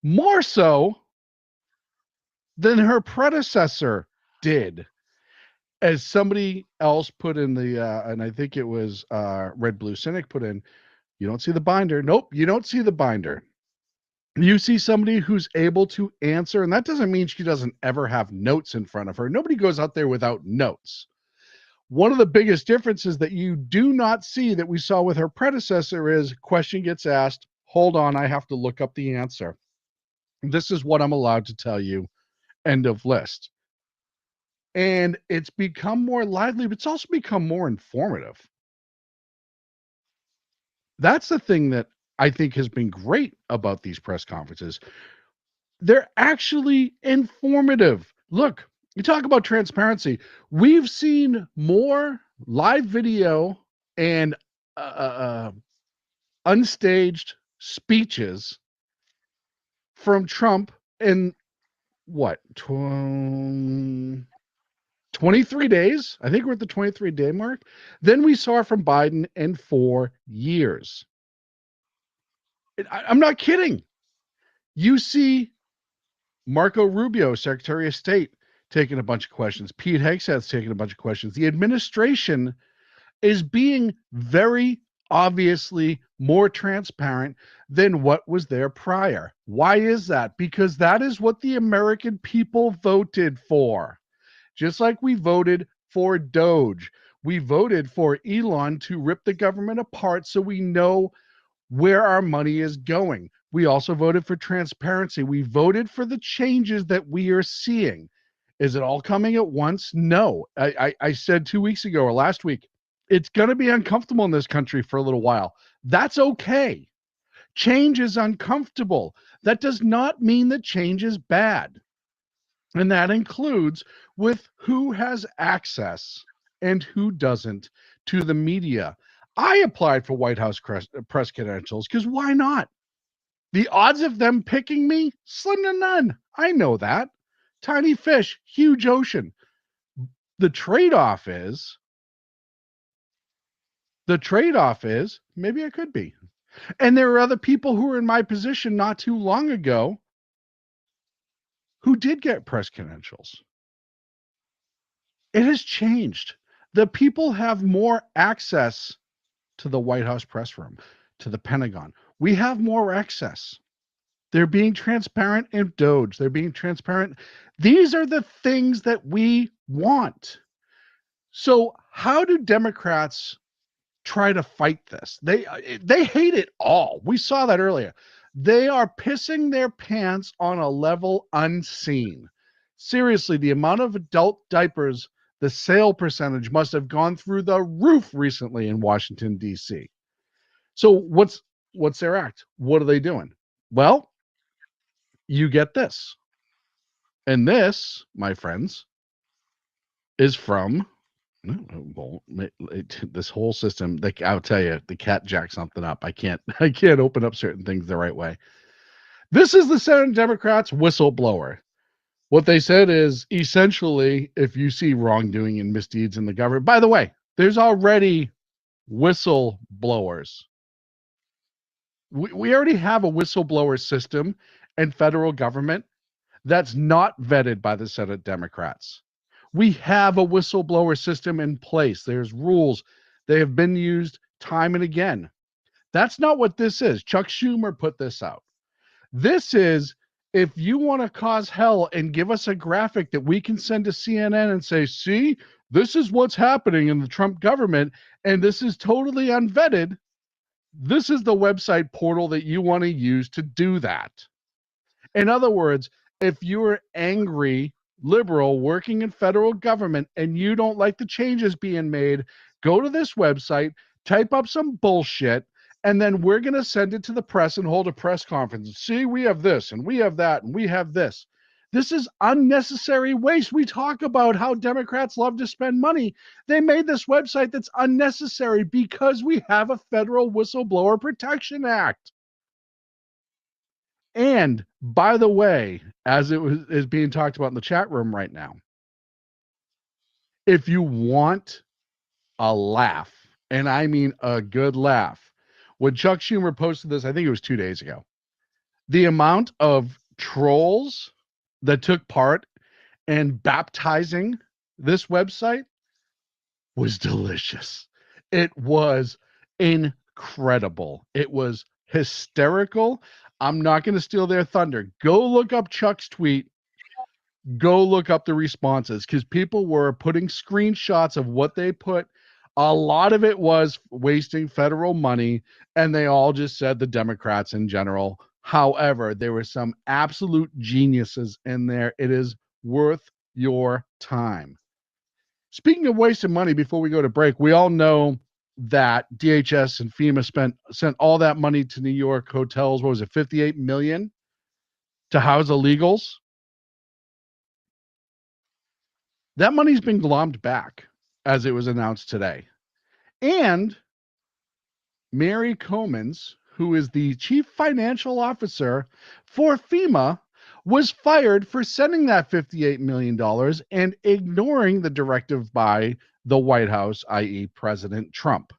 more so than her predecessor did. As somebody else put in the, and I think it was Red Blue Cynic put in, you don't see the binder. Nope, you don't see the binder. You see somebody who's able to answer, and that doesn't mean she doesn't ever have notes in front of her. Nobody goes out there without notes. One of the biggest differences that you do not see that we saw with her predecessor is question gets asked, hold on, I have to look up the answer. This is what I'm allowed to tell you, end of list. And it's become more lively, but it's also become more informative. That's the thing that I think has been great about these press conferences. They're actually informative. Look, you talk about transparency. We've seen more live video and unstaged speeches from Trump in what, 23 days? I think we're at the 23-day mark. Then we saw from Biden in 4 years. I'm not kidding. You see Marco Rubio, Secretary of State, taking a bunch of questions. Pete Hegseth's taking a bunch of questions. The administration is being very obviously more transparent than what was there prior. Why is that? Because that is what the American people voted for. Just like we voted for Doge. We voted for Elon to rip the government apart so we know where our money is going. We also voted for transparency. We voted for the changes that we are seeing. Is it all coming at once? No. I said 2 weeks ago or last week, it's going to be uncomfortable in this country for a little while. That's okay. Change is uncomfortable. That does not mean that change is bad. And that includes with who has access and who doesn't to the media. I applied for White House press credentials because why not? The odds of them picking me, slim to none. I know that. Tiny fish, huge ocean. The trade-off is maybe I could be. And there are other people who were in my position not too long ago who did get press credentials. It has changed. The people have more access to the White House press room, to the Pentagon. We have more access. They're being transparent in Doge. They're being transparent. These are the things that we want. So how do Democrats try to fight this? They hate it all. We saw that earlier. They are pissing their pants on a level unseen. Seriously, the amount of adult diapers, the sale percentage must have gone through the roof recently in Washington, D.C. So what's their act? What are they doing? Well, you get this. And this, my friends, is from this whole system. I'll tell you, the cat jacked something up. I can't open up certain things the right way. This is the Senate Democrats whistleblower. What they said is essentially, if you see wrongdoing and misdeeds in the government, by the way, there's already whistleblowers. We already have a whistleblower system in federal government that's not vetted by the Senate Democrats. We have a whistleblower system in place. There's rules. They have been used time and again. That's not what this is. Chuck Schumer put this out. This is, if you want to cause hell and give us a graphic that we can send to CNN and say, see, this is what's happening in the Trump government, and this is totally unvetted, this is the website portal that you want to use to do that. In other words, if you're angry liberal working in federal government and you don't like the changes being made, go to this website, type up some bullshit, and then we're going to send it to the press and hold a press conference. See, we have this and we have that and we have this. This is unnecessary waste. We talk about how Democrats love to spend money. They made this website that's unnecessary because we have a federal whistleblower protection act. And by the way, as is being talked about in the chat room right now, if you want a laugh, and I mean a good laugh, when Chuck Schumer posted this, I think it was 2 days ago, the amount of trolls that took part in baptizing this website was delicious. It was incredible. It was hysterical. I'm not going to steal their thunder. Go look up Chuck's tweet. Go look up the responses, because people were putting screenshots of what they put. A lot of it was wasting federal money, and they all just said the Democrats in general. However, there were some absolute geniuses in there. It is worth your time. Speaking of wasting money, before we go to break, we all know that DHS and FEMA sent all that money to New York hotels. What was it, $58 million to house illegals? That money's been glommed back, as it was announced today. And Mary Comins, who is the chief financial officer for FEMA, was fired for sending that $58 million and ignoring the directive by the White House, i.e. President Trump.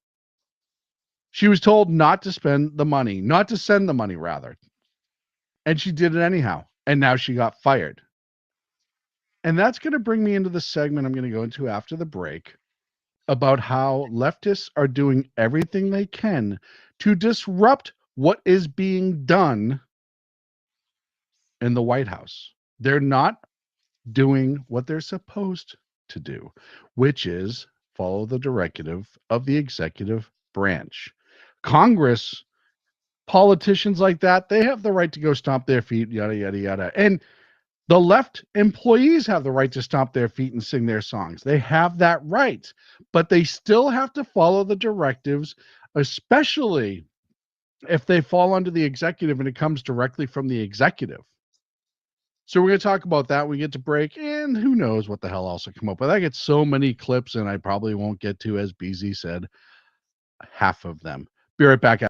She was told not to spend the money, not to send the money, rather. And she did it anyhow. And now she got fired. And that's going to bring me into the segment I'm going to go into after the break about how leftists are doing everything they can to disrupt what is being done in the White House. They're not doing what they're supposed to do, which is follow the directive of the executive branch. Congress, politicians like that, they have the right to go stomp their feet, yada, yada, yada. And the left employees have the right to stomp their feet and sing their songs. They have that right, but they still have to follow the directives, especially if they fall under the executive and it comes directly from the executive. So we're going to talk about that when we get to break, and who knows what the hell else will come up with. I get so many clips, and I probably won't get to, as BZ said, half of them. Be right back.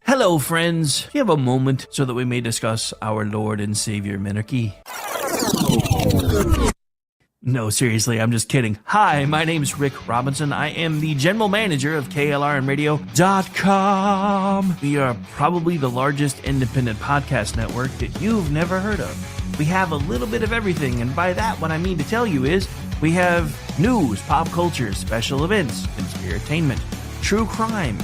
Hello, friends. Do you have a moment so that we may discuss our Lord and Savior Minarchy? No, seriously, I'm just kidding. Hi, my name's Rick Robinson. I am the general manager of KLRNradio.com. We are probably the largest independent podcast network that you've never heard of. We have a little bit of everything, and by that, what I mean to tell you is we have news, pop culture, special events, conspiratainment, true crime,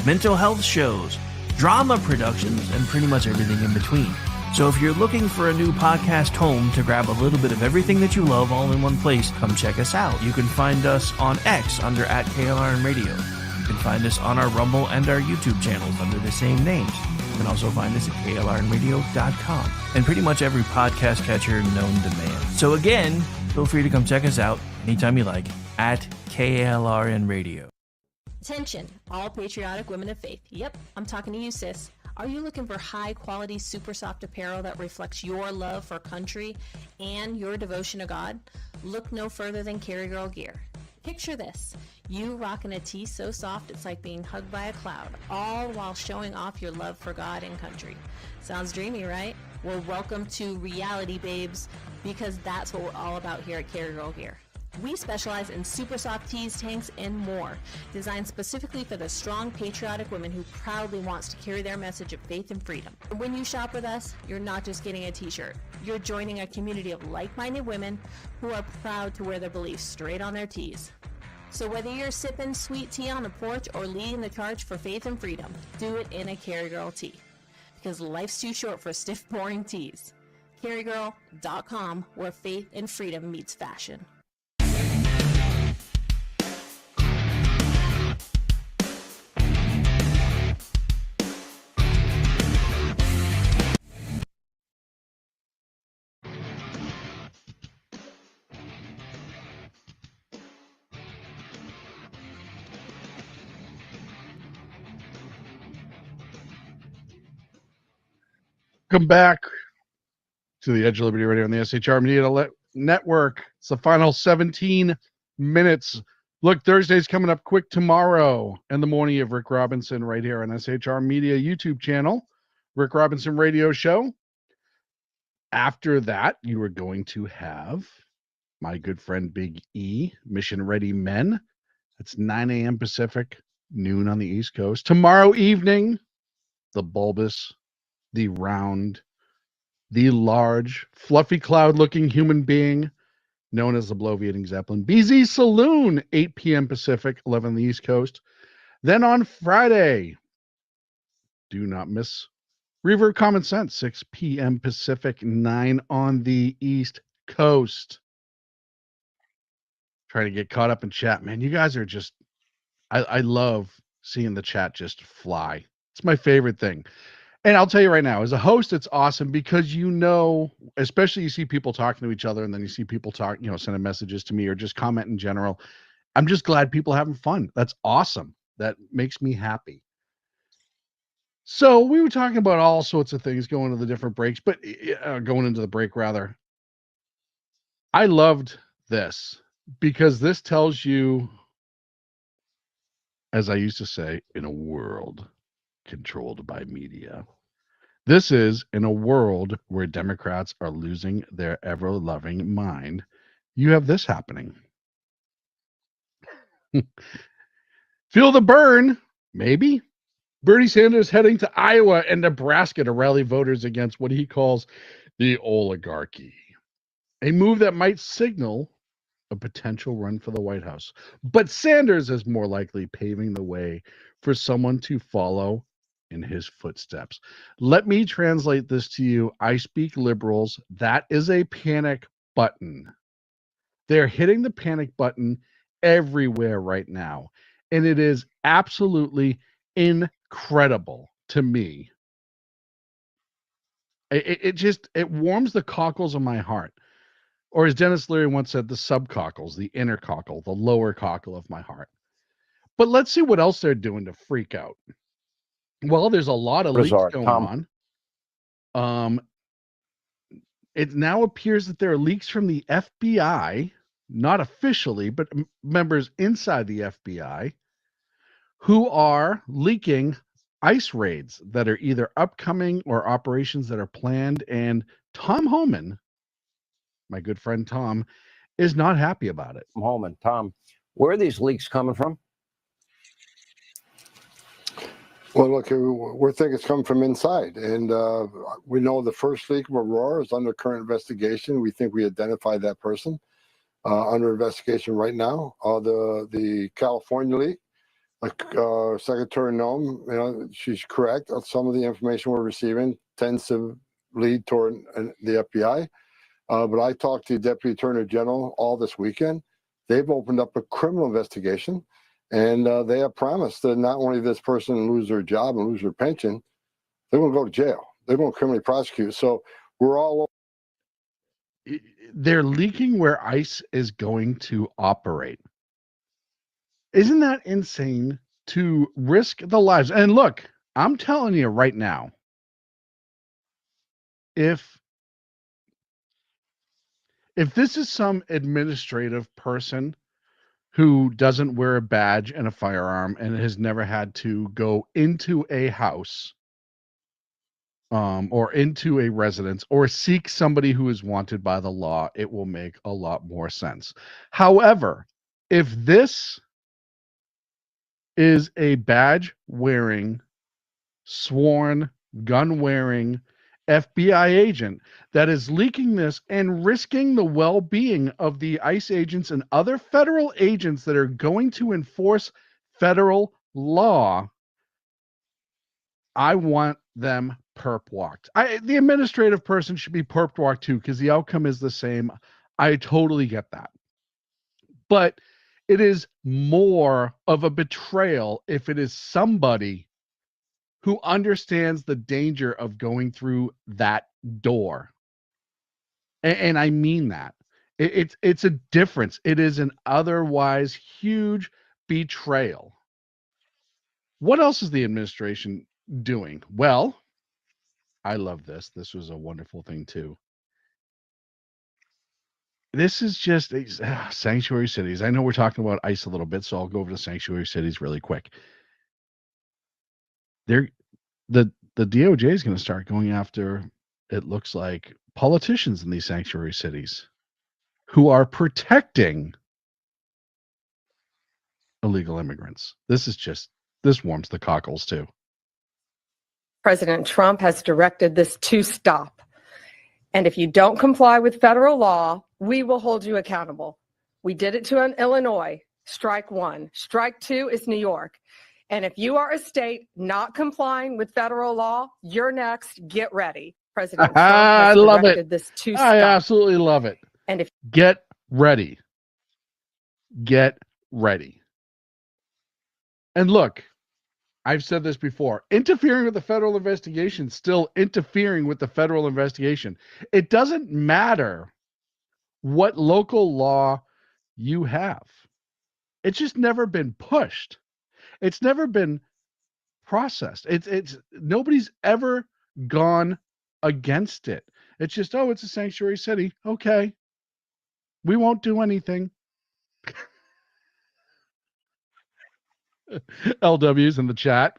mental health shows, drama productions, and pretty much everything in between. So if you're looking for a new podcast home to grab a little bit of everything that you love all in one place, come check us out. You can find us on X under @KLRNradio. You can find us on our Rumble and our YouTube channels under the same names. You can also find us at KLRNradio.com and pretty much every podcast catcher known to man. So again, feel free to come check us out anytime you like at KLRNradio. Attention, all patriotic women of faith. Yep, I'm talking to you, sis. Are you looking for high-quality, super soft apparel that reflects your love for country and your devotion to God? Look no further than Carry Girl Gear. Picture this. You rocking a tee so soft it's like being hugged by a cloud, all while showing off your love for God and country. Sounds dreamy, right? Well, welcome to reality, babes, because that's what we're all about here at Carry Girl Gear. We specialize in super soft tees, tanks, and more, designed specifically for the strong, patriotic woman who proudly wants to carry their message of faith and freedom. When you shop with us, you're not just getting a t-shirt. You're joining a community of like-minded women who are proud to wear their beliefs straight on their tees. So whether you're sipping sweet tea on the porch or leading the charge for faith and freedom, do it in a Carry Girl tee. Because life's too short for stiff, boring tees. CarryGirl.com, where faith and freedom meets fashion. Come back to the Edge of Liberty Radio on the SHR Media Network. It's the final 17 minutes. Look, Thursday's coming up quick tomorrow and the morning of Rick Robinson right here on SHR Media YouTube channel, Rick Robinson Radio Show. After that, you are going to have my good friend Big E, Mission Ready Men. It's 9 a.m. Pacific, noon on the East Coast. Tomorrow evening, the bulbous, the round, the large, fluffy cloud-looking human being known as the blow-eating Zeppelin. BZ Saloon, 8 p.m. Pacific, 11 on the East Coast. Then on Friday, do not miss Reverb Common Sense, 6 p.m. Pacific, 9 on the East Coast. Trying to get caught up in chat. Man, you guys are just, I love seeing the chat just fly. It's my favorite thing. And I'll tell you right now, as a host, it's awesome because especially you see people talking to each other and then you see people sending messages to me or just comment in general. I'm just glad people are having fun. That's awesome. That makes me happy. So we were talking about all sorts of things going to the different breaks, but going into the break rather. I loved this because this tells you, as I used to say, in a world controlled by media. This is in a world where Democrats are losing their ever-loving mind. You have this happening. Feel the burn, maybe. Bernie Sanders heading to Iowa and Nebraska to rally voters against what he calls the oligarchy. A move that might signal a potential run for the White House. But Sanders is more likely paving the way for someone to follow in his footsteps. Let me translate this to you. I speak liberals. That is a panic button. They're hitting the panic button everywhere right now. And it is absolutely incredible to me. It warms the cockles of my heart. Or as Dennis Leary once said, the subcockles, the inner cockle, the lower cockle of my heart. But let's see what else they're doing to freak out. Well, there's a lot of leaks going on. It now appears that there are leaks from the FBI, not officially, but members inside the FBI, who are leaking ICE raids that are either upcoming or operations that are planned. And Tom Homan, my good friend Tom, is not happy about it. Holman, Tom, where are these leaks coming from? Well, look, we think it's coming from inside. And we know the first leak of Aurora is under current investigation. We think we identified that person under investigation right now. The California leak, Secretary Noem, she's correct. Some of the information we're receiving tends to lead toward the FBI. But I talked to the Deputy Attorney General all this weekend. They've opened up a criminal investigation, and they have promised that not only this person lose their job and lose their pension, they're going to go to jail. They're going to criminally prosecute. So we're all. They're leaking where ICE is going to operate. Isn't that insane to risk the lives? And look, I'm telling you right now, if this is some administrative person who doesn't wear a badge and a firearm and has never had to go into a house or into a residence or seek somebody who is wanted by the law, it will make a lot more sense. However, if this is a badge wearing, sworn, gun wearing FBI agent that is leaking this and risking the well-being of the ICE agents and other federal agents that are going to enforce federal law, I want them perp walked. The administrative person should be perp walked too, because the outcome is the same. I totally get that. But it is more of a betrayal if it is somebody who understands the danger of going through that door. And I mean that. It's a difference. It is an otherwise huge betrayal. What else is the administration doing? Well, I love this. This was a wonderful thing too. This is just sanctuary cities. I know we're talking about ICE a little bit, so I'll go over to sanctuary cities really quick. The DOJ is going to start going after, it looks like, politicians in these sanctuary cities who are protecting illegal immigrants. This warms the cockles too. President Trump has directed this to stop. And if you don't comply with federal law, we will hold you accountable. We did it to Illinois. Strike one. Strike two is New York. And if you are a state not complying with federal law, you're next. Get ready. President Trump has directed this to stop. I absolutely love it. And if get ready. Get ready. And look, I've said this before, interfering with the federal investigation, still interfering with the federal investigation. It doesn't matter what local law you have. It's just never been pushed. It's never been processed. It's nobody's ever gone against it. It's just, oh, it's a sanctuary city. Okay. We won't do anything. LW's in the chat.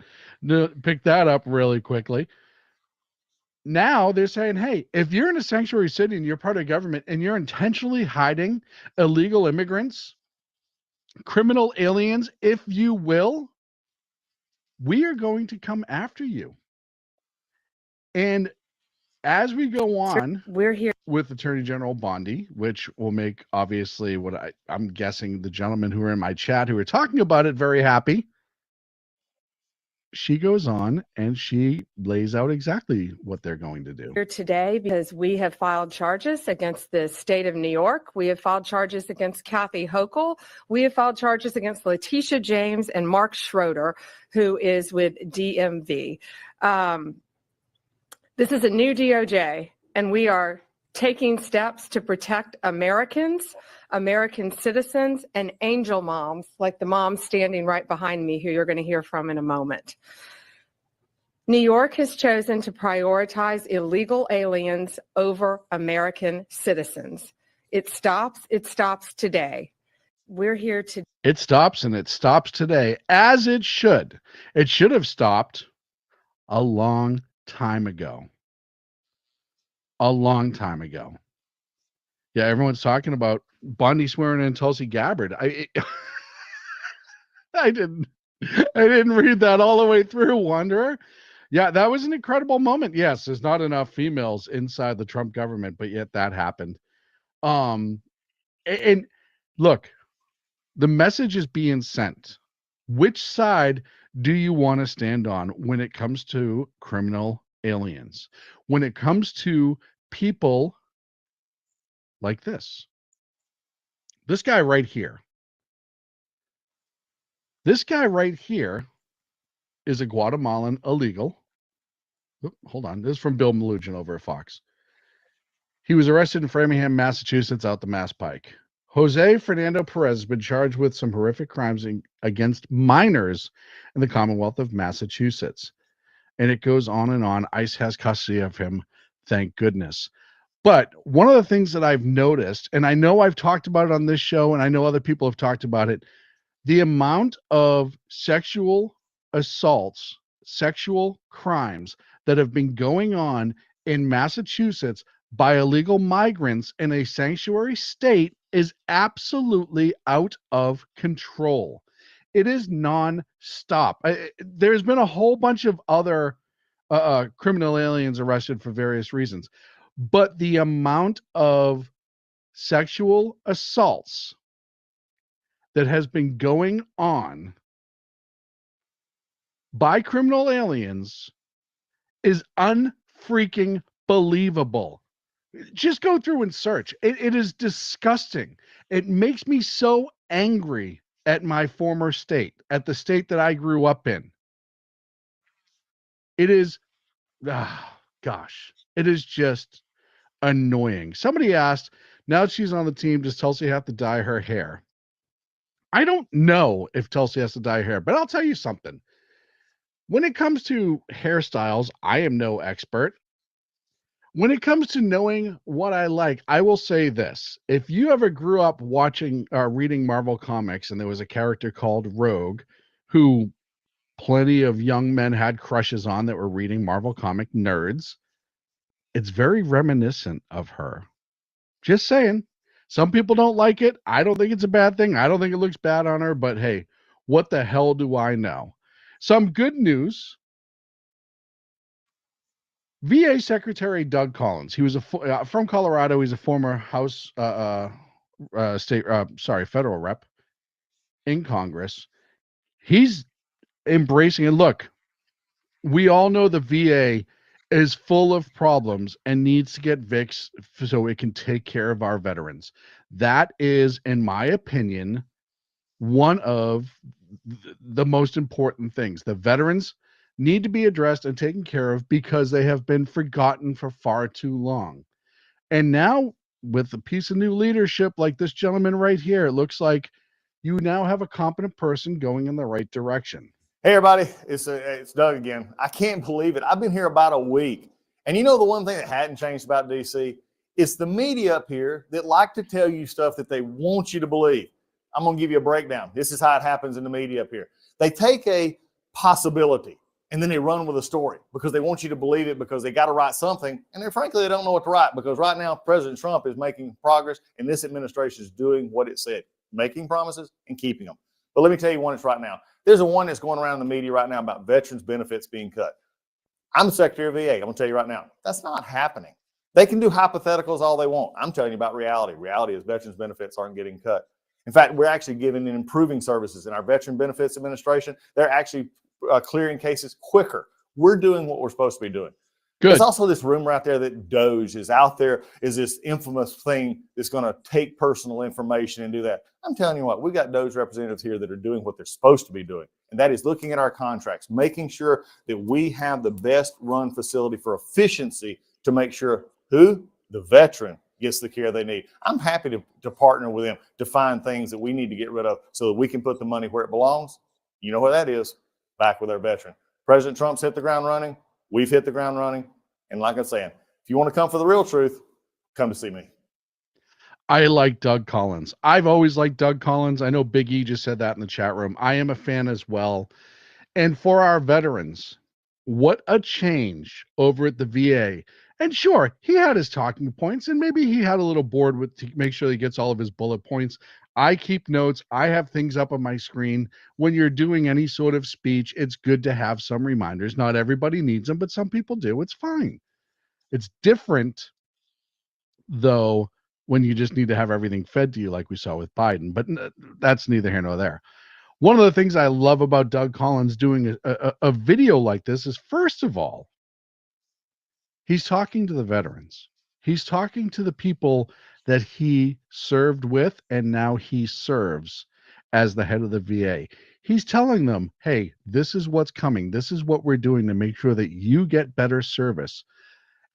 Pick that up really quickly. Now they're saying, hey, if you're in a sanctuary city and you're part of government and you're intentionally hiding illegal immigrants, criminal aliens, if you will, we are going to come after you. And as we go on, we're here with Attorney General Bondi, which will make obviously what I'm guessing the gentlemen who are in my chat who are talking about it very happy. She goes on and she lays out exactly what they're going to do. Here today because we have filed charges against the state of New York. We have filed charges against Kathy Hochul. We have filed charges against Letitia James and Mark Schroeder, who is with DMV. This is a new DOJ, and we are taking steps to protect Americans, American citizens, and angel moms, like the mom standing right behind me, who you're going to hear from in a moment. New York has chosen to prioritize illegal aliens over American citizens. It stops today. We're here to. It stops, and it stops today, as it should. It should have stopped a long time ago. A long time ago. Yeah, everyone's talking about Bundy swearing in Tulsi Gabbard. I didn't read that all the way through, Wanderer. Yeah, that was an incredible moment. Yes, there's not enough females inside the Trump government, but yet that happened. And look, the message is being sent. Which side do you want to stand on when it comes to criminal aliens? When it comes to people like this? This guy right here. This guy right here is a Guatemalan illegal. Oop, hold on. This is from Bill Malugin over at Fox. He was arrested in Framingham, Massachusetts, out the Mass Pike. Jose Fernando Perez has been charged with some horrific crimes against minors in the Commonwealth of Massachusetts. And it goes on and on. ICE has custody of him, thank goodness. But one of the things that I've noticed, and I know I've talked about it on this show, and I know other people have talked about it, the amount of sexual assaults, sexual crimes that have been going on in Massachusetts by illegal migrants in a sanctuary state is absolutely out of control. It is non-stop. There's been a whole bunch of other criminal aliens arrested for various reasons, but the amount of sexual assaults that has been going on by criminal aliens is unfreaking believable. Just go through and search. It is disgusting. It makes me so angry at my former state, at the state that I grew up in. It is, gosh, it is just annoying. Somebody asked, now that she's on the team, does Tulsi have to dye her hair? I don't know if Tulsi has to dye her hair, but I'll tell you something. When it comes to hairstyles, I am no expert. When it comes to knowing what I like, I will say this. If you ever grew up watching or reading Marvel Comics and there was a character called Rogue who plenty of young men had crushes on that were reading Marvel comic nerds, it's very reminiscent of her. Just saying. Some people don't like it. I don't think it's a bad thing. I don't think it looks bad on her, but hey, what the hell do I know? Some good news. VA Secretary Doug Collins. He was from Colorado. He's a former House federal rep in Congress. He's embracing it. Look, we all know the VA is full of problems and needs to get fixed so it can take care of our veterans. That is, in my opinion, one of the most important things. The veterans need to be addressed and taken care of because they have been forgotten for far too long. And now, with a piece of new leadership like this gentleman right here, it looks like you now have a competent person going in the right direction. Hey everybody, it's Doug again. I can't believe it. I've been here about a week. And you know the one thing that hadn't changed about DC? It's the media up here that like to tell you stuff that they want you to believe. I'm going to give you a breakdown. This is how it happens in the media up here. They take a possibility and then they run with a story because they want you to believe it because they got to write something. And frankly, they don't know what to write because right now President Trump is making progress and this administration is doing what it said, making promises and keeping them. But let me tell you one that's right now. There's a one that's going around in the media right now about veterans benefits being cut. I'm the Secretary of VA. I'm going to tell you right now, that's not happening. They can do hypotheticals all they want. I'm telling you about reality. Reality is veterans benefits aren't getting cut. In fact, we're actually giving and improving services in our Veteran Benefits Administration. They're actually clearing cases quicker. We're doing what we're supposed to be doing. Good. There's also this rumor out there that Doge is out there, is this infamous thing that's going to take personal information and do that. I'm telling you what, we've got Doge representatives here that are doing what they're supposed to be doing, and that is looking at our contracts, making sure that we have the best run facility for efficiency to make sure who? The veteran gets the care they need. I'm happy to partner with them to find things that we need to get rid of so that we can put the money where it belongs. You know where that is? Back with our veteran. President Trump's hit the ground running. We've hit the ground running. And like I'm saying, if you want to come for the real truth, come to see me. I like Doug Collins. I've always liked Doug Collins. I know Big E just said that in the chat room. I am a fan as well. And for our veterans, what a change over at the VA. And sure, he had his talking points, and maybe he had a little board with to make sure he gets all of his bullet points. I keep notes. I have things up on my screen. When you're doing any sort of speech, it's good to have some reminders. Not everybody needs them, but some people do. It's fine. It's different, though, when you just need to have everything fed to you, like we saw with Biden. But that's neither here nor there. One of the things I love about Doug Collins doing a video like this is, first of all, he's talking to the veterans. He's talking to the people that he served with and now he serves as the head of the VA. He's telling them, hey, this is what's coming. This is what we're doing to make sure that you get better service.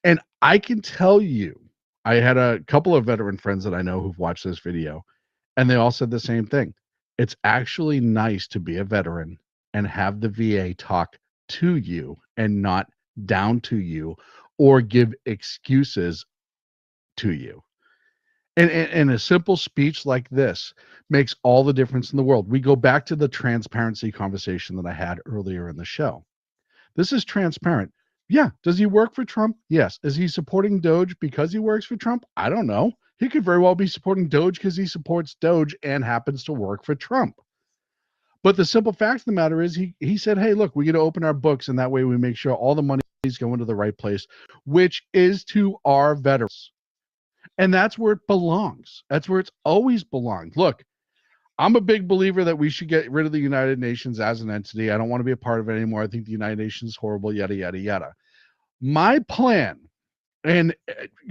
And I can tell you, I had a couple of veteran friends that I know who've watched this video, and they all said the same thing. It's actually nice to be a veteran and have the VA talk to you and not down to you or give excuses to you. And a simple speech like this makes all the difference in the world. We go back to the transparency conversation that I had earlier in the show. This is transparent. Yeah. Does he work for Trump? Yes. Is he supporting Doge because he works for Trump? I don't know. He could very well be supporting Doge because he supports Doge and happens to work for Trump. But the simple fact of the matter is he said, hey, look, we got to open our books, and that way we make sure all the money is going to the right place, which is to our veterans. And that's where it belongs. That's where it's always belonged. Look, I'm a big believer that we should get rid of the United Nations as an entity. I don't want to be a part of it anymore. I think the United Nations is horrible, yada, yada, yada. My plan, and,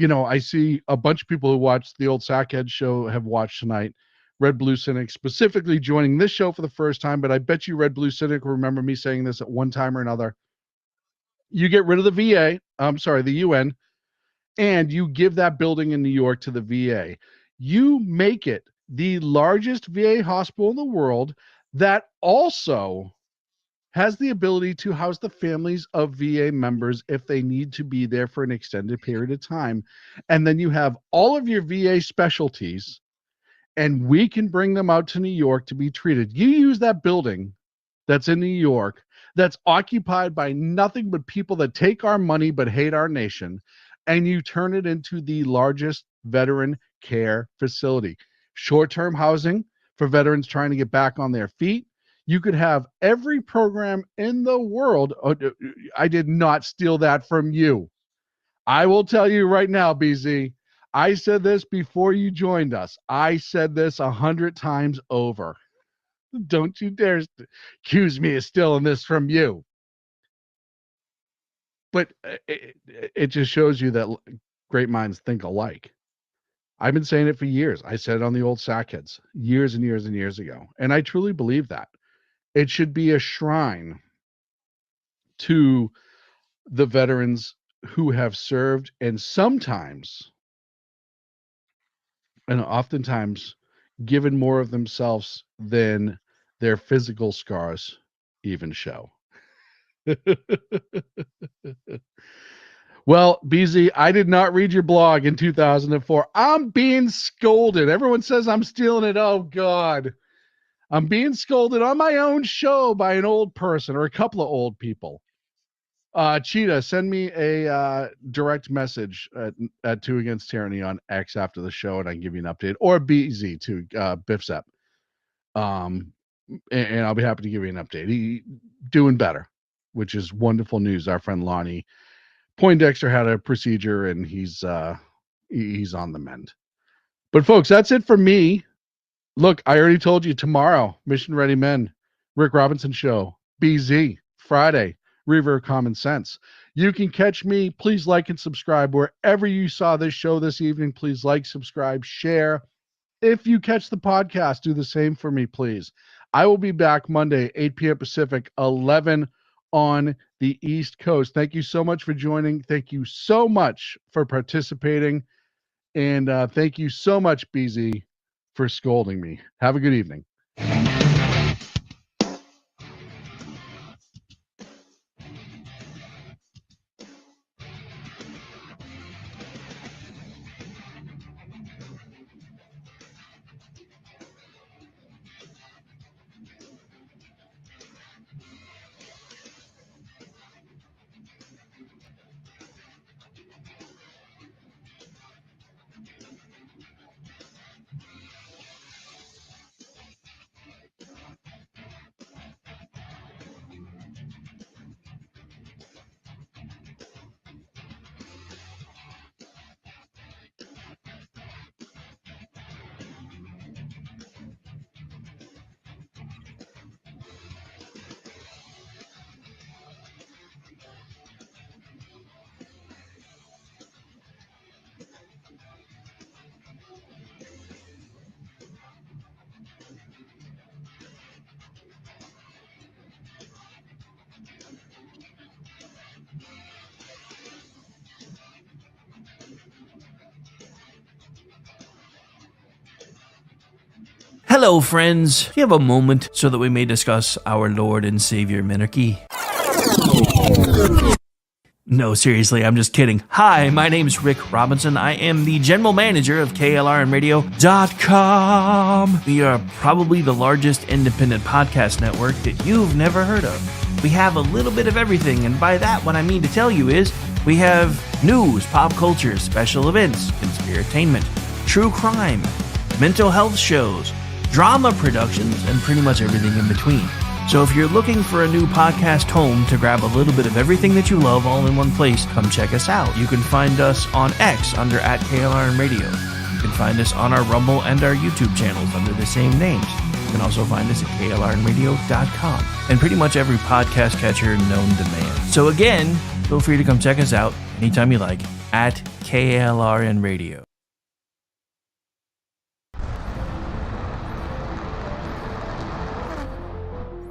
I see a bunch of people who watched the old Sackhead show have watched tonight, Red Blue Cynic, specifically joining this show for the first time, but I bet you Red Blue Cynic will remember me saying this at one time or another. You get rid of the VA, the UN, and you give that building in New York to the VA. You make it the largest VA hospital in the world that also has the ability to house the families of VA members if they need to be there for an extended period of time. And then you have all of your VA specialties, and we can bring them out to New York to be treated. You use that building that's in New York, that's occupied by nothing but people that take our money but hate our nation, and you turn it into the largest veteran care facility. Short-term housing for veterans trying to get back on their feet. You could have every program in the world. Oh, I did not steal that from you. I will tell you right now, BZ, I said this before you joined us. I said this 100 times over. Don't you dare accuse me of stealing this from you. But it just shows you that great minds think alike. I've been saying it for years. I said it on the old Sackheads years and years and years ago. And I truly believe that. It should be a shrine to the veterans who have served and sometimes and oftentimes given more of themselves than their physical scars even show. Well, BZ, I did not read your blog in 2004. I'm being scolded. Everyone says I'm stealing it. Oh, God. I'm being scolded on my own show by an old person or a couple of old people. Cheetah, send me a direct message at 2 Against Tyranny on X after the show, and I can give you an update. Or BZ to Biff's app. And I'll be happy to give you an update. He doing better, which is wonderful news. Our friend Lonnie Poindexter had a procedure, and he's on the mend. But folks, that's it for me. Look, I already told you tomorrow, Mission Ready Men, Rick Robinson Show, BZ, Friday, River Common Sense. You can catch me. Please like and subscribe wherever you saw this show this evening. Please like, subscribe, share. If you catch the podcast, do the same for me, please. I will be back Monday, 8 p.m. Pacific, 11 on the East Coast. Thank you so much for joining. Thank you so much for participating. And thank you so much, BZ, for scolding me. Have a good evening. Hello, friends. Do you have a moment so that we may discuss our Lord and Savior Minarchy? No, seriously, I'm just kidding. Hi, my name's Rick Robinson. I am the general manager of KLRNradio.com. We are probably the largest independent podcast network that you've never heard of. We have a little bit of everything, and by that, what I mean to tell you is we have news, pop culture, special events, conspiratainment, true crime, mental health shows, drama productions, and pretty much everything in between. So if you're looking for a new podcast home to grab a little bit of everything that you love all in one place, come check us out. You can find us on X under @KLRNradio. You can find us on our Rumble and our YouTube channels under the same names. You can also find us at KLRNradio.com and pretty much every podcast catcher known to man. So again, feel free to come check us out anytime you like at KLRNradio.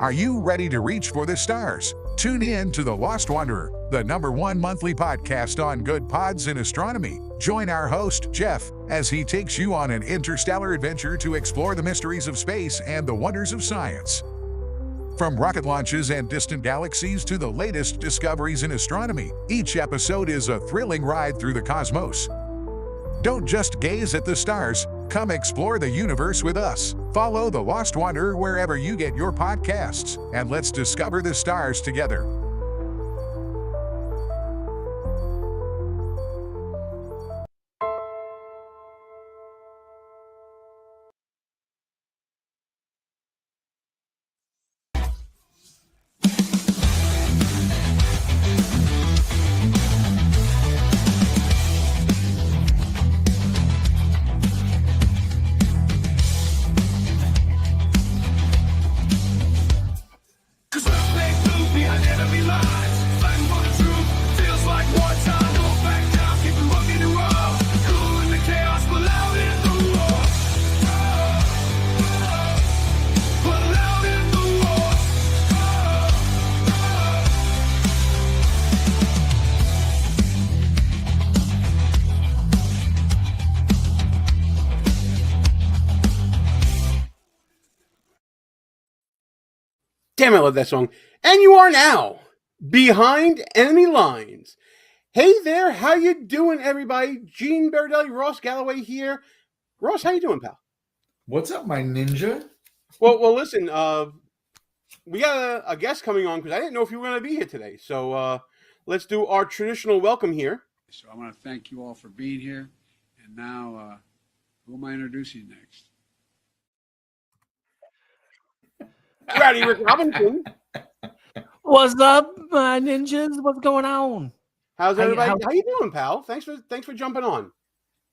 Are you ready to reach for the stars? Tune in to The Lost Wanderer, the #1 monthly podcast on good pods in astronomy. Join our host, Jeff, as he takes you on an interstellar adventure to explore the mysteries of space and the wonders of science. From rocket launches and distant galaxies to the latest discoveries in astronomy, each episode is a thrilling ride through the cosmos. Don't just gaze at the stars, come explore the universe with us. Follow The Lost Wanderer wherever you get your podcasts, and let's discover the stars together. Damn, I love that song. And you are now behind enemy lines. Hey there, how you doing, everybody? Gene Bardelli, Ross Galloway here. Ross, how you doing, pal? What's up, my ninja? Well, listen. We got a guest coming on because I didn't know if you were going to be here today. So let's do our traditional welcome here. So I want to thank you all for being here. And now, who am I introducing next? Rowdy Rick Robinson. What's up, my ninjas? What's going on? How's everybody? How you doing, pal? Thanks for jumping on.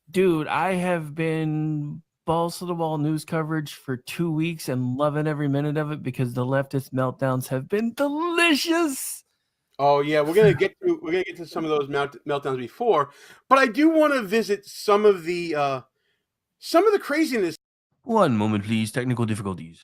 Dude, I have been balls to the wall news coverage for 2 weeks and loving every minute of it because the leftist meltdowns have been delicious. Oh yeah, we're gonna get to some of those meltdowns before, but I do want to visit some of the craziness. One moment, please. Technical difficulties.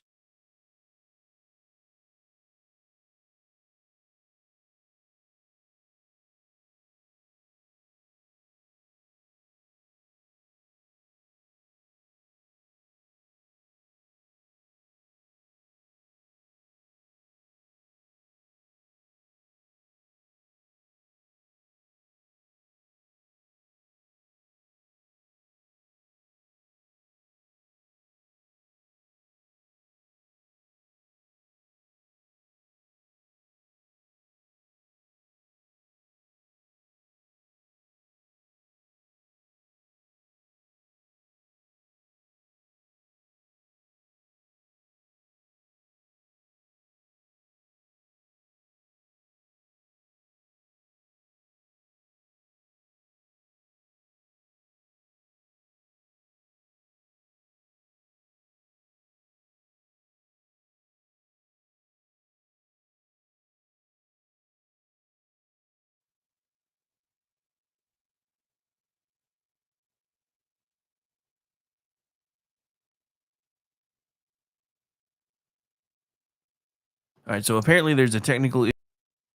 All right, so apparently there's a technical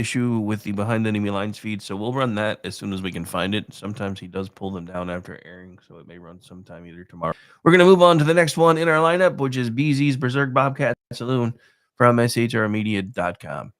issue with the Behind Enemy Lines feed, so we'll run that as soon as we can find it. Sometimes he does pull them down after airing, so it may run sometime either tomorrow. We're going to move on to the next one in our lineup, which is BZ's Berserk Bobcat Saloon from shrmedia.com.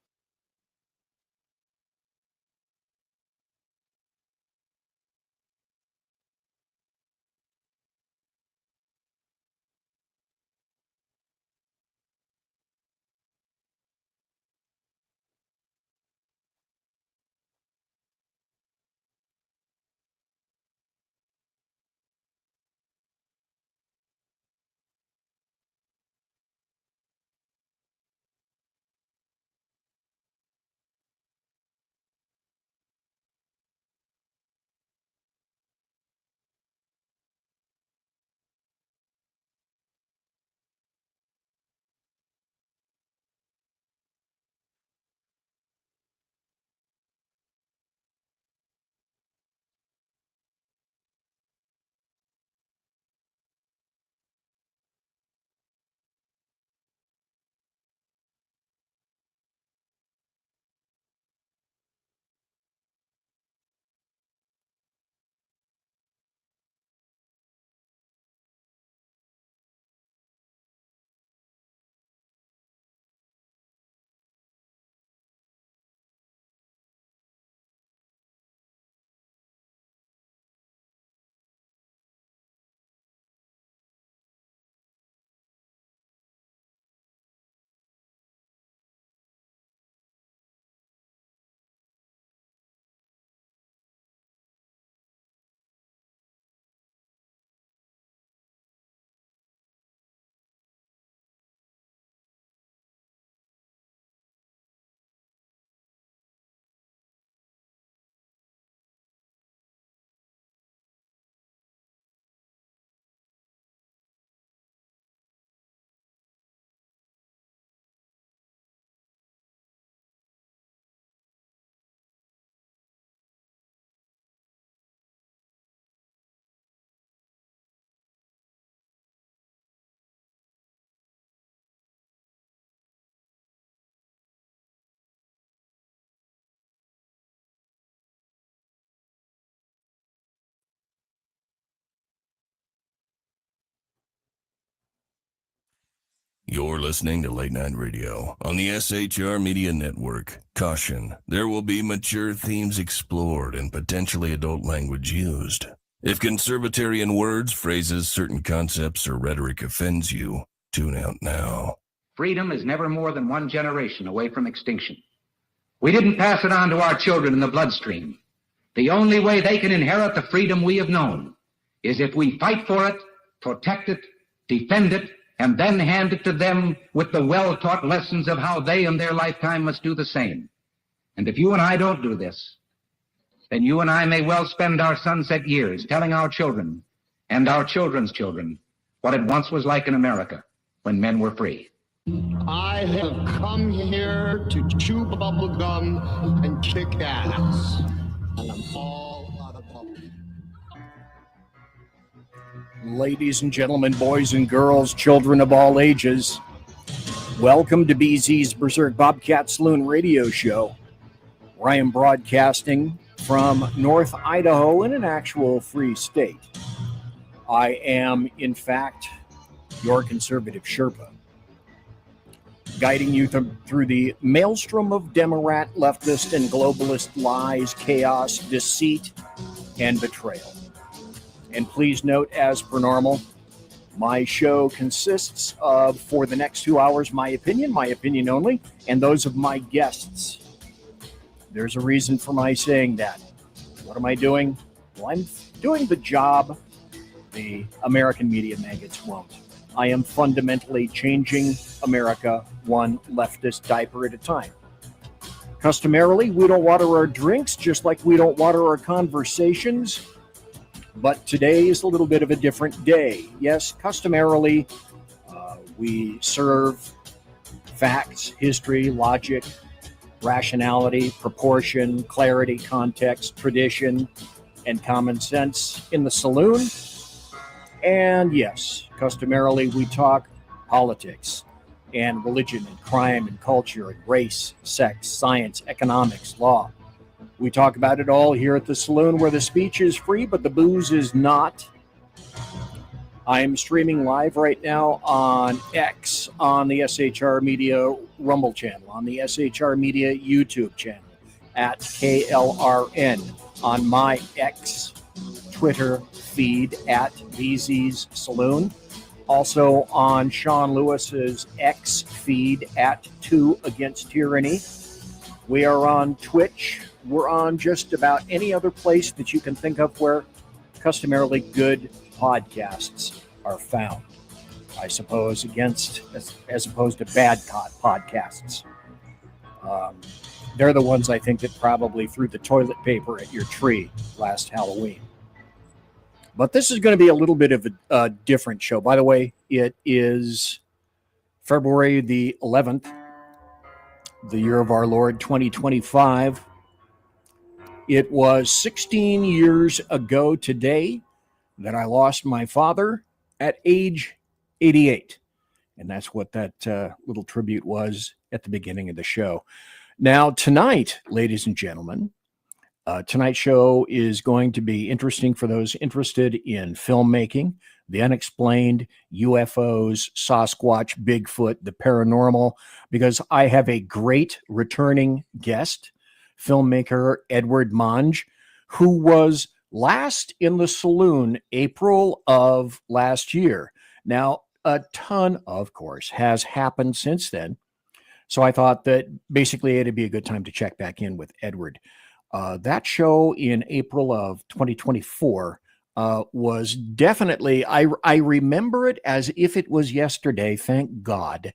You're listening to Late Night Radio on the SHR Media Network. Caution, there will be mature themes explored and potentially adult language used. If conservatarian words, phrases, certain concepts, or rhetoric offends you, tune out now. Freedom is never more than one generation away from extinction. We didn't pass it on to our children in the bloodstream. The only way they can inherit the freedom we have known is if we fight for it, protect it, defend it, and then hand it to them with the well-taught lessons of how they in their lifetime must do the same. And if you and I don't do this, then you and I may well spend our sunset years telling our children and our children's children what it once was like in America when men were free. I have come here to chew bubble gum and kick ass. And I'm all out of bubble. Ladies and gentlemen, boys and girls, children of all ages, welcome to BZ's Berserk Bobcat Saloon radio show, where I am broadcasting from North Idaho in an actual free state. I am, in fact, your conservative Sherpa, guiding you through the maelstrom of Democrat, leftist, and globalist lies, chaos, deceit, and betrayal. And please note, as per normal, my show consists of, for the next 2 hours, my opinion only, and those of my guests. There's a reason for my saying that. What am I doing? Well, I'm doing the job the American media maggots won't. I am fundamentally changing America one leftist diaper at a time. Customarily, we don't water our drinks, just like we don't water our conversations. But today is a little bit of a different day. Yes, customarily, we serve facts, history, logic, rationality, proportion, clarity, context, tradition, and common sense in the saloon. And yes, customarily, we talk politics. and religion and crime and culture and race, sex, science, economics, law. We talk about it all here at the saloon, where the speech is free, but the booze is not. I am streaming live right now on X, on the SHR Media Rumble channel, on the SHR Media YouTube channel, at KLRN, on my X Twitter feed at VZ's Saloon. Also on Sean Lewis's X feed at 2 Against Tyranny. We are on Twitch. We're on just about any other place that you can think of where customarily good podcasts are found. I suppose as opposed to bad podcasts. They're the ones I think that probably threw the toilet paper at your tree last Halloween. But this is going to be a little bit of a different show. By the way, it is February the 11th, the year of our Lord 2025. It was 16 years ago today that I lost my father at age 88. And that's what that little tribute was at the beginning of the show. Now, tonight, ladies and gentlemen, tonight's show is going to be interesting for those interested in filmmaking, the unexplained, UFOs, Sasquatch, Bigfoot, the paranormal, because I have a great returning guest, filmmaker Edward Monge, who was last in the saloon April of last year. Now, a ton, of course, has happened since then. So I thought that basically it'd be a good time to check back in with Edward. That show in April of 2024 was definitely, I remember it as if it was yesterday, thank God,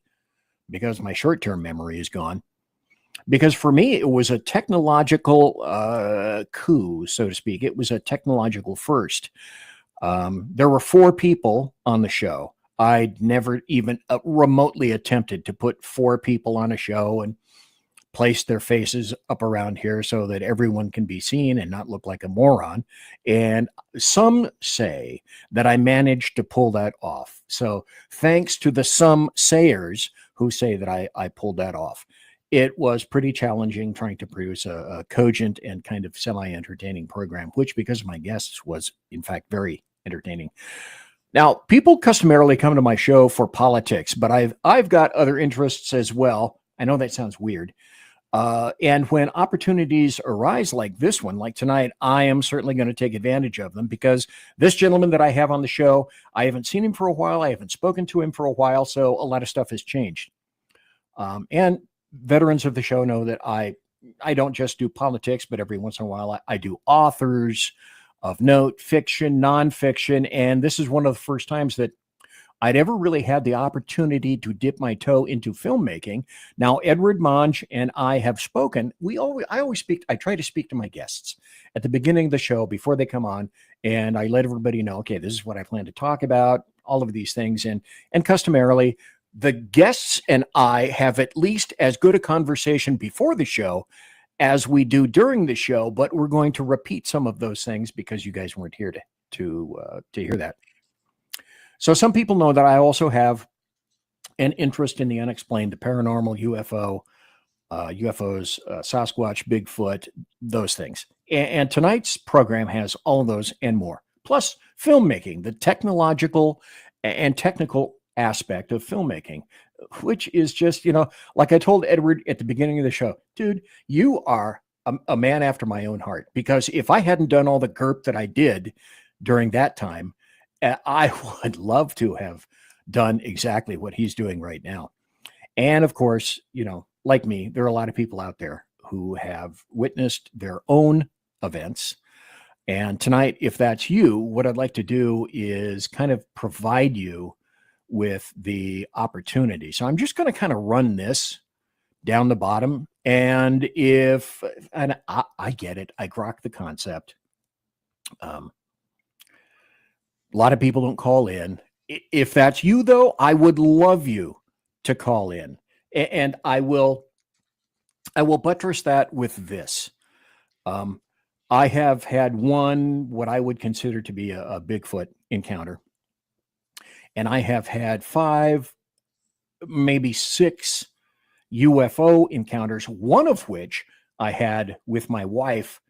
because my short-term memory is gone. Because for me, it was a technological coup, so to speak. It was a technological first. There were 4 people on the show. I'd never even remotely attempted to put 4 people on a show and place their faces up around here so that everyone can be seen and not look like a moron. And some say that I managed to pull that off. So thanks to the some sayers who say that I pulled that off. It was pretty challenging trying to produce a cogent and kind of semi-entertaining program, which, because of my guests, was in fact very entertaining. Now, people customarily come to my show for politics, but I've got other interests as well. I know that sounds weird. And when opportunities arise like this one, like tonight, I am certainly going to take advantage of them, because this gentleman that I have on the show, I haven't seen him for a while. I haven't spoken to him for a while. So a lot of stuff has changed. And veterans of the show know that I don't just do politics, but every once in a while I do authors of note, fiction, nonfiction. And this is one of the first times that I'd ever really had the opportunity to dip my toe into filmmaking. Now, Edward Monge and I have spoken. I try to speak to my guests at the beginning of the show before they come on, and I let everybody know, okay, this is what I plan to talk about, all of these things. And customarily, the guests and I have at least as good a conversation before the show as we do during the show, but we're going to repeat some of those things because you guys weren't here to hear that. So some people know that I also have an interest in the unexplained, the paranormal, UFOs, Sasquatch, Bigfoot, those things. And tonight's program has all of those and more, plus filmmaking, the technological and technical aspect of filmmaking, which is just, like I told Edward at the beginning of the show, dude, you are a man after my own heart, because if I hadn't done all the GURP that I did during that time, I would love to have done exactly what he's doing right now. And of course, like me, there are a lot of people out there who have witnessed their own events. And tonight, if that's you, what I'd like to do is kind of provide you with the opportunity. So I'm just going to kind of run this down the bottom. And I get it, I grok the concept. A lot of people don't call in. If that's you, though, I would love you to call in. And I will buttress that with this. I have had what I would consider to be a Bigfoot encounter. And I have had 5 maybe 6 UFO encounters, one of which I had with my wife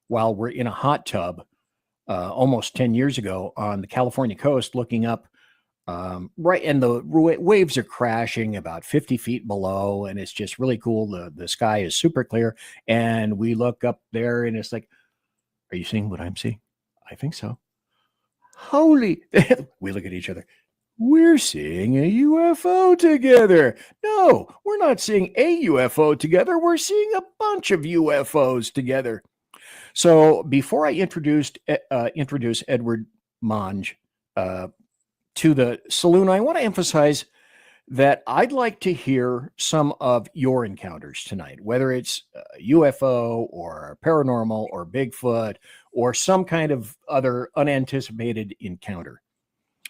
while we're in a hot tub almost 10 years ago on the California coast, looking up right, and the waves are crashing about 50 feet below, and it's just really cool. The sky is super clear, and we look up there, and it's like, are you seeing what I'm seeing? I think so. Holy! We look at each other. We're seeing a UFO together. No, we're not seeing a UFO together. We're seeing a bunch of UFOs together. So before I introduce Edward Monge to the saloon, I want to emphasize that I'd like to hear some of your encounters tonight, whether it's UFO or paranormal or Bigfoot or some kind of other unanticipated encounter.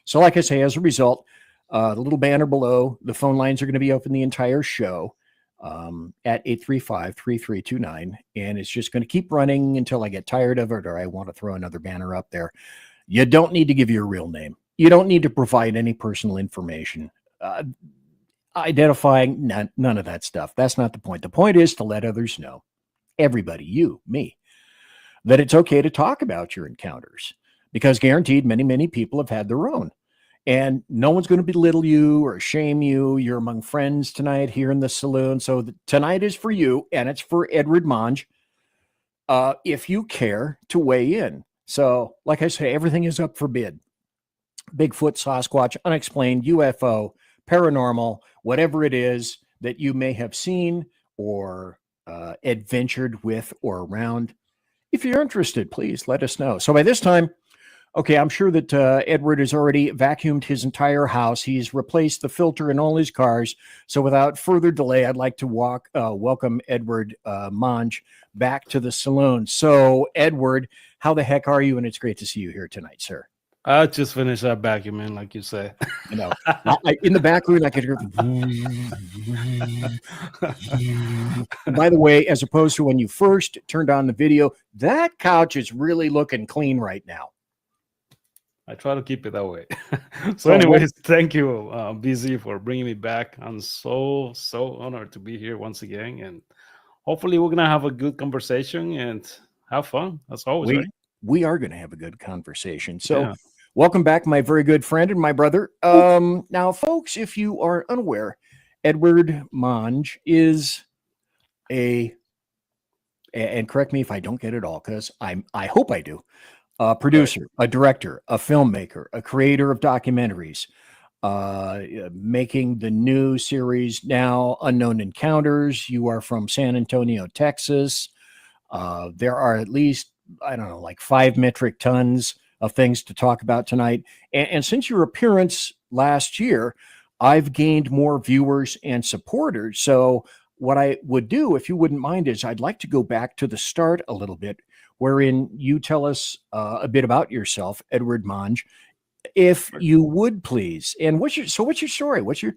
So like I say, as a result, the little banner below, the phone lines are going to be open the entire show at 835-3329. And it's just going to keep running until I get tired of it or I want to throw another banner up there. You don't need to give your real name. You don't need to provide any personal information. Identifying, none of that stuff. That's not the point. The point is to let others know, everybody, you, me, that it's okay to talk about your encounters. Because guaranteed, many, many people have had their own. And no one's going to belittle you or shame you. You're among friends tonight here in the saloon. So tonight is for you, and it's for Edward Monge, if you care to weigh in. So, like I say, everything is up for bid. Bigfoot, Sasquatch, unexplained, UFO, paranormal, whatever it is that you may have seen or adventured with or around. If you're interested, please let us know. So by this time, okay, I'm sure that Edward has already vacuumed his entire house. He's replaced the filter in all his cars. So without further delay, I'd like to welcome Edward Monge back to the saloon. So, Edward, how the heck are you? And it's great to see you here tonight, sir. I just finished that vacuuming, like you say. You know, in the background, I could hear. By the way, as opposed to when you first turned on the video, that couch is really looking clean right now. I try to keep it that way. So anyways, thank you, BZ, for bringing me back. I'm so honored to be here once again. And hopefully we're going to have a good conversation and have fun, as always, right? We are going to have a good conversation. So welcome back, my very good friend and my brother. Now, folks, if you are unaware, Edward Monge is and correct me if I don't get it all, because I hope I do, a producer, a director, a filmmaker, a creator of documentaries, making the new series now, Unknown Encounters. You are from San Antonio, Texas. There are at least, I don't know, like 5 metric tons of things to talk about tonight. And since your appearance last year, I've gained more viewers and supporters. So what I would do, if you wouldn't mind, is I'd like to go back to the start a little bit, wherein you tell us a bit about yourself, Edward Monge, if you would please. And what's your story? What's your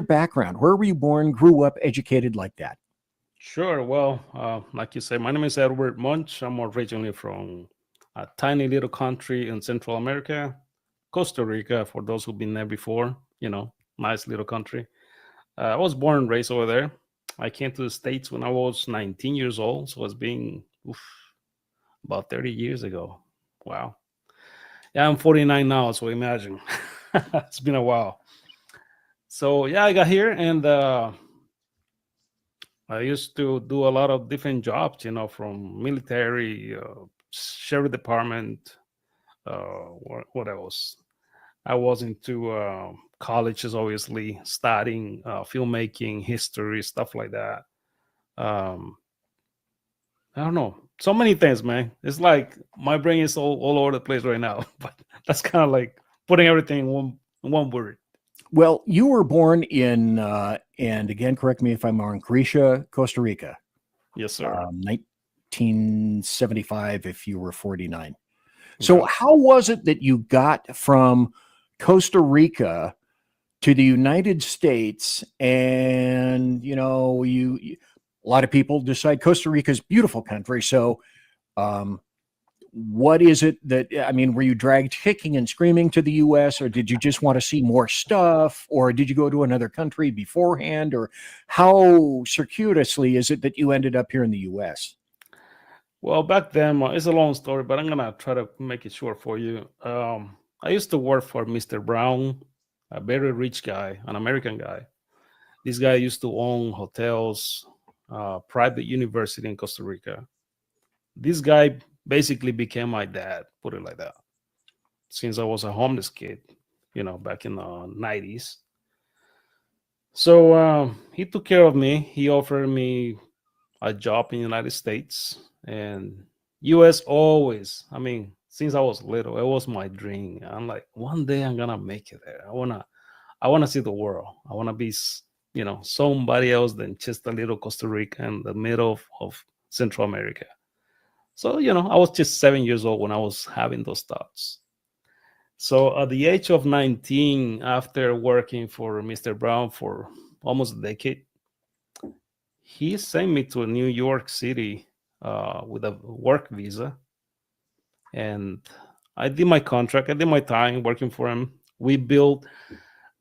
background? Where were you born, grew up, educated, like that? Sure. Well, like you say, my name is Edward Monge. I'm originally from a tiny little country in Central America, Costa Rica, for those who've been there before. You know, nice little country. I was born and raised over there. I came to the States when I was 19 years old, so it's been about 30 years ago. Wow. Yeah, I'm 49 now, so imagine. It's been a while. So yeah, I got here, and I used to do a lot of different jobs, you know, from military, sheriff department, what else? I was into colleges, obviously, studying filmmaking, history, stuff like that. I don't know. So many things, man. It's like my brain is all over the place right now. But that's kind of like putting everything in one word. Well, you were born in, and again, correct me if I'm wrong, Grisha, Costa Rica. Yes, sir. 1975, if you were 49. So how was it that you got from Costa Rica to the United States? And, you know, a lot of people decide Costa Rica is a beautiful country. So what is it that, I mean, were you dragged kicking and screaming to the U.S., or did you just want to see more stuff, or did you go to another country beforehand, or how circuitously is it that you ended up here in the U.S.? Well, back then, it's a long story, but I'm going to try to make it short for you. I used to work for Mr. Brown, a very rich guy, an American guy. This guy used to own hotels, private university in Costa Rica. This guy basically became my dad, put it like that, since I was a homeless kid, back in the 90s. So he took care of me. He offered me a job in the United States, and US always, I mean, since I was little, it was my dream. I'm like, one day I'm gonna make it there. I wanna see the world. I wanna be, somebody else than just a little Costa Rica in the middle of Central America. So, I was just 7 years old when I was having those thoughts. So at the age of 19, after working for Mr. Brown for almost a decade, he sent me to New York City with a work visa. And I did my contract. I did my time working for him. We built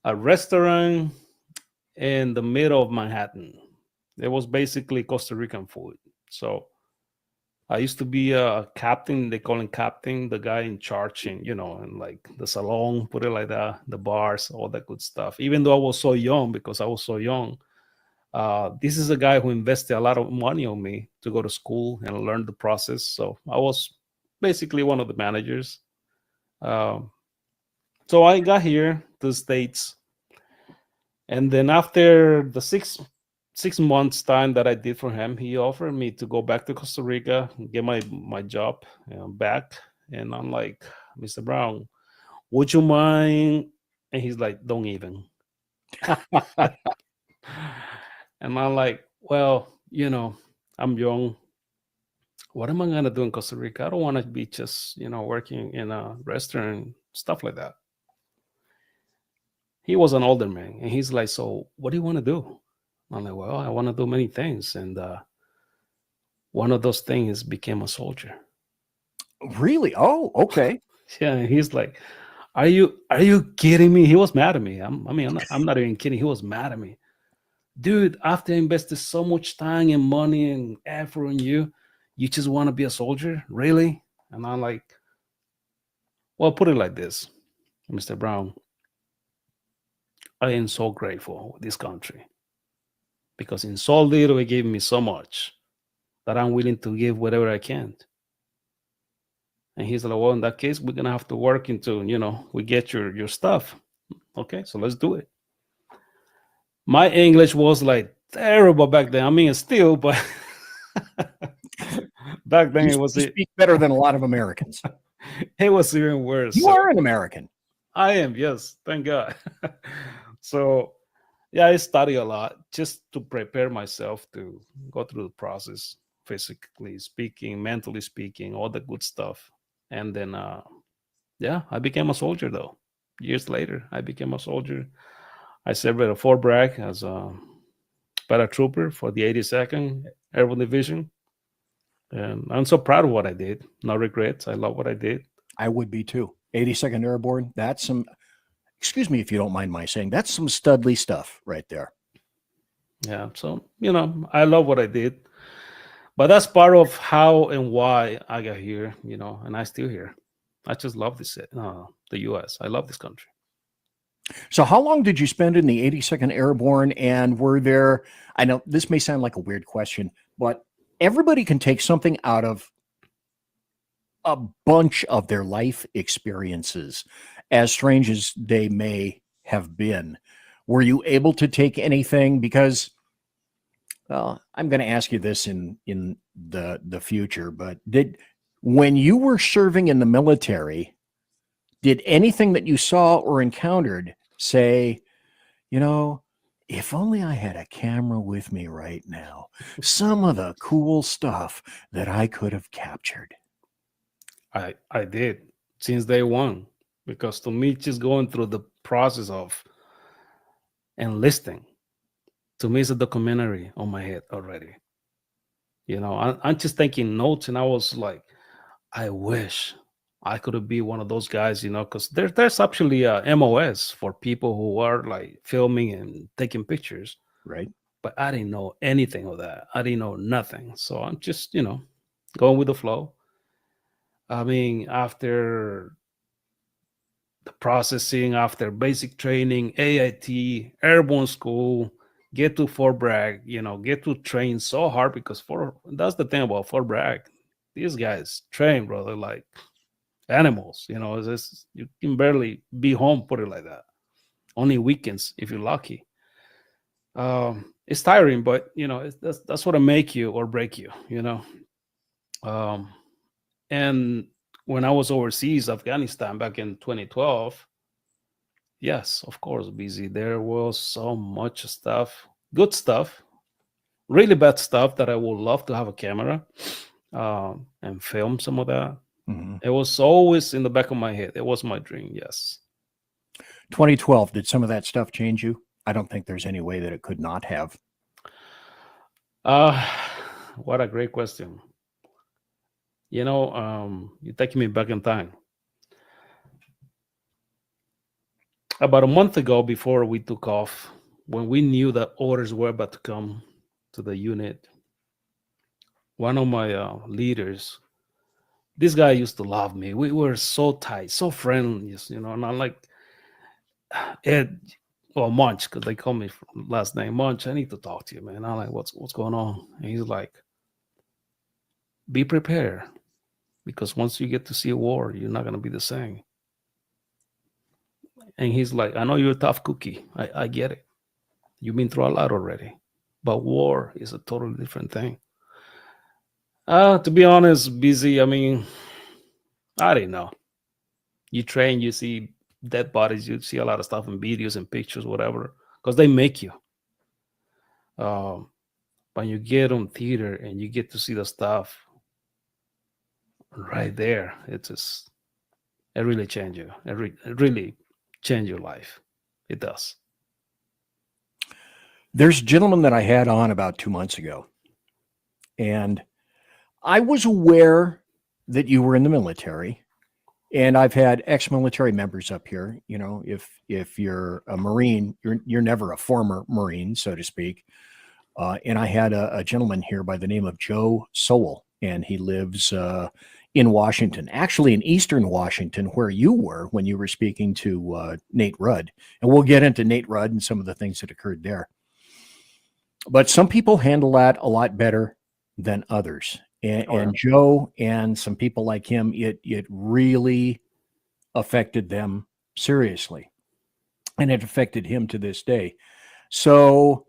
a restaurant in the middle of Manhattan. It was basically Costa Rican food. So I used to be a captain. They call him captain, the guy in charge, and like the salon, put it like that, the bars, all that good stuff. Even though I was so young, because I was so young, this is a guy who invested a lot of money on me to go to school and learn the process. So I was basically one of the managers. So I got here to the States. And then after the six months time that I did for him, he offered me to go back to Costa Rica and get my job back. And I'm like, Mr. Brown, would you mind? And he's like, don't even. And I'm like, well, I'm young. What am I going to do in Costa Rica? I don't want to be just, working in a restaurant, stuff like that. He was an older man. And he's like, so what do you want to do? I'm like, well, I want to do many things. And one of those things became a soldier. Really? Oh, okay. Yeah. And he's like, are you kidding me? He was mad at me. I'm not even kidding. He was mad at me. Dude, after I invested so much time and money and effort on you, you just want to be a soldier? Really? And I'm like, well, put it like this, Mr. Brown. I am so grateful with this country, because in so little it gave me so much that I'm willing to give whatever I can. And he's like, well, in that case, we're going to have to work into, we get your stuff. Okay, so let's do it. My English was like terrible back then. I mean, still, but back then you speak better than a lot of Americans. It was even worse. You are an American. I am, yes. Thank God. So, yeah, I study a lot just to prepare myself to go through the process, physically speaking, mentally speaking, all the good stuff. And then, I became a soldier, though. Years later, I became a soldier. I served at Fort Bragg as a paratrooper for the 82nd Airborne Division. And I'm so proud of what I did. No regrets. I love what I did. I would be too. 82nd Airborne. That's some, excuse me if you don't mind my saying, that's some studly stuff right there. Yeah. So, I love what I did. But that's part of how and why I got here, and I'm still here. I just love this, the U.S. I love this country. So how long did you spend in the 82nd Airborne, and were there, I know this may sound like a weird question, but everybody can take something out of a bunch of their life experiences, as strange as they may have been. Were you able to take anything? Because, well, I'm going to ask you this in the future, but when you were serving in the military, did anything that you saw or encountered say, if only I had a camera with me right now, some of the cool stuff that I could have captured? I did since day one, because to me, just going through the process of enlisting, to me, it's a documentary on my head already. I'm just taking notes, and I was like, I wish I could be one of those guys, because there's actually a MOS for people who are like filming and taking pictures. Right. But I didn't know anything of that. I didn't know nothing. So I'm just, going with the flow. I mean, after the processing, after basic training, AIT, airborne school, get to Fort Bragg, get to train so hard because that's the thing about Fort Bragg. These guys train, brother, like animals. You can barely be home, put it like that. Only weekends if you're lucky. It's tiring, but that's what make you or break you. And when I was overseas, Afghanistan, back in 2012, yes, of course, busy. There was so much stuff, good stuff, really bad stuff that I would love to have a camera and film some of that. It was always in the back of my head. It was my dream. Yes. 2012, did some of that stuff change you? I don't think there's any way that it could not have. What a great question. You're taking me back in time. About a month ago, before we took off, when we knew that orders were about to come to the unit, one of my leaders, this guy used to love me. We were so tight, so friendly, and I'm like, Ed, or Munch, because they call me last name Munch. I need to talk to you, man. I'm like, what's going on? And he's like, be prepared, because once you get to see a war, you're not going to be the same. And he's like, I know you're a tough cookie. I get it. You've been through a lot already. But war is a totally different thing. To be honest, busy, I mean, I didn't know. You train, you see dead bodies, you see a lot of stuff in videos and pictures, whatever, because they make you. When you get on theater and you get to see the stuff right there, it really changes you. It really change your life. It does. There's a gentleman that I had on about 2 months ago, and I was aware that you were in the military, and I've had ex-military members up here. If you're a Marine, you're never a former Marine, so to speak. And I had a gentleman here by the name of Joe Sowell, and he lives in Washington, actually in Eastern Washington, where you were when you were speaking to Nate Rudd. And we'll get into Nate Rudd and some of the things that occurred there. But some people handle that a lot better than others. And Joe and some people like him, it really affected them seriously. And it affected him to this day. So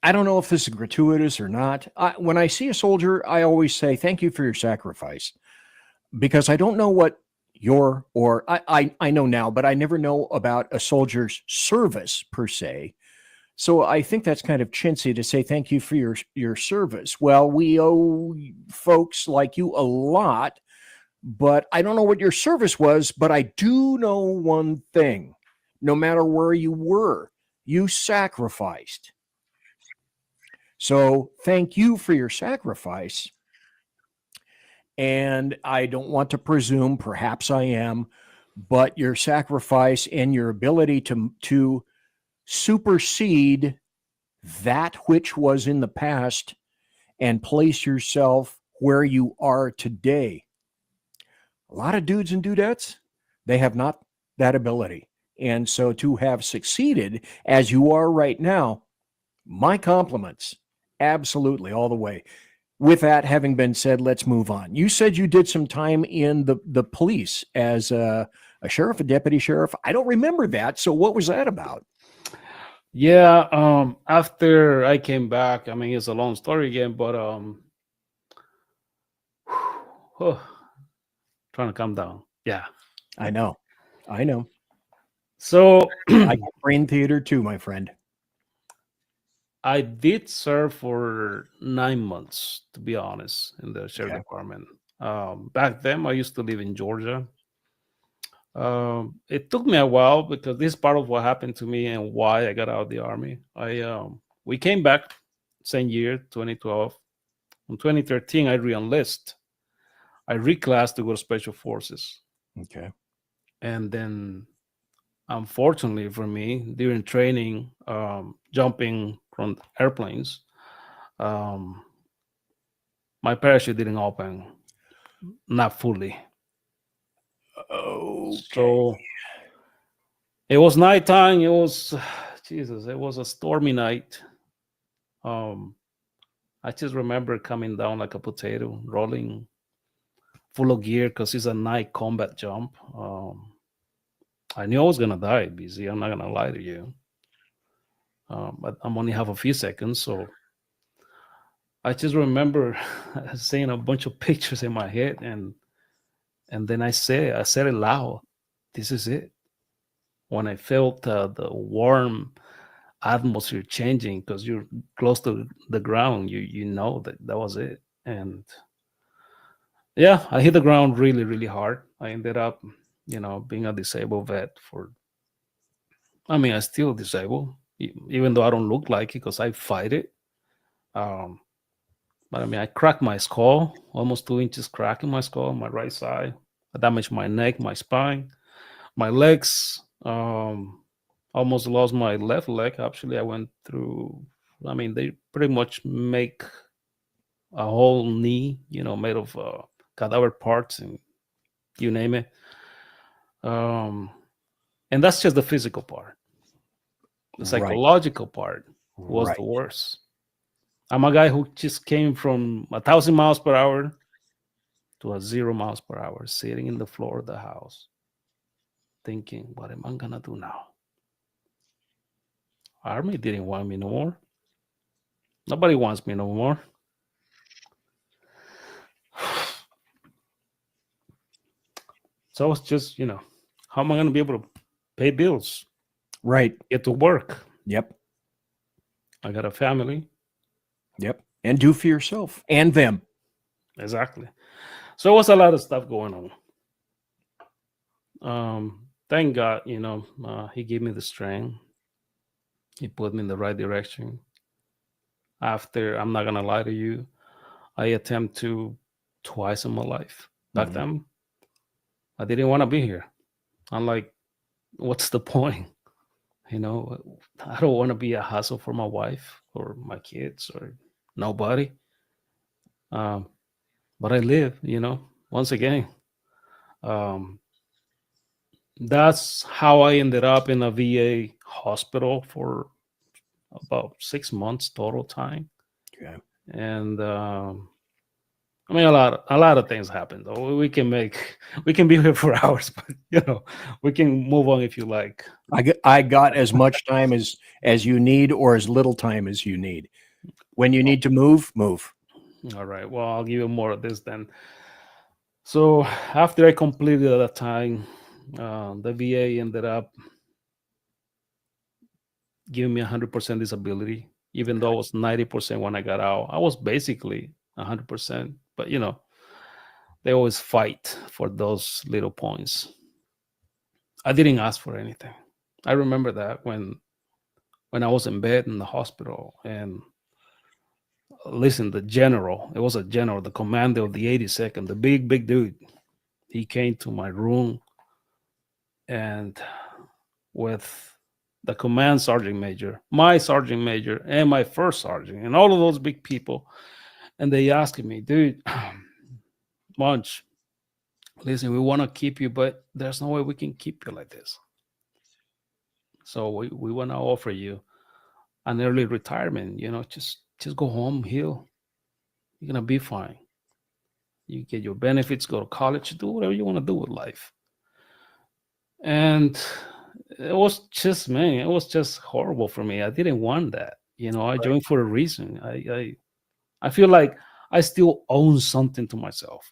I don't know if this is gratuitous or not. When I see a soldier, I always say, thank you for your sacrifice. Because I don't know what I know now, but I never know about a soldier's service per se. So I think that's kind of chintzy to say thank you for your service. Well, we owe folks like you a lot, but I don't know what your service was, but I do know one thing. No matter where you were, you sacrificed. So thank you for your sacrifice. And I don't want to presume, perhaps I am, but your sacrifice and your ability to supersede that which was in the past and place yourself where you are today. A lot of dudes and dudettes, they have not that ability. And so to have succeeded as you are right now, my compliments, absolutely, all the way. With that having been said, let's move on. You said you did some time in the police as a sheriff, a deputy sheriff. I don't remember that. So what was that about? Yeah, after I came back, I mean, it's a long story again, but trying to calm down. Yeah. I know. So I got brain theater too, my friend. I did serve for 9 months, to be honest, in the sheriff department. Back then, I used to live in Georgia. It took me a while because this is part of what happened to me and why I got out of the Army. We came back same year, 2012. In 2013, I re-enlisted. I reclassed to go to Special Forces. Okay. And then, unfortunately for me, during training, jumping from airplanes, my parachute didn't open, not fully. So it was nighttime. It was, Jesus, it was a stormy night. I just remember coming down like a potato, rolling full of gear because it's a night combat jump. I knew I was gonna die, BZ. I'm not gonna lie to you. But I'm only have a few seconds, so I just remember seeing a bunch of pictures in my head, and then I said it loud. This is it. When I felt the warm atmosphere changing because you're close to the ground, you know that was it. And yeah, I hit the ground really, really hard. I ended up, being a disabled vet I still disabled, even though I don't look like it because I fight it. But I cracked my skull, almost 2 inches crack in my skull, my right side. I damaged my neck, my spine, my legs. Almost lost my left leg. Actually, I went through. They pretty much make a whole knee, made of cadaver parts and you name it. And that's just the physical part. The psychological part was the worst. I'm a guy who just came from 1,000 miles per hour to 0 miles per hour, sitting in the floor of the house, thinking, what am I gonna do now? Army didn't want me no more. Nobody wants me no more. So it's just, how am I gonna be able to pay bills? Right. Get to work. Yep. I got a family. Yep. And do for yourself and them. Exactly. So it was a lot of stuff going on. Thank God, he gave me the strength. He put me in the right direction. After, I'm not gonna lie to you, I attempt to twice in my life. Back then, I didn't want to be here. I'm like, what's the point? I don't want to be a hassle for my wife or my kids or nobody. But I live, once again. That's how I ended up in a VA hospital for about 6 months total time. Okay. And a lot of things happened. We can be here for hours, but we can move on if you like. I got as much time as you need or as little time as you need. When you need to move. All right. Well, I'll give you more of this then. So after I completed that time, the VA ended up giving me 100% disability, even though I was 90% when I got out. I was basically 100%, but they always fight for those little points. I didn't ask for anything. I remember that when I was in bed in the hospital, and listen, the general, it was a general, the commander of the 82nd, the big dude, he came to my room, and with the command sergeant major, my sergeant major, and my first sergeant, and all of those big people, and they asked me, dude, Munch, listen, we want to keep you, but there's no way we can keep you like this. So we want to offer you an early retirement. Just go home, heal. You're gonna be fine. You get your benefits, go to college, do whatever you want to do with life. And it was just horrible for me. I didn't want that. I joined for a reason. I feel like I still own something to myself.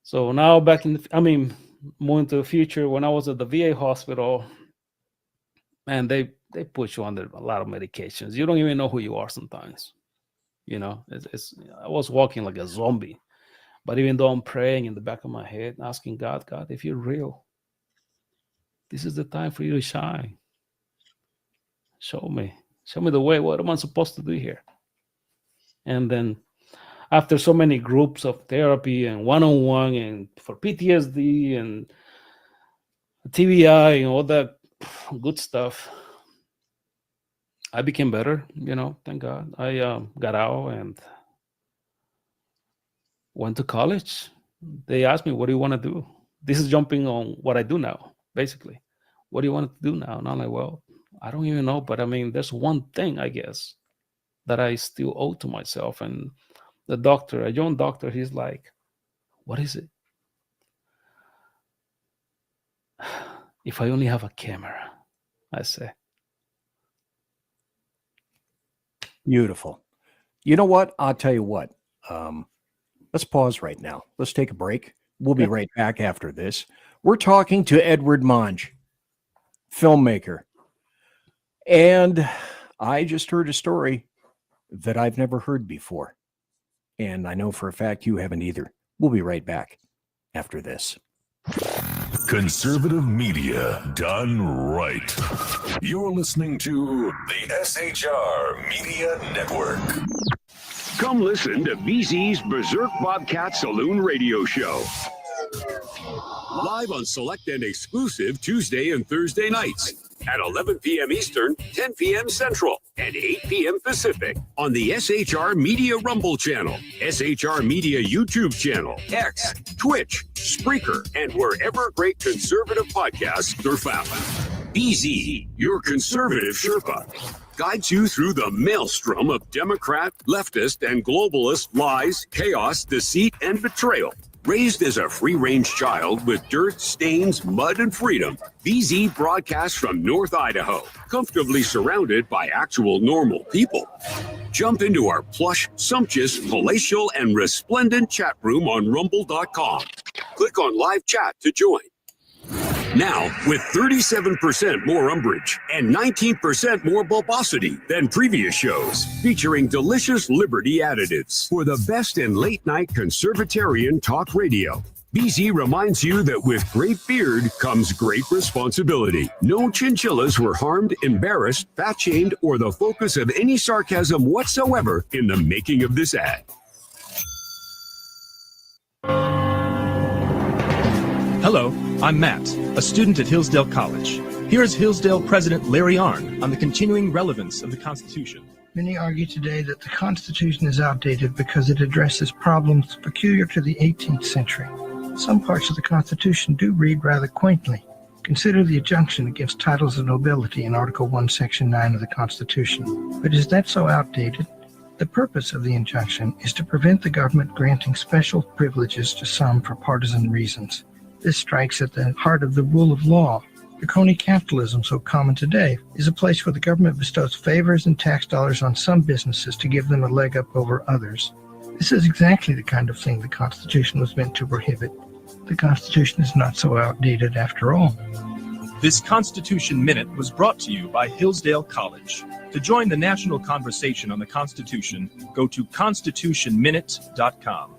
So now back moving to the future, when I was at the VA hospital, and they put you under a lot of medications. You don't even know who you are sometimes. I was walking like a zombie. But even though I'm praying in the back of my head, asking God, if you're real, this is the time for you to shine. Show me the way. What am I supposed to do here? And then after so many groups of therapy and one-on-one and for PTSD and TBI and all that good stuff, I became better, thank God. I got out and went to college. They asked me, what do you want to do? This is jumping on what I do now, basically. What do you want to do now? And I'm like, well, I don't even know. But I mean, there's one thing, I guess, that I still owe to myself. And the doctor, a young doctor, he's like, what is it? If I only have a camera, I say. Beautiful. You know what? I'll tell you what. Let's pause right now. Let's take a break. We'll be right back after this. We're talking to Edward Monge, filmmaker. And I just heard a story that I've never heard before. And I know for a fact you haven't either. We'll be right back after this. Conservative media done right. You're listening to the SHR Media Network. Come listen to BZ's Berserk Bobcat Saloon Radio Show. Live on select and exclusive Tuesday and Thursday nights at 11 p.m. Eastern, 10 p.m. Central, and 8 p.m. Pacific on the SHR Media Rumble channel, SHR Media YouTube channel, X, Twitch, Spreaker, and wherever great conservative podcasts are found. BZ, your conservative Sherpa, guides you through the maelstrom of Democrat, leftist, and globalist lies, chaos, deceit, and betrayal. Raised as a free-range child with dirt, stains, mud, and freedom, BZ broadcasts from North Idaho, comfortably surrounded by actual normal people. Jump into our plush, sumptuous, palatial, and resplendent chat room on rumble.com. Click on live chat to join. Now, with 37% more umbrage and 19% more bulbosity than previous shows, featuring delicious Liberty additives for the best in late-night conservatarian talk radio. BZ reminds you that with great beard comes great responsibility. No chinchillas were harmed, embarrassed, fat-shamed, or the focus of any sarcasm whatsoever in the making of this ad. Hello, I'm Matt, a student at Hillsdale College. Here is Hillsdale President Larry Arnn on the continuing relevance of the Constitution. Many argue today that the Constitution is outdated because it addresses problems peculiar to the 18th century. Some parts of the Constitution do read rather quaintly. Consider the injunction against titles of nobility in Article 1, Section 9 of the Constitution. But is that so outdated? The purpose of the injunction is to prevent the government granting special privileges to some for partisan reasons. This strikes at the heart of the rule of law. The crony capitalism so common today is a place where the government bestows favors and tax dollars on some businesses to give them a leg up over others. This is exactly the kind of thing the Constitution was meant to prohibit. The Constitution is not so outdated after all. This Constitution Minute was brought to you by Hillsdale College. To join the national conversation on the Constitution, go to constitutionminute.com.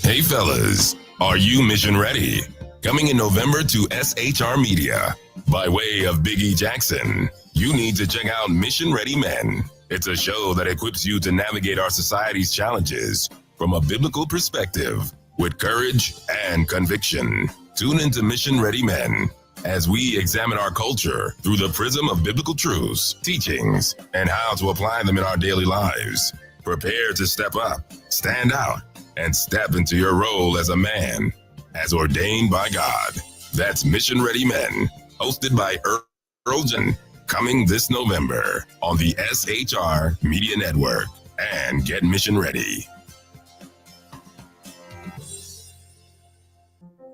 Hey fellas, are you mission ready? Coming in November to SHR Media. By way of Big E Jackson, you need to check out Mission Ready Men. It's a show that equips you to navigate our society's challenges from a biblical perspective with courage and conviction. Tune into Mission Ready Men as we examine our culture through the prism of biblical truths, teachings, and how to apply them in our daily lives. Prepare to step up, stand out, and step into your role as a man, as ordained by God. That's Mission Ready Men, hosted by Earl Jen, coming this November on the SHR Media Network. And get mission ready.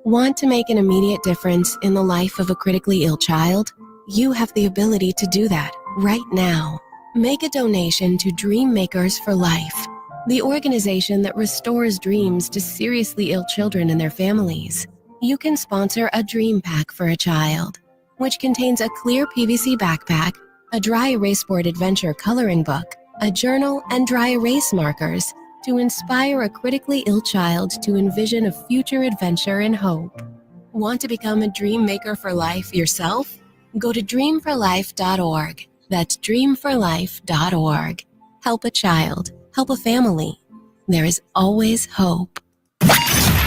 Want to make an immediate difference in the life of a critically ill child? You have the ability to do that right now. Make a donation to Dream Makers for Life, the organization that restores dreams to seriously ill children and their families. You can sponsor a dream pack for a child, which contains a clear PVC backpack, a dry erase board adventure coloring book, a journal, and dry erase markers to inspire a critically ill child to envision a future adventure and hope. Want to become a dream maker for life yourself? Go to dreamforlife.org. That's dreamforlife.org. Help a child. help a family. There is always hope.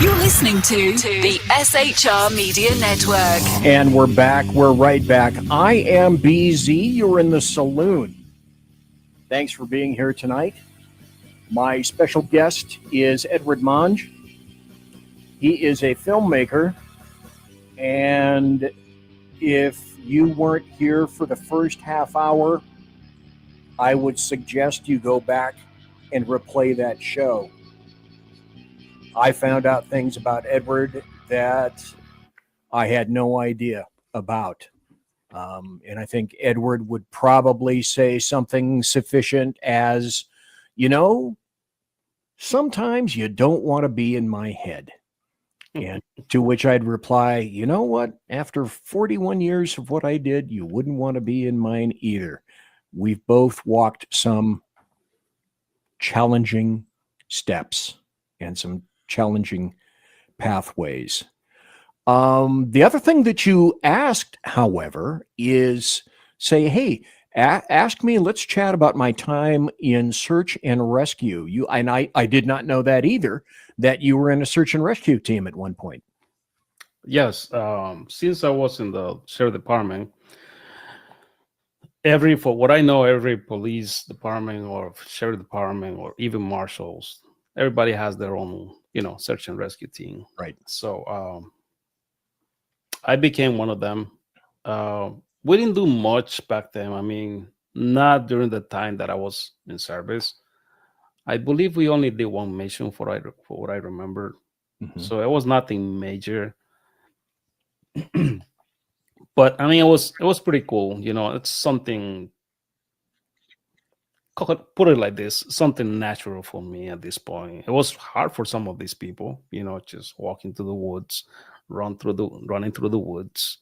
You're listening to the SHR Media Network. And we're back. We're right back. I am BZ. You're in the saloon. Thanks for being here tonight. My special guest is Edward Monge. He is a filmmaker. And if you weren't here for the first half hour, I would suggest you go back and replay that show. I found out things about Edward that I had no idea about. And I think Edward would probably say something sufficient as, sometimes you don't want to be in my head. And to which I'd reply, you know what? After 41 years of what I did, you wouldn't want to be in mine either. We've both walked some challenging steps and some challenging pathways. The other thing that you asked, however, is say, hey, ask me, let's chat about my time in search and rescue. I did not know that either, that you were in a search and rescue team at one point. Yes. Since I was in the sheriff department, for what I know, every police department or sheriff department or even marshals, everybody has their own, search and rescue team. Right. So I became one of them. We didn't do much back then. I mean, not during the time that I was in service. I believe we only did one mission for what I remember. Mm-hmm. So it was nothing major. But I mean, it was pretty cool. It's something, put it like this, something natural for me at this point. It was hard for some of these people, just walking through the woods, running through the woods,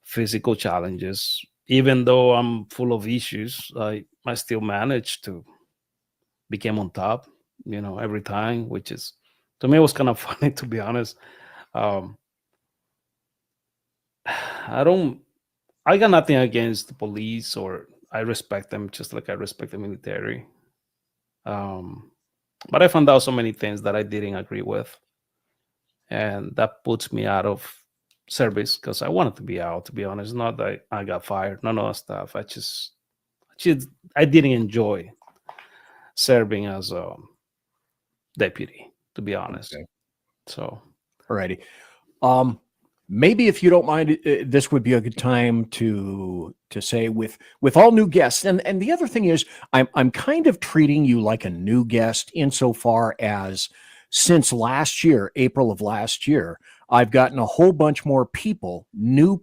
physical challenges. Even though I'm full of issues, I still manage to become on top, every time, which is, to me, it was kind of funny, to be honest. I got nothing against the police, or I respect them just like I respect the military. But I found out so many things that I didn't agree with. And that puts me out of service because I wanted to be out, to be honest. Not that I got fired, none of that stuff. I didn't enjoy serving as a deputy, to be honest. Okay. So, alrighty. Maybe if you don't mind, this would be a good time to say with all new guests. And the other thing is, I'm kind of treating you like a new guest insofar as since last year, April of last year, I've gotten a whole bunch more people, new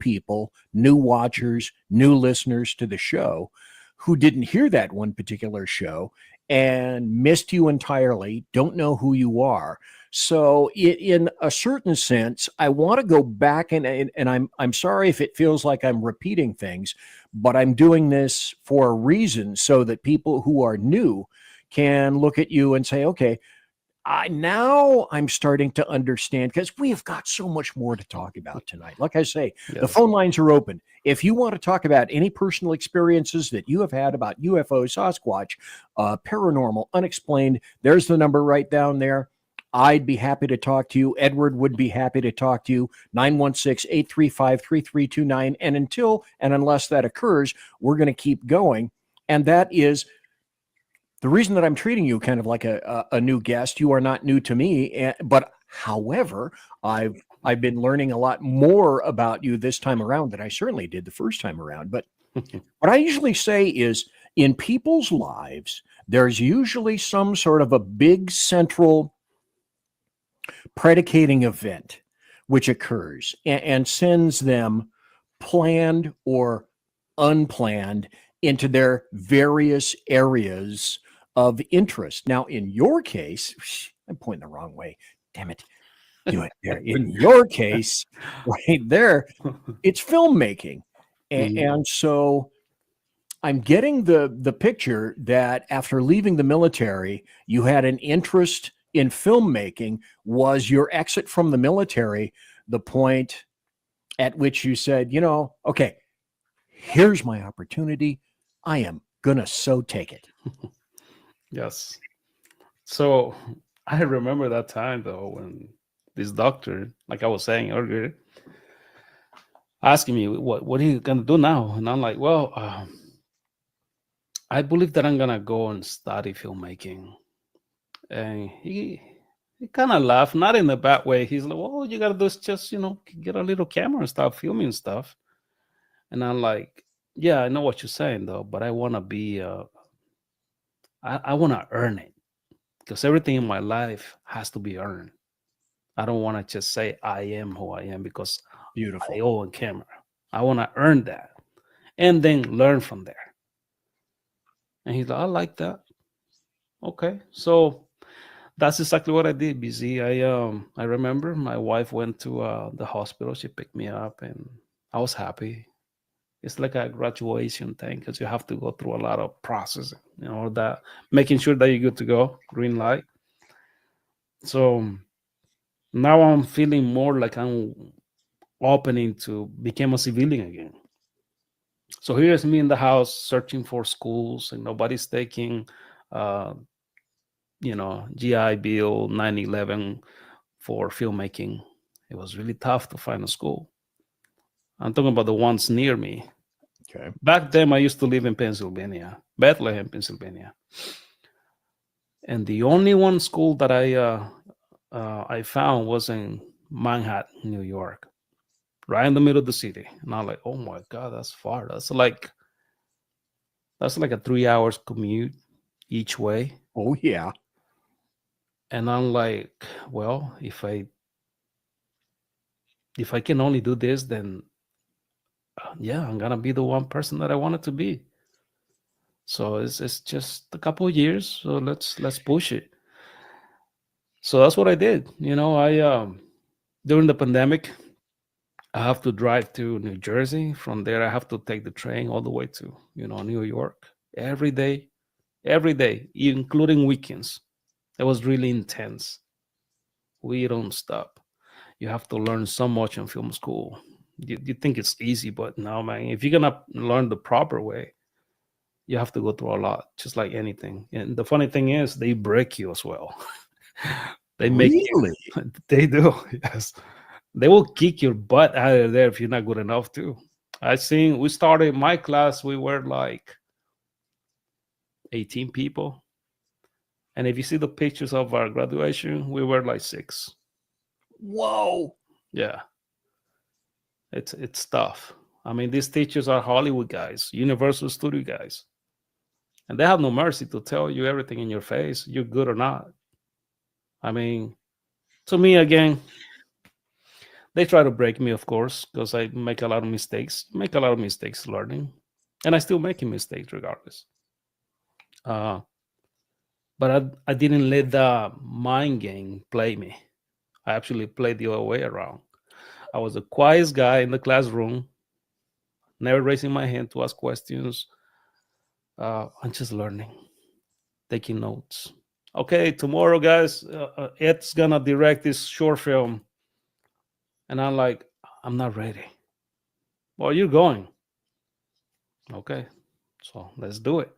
watchers, new listeners to the show who didn't hear that one particular show and missed you entirely, don't know who you are. So in a certain sense, I want to go back and I'm sorry if it feels like I'm repeating things, but I'm doing this for a reason so that people who are new can look at you and say, okay, now I'm starting to understand, because we have got so much more to talk about tonight. Like I say, yes. The phone lines are open. If you want to talk about any personal experiences that you have had about UFO, Sasquatch, paranormal, unexplained, there's the number right down there. I'd be happy to talk to you. Edward would be happy to talk to you. 916-835-3329. And until and unless that occurs, we're going to keep going. And that is the reason that I'm treating you kind of like a new guest. You are not new to me, but however, I've been learning a lot more about you this time around than I certainly did the first time around. But what I usually say is, in people's lives, there's usually some sort of a big central predicating event which occurs and sends them planned or unplanned into their various areas of interest. Now, in your case, I'm pointing the wrong way. Damn it. Do it there. In your case, right there, it's filmmaking. And so I'm getting the picture that after leaving the military, you had an interest in filmmaking. Was your exit from the military the point at which you said, okay, here's my opportunity. I am going to so take it. Yes. So I remember that time though when this doctor, like I was saying earlier, asking me what are you gonna do now, and I'm like, well, I believe that I'm gonna go and study filmmaking. And he kind of laughed, not in a bad way. He's like, well, all you gotta do is just get a little camera and start filming stuff. And I'm like, yeah, I know what you're saying though, but I want to be I want to earn it, because everything in my life has to be earned. I don't want to just say I am who I am because Beautiful. I own camera. I want to earn that and then learn from there. And he's like, I like that. Okay. So that's exactly what I did, BZ. I remember my wife went to the hospital. She picked me up and I was happy. It's like a graduation thing because you have to go through a lot of processing, that making sure that you're good to go, green light. So now I'm feeling more like I'm opening to become a civilian again. So here's me in the house searching for schools, and nobody's taking, uh, GI Bill 9/11 for filmmaking. It was really tough to find a school. I'm talking about the ones near me. Okay. Back then, I used to live in Pennsylvania, Bethlehem, Pennsylvania, and the only one school that I found was in Manhattan, New York, right in the middle of the city. And I'm like, oh my God, that's far. That's like a 3 hours commute each way. Oh yeah. And I'm like, well, if I can only do this, then yeah, I'm gonna be the one person that I wanted to be. So it's just a couple of years. So let's push it. So that's what I did. I during the pandemic, I have to drive to New Jersey. From there, I have to take the train all the way to New York every day, including weekends. It was really intense. We don't stop. You have to learn so much in film school. You think it's easy, but no, man. If you're gonna learn the proper way, you have to go through a lot, just like anything. And the funny thing is, they break you as well. They make Really? they do. Yes, they will kick your butt out of there if you're not good enough too. We started my class. We were like 18 people, and if you see the pictures of our graduation, we were like 6. Whoa. Yeah, it's tough. I mean, these teachers are Hollywood guys, Universal Studio guys, and they have no mercy to tell you everything in your face, you're good or not. I mean, to me, again, they try to break me, of course, because I make a lot of mistakes. Make a lot of mistakes learning, and I still making mistakes regardless. But I didn't let the mind game play me. I actually played the other way around. I was the quiet guy in the classroom, never raising my hand to ask questions. I'm just learning, taking notes. Okay, tomorrow, guys, Ed's gonna direct this short film. And I'm like, I'm not ready. Well, you're going. Okay, so let's do it.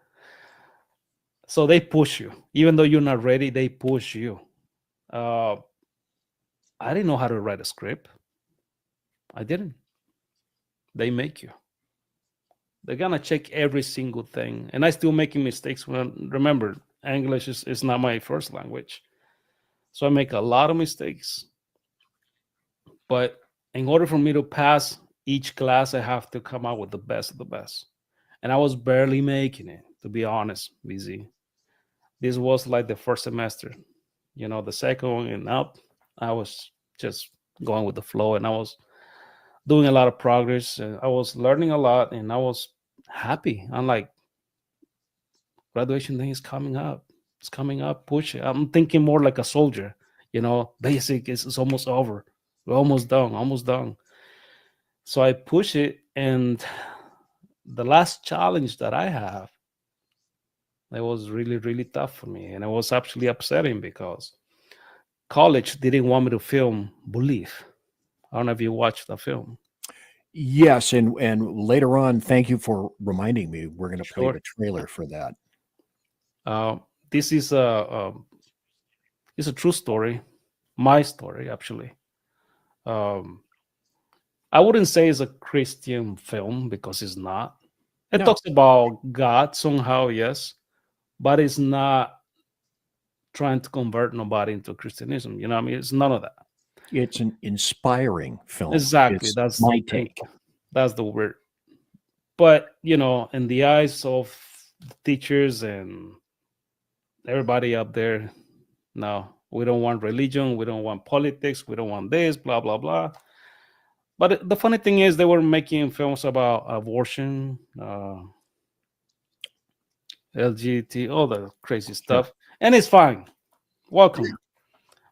So they push you. Even though you're not ready, they push you. I didn't know how to write a script. I didn't. They make you. They're gonna check every single thing. And I still making mistakes when remember, English is not my first language. So I make a lot of mistakes. But in order for me to pass each class, I have to come out with the best of the best. And I was barely making it, to be honest, VZ. This was like the first semester. The second one and up, I was just going with the flow, and I was doing a lot of progress, and I was learning a lot, and I was happy. I'm like, graduation day is coming up. It's coming up, push it. I'm thinking more like a soldier, basic is almost over. We're almost done. So I push it, and the last challenge that I have, it was really, really tough for me. And it was actually upsetting because college didn't want me to film Belief. I don't know if you watched the film. Yes, and later on, thank you for reminding me. We're going to play Sure. the trailer for that. This is It's a true story, my story actually. I wouldn't say it's a Christian film because it's not. It No. talks about God somehow, yes, but it's not trying to convert nobody into Christianism. You know what I mean? It's none of that. It's an inspiring film. Exactly. Is That's my the thing. take. That's the word. But, you know, in the eyes of the teachers and everybody up there, no, we don't want religion. We don't want politics. We don't want this, blah, blah, blah. But the funny thing is, they were making films about abortion, LGBT, all the crazy stuff. And it's fine. Welcome.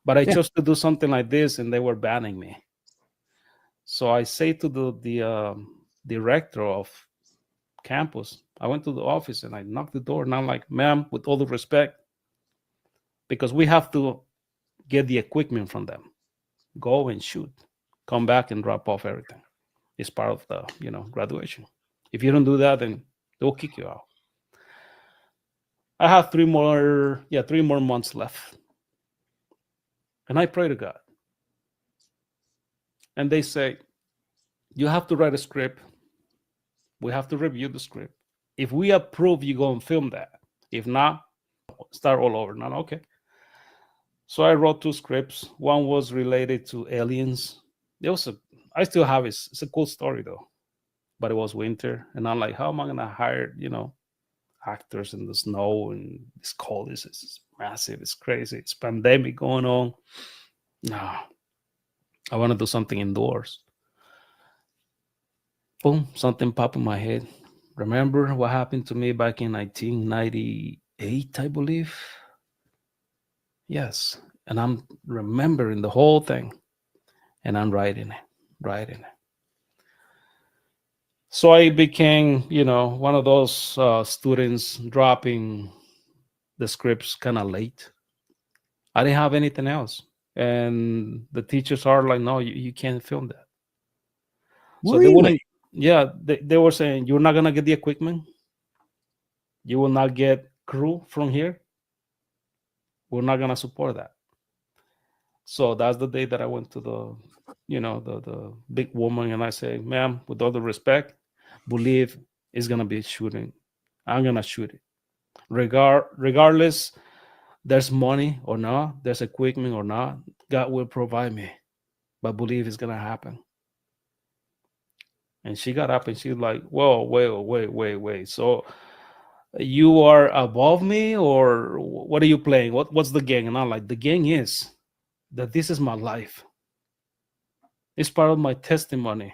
But I chose to do something like this, and they were banning me. So I say to the director of campus, I went to the office and I knocked the door, and I'm like, ma'am, with all the respect, because we have to get the equipment from them, go and shoot, come back and drop off everything. It's part of the, you know, graduation. If you don't do that, then they'll kick you out. I have 3 more months left. And I pray to God. And they say, you have to write a script. We have to review the script. If we approve, you go and film that. If not, start all over. Not okay. So I wrote 2 scripts. One was related to aliens. I still have it. It's a cool story though. But it was winter. And I'm like, how am I gonna hire, you know, actors in the snow and it's cold, it's massive, it's crazy, it's pandemic going on. No, I want to do something indoors. Boom, something popped in my head. Remember what happened to me back in 1998, I believe? Yes. And I'm remembering the whole thing. And I'm writing it. So I became, you know, one of those students dropping the scripts kind of late. I didn't have anything else. And the teachers are like, no, you can't film that. So they wouldn't, they were saying, you're not going to get the equipment. You will not get crew from here. We're not going to support that. So that's the day that I went to the, you know, the big woman, and I say, ma'am, with all the respect, believe it's going to be shooting. I'm going to shoot it. Regardless, there's money or not, there's equipment or not, God will provide me. But believe it's going to happen. And she got up and she was like, whoa, wait. So you are above me, or what are you playing? What's the gang? And I'm like, the gang is that this is my life. It's part of my testimony.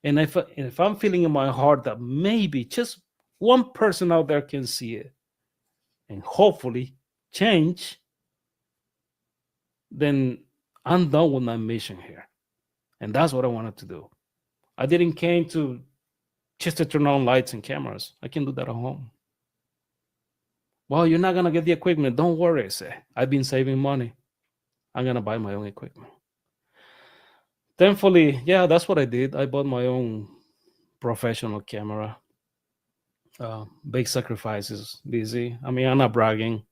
And if I'm feeling in my heart that maybe just one person out there can see it and hopefully change, then I'm done with my mission here. And that's what I wanted to do. I didn't came to just to turn on lights and cameras. I can do that at home. Well, you're not going to get the equipment. Don't worry, I say. I've been saving money. I'm going to buy my own equipment. Thankfully, yeah, that's what I did. I bought my own professional camera. Big sacrifices, busy. I mean, I'm not bragging.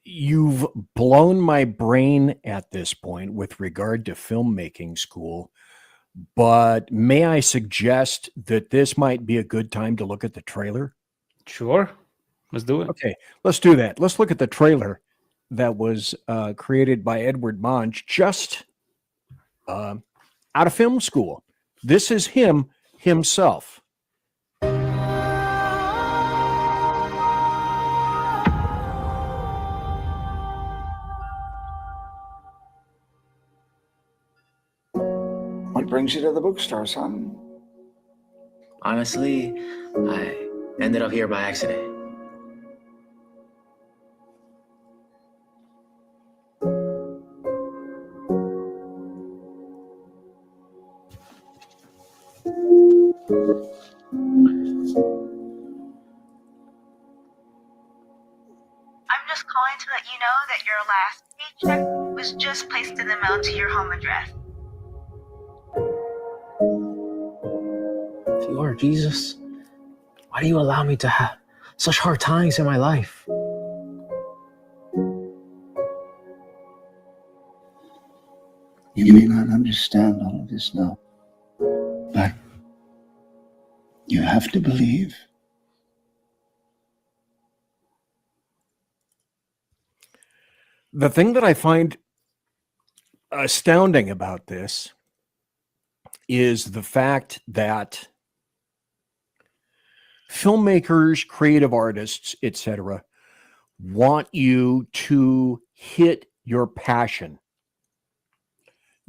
You've blown my brain at this point with regard to filmmaking school, but may I suggest that this might be a good time to look at the trailer? Sure. Let's do it. Okay, let's do that. Let's look at the trailer that was created by Edward Munch just out of film school. This is him himself. What brings you to the bookstore, son? Honestly, I ended up here by accident. I'm just calling to let you know that your last paycheck was just placed in the mail to your home address. If you are Jesus, why do you allow me to have such hard times in my life? You may not understand all of this now, but you have to believe. The thing that I find astounding about this is the fact that filmmakers, creative artists, etc., want you to hit your passion.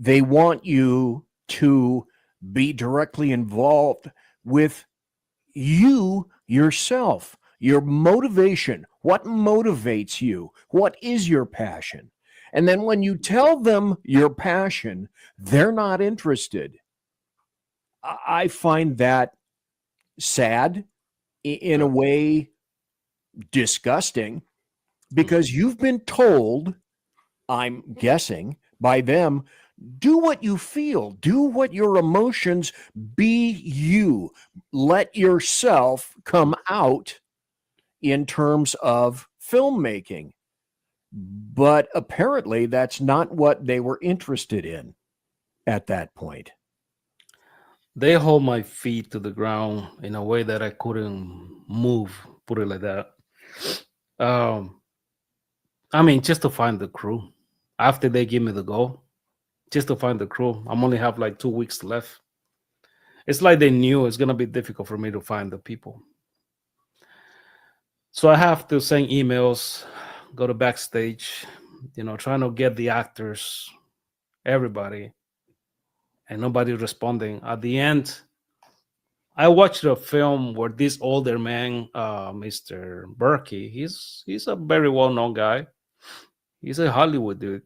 They want you to be directly involved with you yourself, your motivation. What motivates you? What is your passion? And then when you tell them your passion, they're not interested. I find that sad, in a way disgusting, because you've been told, I'm guessing, by them, do what you feel, do what your emotions, be you, let yourself come out in terms of filmmaking. But apparently that's not what they were interested in at that point. They hold my feet to the ground in a way that I couldn't move, put it like that. I mean, just to find the crew. After they give me the go, just to find the crew. I'm only have like 2 weeks left. It's like they knew it's gonna be difficult for me to find the people. So I have to send emails, go to backstage, trying to get the actors, everybody, and nobody responding. At the end, I watched a film where this older man, Mr. Berkey, he's a very well-known guy. He's a Hollywood dude.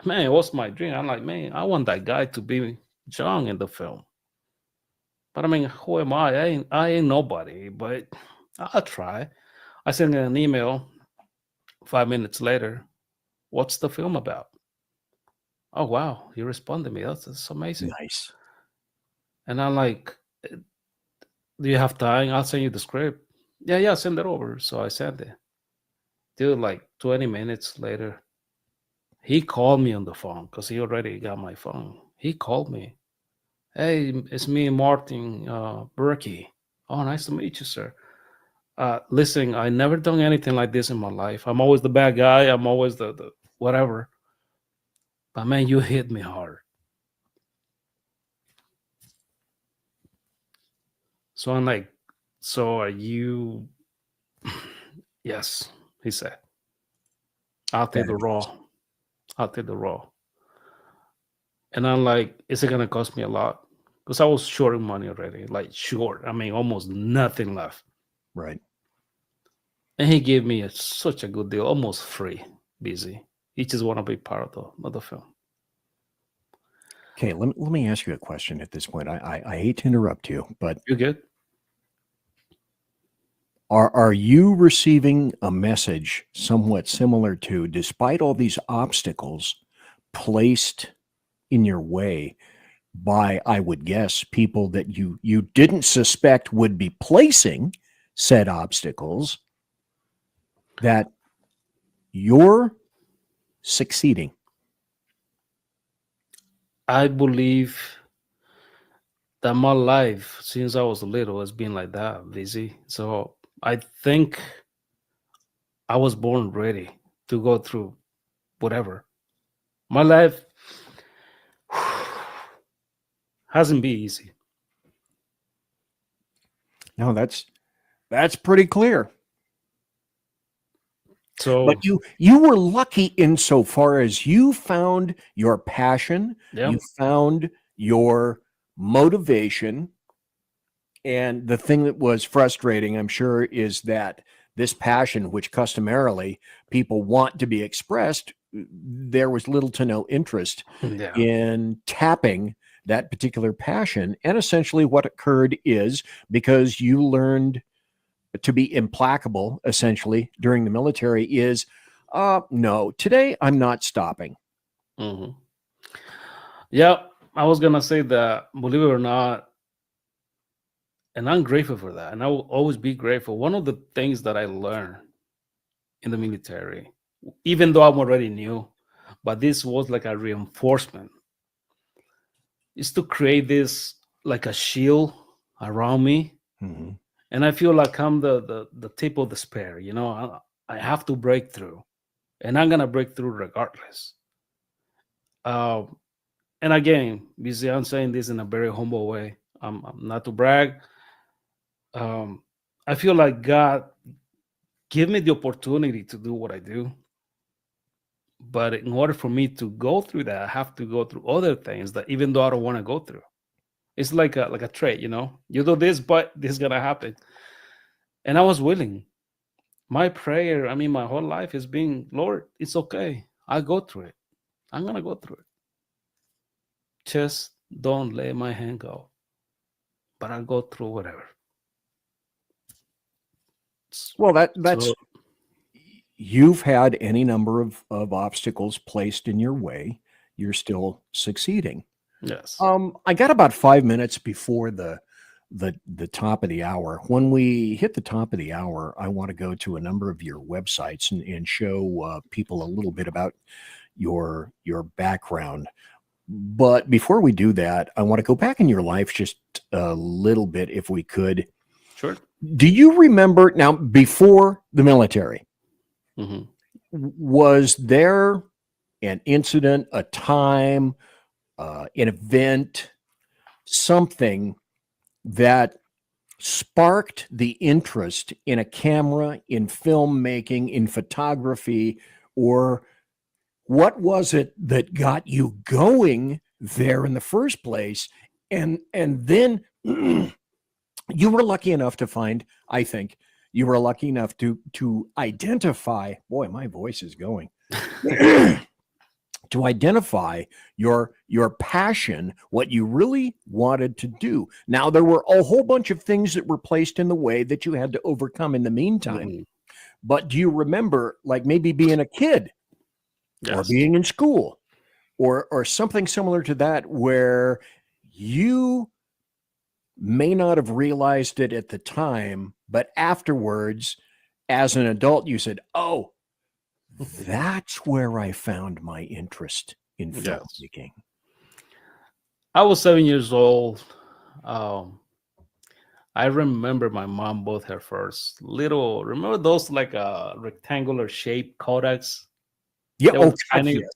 Man, it was my dream. I'm like, man, I want that guy to be John in the film. But I mean, who am I? I ain't nobody, but I'll try. I sent an email 5 minutes later. What's the film about? Oh, wow. He responded to me. That's amazing. Nice. And I'm like, do you have time? I'll send you the script. Yeah, send it over. So I sent it. Dude, like 20 minutes later, he called me on the phone because he already got my phone. He called me. Hey, it's me, Martin Berkey. Oh, nice to meet you, sir. Listen, I never done anything like this in my life. I'm always the bad guy. I'm always the whatever. But man, you hit me hard. So I'm like, so are you? Yes, he said. I'll take the raw. I'll take the raw. And I'm like, is it going to cost me a lot? Because I was short of money already, like short. I mean, almost nothing left. Right. And he gave me such a good deal, almost free, busy. He just want to be part of the film. Okay, let me ask you a question at this point. I hate to interrupt you, but you're good. Are you receiving a message somewhat similar to, despite all these obstacles placed in your way by, I would guess, people that you didn't suspect would be placing said obstacles, that you're succeeding? I believe that my life since I was little has been like that, busy. So I think I was born ready to go through whatever. My life hasn't been easy. No, that's pretty clear. So, but you were lucky insofar as you found your passion, yeah. You found your motivation, and the thing that was frustrating, I'm sure, is that this passion, which customarily people want to be expressed, there was little to no interest in tapping that particular passion. And essentially what occurred is, because you learned to be implacable, essentially, during the military, is, no, today I'm not stopping. Mm-hmm. Yeah, I was going to say that, believe it or not, and I'm grateful for that. And I will always be grateful. One of the things that I learned in the military, even though I'm already new, but this was like a reinforcement. It's to create this like a shield around me. Mm-hmm. And I feel like I'm the tip of the spear, you know. I have to break through, and I'm gonna break through regardless. And again, you see, I'm saying this in a very humble way. I'm not to brag. I feel like God give me the opportunity to do what I do, but in order for me to go through that, I have to go through other things that even though I don't want to go through. It's like a trait, you know. You do this, but this is gonna happen. And I was willing. My prayer, I mean, my whole life has been, Lord, it's okay. I'll go through it. I'm gonna go through it. Just don't let my hand go. But I'll go through whatever. Well, that's So- you've had any number of obstacles placed in your way. You're still succeeding. Yes. I got about 5 minutes before the top of the hour. When we hit the top of the hour, I want to go to a number of your websites and show people a little bit about your background. But before we do that, I want to go back in your life just a little bit, if we could. Sure. Do you remember now, before the military, Mhm. was there an incident, a time, an event, something that sparked the interest in a camera, in filmmaking, in photography, or what was it that got you going there in the first place? And then you were lucky enough to find, I think you were lucky enough to identify, boy, my voice is going, to identify your passion, what you really wanted to do. Now, there were a whole bunch of things that were placed in the way that you had to overcome in the meantime. Mhm. But do you remember, like, maybe being a kid or Yes. being in school or something similar to that, where you may not have realized it at the time, but afterwards, as an adult, you said, oh, that's where I found my interest in Yes. filmmaking. I was 7 years old. I remember my mom bought her first little, remember those like rectangular shaped Kodaks? Yeah. They Oh, were gosh, tiny. yes.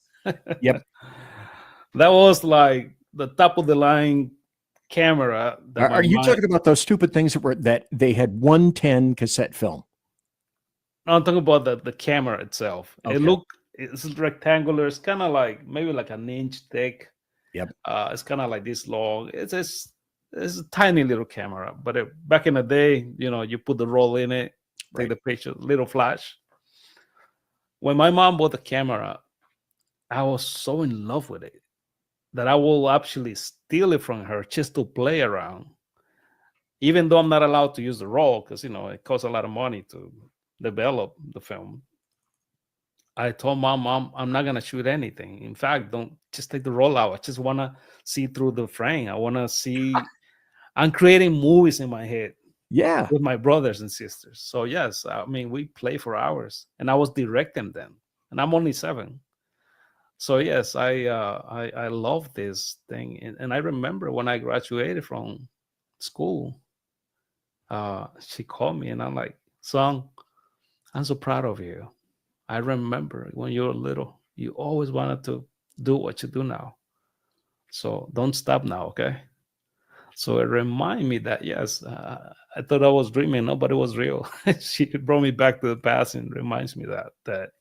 Yep. That was like the top of the line camera. That my Are you mom- talking about those stupid things that they had 110 cassette film? No, I'm talking about the camera itself. Okay. It's rectangular. It's kind of like maybe like an inch thick. Yep. It's kind of like this long. It's a tiny little camera. But back in the day, you know, you put the roll in it, take the picture, little flash. When my mom bought the camera, I was so in love with it that I will actually steal it from her just to play around, even though I'm not allowed to use the roll because, you know, it costs a lot of money to develop the film. I told Mom, I'm not going to shoot anything. In fact, don't just take the roll out. I just want to see through the frame. I want to see. I'm creating movies in my head. Yeah. With my brothers and sisters. So, yes, I mean, we play for hours. And I was directing them. And I'm only 7. So yes, I love this thing, and I remember when I graduated from school, she called me, and I'm like, "Son, I'm so proud of you. I remember when you were little, you always wanted to do what you do now. So don't stop now, okay?" So it reminded me that yes, I thought I was dreaming, no, but it was real. She brought me back to the past and reminds me that.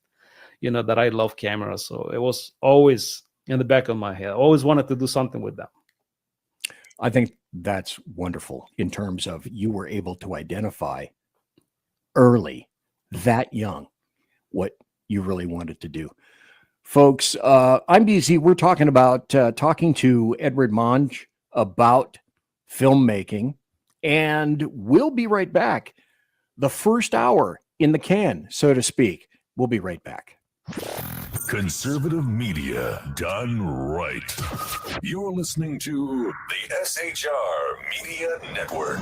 You know, that I love cameras. So it was always in the back of my head. I always wanted to do something with them. I think that's wonderful in terms of you were able to identify early, that young, what you really wanted to do. Folks, I'm BZ. We're talking to Edward Monge about filmmaking, and we'll be right back. The first hour in the can, so to speak. We'll be right back. Conservative media done right. You're listening to the SHR Media Network.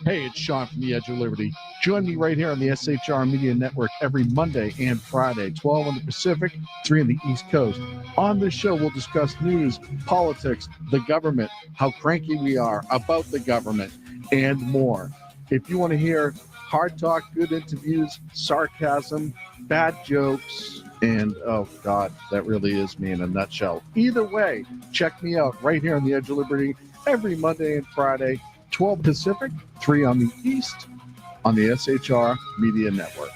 Hey, it's Sean from the Edge of Liberty. Join me right here on the SHR Media Network every Monday and Friday, 12 on the Pacific, 3 on the East Coast. On this show, we'll discuss news, politics, the government, how cranky we are about the government, and more. If you want to hear hard talk, good interviews, sarcasm, bad jokes, and oh God, that really is me in a nutshell. Either way, check me out right here on the Edge of Liberty every Monday and Friday, 12 Pacific, 3 on the East, on the SHR Media Network.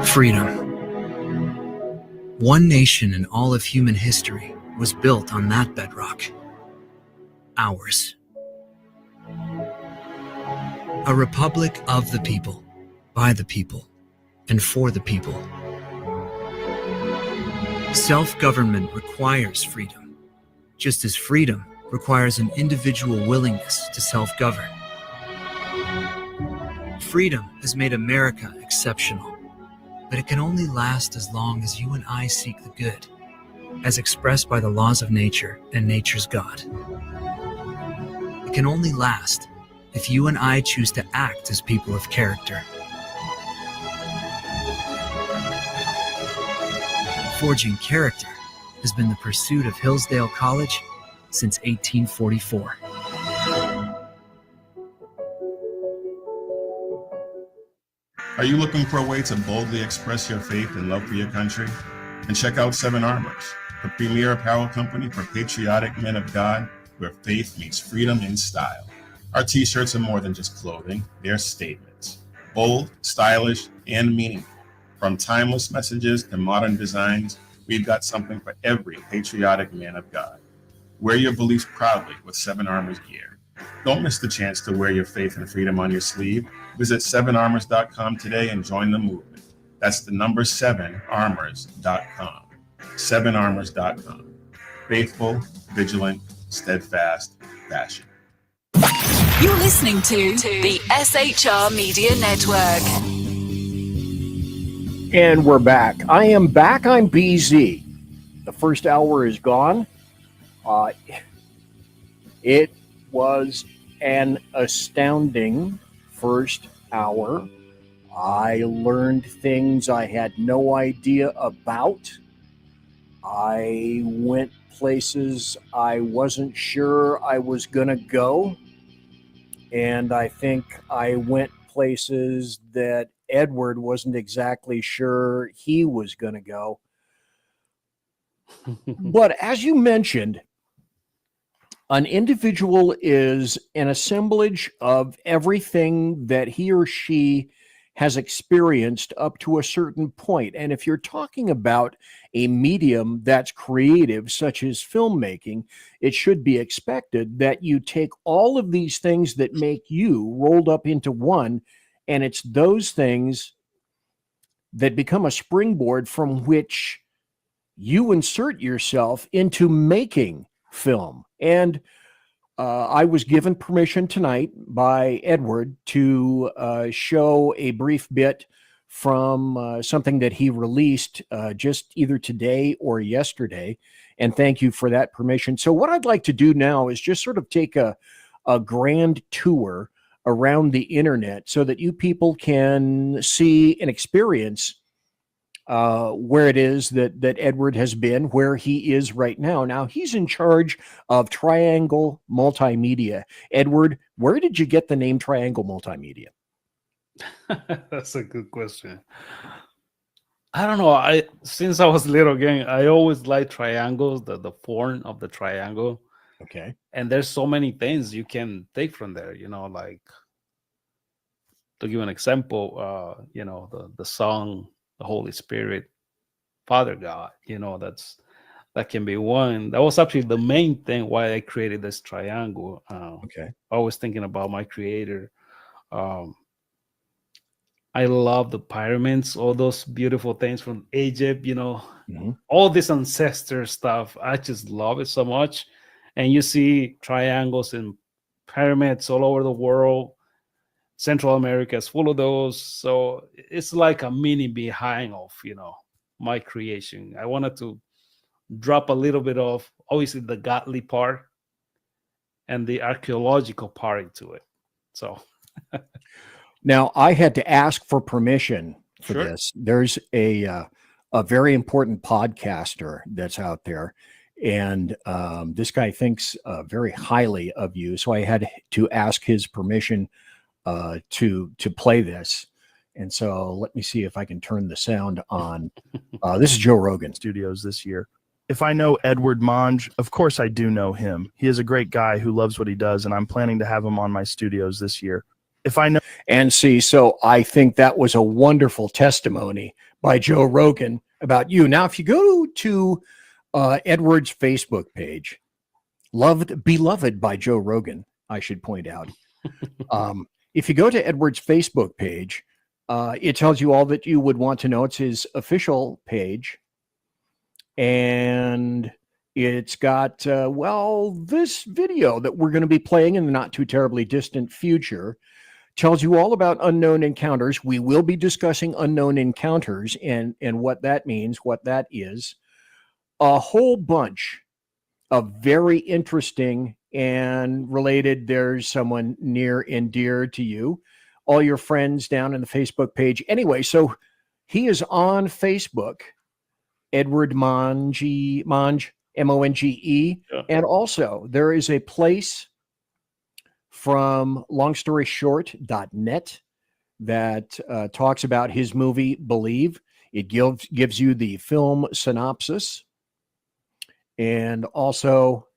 Freedom. One nation in all of human history was built on that bedrock. Ours. A republic of the people, by the people, and for the people. Self-government requires freedom, just as freedom requires an individual willingness to self-govern. Freedom has made America exceptional, but it can only last as long as you and I seek the good, as expressed by the laws of nature and nature's God. It can only last if you and I choose to act as people of character. Forging character has been the pursuit of Hillsdale College since 1844. Are you looking for a way to boldly express your faith and love for your country? Then check out Seven Armors, the premier apparel company for patriotic men of God, where faith meets freedom in style. Our t-shirts are more than just clothing, they're statements. Bold, stylish, and meaningful. From timeless messages to modern designs, we've got something for every patriotic man of God. Wear your beliefs proudly with Seven Armors gear. Don't miss the chance to wear your faith and freedom on your sleeve. Visit 7armors.com today and join the movement. That's the number 7armors.com. 7armors.com. Faithful, vigilant, steadfast, passion. You're listening to the SHR Media Network. And we're back. I am back. I'm BZ. The first hour is gone. It was an astounding first hour. I learned things I had no idea about. I went places I wasn't sure I was going to go. And I think I went places that Edward wasn't exactly sure he was going to go. But as you mentioned, an individual is an assemblage of everything that he or she has experienced up to a certain point. And if you're talking about a medium that's creative, such as filmmaking, it should be expected that you take all of these things that make you rolled up into one, and it's those things that become a springboard from which you insert yourself into making film. And I was given permission tonight by Edward to show a brief bit from something that he released just either today or yesterday. And thank you for that permission. So what I'd like to do now is just sort of take a grand tour around the internet so that you people can see and experience where it is that Edward has been, where he is right now. Now, he's in charge of Triangle Multimedia. Edward, where did you get the name Triangle Multimedia? That's a good question. I don't know. Since I was little, again, I always liked triangles, the form of the triangle. Okay. And there's so many things you can take from there, like to give an example, the song, the Holy Spirit, Father God, that can be one. That was actually the main thing why I created this triangle. Okay. I was thinking about my creator. I love the pyramids, all those beautiful things from Egypt, all this ancestor stuff. I just love it so much. And you see triangles and pyramids all over the world. Central America is full of those. So it's like a mini behind of, my creation. I wanted to drop a little bit of obviously the godly part and the archaeological part into it. So now I had to ask for permission for Sure. this. There's a very important podcaster that's out there, and this guy thinks very highly of you. So I had to ask his permission to play this. And so let me see if I can turn the sound on. This is Joe Rogan. Studios this year. If I know Edward Monge, of course I do know him. He is a great guy who loves what he does, and I'm planning to have him on my studios this year. If I know. And see, so I think that was a wonderful testimony by Joe Rogan about you. Now, if you go to Edward's Facebook page, beloved by Joe Rogan, I should point out. If you go to Edward's Facebook page, it tells you all that you would want to know. It's his official page. And it's got, this video that we're going to be playing in the not too terribly distant future tells you all about unknown encounters. We will be discussing unknown encounters and what that means, what that is. A whole bunch of very interesting and related. There's someone near and dear to you, all your friends down in the Facebook page. Anyway, so he is on Facebook, Edward Monge, Monge, M-O-N-G-E. Yeah. And also there is a place from longstoryshort.net that talks about his movie, Believe. It gives you the film synopsis. And also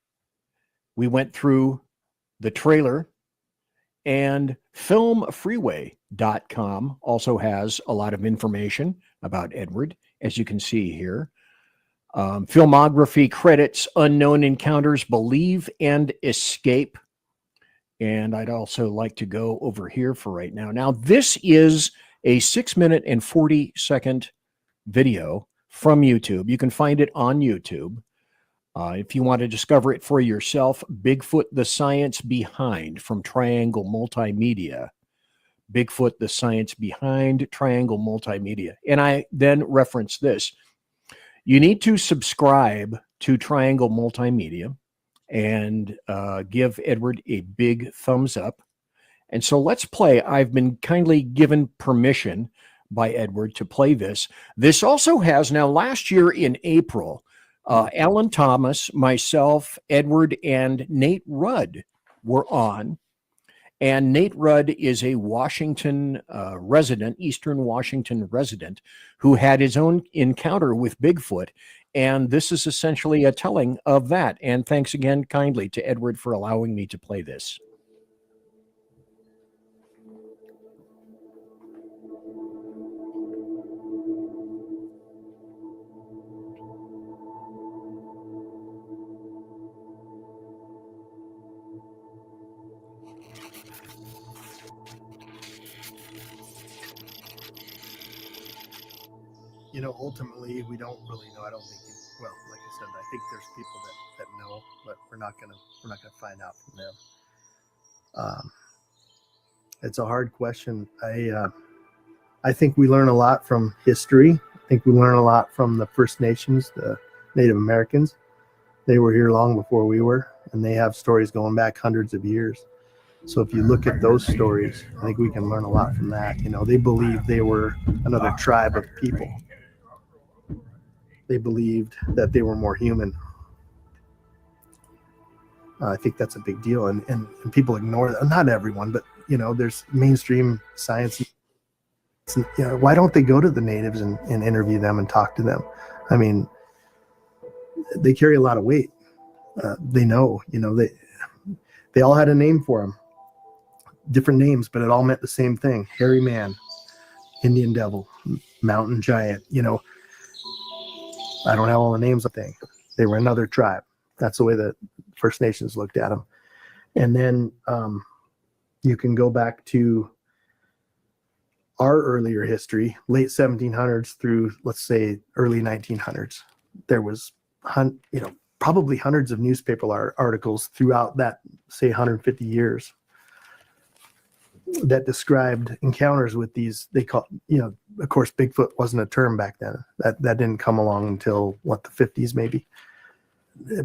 we went through the trailer, and filmfreeway.com also has a lot of information about Edward, as you can see here. Filmography, credits, unknown encounters, Believe, and Escape. And I'd also like to go over here for right now. Now, this is a 6-minute and 40-second video from YouTube. You can find it on YouTube. If you want to discover it for yourself, Bigfoot, the Science Behind from Triangle Multimedia. Bigfoot, the Science Behind, Triangle Multimedia. And I then reference this. You need to subscribe to Triangle Multimedia and give Edward a big thumbs up. And so let's play. I've been kindly given permission by Edward to play this. This also has, now last year in April, Alan Thomas, myself, Edward, and Nate Rudd were on. And Nate Rudd is a Washington resident, Eastern Washington resident, who had his own encounter with Bigfoot. And this is essentially a telling of that. And thanks again kindly to Edward for allowing me to play this. You know, ultimately, we don't really know. I don't think, well, like I said, I think there's people that know, but we're not gonna find out from them. It's a hard question. I think we learn a lot from history. I think we learn a lot from the First Nations, the Native Americans. They were here long before we were, and they have stories going back hundreds of years. So if you look at those stories, I think we can learn a lot from that. You know, they believed they were another tribe of people. They believed that they were more human. I think that's a big deal, and people ignore that. Not everyone, but you know, there's mainstream science. You know, why don't they go to the natives and interview them and talk to them? I mean, they carry a lot of weight. They know, you know, they all had a name for them, different names, but it all meant the same thing: hairy man, Indian devil, mountain giant. You know, I don't have all the names of things. They were another tribe. That's the way the First Nations looked at them. And then you can go back to our earlier history, late 1700s through, let's say, early 1900s. There was, probably hundreds of newspaper articles throughout that, say, 150 years. that described encounters with these. They call, of course, Bigfoot wasn't a term back then. That didn't come along until the 50s maybe.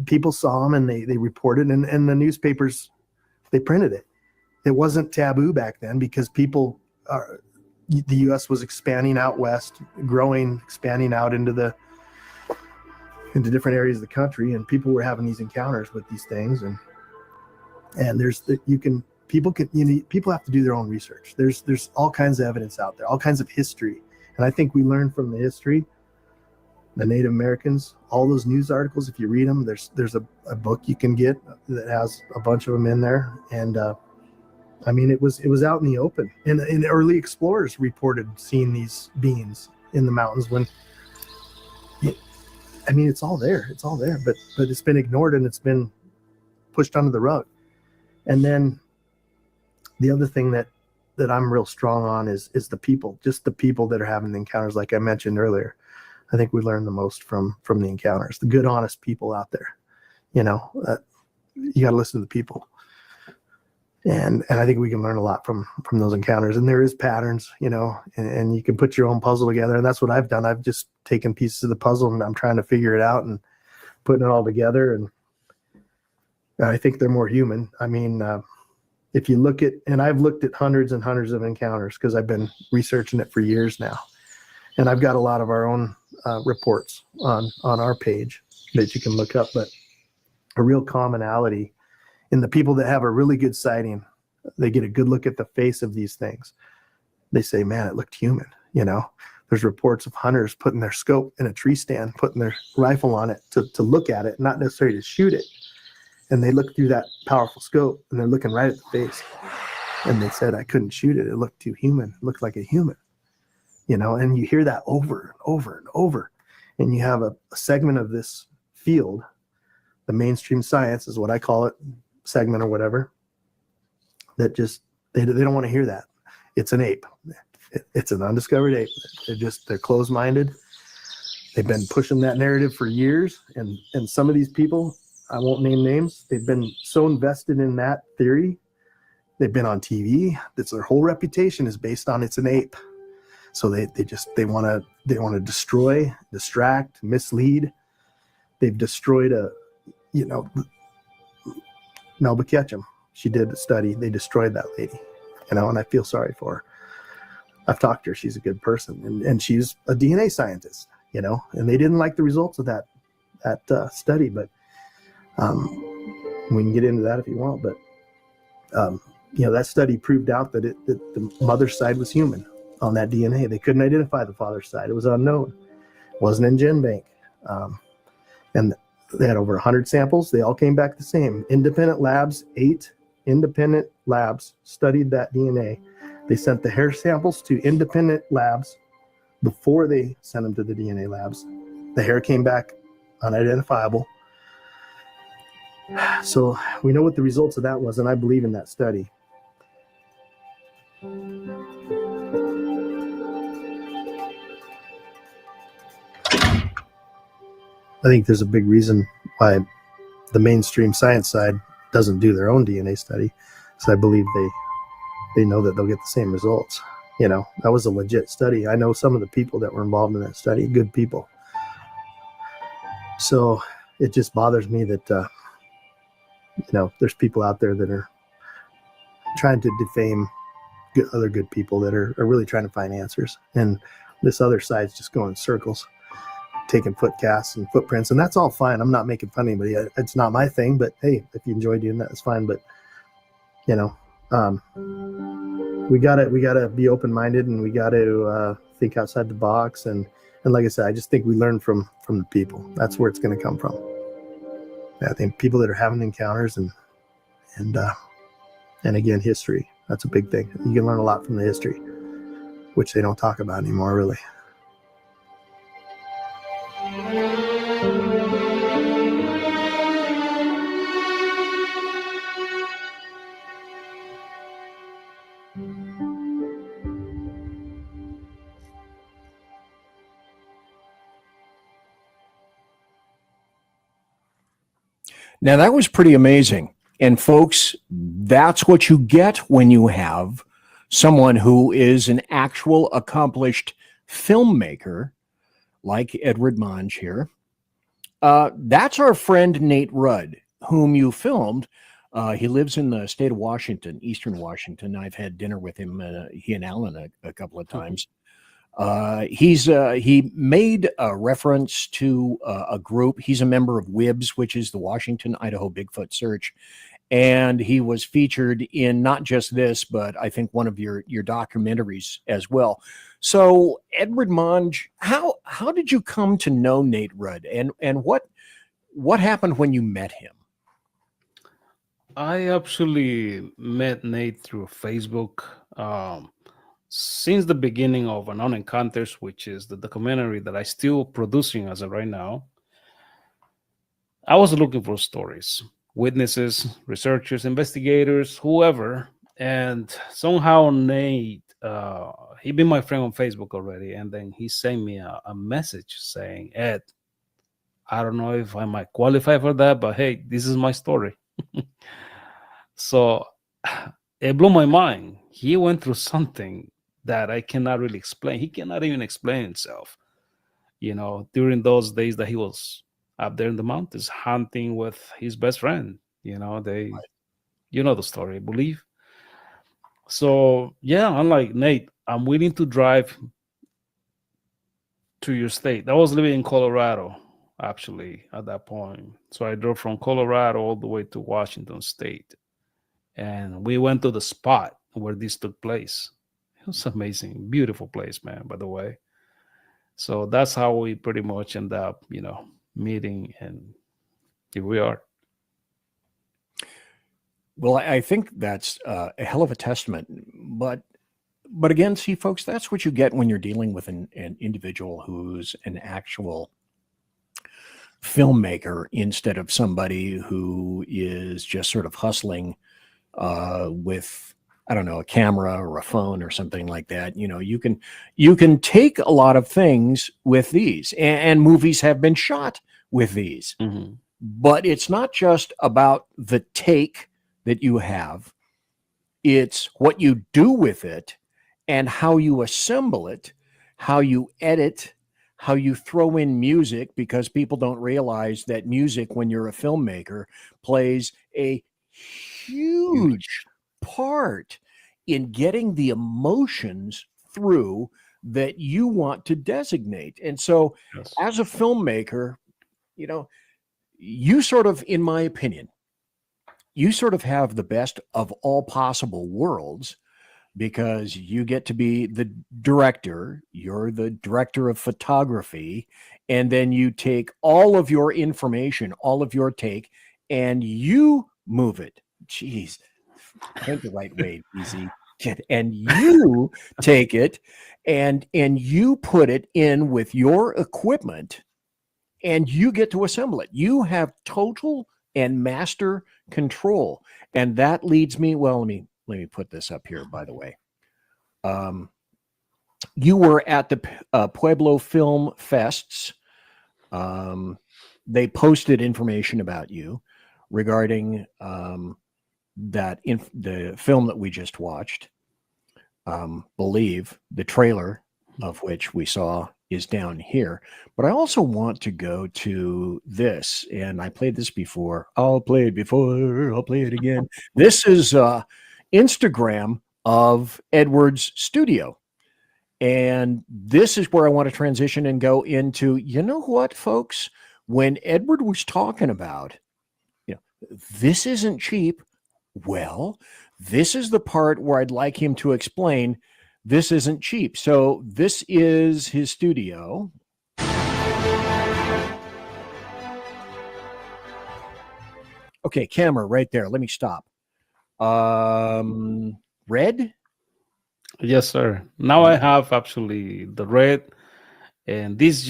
People saw them and they reported, and the newspapers, they printed it. It wasn't taboo back then because the U.S. was expanding out west, expanding out into different areas of the country, and people were having these encounters with these things, and people have to do their own research. There's all kinds of evidence out there, all kinds of history, and I think we learn from the history. The Native Americans, all those news articles, if you read them, there's a book you can get that has a bunch of them in there, and I mean, it was out in the open, and early explorers reported seeing these beings in the mountains. It's all there, but it's been ignored and it's been pushed under the rug. And then the other thing that I'm real strong on is the people, just the people that are having the encounters, like I mentioned earlier. I think we learn the most from the encounters, the good, honest people out there. You got to listen to the people. And I think we can learn a lot from those encounters. And there is patterns, and you can put your own puzzle together. And that's what I've done. I've just taken pieces of the puzzle and I'm trying to figure it out and putting it all together. And I think they're more human. I mean, if you look at, and I've looked at hundreds and hundreds of encounters because I've been researching it for years now. And I've got a lot of our own reports on our page that you can look up, but a real commonality in the people that have a really good sighting, they get a good look at the face of these things. They say, man, it looked human. There's reports of hunters putting their scope in a tree stand, putting their rifle on it to look at it, not necessarily to shoot it. And they look through that powerful scope and they're looking right at the face. And they said, I couldn't shoot it. It looked too human. It looked like a human, and you hear that over and over and over. And you have a segment of this field, the mainstream science is what I call it, segment or whatever, that just, they don't want to hear that. It's an ape. It's an undiscovered ape. They're closed-minded. They've been pushing that narrative for years. And some of these people, I won't name names, they've been so invested in that theory. They've been on TV. That's their whole reputation is based on it's an ape. So they want to destroy, distract, mislead. They've destroyed Melba Ketchum. She did a study. They destroyed that lady, and I feel sorry for her. I've talked to her. She's a good person, and she's a DNA scientist, and they didn't like the results of that study, but we can get into that if you want. But that study proved out that the mother's side was human on that DNA. They couldn't identify the father's side. It was unknown. It wasn't in GenBank, and they had over 100 samples. They all came back the same. Independent labs, 8 independent labs studied that DNA. They sent the hair samples to independent labs before they sent them to the DNA labs. The hair came back unidentifiable. So we know what the results of that was, and I believe in that study. I think there's a big reason why the mainstream science side doesn't do their own DNA study. So I believe they know that they'll get the same results. That was a legit study. I know some of the people that were involved in that study, good people. So it just bothers me that, there's people out there that are trying to defame other good people that are really trying to find answers. And this other side's just going in circles, taking foot casts and footprints, and that's all fine. I'm not making fun of anybody. It's not my thing, but hey, if you enjoy doing that, it's fine. But we gotta be open-minded, and we gotta think outside the box. And like I said, I just think we learn from the people. That's where it's going to come from. I think people that are having encounters and again, history. That's a big thing. You can learn a lot from the history, which they don't talk about anymore, really. Now, that was pretty amazing. And folks, that's what you get when you have someone who is an actual accomplished filmmaker like Edward Monge here. That's our friend Nate Rudd, whom you filmed. He lives in the state of Washington, Eastern Washington. I've had dinner with him, he and Alan, a couple of times. He made a reference to a group. He's a member of WIBS, which is the Washington Idaho Bigfoot Search, and he was featured in not just this, but I think one of your documentaries as well. So, Edward Monge, how did you come to know Nate Rudd, and what happened when you met him? I actually met Nate through Facebook. Since the beginning of Unknown Encounters, which is the documentary that I still producing as of right now, I was looking for stories, witnesses, researchers, investigators, whoever, and somehow Nate, he been my friend on Facebook already, and then he sent me a message saying, "Ed, I don't know if I might qualify for that, but hey, this is my story." So it blew my mind. He went through something that I cannot really explain. He cannot even explain himself. During those days that he was up there in the mountains hunting with his best friend, the story, I believe. So yeah, I'm like, Nate, I'm willing to drive to your state. I was living in Colorado, actually, at that point. So I drove from Colorado all the way to Washington State. And we went to the spot where this took place. It was amazing. Beautiful place, man, by the way. So that's how we pretty much end up, meeting, and here we are. Well, I think that's a hell of a testament. But again, see, folks, that's what you get when you're dealing with an individual who's an actual filmmaker instead of somebody who is just sort of hustling with, I don't know, a camera or a phone or something like that. You can take a lot of things with these, and movies have been shot with these. Mm-hmm. But it's not just about the take that you have. It's what you do with it and how you assemble it, how you edit, how you throw in music, because people don't realize that music, when you're a filmmaker, plays a huge part in getting the emotions through that you want to designate. And so, yes, as a filmmaker, you sort of, in my opinion, you sort of have the best of all possible worlds, because you get to be the director, you're the director of photography, and then you take all of your information, all of your take, and you move it. Jeez, think the right way, easy. And you take it and you put it in with your equipment, and you get to assemble it. You have total and master control. And that leads me, well, let me put this up here, by the way. You were at the Pueblo Film Fests. They posted information about you regarding the film that we just watched. Believe the trailer of which we saw is down here. But I also want to go to this, and I played this before. I'll play it before. I'll play it again. This is Instagram of Edward's studio. And this is where I want to transition and go into, you know what, folks? When Edward was talking about, this isn't cheap. Well, this is the part where I'd like him to explain this isn't cheap. So this is his studio. Okay, camera right there. Let me stop. Red? Yes, sir. Now I have actually the red. And this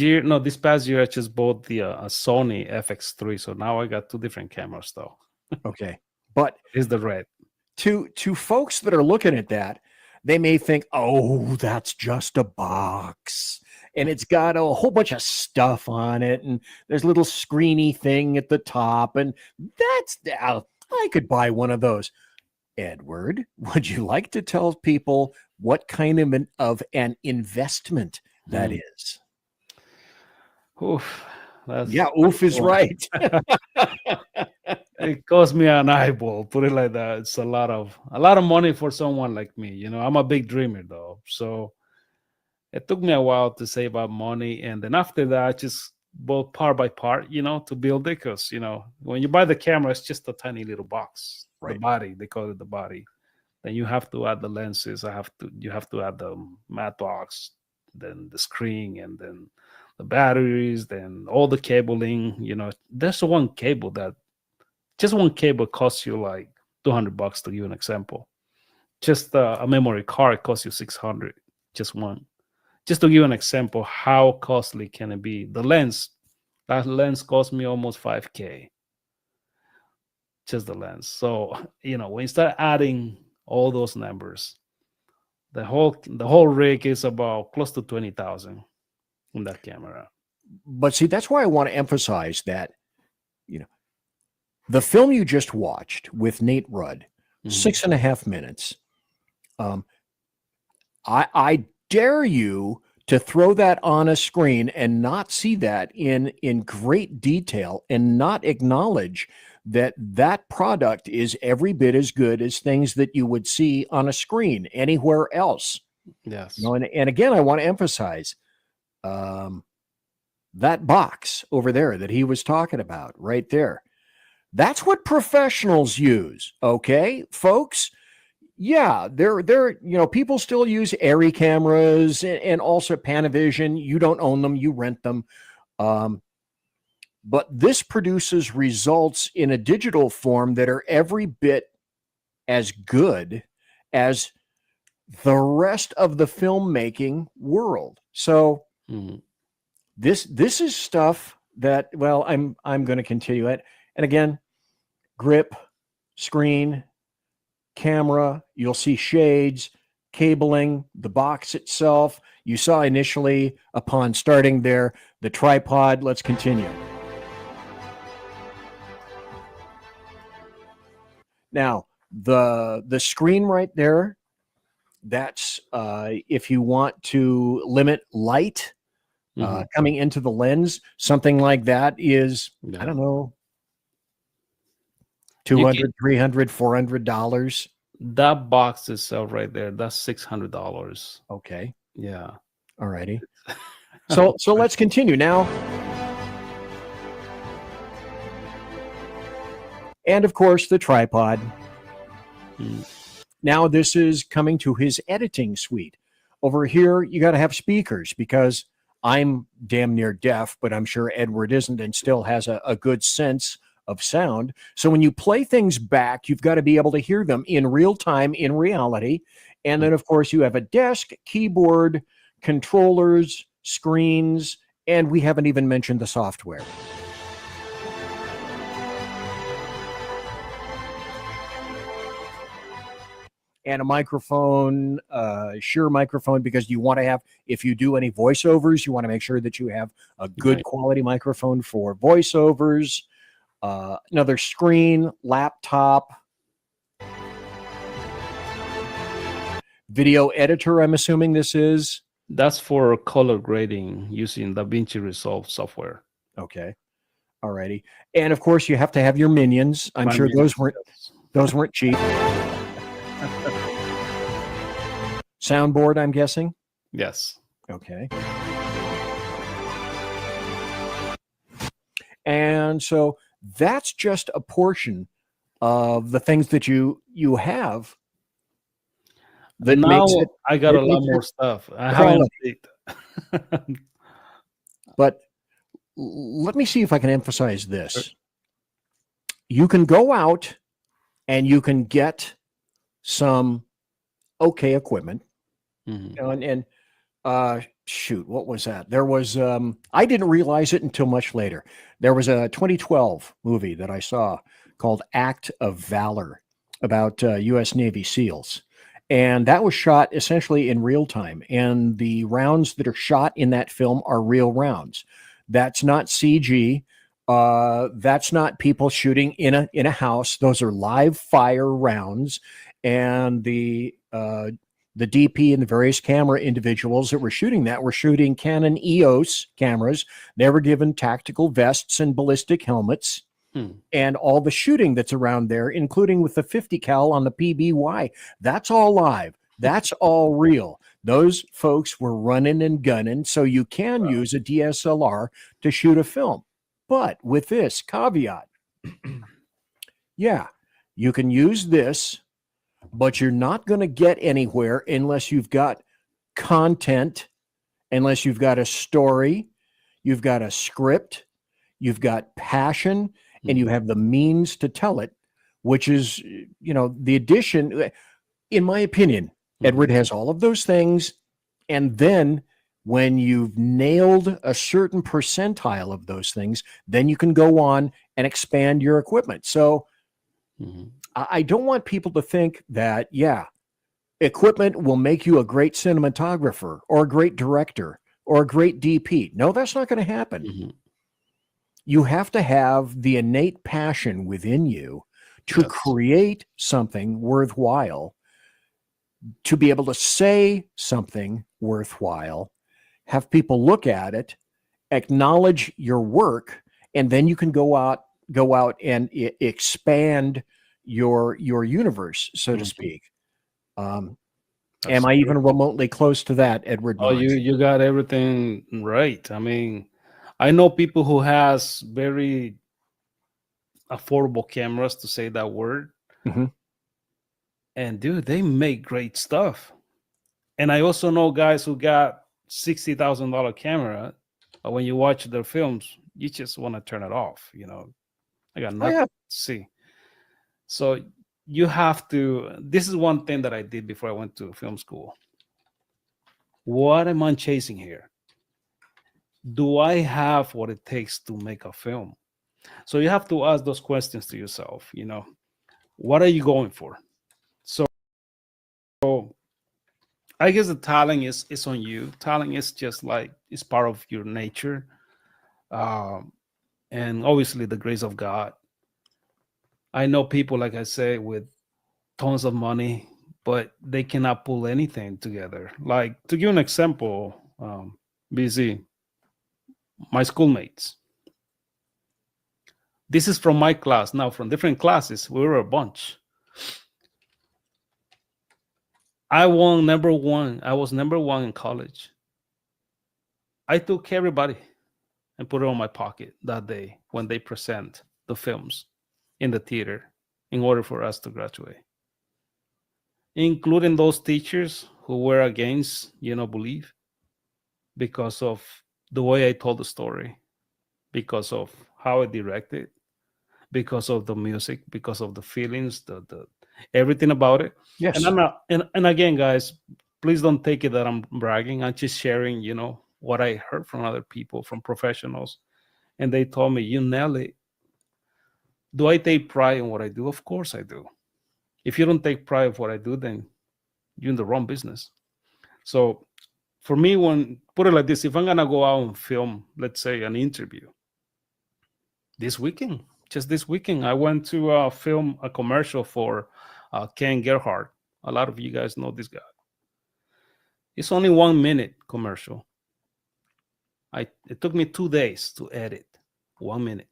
past year, I just bought the Sony FX3. So now I got two different cameras, though. Okay. But it's the red. To folks that are looking at that, they may think, oh, that's just a box. And it's got a whole bunch of stuff on it. And there's a little screeny thing at the top. And I could buy one of those. Edward, would you like to tell people what kind of an investment that is? Oof. Yeah, oof is right. It cost me an eyeball, put it like that. It's a lot of money for someone like me. You know, I'm a big dreamer though. So it took me a while to save up money. And then after that, I just bought part by part, you know, to build it. Because, you know, when you buy the camera, it's just a tiny little box. Right. The body, they call it the body. Then you have to add the lenses. You have to add the matte box, then the screen, and then the batteries, then all the cabling. You know, there's one cable costs you like $200 to give you an example. Just a memory card costs you 600. Just one. Just to give you an example, how costly can it be? That lens cost me almost $5K. Just the lens. So, you know, when you start adding all those numbers, the whole rig is about close to 20,000 in that camera. But see, that's why I want to emphasize that, you know, the film you just watched with Nate Rudd, 6.5 minutes. I dare you to throw that on a screen and not see that in great detail and not acknowledge that product is every bit as good as things that you would see on a screen anywhere else. Yes. You know, and again, I want to emphasize that box over there that he was talking about right there. That's what professionals use. Okay, folks. Yeah, they're you know, people still use Arri cameras and also Panavision. You don't own them, you rent them. But this produces results in a digital form that are every bit as good as the rest of the filmmaking world. So this is stuff that, well, I'm going to continue it. And again, grip, screen, camera, you'll see shades, cabling, the box itself. You saw initially upon starting there, the tripod. Let's continue. Now, the screen right there, that's if you want to limit light coming into the lens, something like that is, I don't know, $200, $300, $400. That box itself right there, that's $600. Okay. Yeah. All righty. So let's continue now. And of course, the tripod. Now this is coming to his editing suite. Over here, you got to have speakers because I'm damn near deaf, but I'm sure Edward isn't and still has a good sense of sound. So when you play things back, you've got to be able to hear them in real time, in reality. And then, of course, you have a desk, keyboard, controllers, screens, and we haven't even mentioned the software. And a microphone, Shure microphone, because you want to have, if you do any voiceovers, you want to make sure that you have a good quality microphone for voiceovers. Another screen, laptop, video editor, I'm assuming this is. That's for color grading using DaVinci Resolve software. Okay. All righty. And of course, you have to have your minions. I'm sure those weren't cheap. Soundboard, I'm guessing? Yes. Okay. And so that's just a portion of the things that you have. That now makes it, I got a lot more stuff. But let me see if I can emphasize this. You can go out and you can get some okay equipment. And shoot, what was that? There was, I didn't realize it until much later. There was a 2012 movie that I saw called Act of Valor about U.S. Navy SEALs. And that was shot essentially in real time. And the rounds that are shot in that film are real rounds. That's not CG. That's not people shooting in a house. Those are live fire rounds, and the DP and the various camera individuals that were shooting that were shooting Canon EOS cameras. They were given tactical vests and ballistic helmets. And all the shooting that's around there, including with the 50 cal on the PBY, that's all live. That's all real. Those folks were running and gunning, so you can use a DSLR to shoot a film. But with this caveat, yeah, you can use this, but you're not going to get anywhere unless you've got content, unless you've got a story, you've got a script, you've got passion, and you have the means to tell it, which is, the addition, in my opinion, Edward has all of those things. And then when you've nailed a certain percentile of those things, then you can go on and expand your equipment. So I don't want people to think that, equipment will make you a great cinematographer or a great director or a great DP. No, that's not going to happen. You have to have the innate passion within you to create something worthwhile, to be able to say something worthwhile, have people look at it, acknowledge your work, and then you can go out and expand your universe, so to speak. Am I even remotely close to that, Edward? Oh, you got everything right. I mean, I know people who has very affordable cameras, to say that word. And dude, they make great stuff. And I also know guys who got $60,000 camera, but when you watch their films, you just want to turn it off. I got nothing to see. So you have to. This is one thing that I did before I went to film school. What am I chasing here? Do I have what it takes to make a film? So you have to ask those questions to yourself. What are you going for? So I guess the talent is on you. Talent is just like, it's part of your nature. And obviously the grace of God. I know people, like I say, with tons of money, but they cannot pull anything together. Like, to give you an example, BZ, my schoolmates. This is from my class. Now, from different classes, we were a bunch. I won number one. I was number one in college. I took everybody and put it on my pocket that day when they present the films in the theater in order for us to graduate, including those teachers who were against, belief, because of the way I told the story, because of how I directed, because of the music, because of the feelings, the everything about it. Yes. And I'm not, and again, guys, please don't take it that I'm bragging. I'm just sharing, what I heard from other people, from professionals, and they told me, "You nail it." Do I take pride in what I do? Of course I do. If you don't take pride in what I do, then you're in the wrong business. So for me, put it like this, if I'm gonna go out and film, let's say, an interview just this weekend, I went to film a commercial for Ken Gerhardt. A lot of you guys know this guy. It's only 1 minute commercial. It took me 2 days to edit 1 minute.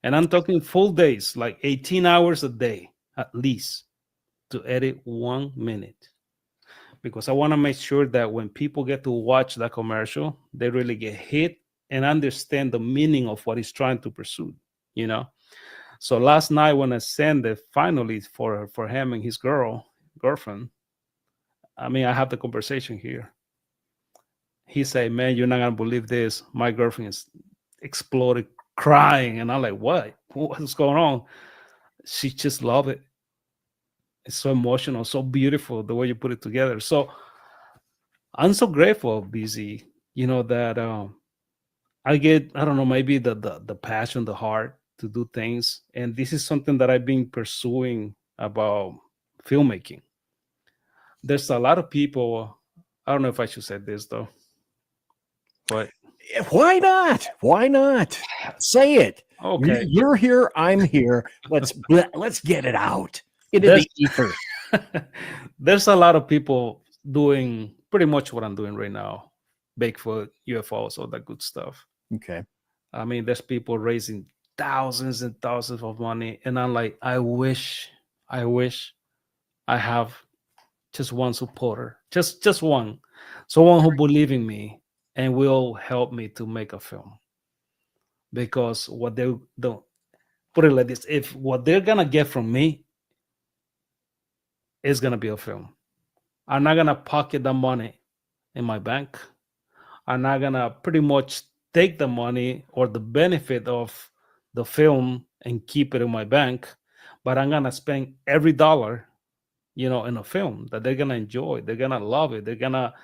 And I'm talking full days, like 18 hours a day, at least, to edit 1 minute. Because I want to make sure that when people get to watch that commercial, they really get hit and understand the meaning of what he's trying to pursue, So last night when I sent it finally for him and his girlfriend, I mean, I have the conversation here. He said, "Man, you're not going to believe this. My girlfriend is exploded crying." And I'm like, what's going on? She just loved it. It's so emotional, so beautiful the way you put it together. So I'm so grateful, BZ, that I get, I don't know, maybe the passion, the heart to do things. And this is something that I've been pursuing about filmmaking. There's a lot of people, I don't know if I should say this though, but Why not? Why not? Say it. Okay. You're here. I'm here. Let's get it out into the ether. There's a lot of people doing pretty much what I'm doing right now. Bigfoot, UFOs, all that good stuff. Okay. I mean, there's people raising thousands and thousands of money. And I'm like, I wish I have just one supporter, just one, someone who believe in me and will help me to make a film. Because what they don't, put it like this, if what they're gonna get from me is gonna be a film, I'm not gonna pocket the money in my bank. I'm not gonna pretty much take the money or the benefit of the film and keep it in my bank, but I'm gonna spend every dollar, in a film that they're gonna enjoy. They're gonna love it. They're gonna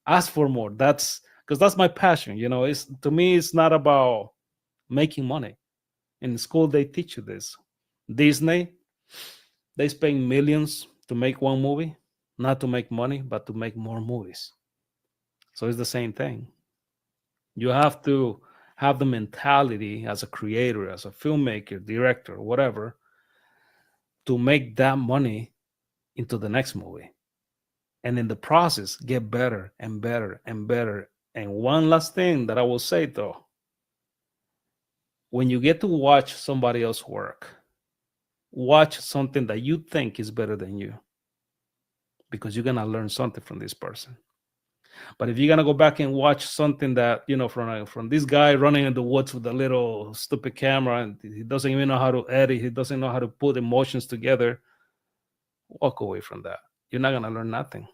ask for more. That's because that's my passion. It's, to me, it's not about making money. In school, they teach you this. Disney, they spend millions to make one movie, not to make money, but to make more movies. So it's the same thing. You have to have the mentality as a creator, as a filmmaker, director, whatever, to make that money into the next movie. And in the process, get better and better and better. And one last thing that I will say, though, when you get to watch somebody else work, watch something that you think is better than you, because you're going to learn something from this person. But if you're going to go back and watch something that, from this guy running in the woods with a little stupid camera, and he doesn't even know how to edit, he doesn't know how to put emotions together, walk away from that. You're not going to learn nothing,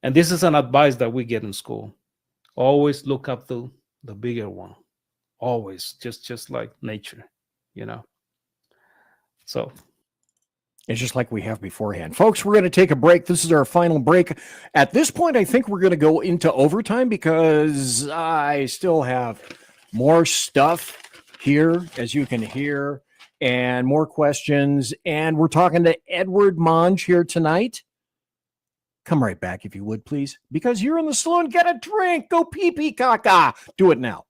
And this is an advice that we get in school. Always look up to the bigger one. Always, just like nature, So it's just like we have beforehand. Folks, we're going to take a break. This is our final break. At this point, I think we're going to go into overtime because I still have more stuff here, as you can hear, and more questions. And we're talking to Edward Monge here tonight. Come right back, if you would, please. Because you're in the saloon, get a drink. Go pee-pee caca. Do it now.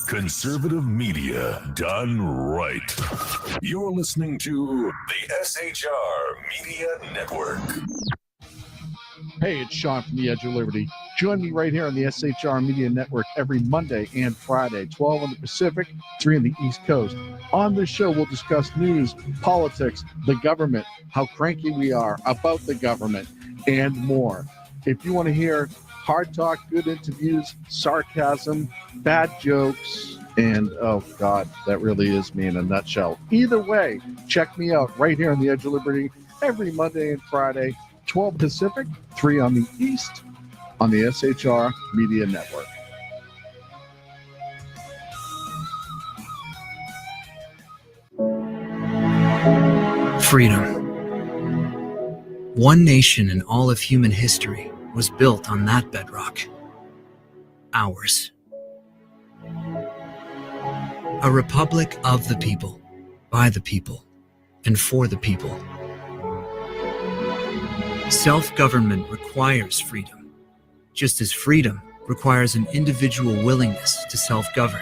Conservative media done right. You're listening to the SHR Media Network. Hey, it's Sean from the Edge of Liberty. Join me right here on the SHR Media Network every Monday and Friday, 12 on the Pacific, 3 on the East Coast. On this show, we'll discuss news, politics, the government, how cranky we are about the government, and more. If you want to hear hard talk, good interviews, sarcasm, bad jokes, and oh God, that really is me in a nutshell. Either way, check me out right here on the Edge of Liberty every Monday and Friday, 12 Pacific, 3 on the East, on the SHR Media Network. Freedom. One nation in all of human history was built on that bedrock. Ours. A republic of the people, by the people, and for the people. Self-government requires freedom, just as freedom requires an individual willingness to self-govern.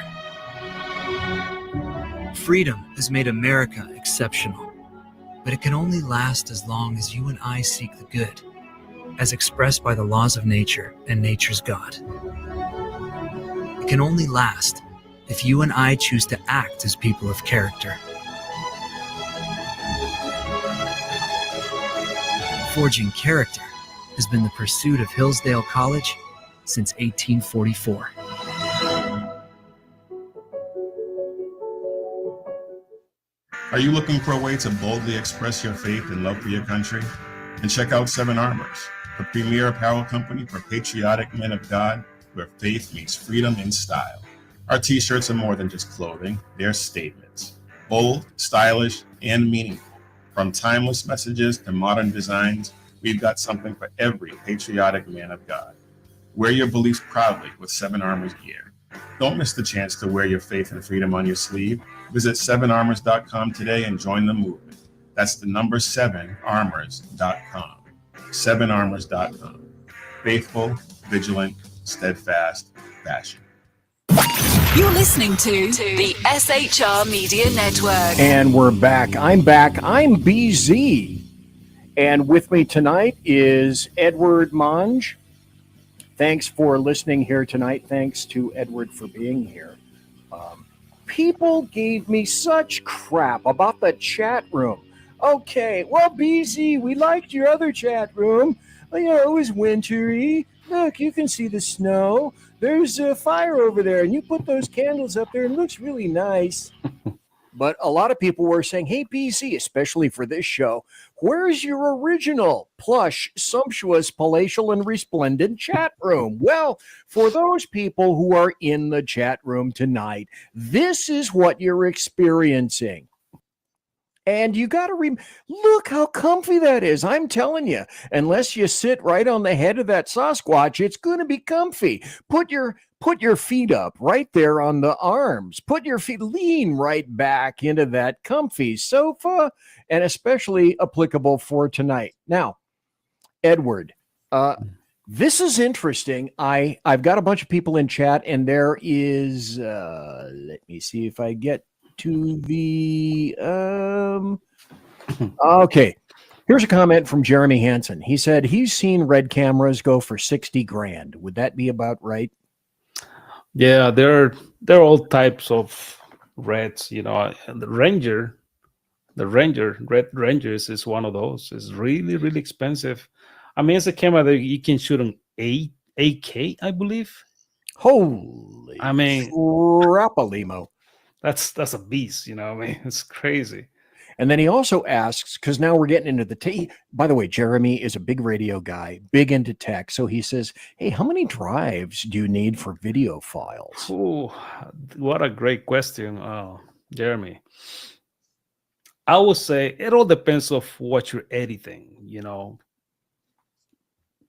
Freedom has made America exceptional, but it can only last as long as you and I seek the good, as expressed by the laws of nature and nature's God. It can only last if you and I choose to act as people of character. Forging character has been the pursuit of Hillsdale College since 1844. Are you looking for a way to boldly express your faith and love for your country? And check out Seven Armors, the premier apparel company for patriotic men of God, where faith meets freedom in style. Our t-shirts are more than just clothing, they're statements. Bold, stylish, and meaningful. From timeless messages to modern designs, we've got something for every patriotic man of God. Wear your beliefs proudly with Seven Armors gear. Don't miss the chance to wear your faith and freedom on your sleeve. Visit 7armors.com today and join the movement. That's the number 7armors.com. 7armors.com. Faithful, vigilant, steadfast passion. You're listening to the SHR Media Network. And we're back. I'm back. I'm BZ. And with me tonight is Edward Monge. Thanks for listening here tonight. Thanks to Edward for being here. People gave me such crap about the chat room. Okay, well, BZ, we liked your other chat room. Well, you know, it was wintry. Look, you can see the snow. There's a fire over there, and you put those candles up there, and it looks really nice. But a lot of people were saying, hey, BZ, especially for this show, where's your original, plush, sumptuous, palatial, and resplendent chat room? Well, for those people who are in the chat room tonight, this is what you're experiencing. And you got to look how comfy that is. I'm telling you, unless you sit right on the head of that Sasquatch, it's going to be comfy. Put your feet up right there on the arms. Put your feet, lean right back into that comfy sofa, and especially applicable for tonight. Now, Edward, this is interesting. I've got a bunch of people in chat, and there is, let me see if I get to the okay, here's a comment from Jeremy Hansen. He said he's seen red cameras go for 60 grand. Would that be about right? Yeah, there are all types of reds. You know, the red Rangers is one of those. It's really, really expensive. I mean, it's a camera that you can shoot on 8K, I believe. Holy, I mean, crapalimo. That's a beast, you know. I mean, it's crazy. And then he also asks, because now we're getting into the by the way, Jeremy is a big radio guy, big into tech. So he says, hey, how many drives do you need for video files? Oh, what a great question, Jeremy. I would say it all depends of what you're editing, you know.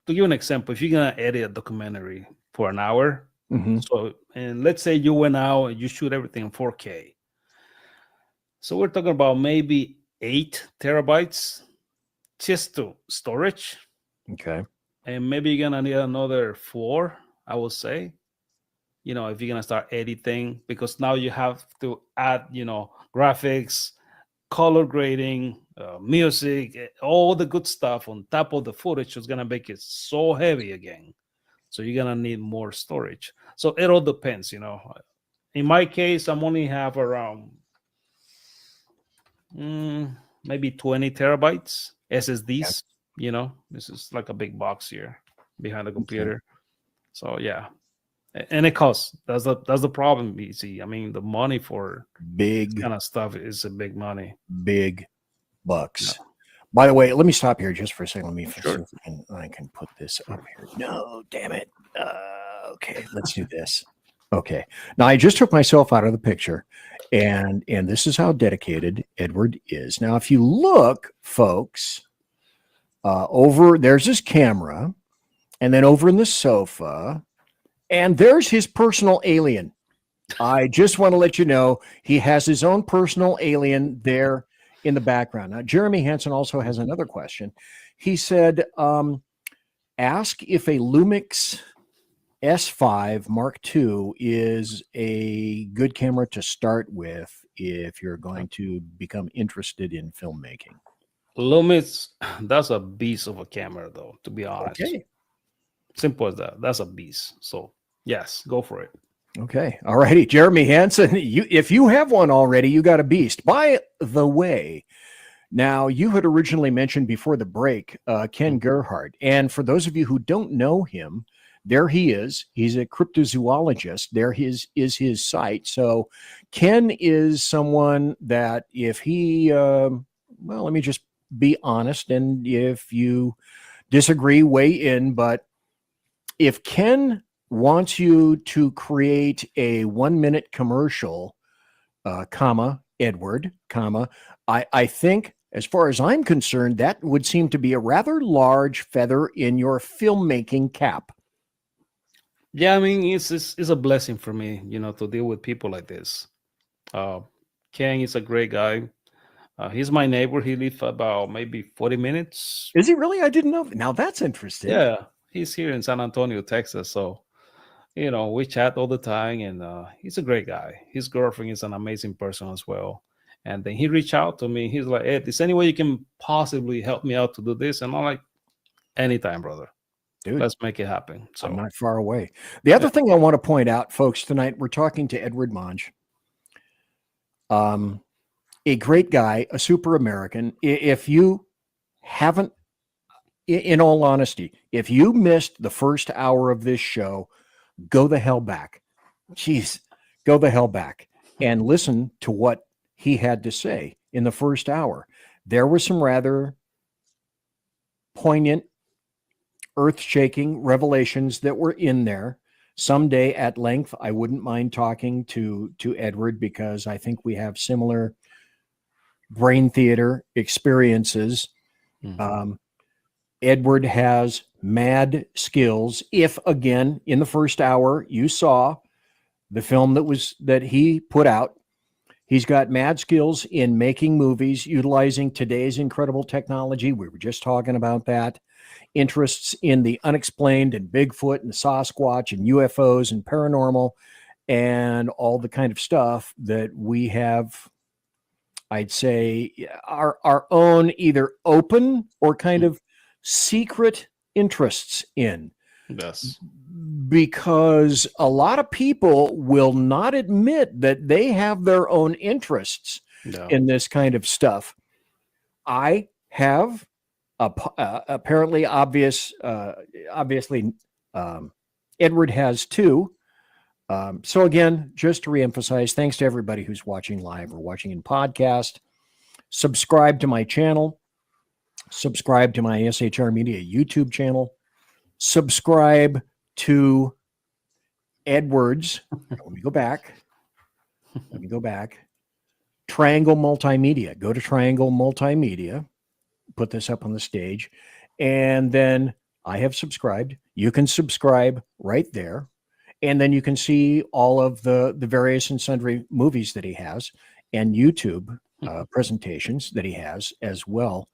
To give an example, if you're gonna edit a documentary for an hour, so, and let's say you went out and you shoot everything in 4K. So we're talking about maybe 8 terabytes just to storage. Okay. And maybe you're gonna need another 4, I would say. You know, if you're gonna start editing, because now you have to add, you know, graphics, color grading, music, all the good stuff on top of the footage is gonna make it so heavy again. So you're gonna need more storage. So it all depends, you know. In my case, I'm only have around maybe 20 terabytes SSDs. You know, this is like a big box here behind the computer. Okay. So yeah, and it costs. That's the problem. BC. I mean, the money for big kind of stuff is a big money. Big bucks. Yeah. By the way, let me stop here just for a second. Let me sure. I can put this up here. No, damn it. Okay, let's do this. Okay. Now I just took myself out of the picture, and this is how dedicated Edward is. Now, if you look, folks, over there's his camera, and then over in the sofa, and there's his personal alien. I just want to let you know he has his own personal alien there in the background. Now, Jeremy Hansen also has another question. He said, ask if a Lumix S5 Mark II is a good camera to start with if you're going to become interested in filmmaking. Lumix, that's a beast of a camera, though, to be honest. Okay. Simple as that. That's a beast. So, yes, go for it. Okay. All righty. Jeremy Hansen, if you have one already, you got a beast. By the way, now you had originally mentioned before the break, Ken Gerhardt. And for those of you who don't know him, there he is. He's a cryptozoologist. There is his site. So Ken is someone that if he, well, let me just be honest. And if you disagree, weigh in. But if Ken wants you to create a 1-minute commercial, Edward, I think, as far as I'm concerned, that would seem to be a rather large feather in your filmmaking cap. Yeah, I mean, it's a blessing for me, you know, to deal with people like this. Ken is a great guy. He's my neighbor. He lives about maybe 40 minutes. Is he really? I didn't know. Now that's interesting. Yeah, he's here in San Antonio, Texas. So we chat all the time, and he's a great guy. His girlfriend is an amazing person as well. And then he reached out to me. He's like, "Ed, is there any way you can possibly help me out to do this?" And I'm like, "Anytime, brother. Dude, Let's make it happen." So I'm not far away. The other thing I want to point out, folks, tonight we're talking to Edward Monge, a great guy, a super American. If you haven't, in all honesty, if you missed the first hour of this show, go the hell back. Jeez, go the hell back and listen to what he had to say in the first hour. There were some rather poignant, earth-shaking revelations that were in there. Someday at length, I wouldn't mind talking to Edward, because I think we have similar brain theater experiences. Edward has mad skills. If, again, in the first hour you saw the film that he put out, he's got mad skills in making movies utilizing today's incredible technology. We were just talking about that. Interests in the unexplained and Bigfoot and Sasquatch and UFOs and paranormal and all the kind of stuff that we have, I'd say, our own either open or kind of secret interests in. Yes. Because a lot of people will not admit that they have their own interests in this kind of stuff. I have apparently obviously Edward has too. So again, just to reemphasize, thanks to everybody who's watching live or watching in podcast. Subscribe to my channel. Subscribe to my SHR Media YouTube channel. Subscribe to Edwards. Let me go back. Triangle Multimedia. Go to Triangle Multimedia. Put this up on the stage. And then I have subscribed. You can subscribe right there. And then you can see all of the various and sundry movies that he has and YouTube presentations that he has as well.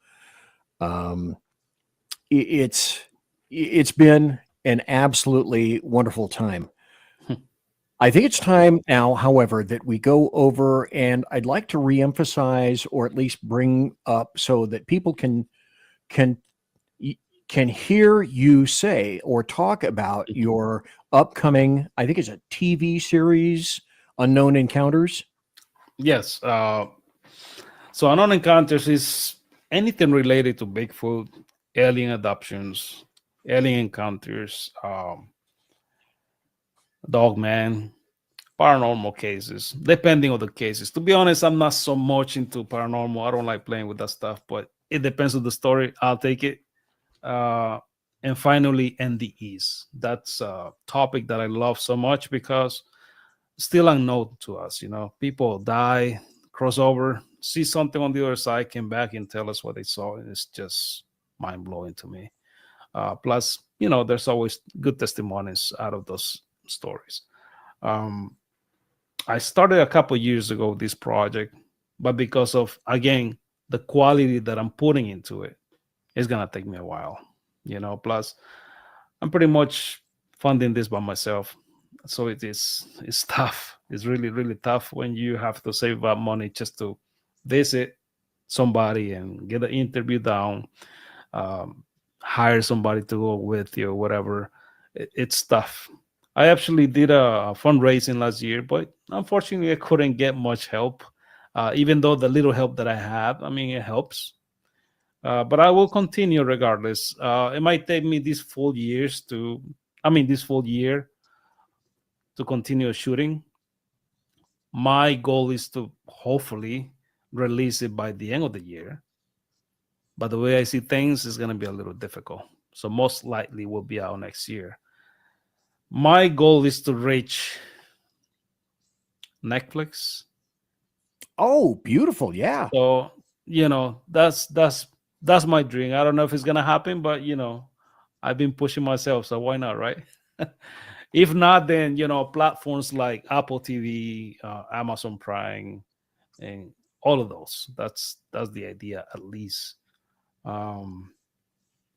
It's been an absolutely wonderful time. I think it's time now, however, that we go over, and I'd like to reemphasize or at least bring up so that people can hear you say or talk about your upcoming, I think it's a TV series, Unknown Encounters. Yes. So Unknown Encounters is anything related to Bigfoot, alien adoptions, alien encounters, dogman, paranormal cases, depending on the cases. To be honest, I'm not so much into paranormal. I don't like playing with that stuff, but it depends on the story. I'll take it. And finally, NDEs. That's a topic that I love so much because still unknown to us. People die, cross over, see something on the other side, came back and tell us what they saw. And it's just mind blowing to me. Plus, there's always good testimonies out of those stories. I started a couple years ago this project, but because of, again, the quality that I'm putting into it, it's gonna take me a while. Plus I'm pretty much funding this by myself, so it's tough. It's really, really tough when you have to save up money just to visit somebody and get an interview down, hire somebody to go with you or whatever. It's tough. I actually did a fundraising last year, but unfortunately I couldn't get much help, even though the little help that I have, it helps. But I will continue regardless. It might take me this full year to continue shooting. My goal is to hopefully release it by the end of the year. But the way I see things is going to be a little difficult. So most likely will be out next year. My goal is to reach Netflix. Oh, beautiful. Yeah. So, that's my dream. I don't know if it's going to happen, but I've been pushing myself, so why not, right? If not, then platforms like Apple TV, Amazon Prime, and all of those. That's the idea, at least.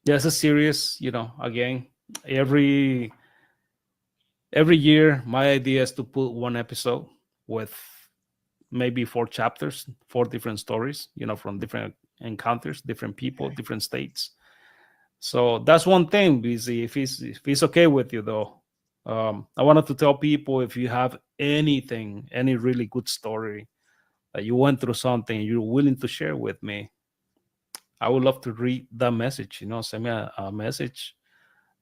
It's a series. Again, every every year, my idea is to put one episode with maybe 4 chapters, 4 different stories, from different encounters, different people, different states. So that's one thing, BZ. If it's okay with you, though, I wanted to tell people, if you have anything, any really good story that you went through something you're willing to share with me, I would love to read that message. Send me a message,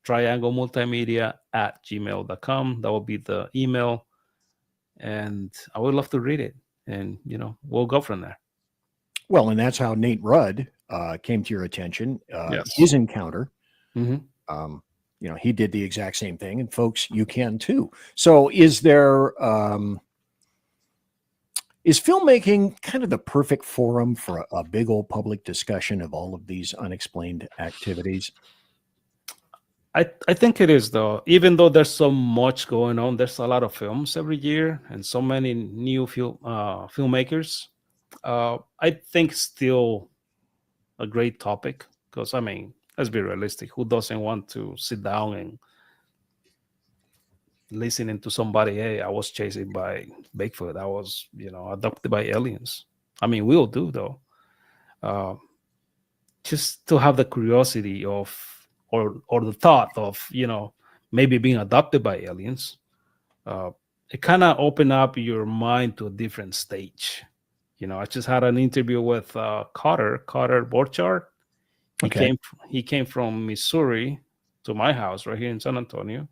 trianglemultimedia@gmail.com. That will be the email. And I would love to read it. And, we'll go from there. Well, and that's how Nate Rudd came to your attention. Yes. His encounter. Mm-hmm. He did the exact same thing, and folks, you can too. So is there, is filmmaking kind of the perfect forum for a big old public discussion of all of these unexplained activities? I think it is, though. Even though there's so much going on, there's a lot of films every year and so many new filmmakers. I think still a great topic, because, let's be realistic. Who doesn't want to sit down and listening to somebody, hey, I was chased by Bigfoot, I was, adopted by aliens? We all do, though. Just to have the curiosity of, or the thought of, maybe being adopted by aliens, it kind of open up your mind to a different stage. I just had an interview with Carter Borchardt. He came from Missouri to my house right here in San Antonio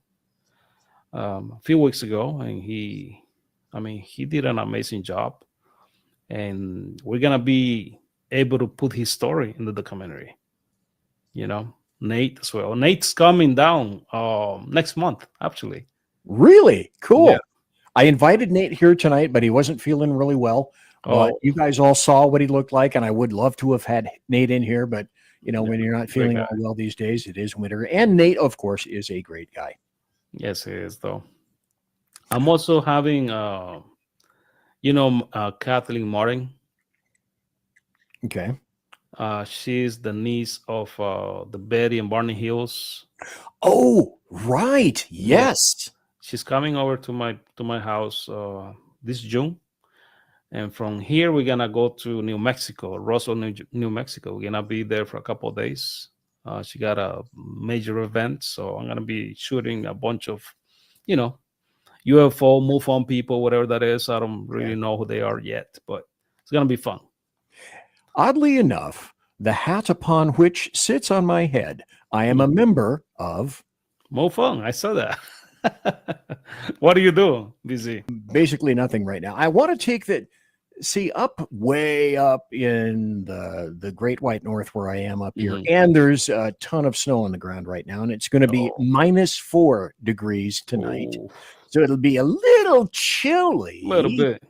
a few weeks ago, and he did an amazing job. And we're gonna be able to put his story in the documentary. Nate as well. Nate's coming down next month, actually. Really cool. Yeah. I invited Nate here tonight, but he wasn't feeling really well. But you guys all saw what he looked like, and I would love to have had Nate in here, but when you're not feeling all well these days, it is winter. And Nate, of course, is a great guy. Yes, he is, though. I'm also having Kathleen Martin. Okay. She's the niece of the Betty and Barney Hills. Oh, right. Yes. She's coming over to my house this June. And from here, we're going to go to New Mexico, Roswell, New Mexico. We're going to be there for a couple of days. She got a major event, so I'm going to be shooting a bunch of, UFO, MUFON people, whatever that is. I don't really know who they are yet, but it's going to be fun. Oddly enough, the hat upon which sits on my head, I am a member of MUFON. I saw that. What do you do, BZ? Basically nothing right now. I want to take that. See, way up in the Great White North where I am up here, and there's a ton of snow on the ground right now, and it's going to be -4 degrees tonight. So it'll be a little chilly. A little bit.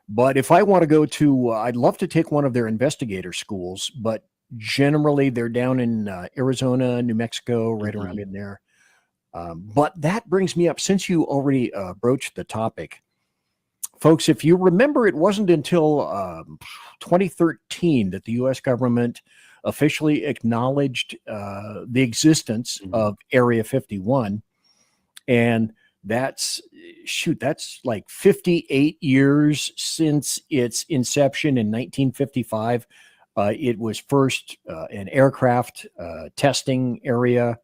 But if I want to go to, I'd love to take one of their investigator schools, but generally they're down in Arizona, New Mexico, right around in there. But that brings me up, since you already broached the topic. Folks, if you remember, it wasn't until 2013 that the U.S. government officially acknowledged the existence of Area 51. And that's like 58 years since its inception in 1955. It was first an aircraft testing area.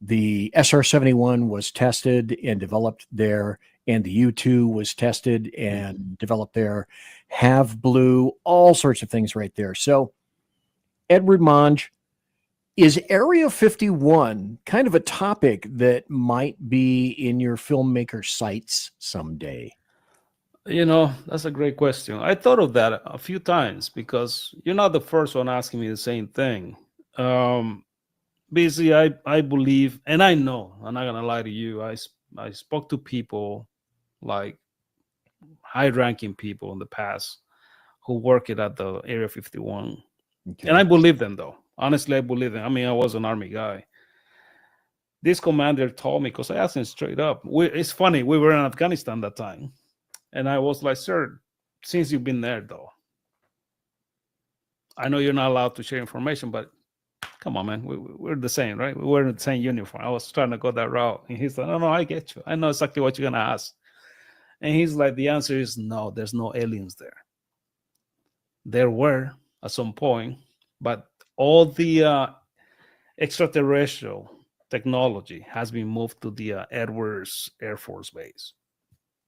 The SR-71 was tested and developed there, and the U-2 was tested and developed there. Have Blue, all sorts of things right there. So, Edward Monge, is Area 51 kind of a topic that might be in your filmmaker sights someday? That's a great question. I thought of that a few times, because you're not the first one asking me the same thing. Basically, I believe, and I know, I'm not gonna lie to you, I spoke to people, like high-ranking people in the past, who worked at the Area 51. Okay. And I believe them, though. Honestly, I believe them. I was an Army guy. This commander told me, because I asked him straight up, it's funny, we were in Afghanistan that time, and I was like, sir, since you've been there, though, I know you're not allowed to share information, but come on, man, we're the same, right? We wear the same uniform. I was trying to go that route. And he's like, no, I get you. I know exactly what you're going to ask. And he's like, the answer is no, there's no aliens there. There were at some point, but all the extraterrestrial technology has been moved to the Edwards Air Force Base.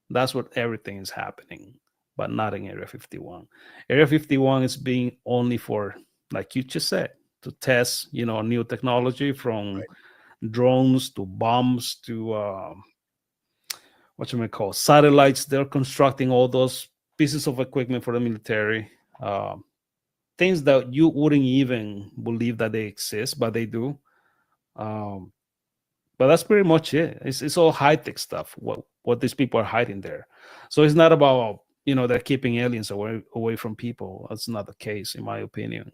That's where everything is happening, but not in Area 51. Area 51 is being only for, like you just said, to test, new technology from drones to bombs to what you may call satellites. They're constructing all those pieces of equipment for the military, things that you wouldn't even believe that they exist, but they do. But that's pretty much it. It's all high-tech stuff, what these people are hiding there. So it's not about, they're keeping aliens away from people. That's not the case, in my opinion.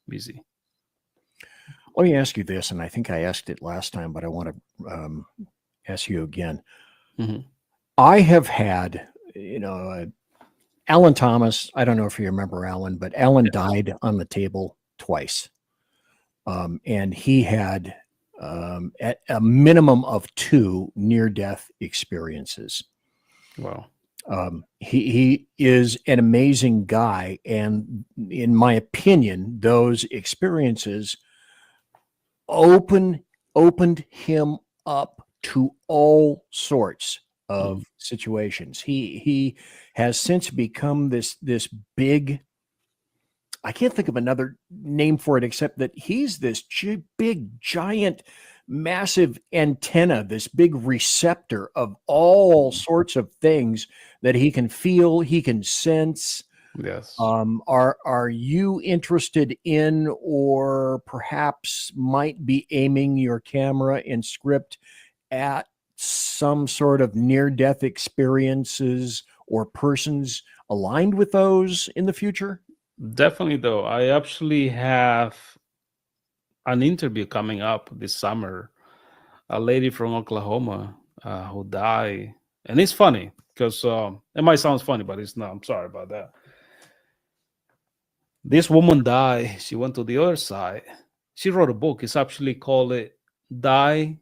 Busy. Let me ask you this, and I think I asked it last time, but I want to ask you again. Mm-hmm. I have had, Alan Thomas, I don't know if you remember Alan, but Alan died on the table twice. And he had at a minimum of 2 near-death experiences. Wow. He is an amazing guy. And in my opinion, those experiences opened him up to all sorts of situations. He has since become this big, I can't think of another name for it except that he's this big, giant, massive antenna, this big receptor of all sorts of things that he can feel, he can sense. Yes. Are you interested in, or perhaps might be aiming your camera and script at some sort of near-death experiences or persons aligned with those in the future? Definitely, though. I actually have an interview coming up this summer. A lady from Oklahoma who died. And it's funny because it might sound funny, but it's not. I'm sorry about that. This woman died. She went to the other side. She wrote a book. It's actually called Die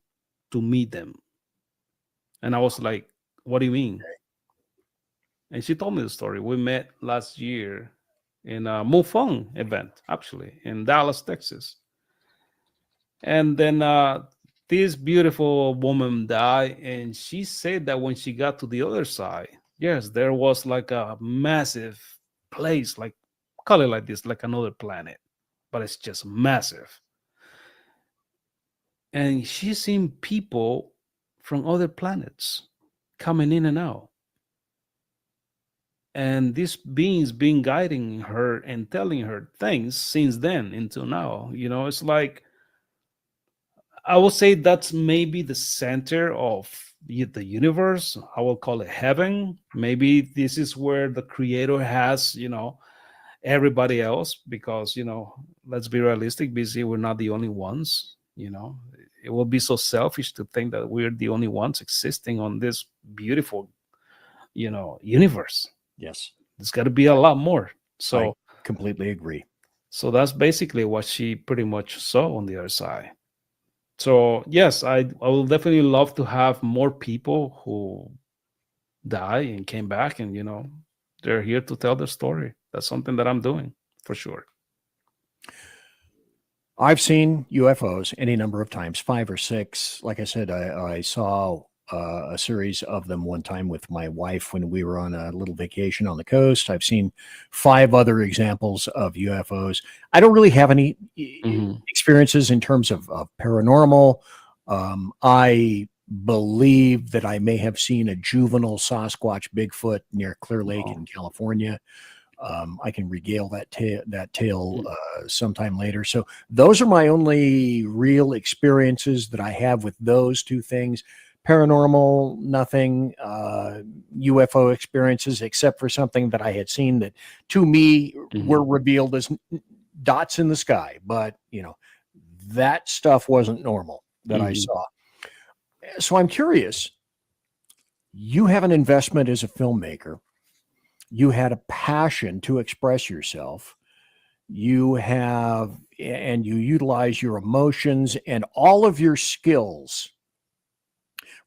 to Meet Them. And I was like, what do you mean? And she told me the story. We met last year in a MUFON event, actually, in Dallas, Texas. And then this beautiful woman died, and she said that when she got to the other side, yes, there was like a massive place, like call it like this, like another planet, but it's just massive. And she's seen people from other planets coming in and out. And these beings been guiding her and telling her things since then until now. It's like, I would say that's maybe the center of the universe. I will call it heaven. Maybe this is where the creator has, everybody else, because, let's be realistic, busy, we're not the only ones. It will be so selfish to think that we're the only ones existing on this beautiful, universe. Yes. There's got to be a lot more. So I completely agree. So that's basically what she pretty much saw on the other side. So yes, I will definitely love to have more people who die and came back, and they're here to tell their story. That's something that I'm doing for sure. I've seen UFOs any number of times, 5 or 6. Like I said, I saw a series of them one time with my wife when we were on a little vacation on the coast. I've seen 5 other examples of UFOs. I don't really have any experiences in terms of paranormal. I believe that I may have seen a juvenile Sasquatch Bigfoot near Clear Lake in California. I can regale that tale sometime later. So those are my only real experiences that I have with those 2 things. Paranormal, nothing. UFO experiences, except for something that I had seen that to me were revealed as dots in the sky. But, that stuff wasn't normal that I saw. So I'm curious, you have an investment as a filmmaker. You had a passion to express yourself. you have, and you utilize your emotions and all of your skills.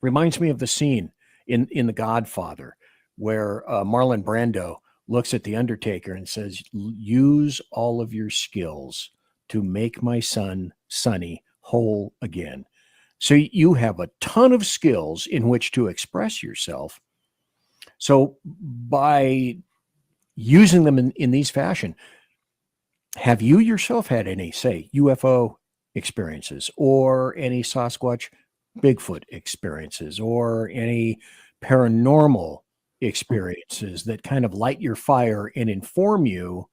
Reminds me of the scene in The Godfather where Marlon Brando looks at the Undertaker and says, use all of your skills to make my son Sonny whole again. So you have a ton of skills in which to express yourself. So by using them in these fashion, have you yourself had any, say, UFO experiences or any Sasquatch Bigfoot experiences or any paranormal experiences that kind of light your fire and inform you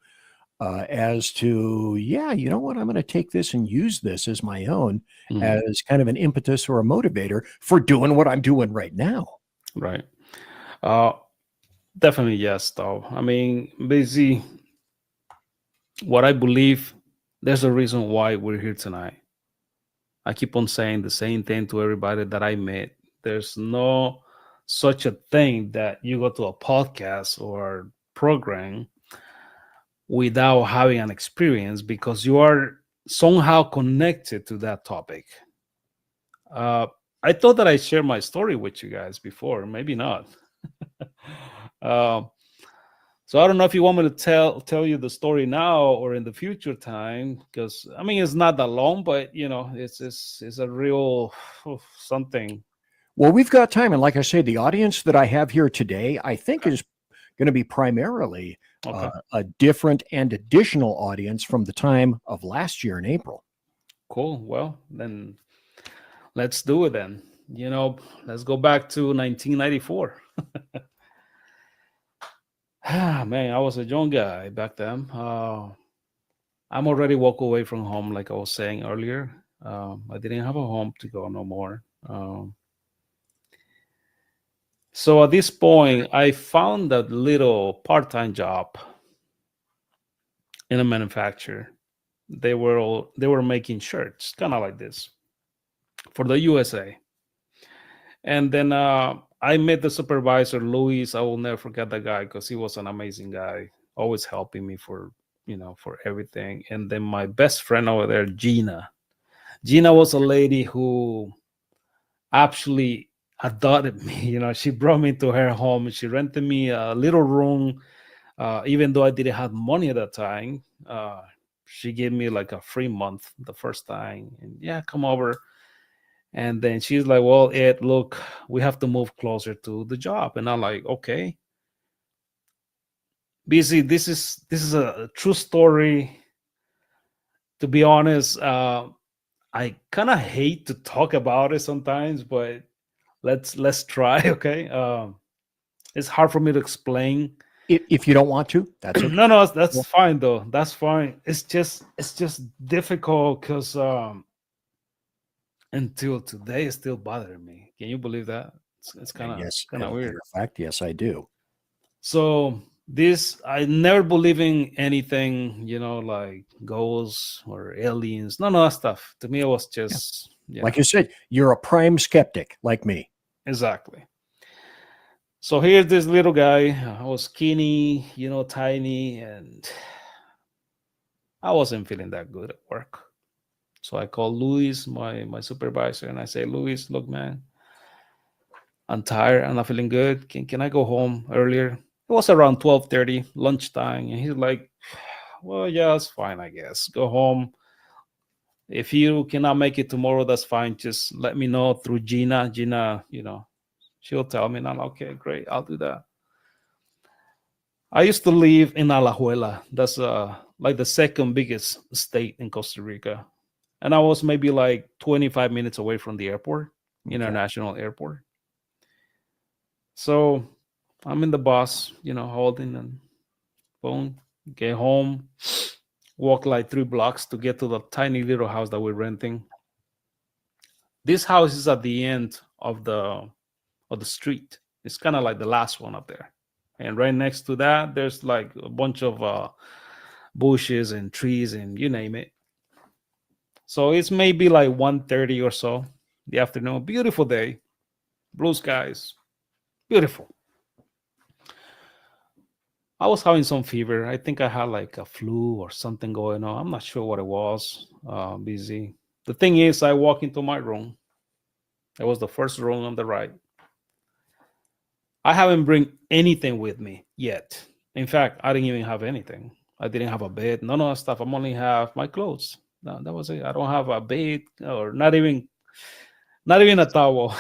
as to, yeah, you know what, I'm going to take this and use this as my own as kind of an impetus or a motivator for doing what I'm doing right now? Right. Definitely yes, though. I mean, basically, what I believe, there's a reason why we're here tonight. I keep on saying the same thing to everybody that I met. There's no such a thing that you go to a podcast or program without having an experience because you are somehow connected to that topic. I thought that I shared my story with you guys before, maybe not. So I don't know if you want me to tell you the story now or in the future time, because I mean it's not that long, but you know it's a real something. Well, we've got time, and like I say, the audience that I have here today, I think is going to be primarily a different and additional audience from the time of last year in April. Cool. Well, then let's do it then. You know, let's go back to 1994. Man, I was a young guy back then. I'm already walk away from home, like I was saying earlier. I didn't have a home to go no more. So at this point, I found that little part-time job in a manufacturer. They were making shirts, kind of like this, for the USA. And then I met the supervisor, Luis. I will never forget that guy because he was an amazing guy, always helping me for everything. And then my best friend over there, Gina. Gina was a lady who actually adopted me. You know, she brought me to her home. She rented me a little room, even though I didn't have money at that time. She gave me like a free month the first time, and yeah, come over. And then she's like, well, Ed, look, we have to move closer to the job. And I'm like, okay. BC, this is a true story. To be honest, I kind of hate to talk about it sometimes, but let's try, okay? It's hard for me to explain. If you don't want to, that's okay. No, that's fine though. That's fine. It's just difficult because until today it's still bothering me. Can you believe that? It's kind of weird. In fact, yes, I do. So I never believe in anything, like ghosts or aliens. None of that stuff. To me, it was just like you said, you're a prime skeptic like me. Exactly. So here's this little guy. I was skinny, tiny, and I wasn't feeling that good at work. So I called Luis, my supervisor, and I say, Luis, look, man, I'm tired. I'm not feeling good. Can I go home earlier? It was around 12:30, lunchtime. And he's like, well, yeah, that's fine, I guess. Go home. If you cannot make it tomorrow, that's fine. Just let me know through Gina. Gina, she'll tell me. And I'm like, okay, great. I'll do that. I used to live in Alajuela. That's like the second biggest state in Costa Rica. And I was maybe like 25 minutes away from the airport, international airport. So I'm in the bus, holding the phone, get home, walk like 3 blocks to get to the tiny little house that we're renting. This house is at the end of the street. It's kind of like the last one up there. And right next to that, there's like a bunch of bushes and trees and you name it. So it's maybe like 1:30 or so, the afternoon. Beautiful day, blue skies, beautiful. I was having some fever. I think I had like a flu or something going on. I'm not sure what it was. Busy. The thing is, I walk into my room. It was the first room on the right. I haven't bring anything with me yet. In fact, I didn't even have anything. I didn't have a bed, none of that stuff. I'm only have my clothes. No, that was it. I don't have a bed or not even a towel.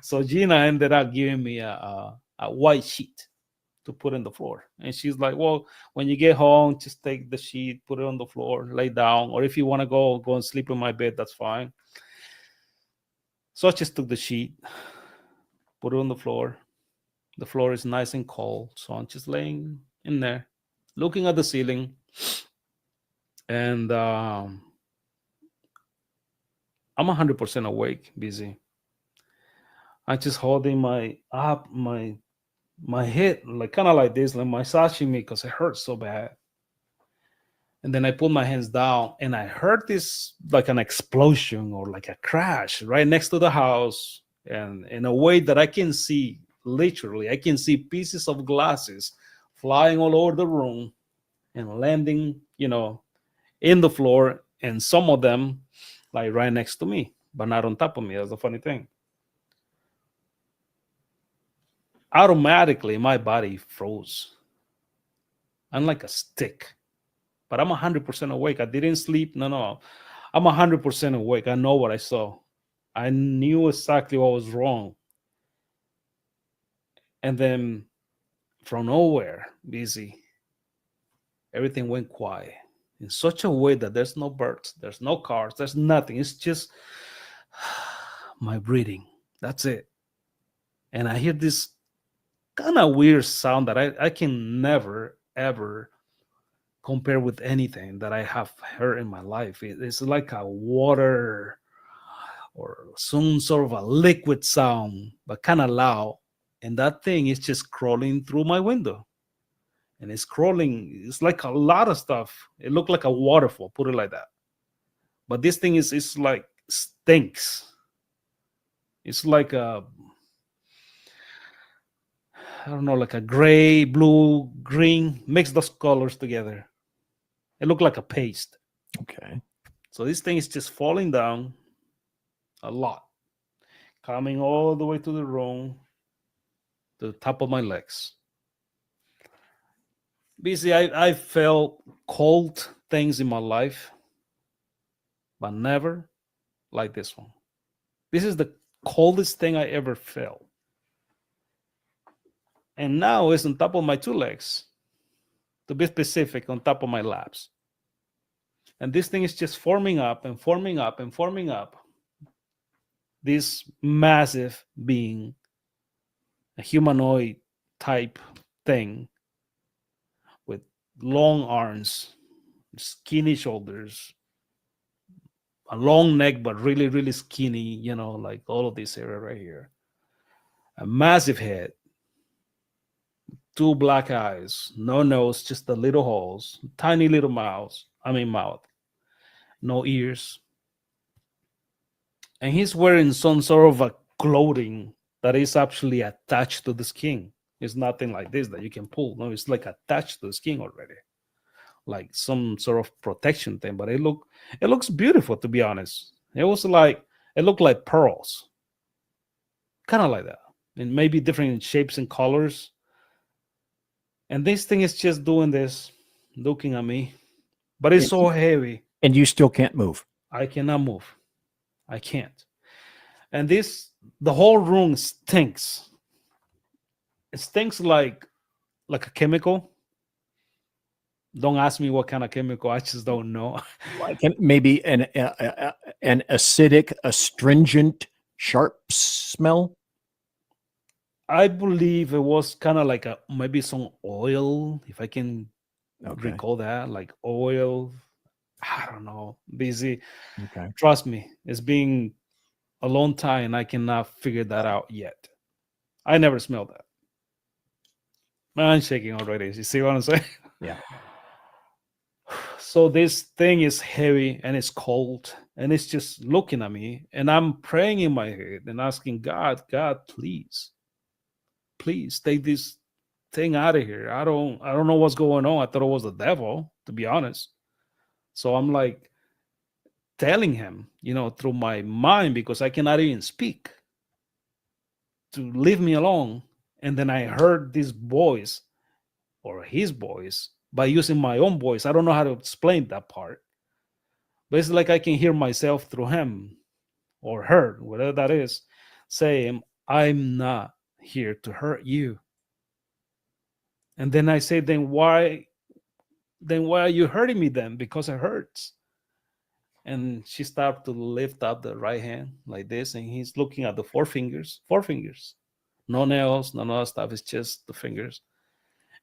So Gina ended up giving me a white sheet to put in the floor. And she's like, well, when you get home, just take the sheet, put it on the floor, lay down. Or if you want to go and sleep in my bed, that's fine. So I just took the sheet, put it on the floor. The floor is nice and cold. So I'm just laying in there, looking at the ceiling. And I'm 100% awake, busy. I'm just holding my head, like kind of like this, like massaging me because it hurts so bad. And then I put my hands down and I heard this like an explosion or like a crash right next to the house. And in a way that I can see, literally, I can see pieces of glasses flying all over the room and landing, in the floor. And some of them like right next to me, but not on top of me. That's the funny thing. Automatically, my body froze. I'm like a stick. But I'm 100% awake. I didn't sleep. No. I'm 100% awake. I know what I saw. I knew exactly what was wrong. And then from nowhere, busy, everything went quiet in such a way that there's no birds, there's no cars, there's nothing. It's just my breathing. That's it. And I hear this kind of weird sound that I can never, ever compare with anything that I have heard in my life. It's like a water or some sort of a liquid sound, but kind of loud. And that thing is just crawling through my window. And it's crawling. It's like a lot of stuff. It looked like a waterfall, put it like that. But this thing is like stinks. It's like I don't know, like a gray, blue, green, mix those colors together. It looked like a paste. Okay. So this thing is just falling down a lot, coming all the way to the room, to the top of my legs. Busy, I felt cold things in my life, but never like this one. This is the coldest thing I ever felt. And now it's on top of my two legs, to be specific, on top of my laps. And this thing is just forming up and forming up and forming up. This massive being, a humanoid type thing with long arms, skinny shoulders, a long neck, but really, really skinny, like all of this area right here. A massive head, two black eyes, no nose, just the little holes, tiny little mouth, no ears. And he's wearing some sort of a clothing that is actually attached to the skin. It's nothing like this that you can pull. No, it's like attached to the skin already, like some sort of protection thing. But it looks beautiful, to be honest. It looked like pearls, kind of like that, and maybe different shapes and colors. And this thing is just doing this, looking at me, but it's so heavy. And you still can't move. I cannot move. I can't. And the whole room stinks. It stinks like a chemical. Don't ask me what kind of chemical. I just don't know. Like maybe an acidic, astringent, sharp smell. I believe it was kind of like maybe some oil, if I can recall that, like oil. I don't know. Busy. Okay. Trust me, it's been a long time. I cannot figure that out yet. I never smelled that. I'm shaking already. You see what I'm saying? Yeah. So this thing is heavy and it's cold and it's just looking at me, and I'm praying in my head and asking God, please take this thing out of here. I don't know what's going on. I thought it was the devil, to be honest. So I'm like telling him, through my mind, because I cannot even speak, to leave me alone. And then I heard this voice, or his voice, by using my own voice. I don't know how to explain that part, but it's like I can hear myself through him or her, whatever that is, saying, I'm not here to hurt you. And then I say, then why are you hurting me then? Because it hurts. And she started to lift up the right hand like this, and he's looking at the four fingers. No nails, none of that stuff. It's just the fingers.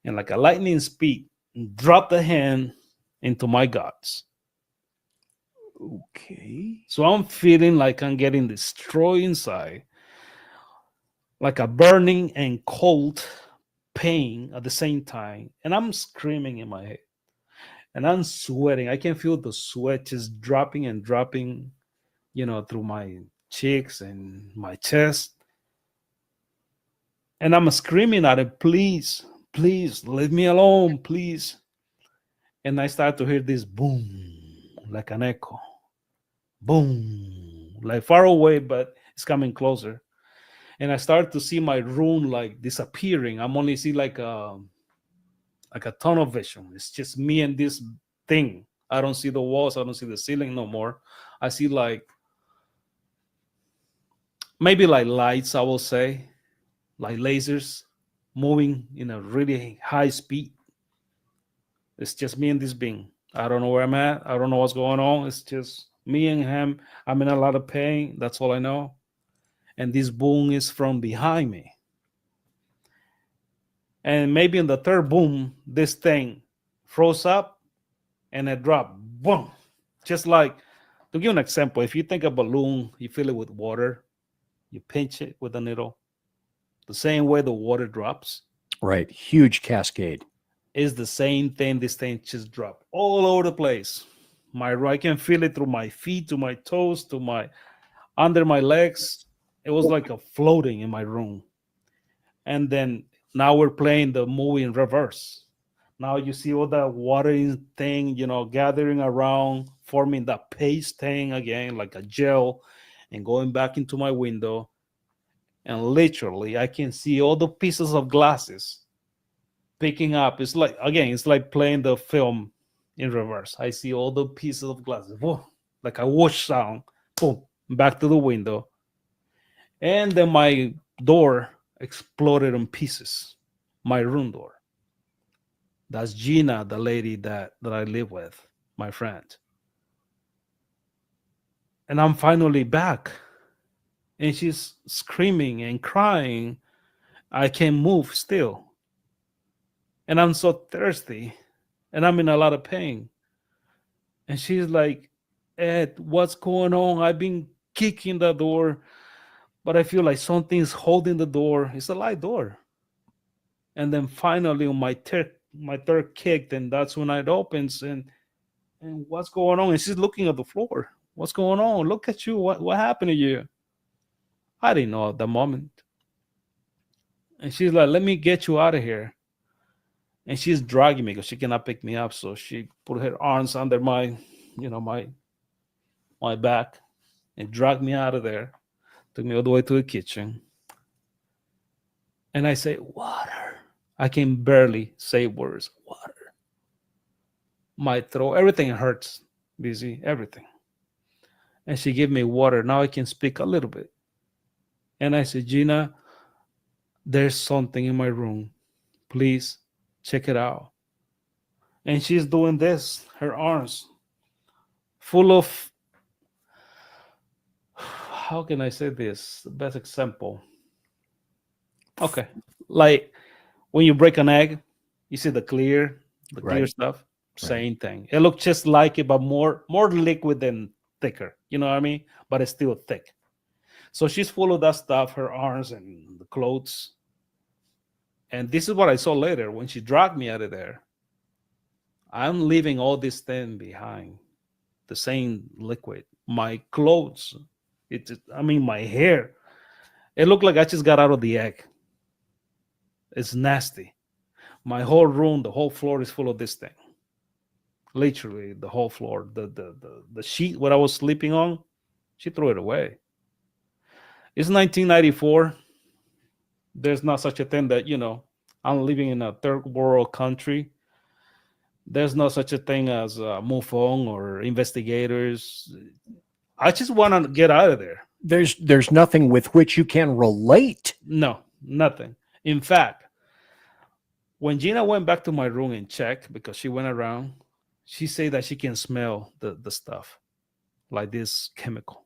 And like a lightning speed, drop the hand into my guts. Okay. So I'm feeling like I'm getting destroyed inside, like a burning and cold pain at the same time. And I'm screaming in my head. And I'm sweating. I can feel the sweat just dropping and dropping, through my cheeks and my chest. And I'm screaming at it, please, leave me alone, please. And I start to hear this boom, like an echo. Boom, like far away, but it's coming closer. And I start to see my room like disappearing. I'm only see like a tunnel vision. It's just me and this thing. I don't see the walls. I don't see the ceiling no more. I see like maybe like lights, I will say, like lasers moving in a really high speed. It's just me and this being. I don't know where I'm at. I don't know what's going on. It's just me and him. I'm in a lot of pain. That's all I know. And this boom is from behind me. And maybe in the third boom, this thing froze up and it dropped. Boom. Just like, to give an example, if you think a balloon, you fill it with water, you pinch it with a needle, the same way the water drops. Right. Huge cascade. Is the same thing. This thing just dropped all over the place. I can feel it through my feet, to my toes, under my legs. It was like a floating in my room. And then now we're playing the movie in reverse. Now you see all that watering thing, gathering around, forming that paste thing again, like a gel, and going back into my window. And literally, I can see all the pieces of glasses picking up. It's like playing the film in reverse. I see all the pieces of glasses, whoa, like a whoosh sound, boom, back to the window. And then my door exploded in pieces, my room door. That's Gina, the lady that I live with, my friend. And I'm finally back. And she's screaming and crying. I can't move still. And I'm so thirsty. And I'm in a lot of pain. And she's like, Ed, what's going on? I've been kicking the door, but I feel like something's holding the door. It's a light door. And then finally on my third kick, then that's when it opens. And what's going on? And she's looking at the floor. What's going on? Look at you. What happened to you? I didn't know at the moment. And she's like, let me get you out of here. And she's dragging me because she cannot pick me up. So she put her arms under my back and dragged me out of there. Took me all the way to the kitchen. And I say, water. I can barely say words. Water. My throat, everything hurts, busy, everything. And she gave me water. Now I can speak a little bit. And I said, Gina, there's something in my room. Please check it out. And she's doing this, her arms full of, how can I say this? The best example. Okay. Like when you break an egg, you see the clear stuff. Same thing. It looks just like it, but more liquid than thicker. You know what I mean? But it's still thick. So she's full of that stuff, her arms and the clothes. And this is what I saw later when she dragged me out of there. I'm leaving all this thing behind. The same liquid. My clothes. My hair. It looked like I just got out of the egg. It's nasty. My whole room, the whole floor is full of this thing. Literally, the whole floor. The sheet what I was sleeping on, she threw it away. It's 1994. There's not such a thing that, I'm living in a third world country. There's no such a thing as MUFON or investigators. I just want to get out of there. There's nothing with which you can relate. No, nothing. In fact, when Gina went back to my room and checked, because she went around, she said that she can smell the stuff, like this chemical.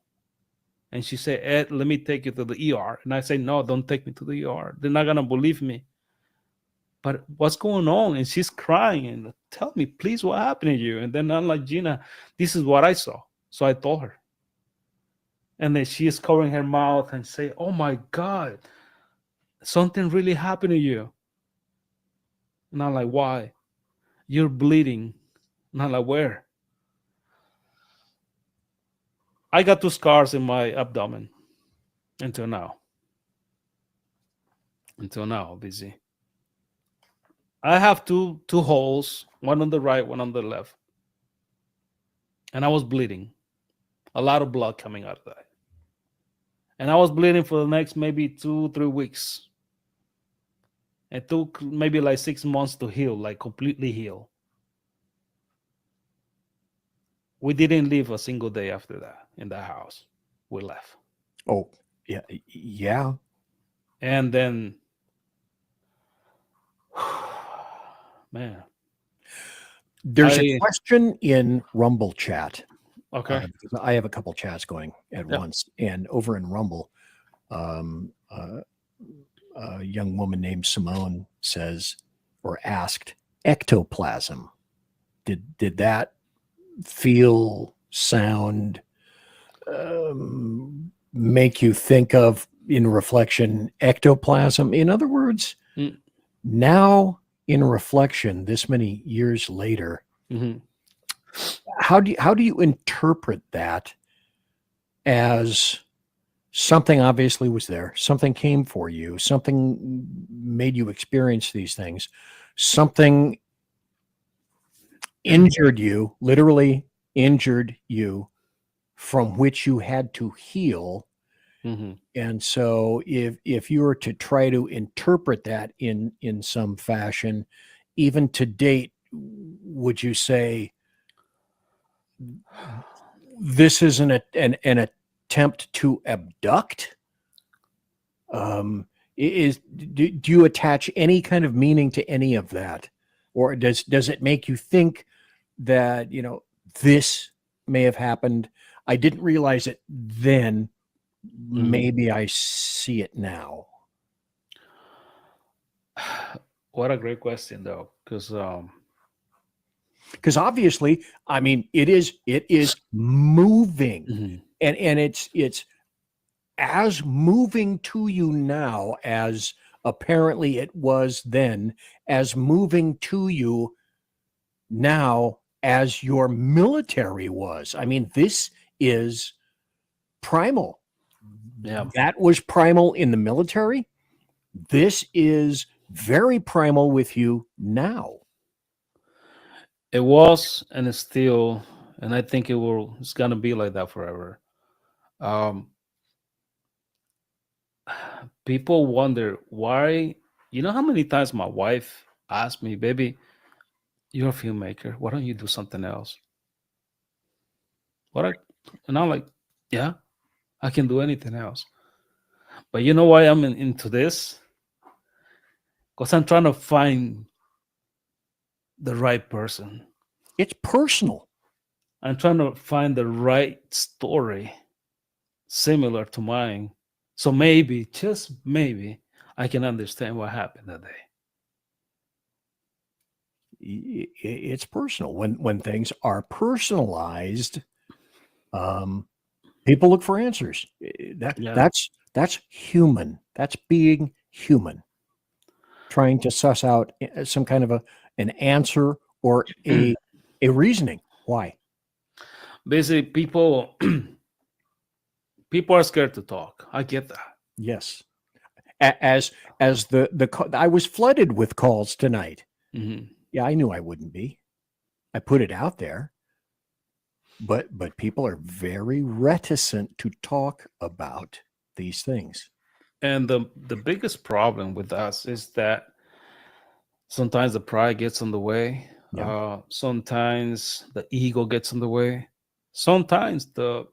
And she said, Ed, let me take you to the ER. And I said, no, don't take me to the ER. They're not going to believe me. But what's going on? And she's crying and tell me, please, what happened to you? And then I'm like, Gina, this is what I saw. So I told her. And then she is covering her mouth and say, oh my God, something really happened to you. And I'm like, why? You're bleeding. And I'm like, where? I got 2 scars in my abdomen until now. Busy. I have two holes, one on the right, one on the left. And I was bleeding. A lot of blood coming out of that. And I was bleeding for the next maybe 2-3 weeks. It took maybe like 6 months to heal, like completely heal. We didn't live a single day after that in that house. We left. Oh, yeah. Yeah. And then, man. There's a question in Rumble chat. Okay. I have a couple chats going at once. And over in Rumble, a young woman named Simone says, or asked, ectoplasm. Did that feel, sound, make you think of, in reflection, ectoplasm? In other words, now in reflection, this many years later, how do you interpret that as something obviously was there, something came for you, something made you experience these things, something injured you, literally injured you, from which you had to heal. And so if you were to try to interpret that in some fashion, even to date, would you say this is an attempt to abduct? Do you attach any kind of meaning to any of that? Or does it make you think that, this may have happened? I didn't realize it then. Maybe I see it now. What a great question, though, because obviously, I mean, it is moving, and it's as moving to you now as apparently it was then, as moving to you now as your military was. I mean, this is primal. Yeah. That was primal in the military. This is very primal with you now. It was, and it's still, and I think it's going to be like that forever. People wonder why, how many times my wife asked me, baby, you're a filmmaker, why don't you do something else? And I'm like, yeah, I can do anything else. But you know why I'm into this? Because I'm trying to find the right person. It's personal. I'm trying to find the right story similar to mine. So maybe, just maybe, I can understand what happened that day. It's personal. When things are personalized, people look for answers. That's human. That's being human. Trying to suss out some kind of an answer or a reasoning. Why? Basically, people are scared to talk. I get that. Yes. As I was flooded with calls tonight. Yeah, I knew I wouldn't be. I put it out there, but people are very reticent to talk about these things. And the biggest problem with us is that sometimes the pride gets in the way. Yeah. Sometimes the ego gets in the way. Sometimes the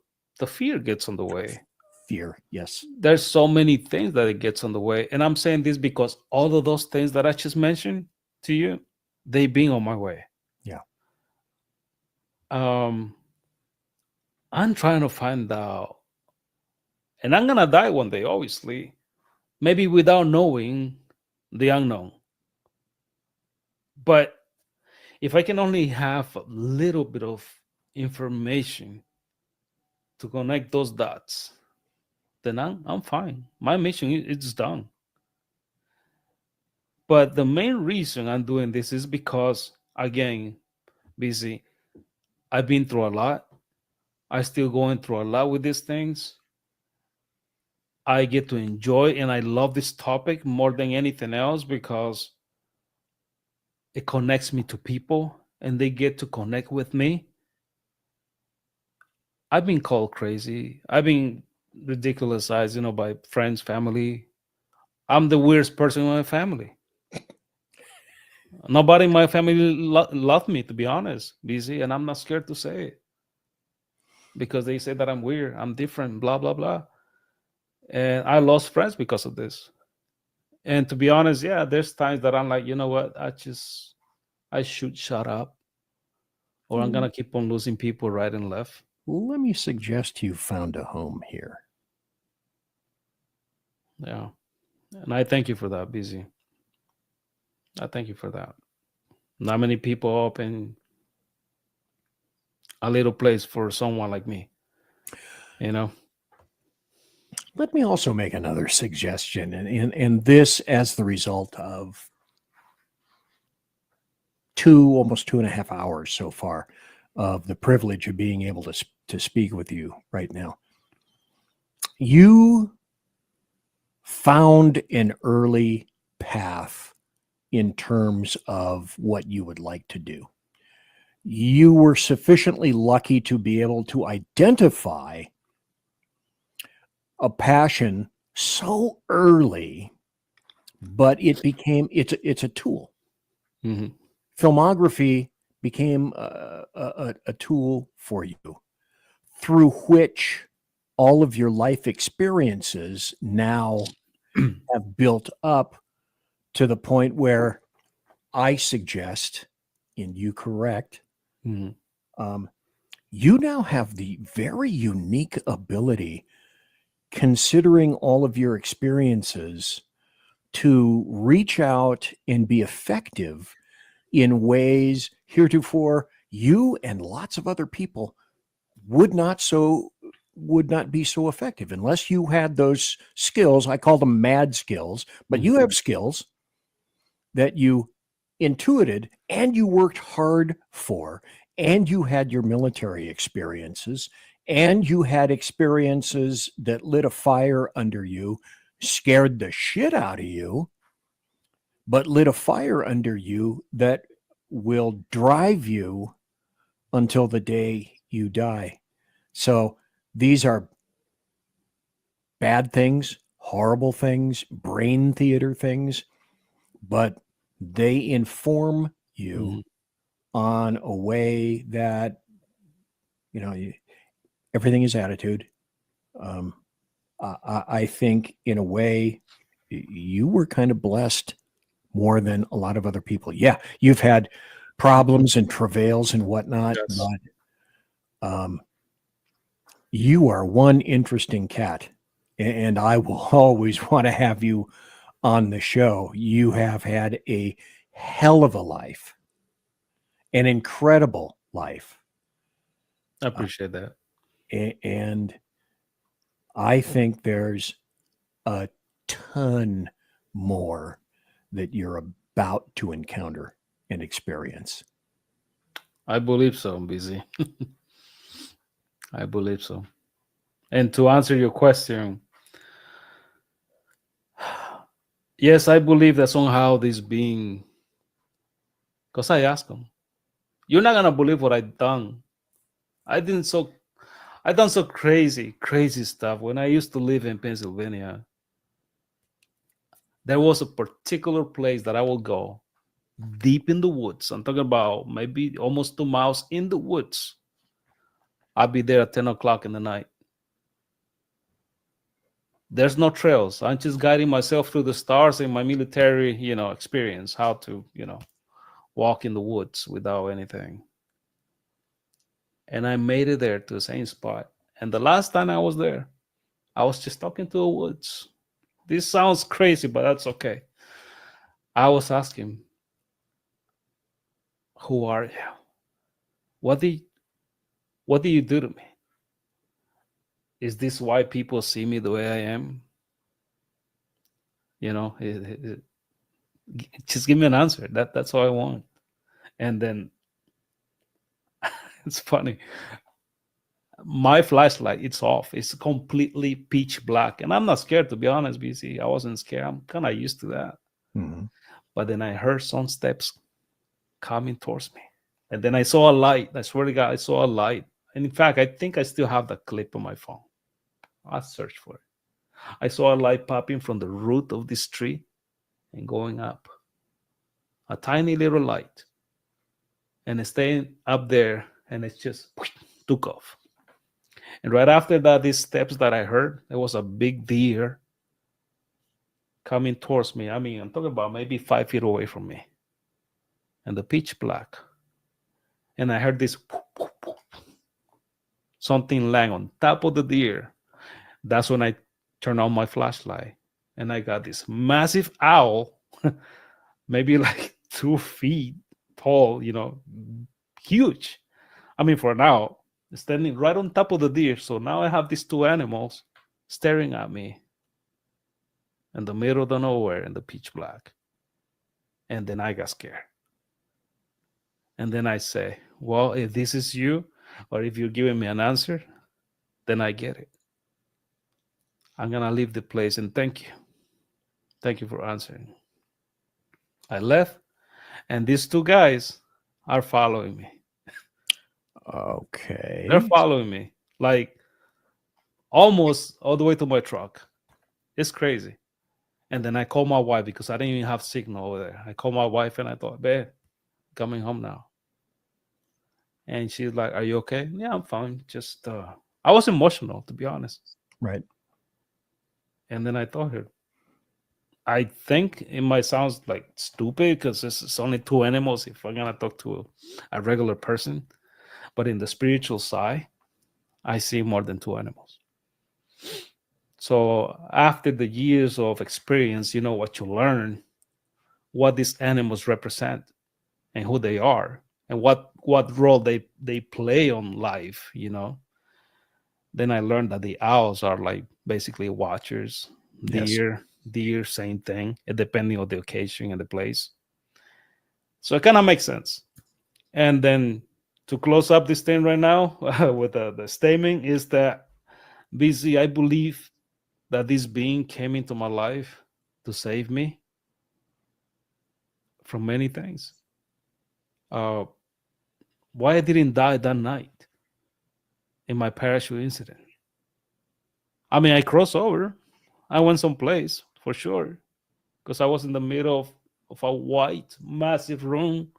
fear gets in the way. Fear, yes. There's so many things that it gets in the way. And I'm saying this because all of those things that I just mentioned to you, they being on my way. Yeah. I'm trying to find out, and I'm gonna die one day, obviously, maybe without knowing the unknown. But if I can only have a little bit of information to connect those dots, then I'm fine. My mission is done. But the main reason I'm doing this is because, again, busy. I've been through a lot. I still going through a lot with these things. I get to enjoy and I love this topic more than anything else because it connects me to people and they get to connect with me. I've been called crazy. I've been ridiculousized, by friends, family. I'm the weirdest person in my family. Nobody in my family loved me, to be honest, busy, and I'm not scared to say it because they say that I'm weird, I'm different, blah blah blah. And I lost friends because of this. And to be honest, yeah, there's times that I'm like, you know what, I should shut up, or I'm gonna keep on losing people right and left. Let me suggest you found a home here. Yeah. And I thank you for that, busy. I thank you for that. Not many people open a little place for someone like me. Let me also make another suggestion, and this as the result of almost 2.5 hours so far of the privilege of being able to speak with you right now. You found an early path in terms of what you would like to do. You were sufficiently lucky to be able to identify a passion so early, but it's a tool. Mm-hmm. Filmography became a tool for you through which all of your life experiences now have built up to the point where I suggest, and you correct, you now have the very unique ability, considering all of your experiences, to reach out and be effective in ways heretofore you and lots of other people would not be so effective unless you had those skills. I call them mad skills, but you have skills that you intuited and you worked hard for, and you had your military experiences, and you had experiences that lit a fire under you, scared the shit out of you, but lit a fire under you that will drive you until the day you die. So these are bad things, horrible things, brain theater things, but they inform you on a way that, everything is attitude. I think in a way you were kind of blessed more than a lot of other people. Yeah, you've had problems and travails and whatnot, but you are one interesting cat, and I will always want to have you on the show. You have had a hell of a life, an incredible life. I appreciate that. And I think there's a ton more that you're about to encounter and experience. I believe so, busy. I believe so. And to answer your question, yes, I believe that somehow this being Because I asked him, "You're not gonna believe what I done. I done so crazy stuff. When I used to live in Pennsylvania, there was a particular place that I will go deep in the woods. I'm talking about maybe almost 2 miles in the woods. I'll be there at 10 o'clock in the night. There's no trails. I'm just guiding myself through the stars in my military, experience, how to, walk in the woods without anything. And I made it there to the same spot. And the last time I was there, I was just talking to the woods. This sounds crazy, but that's okay. I was asking, who are you? What do you do to me? Is this why people see me the way I am? Just give me an answer. That's all I want. And then it's funny. My flashlight, it's off. It's completely pitch black. And I'm not scared, to be honest, BC. I wasn't scared. I'm kind of used to that. Mm-hmm. But then I heard some steps coming towards me. And then I saw a light. I swear to God, I saw a light. And in fact, I think I still have the clip on my phone. I'll search for it. I saw a light popping from the root of this tree and going up. A tiny little light. And it's staying up there, and it just took off. And right after that, these steps that I heard, there was a big deer coming towards me. I mean, I'm talking about maybe 5 feet away from me. And the pitch black. And I heard this something land on top of the deer. That's when I turned on my flashlight. And I got this massive owl, maybe like 2 feet tall, huge. I mean, for an owl, standing right on top of the deer. So now I have these 2 animals staring at me in the middle of nowhere in the pitch black. And then I got scared. And then I say, well, if this is you, or if you're giving me an answer, then I get it. I'm going to leave the place, and thank you. Thank you for answering. I left, and these 2 guys are following me. Okay. They're following me, like almost all the way to my truck. It's crazy. And then I called my wife because I didn't even have signal over there. I called my wife and I thought, babe, coming home now. And she's like, are you okay? Yeah, I'm fine. Just, I was emotional, to be honest. Right. And then I told her, I think it might sound like stupid because it's only 2 animals if I'm going to talk to a regular person. But in the spiritual side, I see more than 2 animals. So after the years of experience, what you learn, what these animals represent and who they are and what role they play on life, Then I learned that the owls are like basically watchers. Deer, same thing, depending on the occasion and the place. So it kind of makes sense. And then to close up this thing right now with the statement is that, BZ, I believe that this being came into my life to save me from many things. Why I didn't die that night in my parachute incident. I mean, I crossed over. I went someplace for sure because I was in the middle of a white, massive room.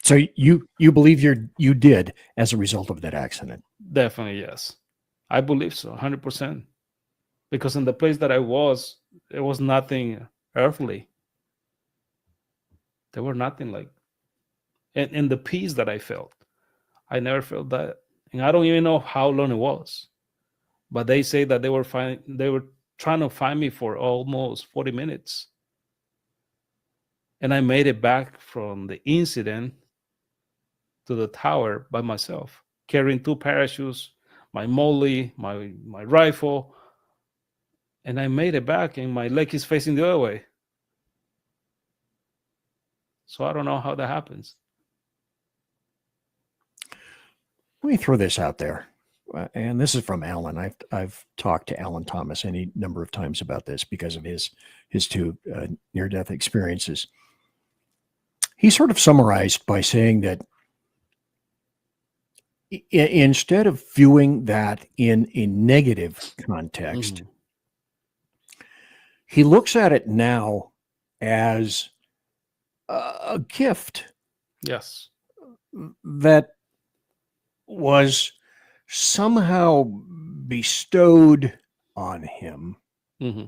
So you believe you did as a result of that accident? Definitely, yes. I believe so, 100%. Because in the place that I was, there was nothing earthly. There were nothing like, and the peace that I felt, I never felt that. And I don't even know how long it was. But they say that they were trying to find me for almost 40 minutes. And I made it back from the incident to the tower by myself, carrying 2 parachutes, my molly, my rifle. And I made it back, and my leg is facing the other way. So I don't know how that happens. Let me throw this out there. And this is from Alan. I've talked to Alan Thomas any number of times about this because of his 2 near-death experiences. He sort of summarized by saying that instead of viewing that in a negative context, he looks at it now as a gift Yes. that was somehow bestowed on him. Mm-hmm.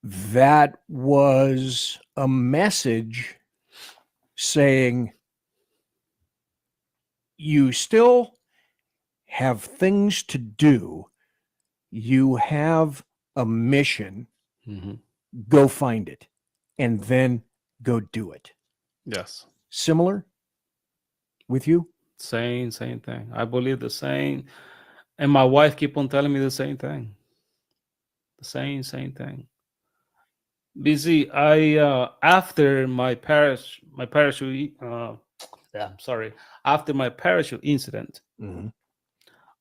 That was a message saying, you still have things to do. You have a mission. Mm-hmm. Go find it and then go do it. Yes. Similar with you? Same thing. I believe the same. And my wife keep on telling me the same thing. The same thing. BZ, I after my parachute after my parachute incident,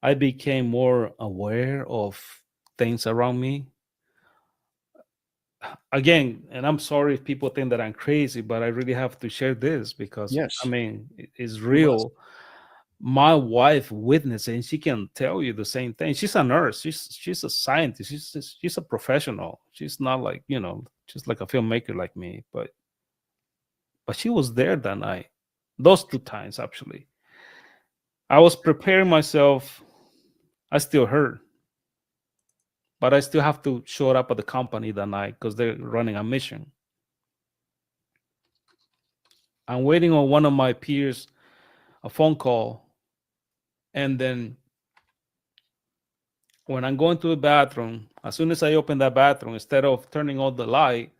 I became more aware of things around me. Again, and I'm sorry if people think that I'm crazy, but I really have to share this because Yes. I mean it's real. My wife witnessed it, and she can tell you the same thing. She's a nurse. She's a scientist. She's a professional. She's not like, just like a filmmaker like me. But she was there that night. Those 2 times, actually. I was preparing myself. I still hurt. But I still have to show up at the company that night because they're running a mission. I'm waiting on one of my peers, a phone call. And then when I'm going to the bathroom, as soon as I open that bathroom, instead of turning on the light,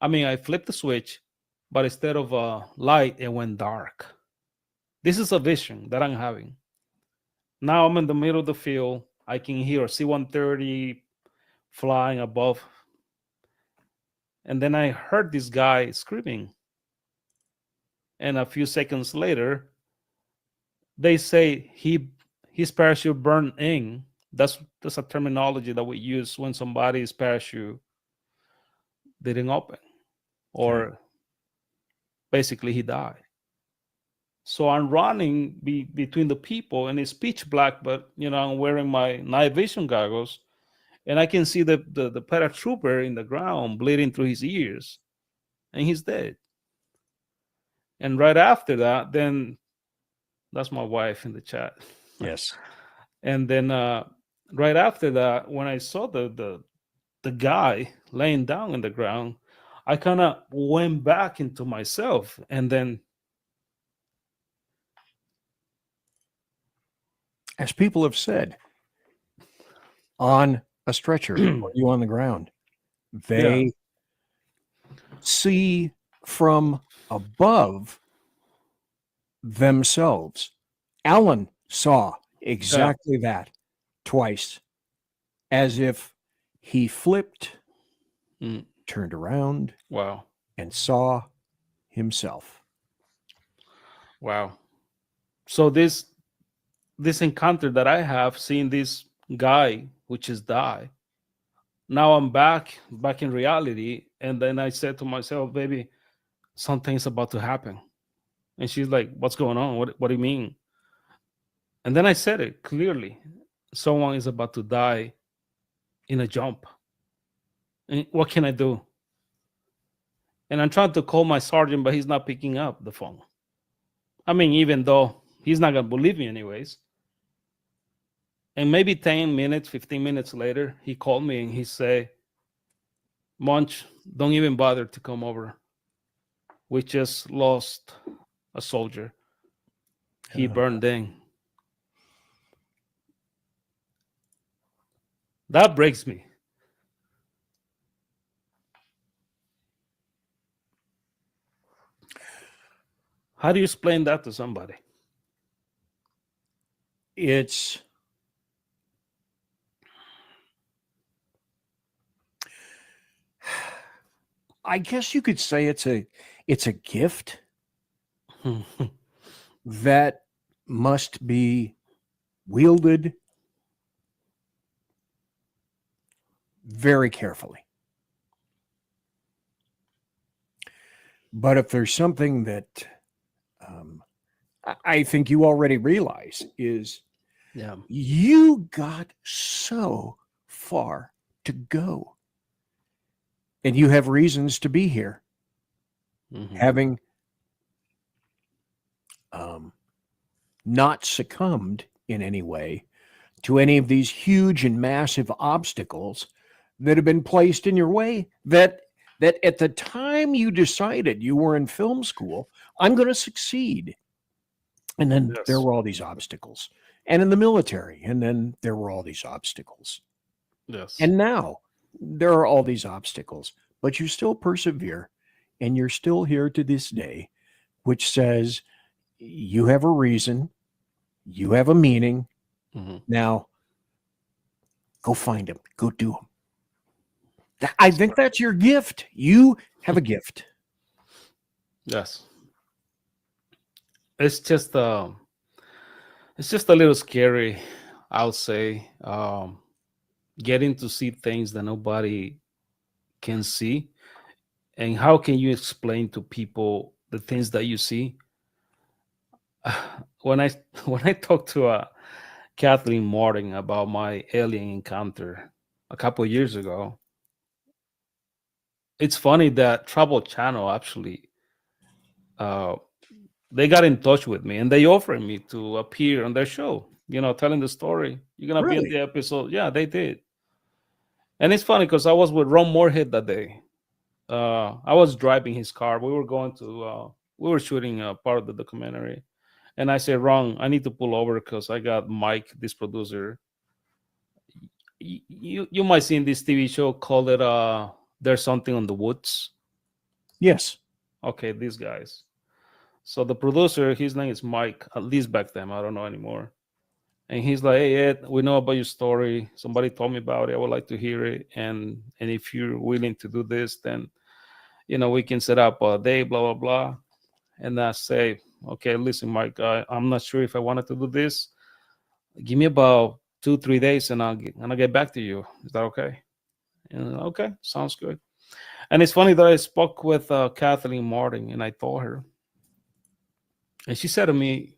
I flipped the switch, but instead of a light, it went dark. This is a vision that I'm having. Now I'm in the middle of the field. I can hear C-130 flying above. And then I heard this guy screaming. And a few seconds later, they say his parachute burned in. That's a terminology that we use when somebody's parachute didn't open, or basically he died. So I'm running between the people, and it's pitch black, but I'm wearing my night vision goggles, and I can see the paratrooper in the ground bleeding through his ears, and he's dead. And right after that, then that's my wife in the chat. Yes. And then right after that, when I saw the guy laying down in the ground, I kind of went back into myself, and then, as people have said, on a stretcher or you on the ground, they see from above themselves. Alan saw exactly that twice, as if he flipped, turned around, wow, and saw himself. Wow. So this encounter that I have, seeing this guy who just died, now I'm back in reality. And then I said to myself, baby, something's about to happen. And she's like, what's going on? What do you mean? And then I said it clearly. Someone is about to die in a jump. And what can I do? And I'm trying to call my sergeant, but he's not picking up the phone. Even though he's not going to believe me anyways. And maybe 10 minutes, 15 minutes later, he called me and he said, Munch, don't even bother to come over. We just lost a soldier. He burned in. That breaks me. How do you explain that to somebody? I guess you could say it's a gift that must be wielded very carefully. But if there's something that I think you already realize is Yeah. you got so far to go. And you have reasons to be here. Mhm. Having not succumbed in any way to any of these huge and massive obstacles that have been placed in your way that at the time you decided you were in film school, I'm going to succeed. And then there were all these obstacles. And in the military, and then there were all these obstacles. Yes. And now there are all these obstacles, but you still persevere and you're still here to this day, which says you have a reason, you have a meaning. Mhm. Now go find them, go do them. I think that's your gift. You have a gift. Yes. It's just a little scary, I'll say. Getting to see things that nobody can see. And how can you explain to people the things that you see? When I talked to Kathleen Martin about my alien encounter a couple of years ago, it's funny that Travel Channel actually they got in touch with me and they offered me to appear on their show, telling the story. You're gonna be in Really? the episode. Yeah, they did. And it's funny because I was with Ron Moorhead that day. I was driving his car. We were shooting a part of the documentary. And I said, Ron, I need to pull over because I got Mike, this producer. You might see in this TV show called it There's Something on the Woods. Yes. Okay, these guys. So the producer, his name is Mike, at least back then. I don't know anymore. And he's like, hey, Ed, we know about your story. Somebody told me about it. I would like to hear it. And if you're willing to do this, then, we can set up a day, blah, blah, blah. And I say, okay, listen, Mike, I'm not sure if I wanted to do this. Give me about 2-3 days and I'll get back to you. Is that okay? And okay, sounds good. And it's funny that I spoke with Kathleen Martin and I told her. And she said to me,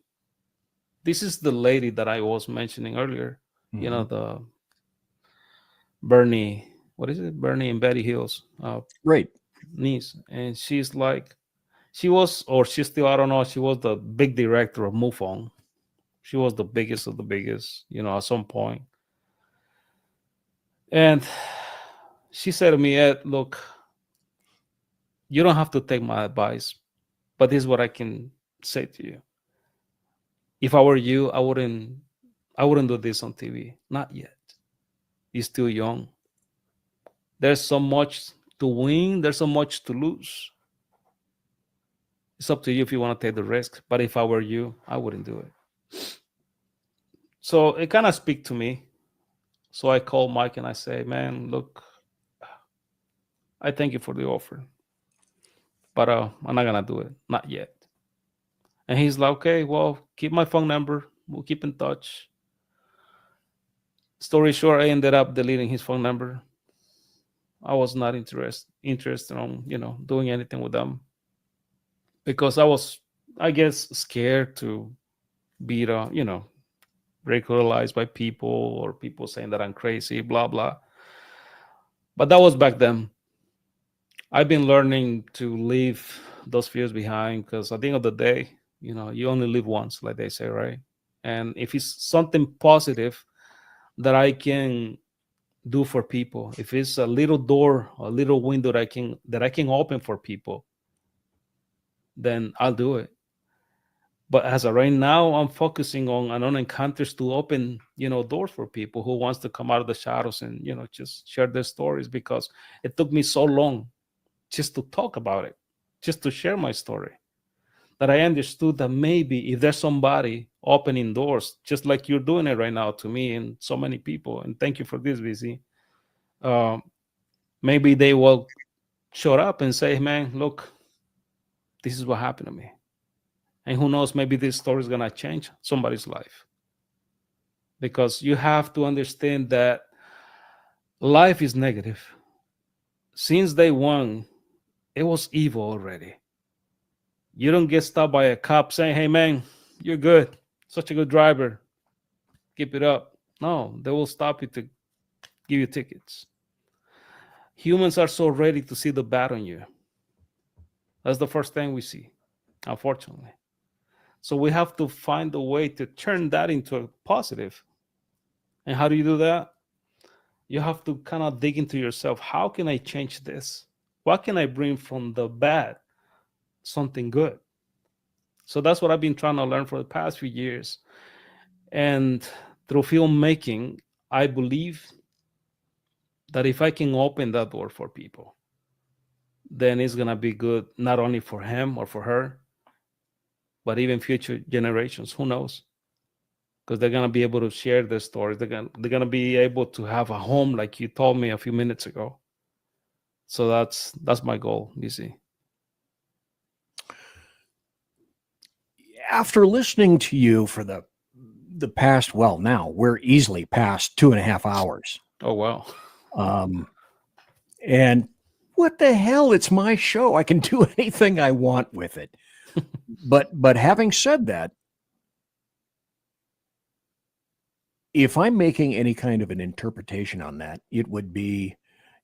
this is the lady that I was mentioning earlier, the Bernie, what is it? Bernie and Betty Hills. Right. Niece. And she's like, she was, or she's still, I don't know, she was the big director of MUFON. She was the biggest of the biggest, at some point. And she said to me, Ed, look, you don't have to take my advice, but this is what I can say to you. If I were you, I wouldn't do this on TV. Not yet. You're still young. There's so much to win. There's so much to lose. It's up to you if you want to take the risk. But if I were you, I wouldn't do it. So it kind of speak to me. So I called Mike and I say, man, look, I thank you for the offer, but I'm not going to do it. Not yet. And he's like, okay, well, keep my phone number. We'll keep in touch. Story short, I ended up deleting his phone number. I was not interested on, doing anything with them because I was, I guess, scared to be, ridiculed by people or people saying that I'm crazy, blah, blah. But that was back then. I've been learning to leave those fears behind because at the end of the day, you only live once, like they say, right? And if it's something positive that I can do for people, if it's a little door, a little window that I can open for people, then I'll do it. But as of right now, I'm focusing on encounters to open, doors for people who wants to come out of the shadows and, just share their stories because it took me so long just to talk about it, just to share my story, that I understood that maybe if there's somebody opening doors, just like you're doing it right now to me and so many people, and thank you for this, VZ, maybe they will show up and say, man, look, this is what happened to me. And who knows, maybe this story is going to change somebody's life. Because you have to understand that life is negative. Since day one, it was evil already. You don't get stopped by a cop saying, "Hey, man, you're good. Such a good driver. Keep it up." No, they will stop you to give you tickets. Humans are so ready to see the bad on you. That's the first thing we see, unfortunately. So we have to find a way to turn that into a positive. And how do you do that? You have to kind of dig into yourself. How can I change this? What can I bring from the bad something good? So that's what I've been trying to learn for the past few years. And through filmmaking, I believe that if I can open that door for people, then it's going to be good, not only for him or for her, but even future generations. Who knows? Because they're going to be able to share their stories. They're going to be able to have a home, like you told me a few minutes ago. So that's my goal, you see. After listening to you for the past, well, now we're easily past 2.5 hours. Oh, wow. And what the hell? It's my show. I can do anything I want with it. But having said that, if I'm making any kind of an interpretation on that, it would be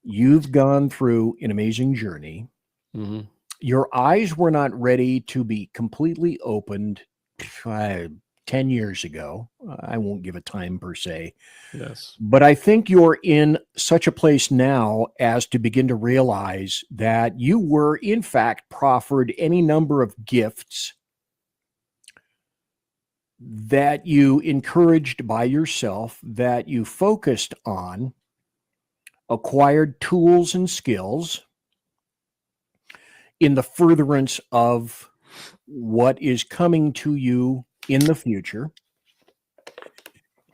you've gone through an amazing journey. Mm-hmm. Your eyes were not ready to be completely opened 10 years ago. I won't give a time per se. Yes. But I think you're in such a place now as to begin to realize that you were, in fact, proffered any number of gifts that you encouraged by yourself, that you focused on, acquired tools and skills in the furtherance of what is coming to you in the future.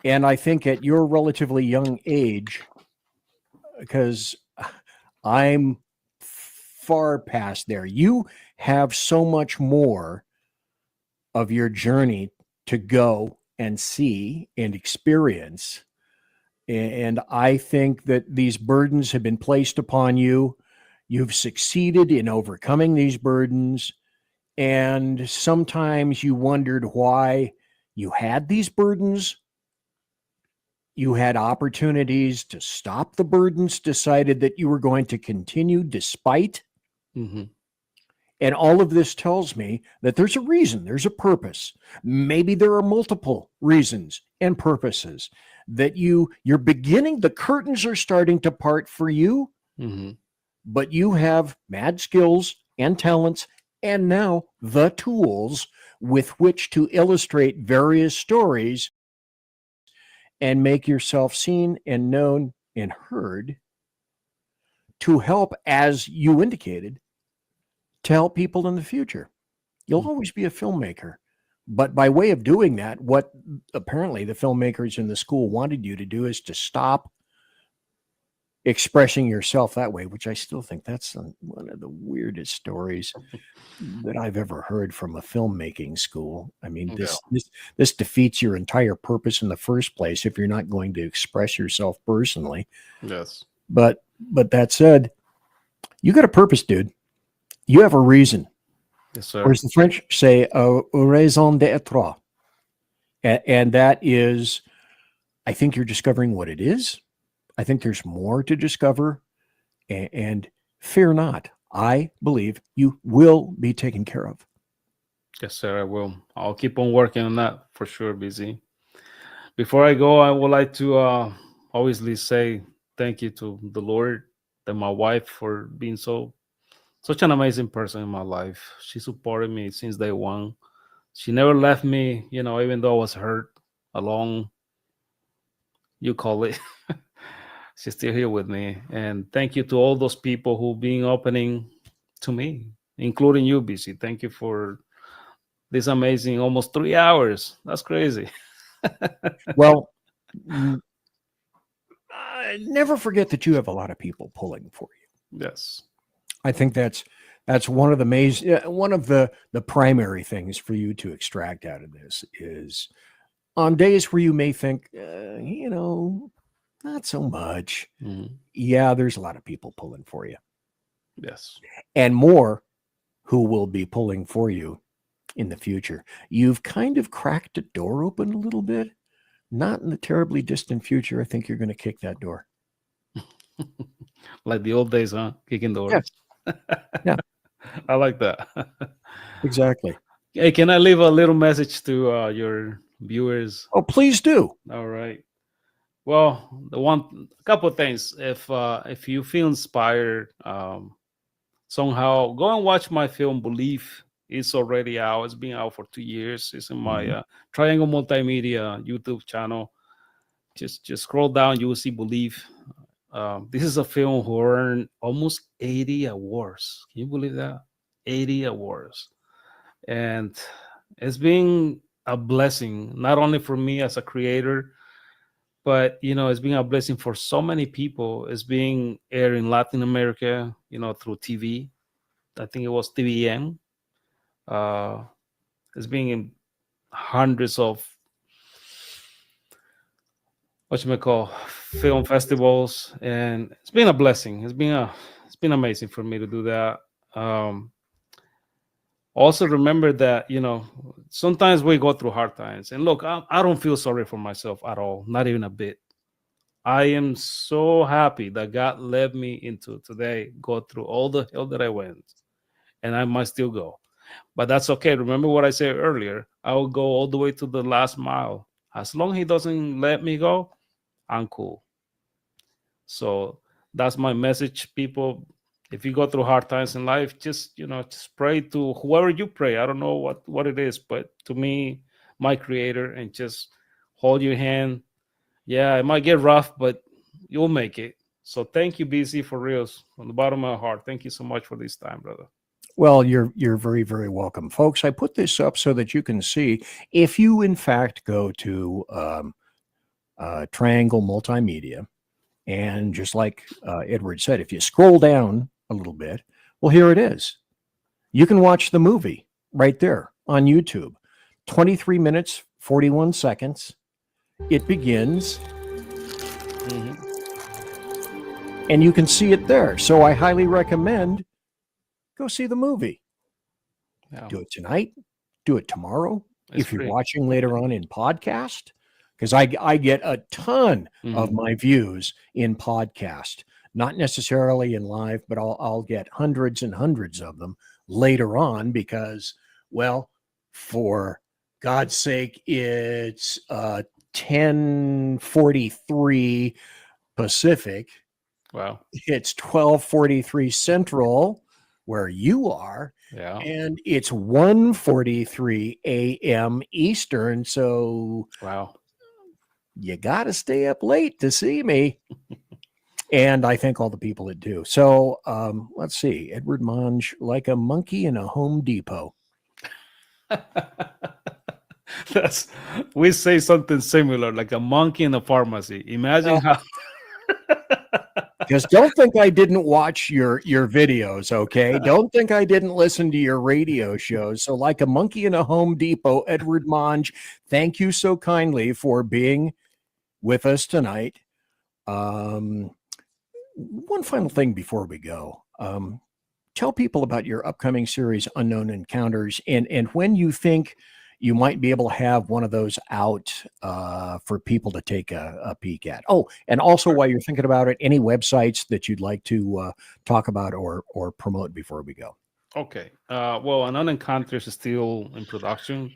And I think at your relatively young age, because I'm far past there, you have so much more of your journey to go and see and experience. And I think that these burdens have been placed upon you. You've succeeded in overcoming these burdens. And sometimes you wondered why you had these burdens. You had opportunities to stop the burdens, decided that you were going to continue despite. Mm-hmm. And all of this tells me that there's a reason, there's a purpose. Maybe there are multiple reasons and purposes that you're beginning, the curtains are starting to part for you, mm-hmm. but you have mad skills and talents and now the tools with which to illustrate various stories and make yourself seen and known and heard to help, as you indicated, to help people in the future. You'll always be a filmmaker. But by way of doing that, what apparently the filmmakers in the school wanted you to do is to stop expressing yourself that way, which I still think that's one of the weirdest stories that I've ever heard from a filmmaking school. I mean, this defeats your entire purpose in the first place if you're not going to express yourself personally. Yes. But that said, you got a purpose, dude. You have a reason. Yes, sir. Or as the French say, a raison d'être. And that is, I think you're discovering what it is. I think there's more to discover. And fear not. I believe you will be taken care of. Yes, sir, I will. I'll keep on working on that for sure, BZ. Before I go, I would like to obviously say thank you to the Lord and my wife for being such an amazing person in my life. She supported me since day one. She never left me, even though I was hurt, alone, you call it. She's still here with me. And thank you to all those people who've been opening to me, including you, BC. Thank you for this amazing almost 3 hours. That's crazy. Well, never forget that you have a lot of people pulling for you. Yes. I think that's one of the primary things for you to extract out of this is on days where you may think, not so much. Mm-hmm. Yeah, there's a lot of people pulling for you. Yes. And more who will be pulling for you in the future. You've kind of cracked a door open a little bit. Not in the terribly distant future. I think you're going to kick that door. Like the old days, huh? Kicking doors. Yeah. Yeah. I like that. Exactly. Hey, can I leave a little message to your viewers? Oh, please do. All right. Well, a couple of things. If you feel inspired, somehow go and watch my film Belief. It's already out. It's been out for 2 years. It's in my Triangle Multimedia YouTube channel. Just scroll down, you will see Belief. This is a film who earned almost 80 awards. Can you believe that? 80 awards. And it's been a blessing, not only for me as a creator, but it's been a blessing for so many people. It's being aired in Latin America, through TV. I think it was TVN. It's being in hundreds of film festivals, and it's been a blessing. It's been amazing for me to do that. Also remember that sometimes we go through hard times, and look, I don't feel sorry for myself at all, not even a bit. I am so happy that God led me into today, go through all the hell that I went, and I might still go, but that's okay. Remember what I said earlier, I will go all the way to the last mile. As long as he doesn't let me go, I'm cool. So that's my message, people. If you go through hard times in life, just pray to whoever you pray. I don't know what it is, but to me, my creator, and just hold your hand. Yeah, it might get rough, but you'll make it. So thank you, BC, for reals, from the bottom of my heart. Thank you so much for this time, brother. Well, you're very, very welcome, folks. I put this up so that you can see, if you in fact go to Triangle Multimedia, and just like Edward said, if you scroll down a little bit, well, here it is. You can watch the movie right there on YouTube. 23 minutes, 41 seconds. It begins. And you can see it there. So I highly recommend go see the movie. Yeah. Do it tonight. Do it tomorrow. It's if you're free. watching later on in podcast, because I get a ton of my views in podcast, not necessarily in live, but I'll get hundreds and hundreds of them later on because, well, for God's sake, it's 10:43 Pacific. Wow. It's 12:43 Central, where you are. Yeah. And it's 1:43 a.m. Eastern. So wow, you got to stay up late to see me. And I thank all the people that do. So let's see. Edward Monge, like a monkey in a Home Depot. We say something similar, like a monkey in a pharmacy. Imagine how. Because don't think I didn't watch your videos, okay? Don't think I didn't listen to your radio shows. So like a monkey in a Home Depot, Edward Monge, thank you so kindly for being with us tonight. One final thing before we go. Tell people about your upcoming series, Unknown Encounters, and when you think you might be able to have one of those out for people to take a peek at. Oh, and also while you're thinking about it, any websites that you'd like to talk about or promote before we go? Okay. Well, Unknown Encounters is still in production.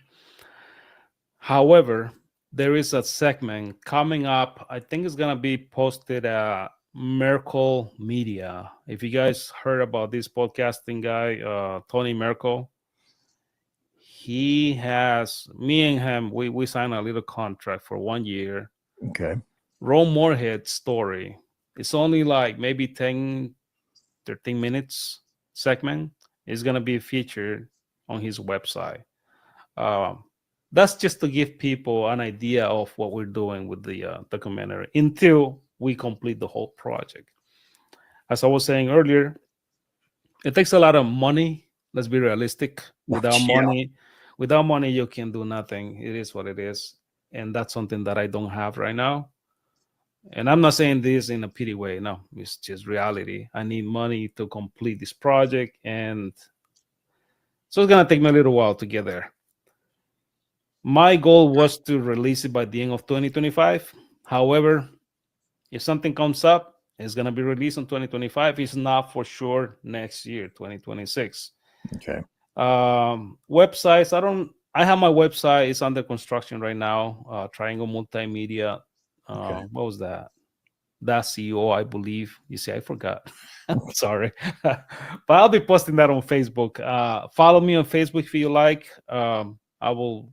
However, there is a segment coming up. I think it's going to be posted at Merkel Media. If you guys heard about this podcasting guy, Tony Merkel, he has, me and him, we signed a little contract for 1 year. Okay. Ron Moorhead's story. It's only like maybe 10, 13 minutes segment. It's going to be featured on his website. That's just to give people an idea of what we're doing with the documentary until we complete the whole project. As I was saying earlier, it takes a lot of money. Let's be realistic. Without money, you can do nothing. It is what it is. And that's something that I don't have right now. And I'm not saying this in a pity way. No, it's just reality. I need money to complete this project. And So it's gonna take me a little while to get there. My goal was to release it by the end of 2025. However, if something comes up, it's gonna be released in 2025. It's not for sure next year, 2026. Okay. Websites, I have my website. It's under construction right now. Triangle Multimedia. What was that? That's CEO, I believe. You see, I forgot. Sorry. But I'll be posting that on Facebook. Follow me on Facebook if you like. I will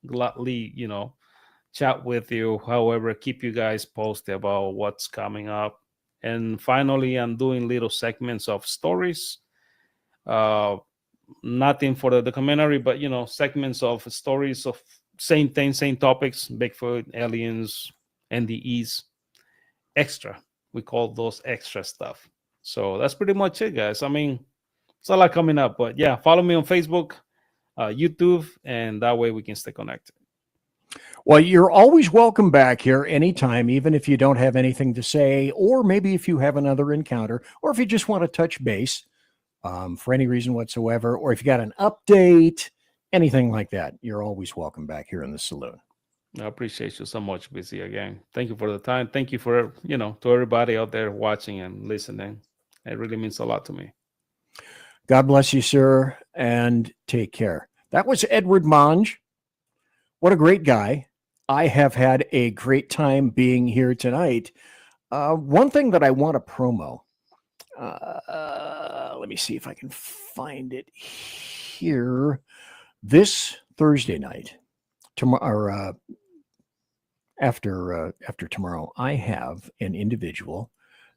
gladly, chat with you. However, keep you guys posted about what's coming up. And finally, I'm doing little segments of stories. Nothing for the documentary, but segments of stories of same thing, same topics: Bigfoot, aliens, NDEs, extra. We call those extra stuff. So that's pretty much it, guys. I mean, it's a lot coming up, but yeah, follow me on Facebook, YouTube, and that way we can stay connected. Well, you're always welcome back here anytime, even if you don't have anything to say, or maybe if you have another encounter, or if you just want to touch base for any reason whatsoever, or if you got an update, anything like that, you're always welcome back here in the saloon. I appreciate you so much, Busy, again. Thank you for the time. Thank you for, to everybody out there watching and listening. It really means a lot to me. God bless you, sir, and take care. That was Edward Monge. What a great guy. I have had a great time being here tonight. One thing that I want to promo, let me see if I can find it here. This Thursday night, tomorrow, after tomorrow, I have an individual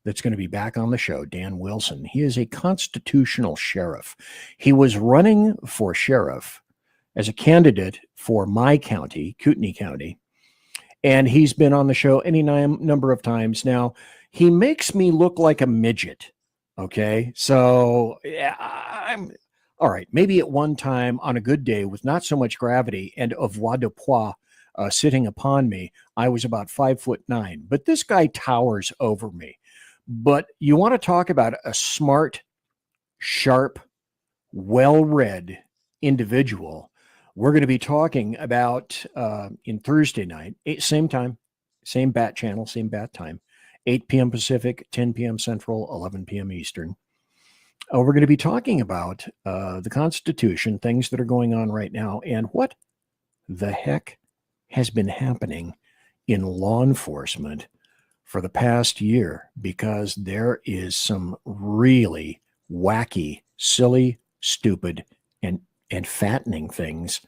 that's going to be back on the show, Dan Wilson. He is a constitutional sheriff. He was running for sheriff as a candidate for my county, Kootenai County, and he's been on the show any number of times. Now, he makes me look like a midget, okay? So, yeah, I'm all right. Maybe at one time on a good day with not so much gravity and avoirdupois sitting upon me, I was about 5'9", but this guy towers over me. But you want to talk about a smart, sharp, well-read individual. We're going to be talking about in Thursday night, same time, same bat channel, same bat time, 8 p.m. Pacific, 10 p.m. Central, 11 p.m. Eastern. We're going to be talking about the Constitution, things that are going on right now, and what the heck has been happening in law enforcement for the past year, because there is some really wacky, silly, stupid, and fattening things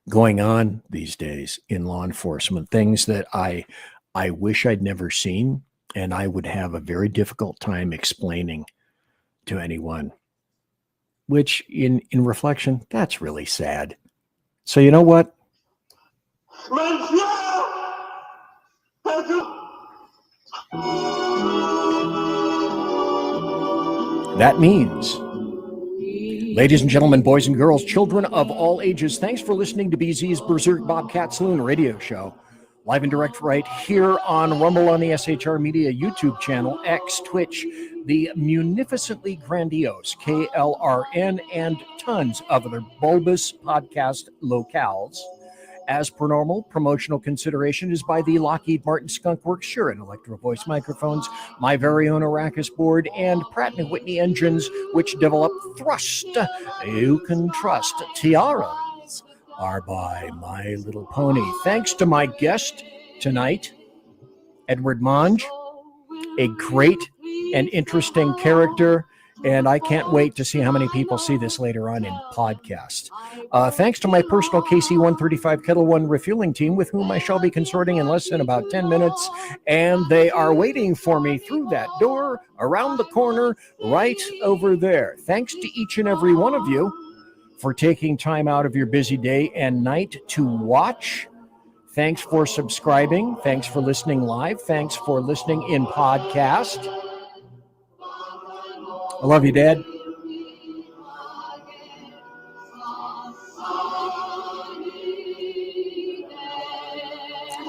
going on these days in law enforcement, things that I wish I'd never seen, and I would have a very difficult time explaining to anyone, which in reflection, that's really sad. So you know what? That means, ladies and gentlemen, boys and girls, children of all ages, thanks for listening to BZ's Berserk Bobcat Saloon radio show. Live and direct right here on Rumble on the SHR Media YouTube channel, X, Twitch, the munificently grandiose KLRN, and tons of other bulbous podcast locales. As per normal, promotional consideration is by the Lockheed Martin Skunk Works Shure and Electro Voice microphones, my very own Arrakis board, and Pratt & Whitney engines, which develop thrust you can trust. Tiaras are by My Little Pony. Thanks to my guest tonight, Edward Monge, a great and interesting character, and I can't wait to see how many people see this later on in podcast. Thanks to my personal KC-135 Kettle One refueling team, with whom I shall be consorting in less than about 10 minutes, and they are waiting for me through that door, around the corner, right over there. Thanks to each and every one of you for taking time out of your busy day and night to watch. Thanks for subscribing. Thanks for listening live. Thanks for listening in podcast. I love you, Dad.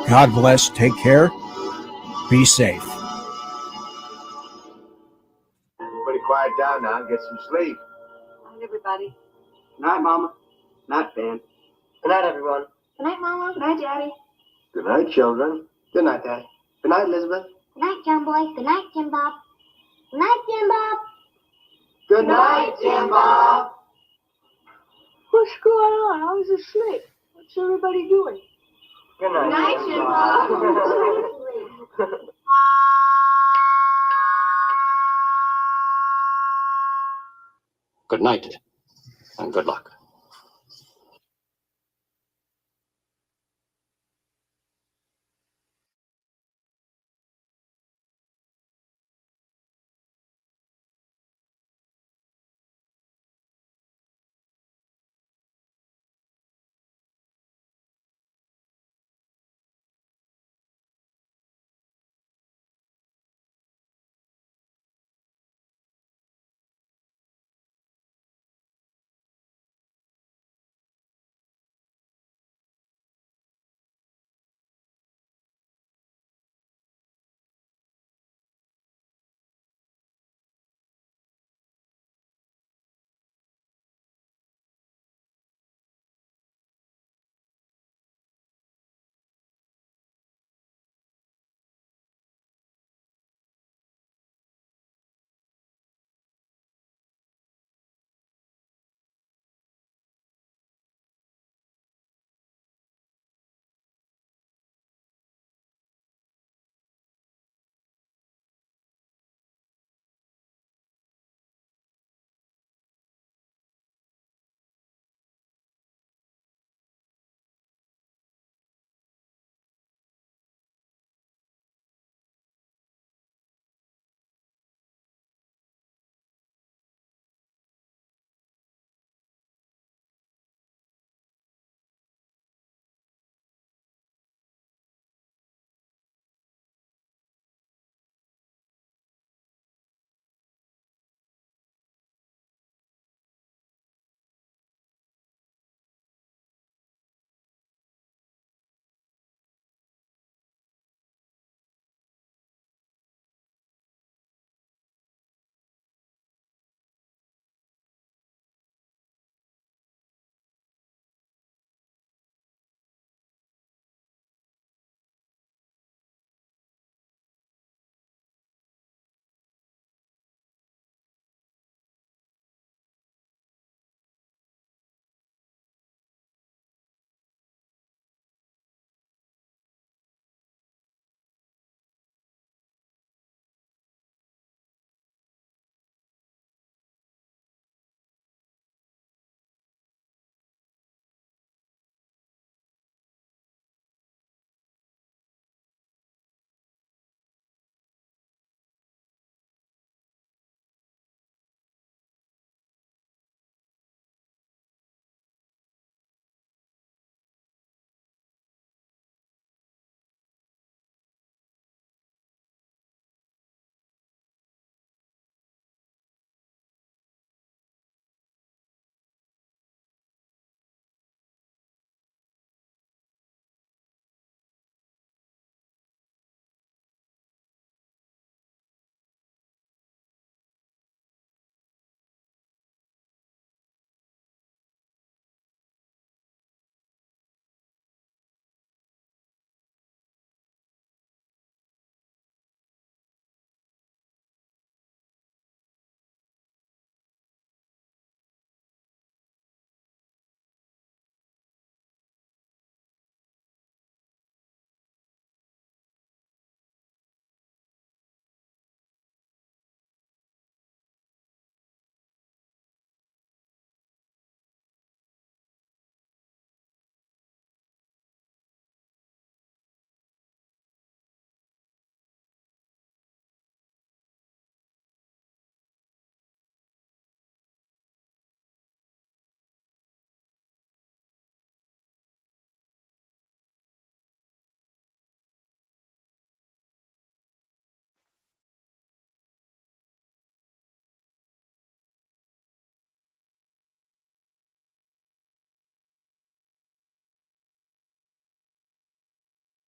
God bless. Take care. Be safe. Everybody quiet down now and get some sleep. Everybody. Good night, Mama. Good night, Ben. Good night, everyone. Good night, Mama. Good night, Daddy. Good night, children. Good night, Daddy. Good night, Elizabeth. Good night, John Boy. Good night, Jim Bob. Good night, Jim Bob. Good night, Jim Bob. What's going on? I was asleep. What's everybody doing? Good night, Good night, Jim Bob. Good night, and good luck.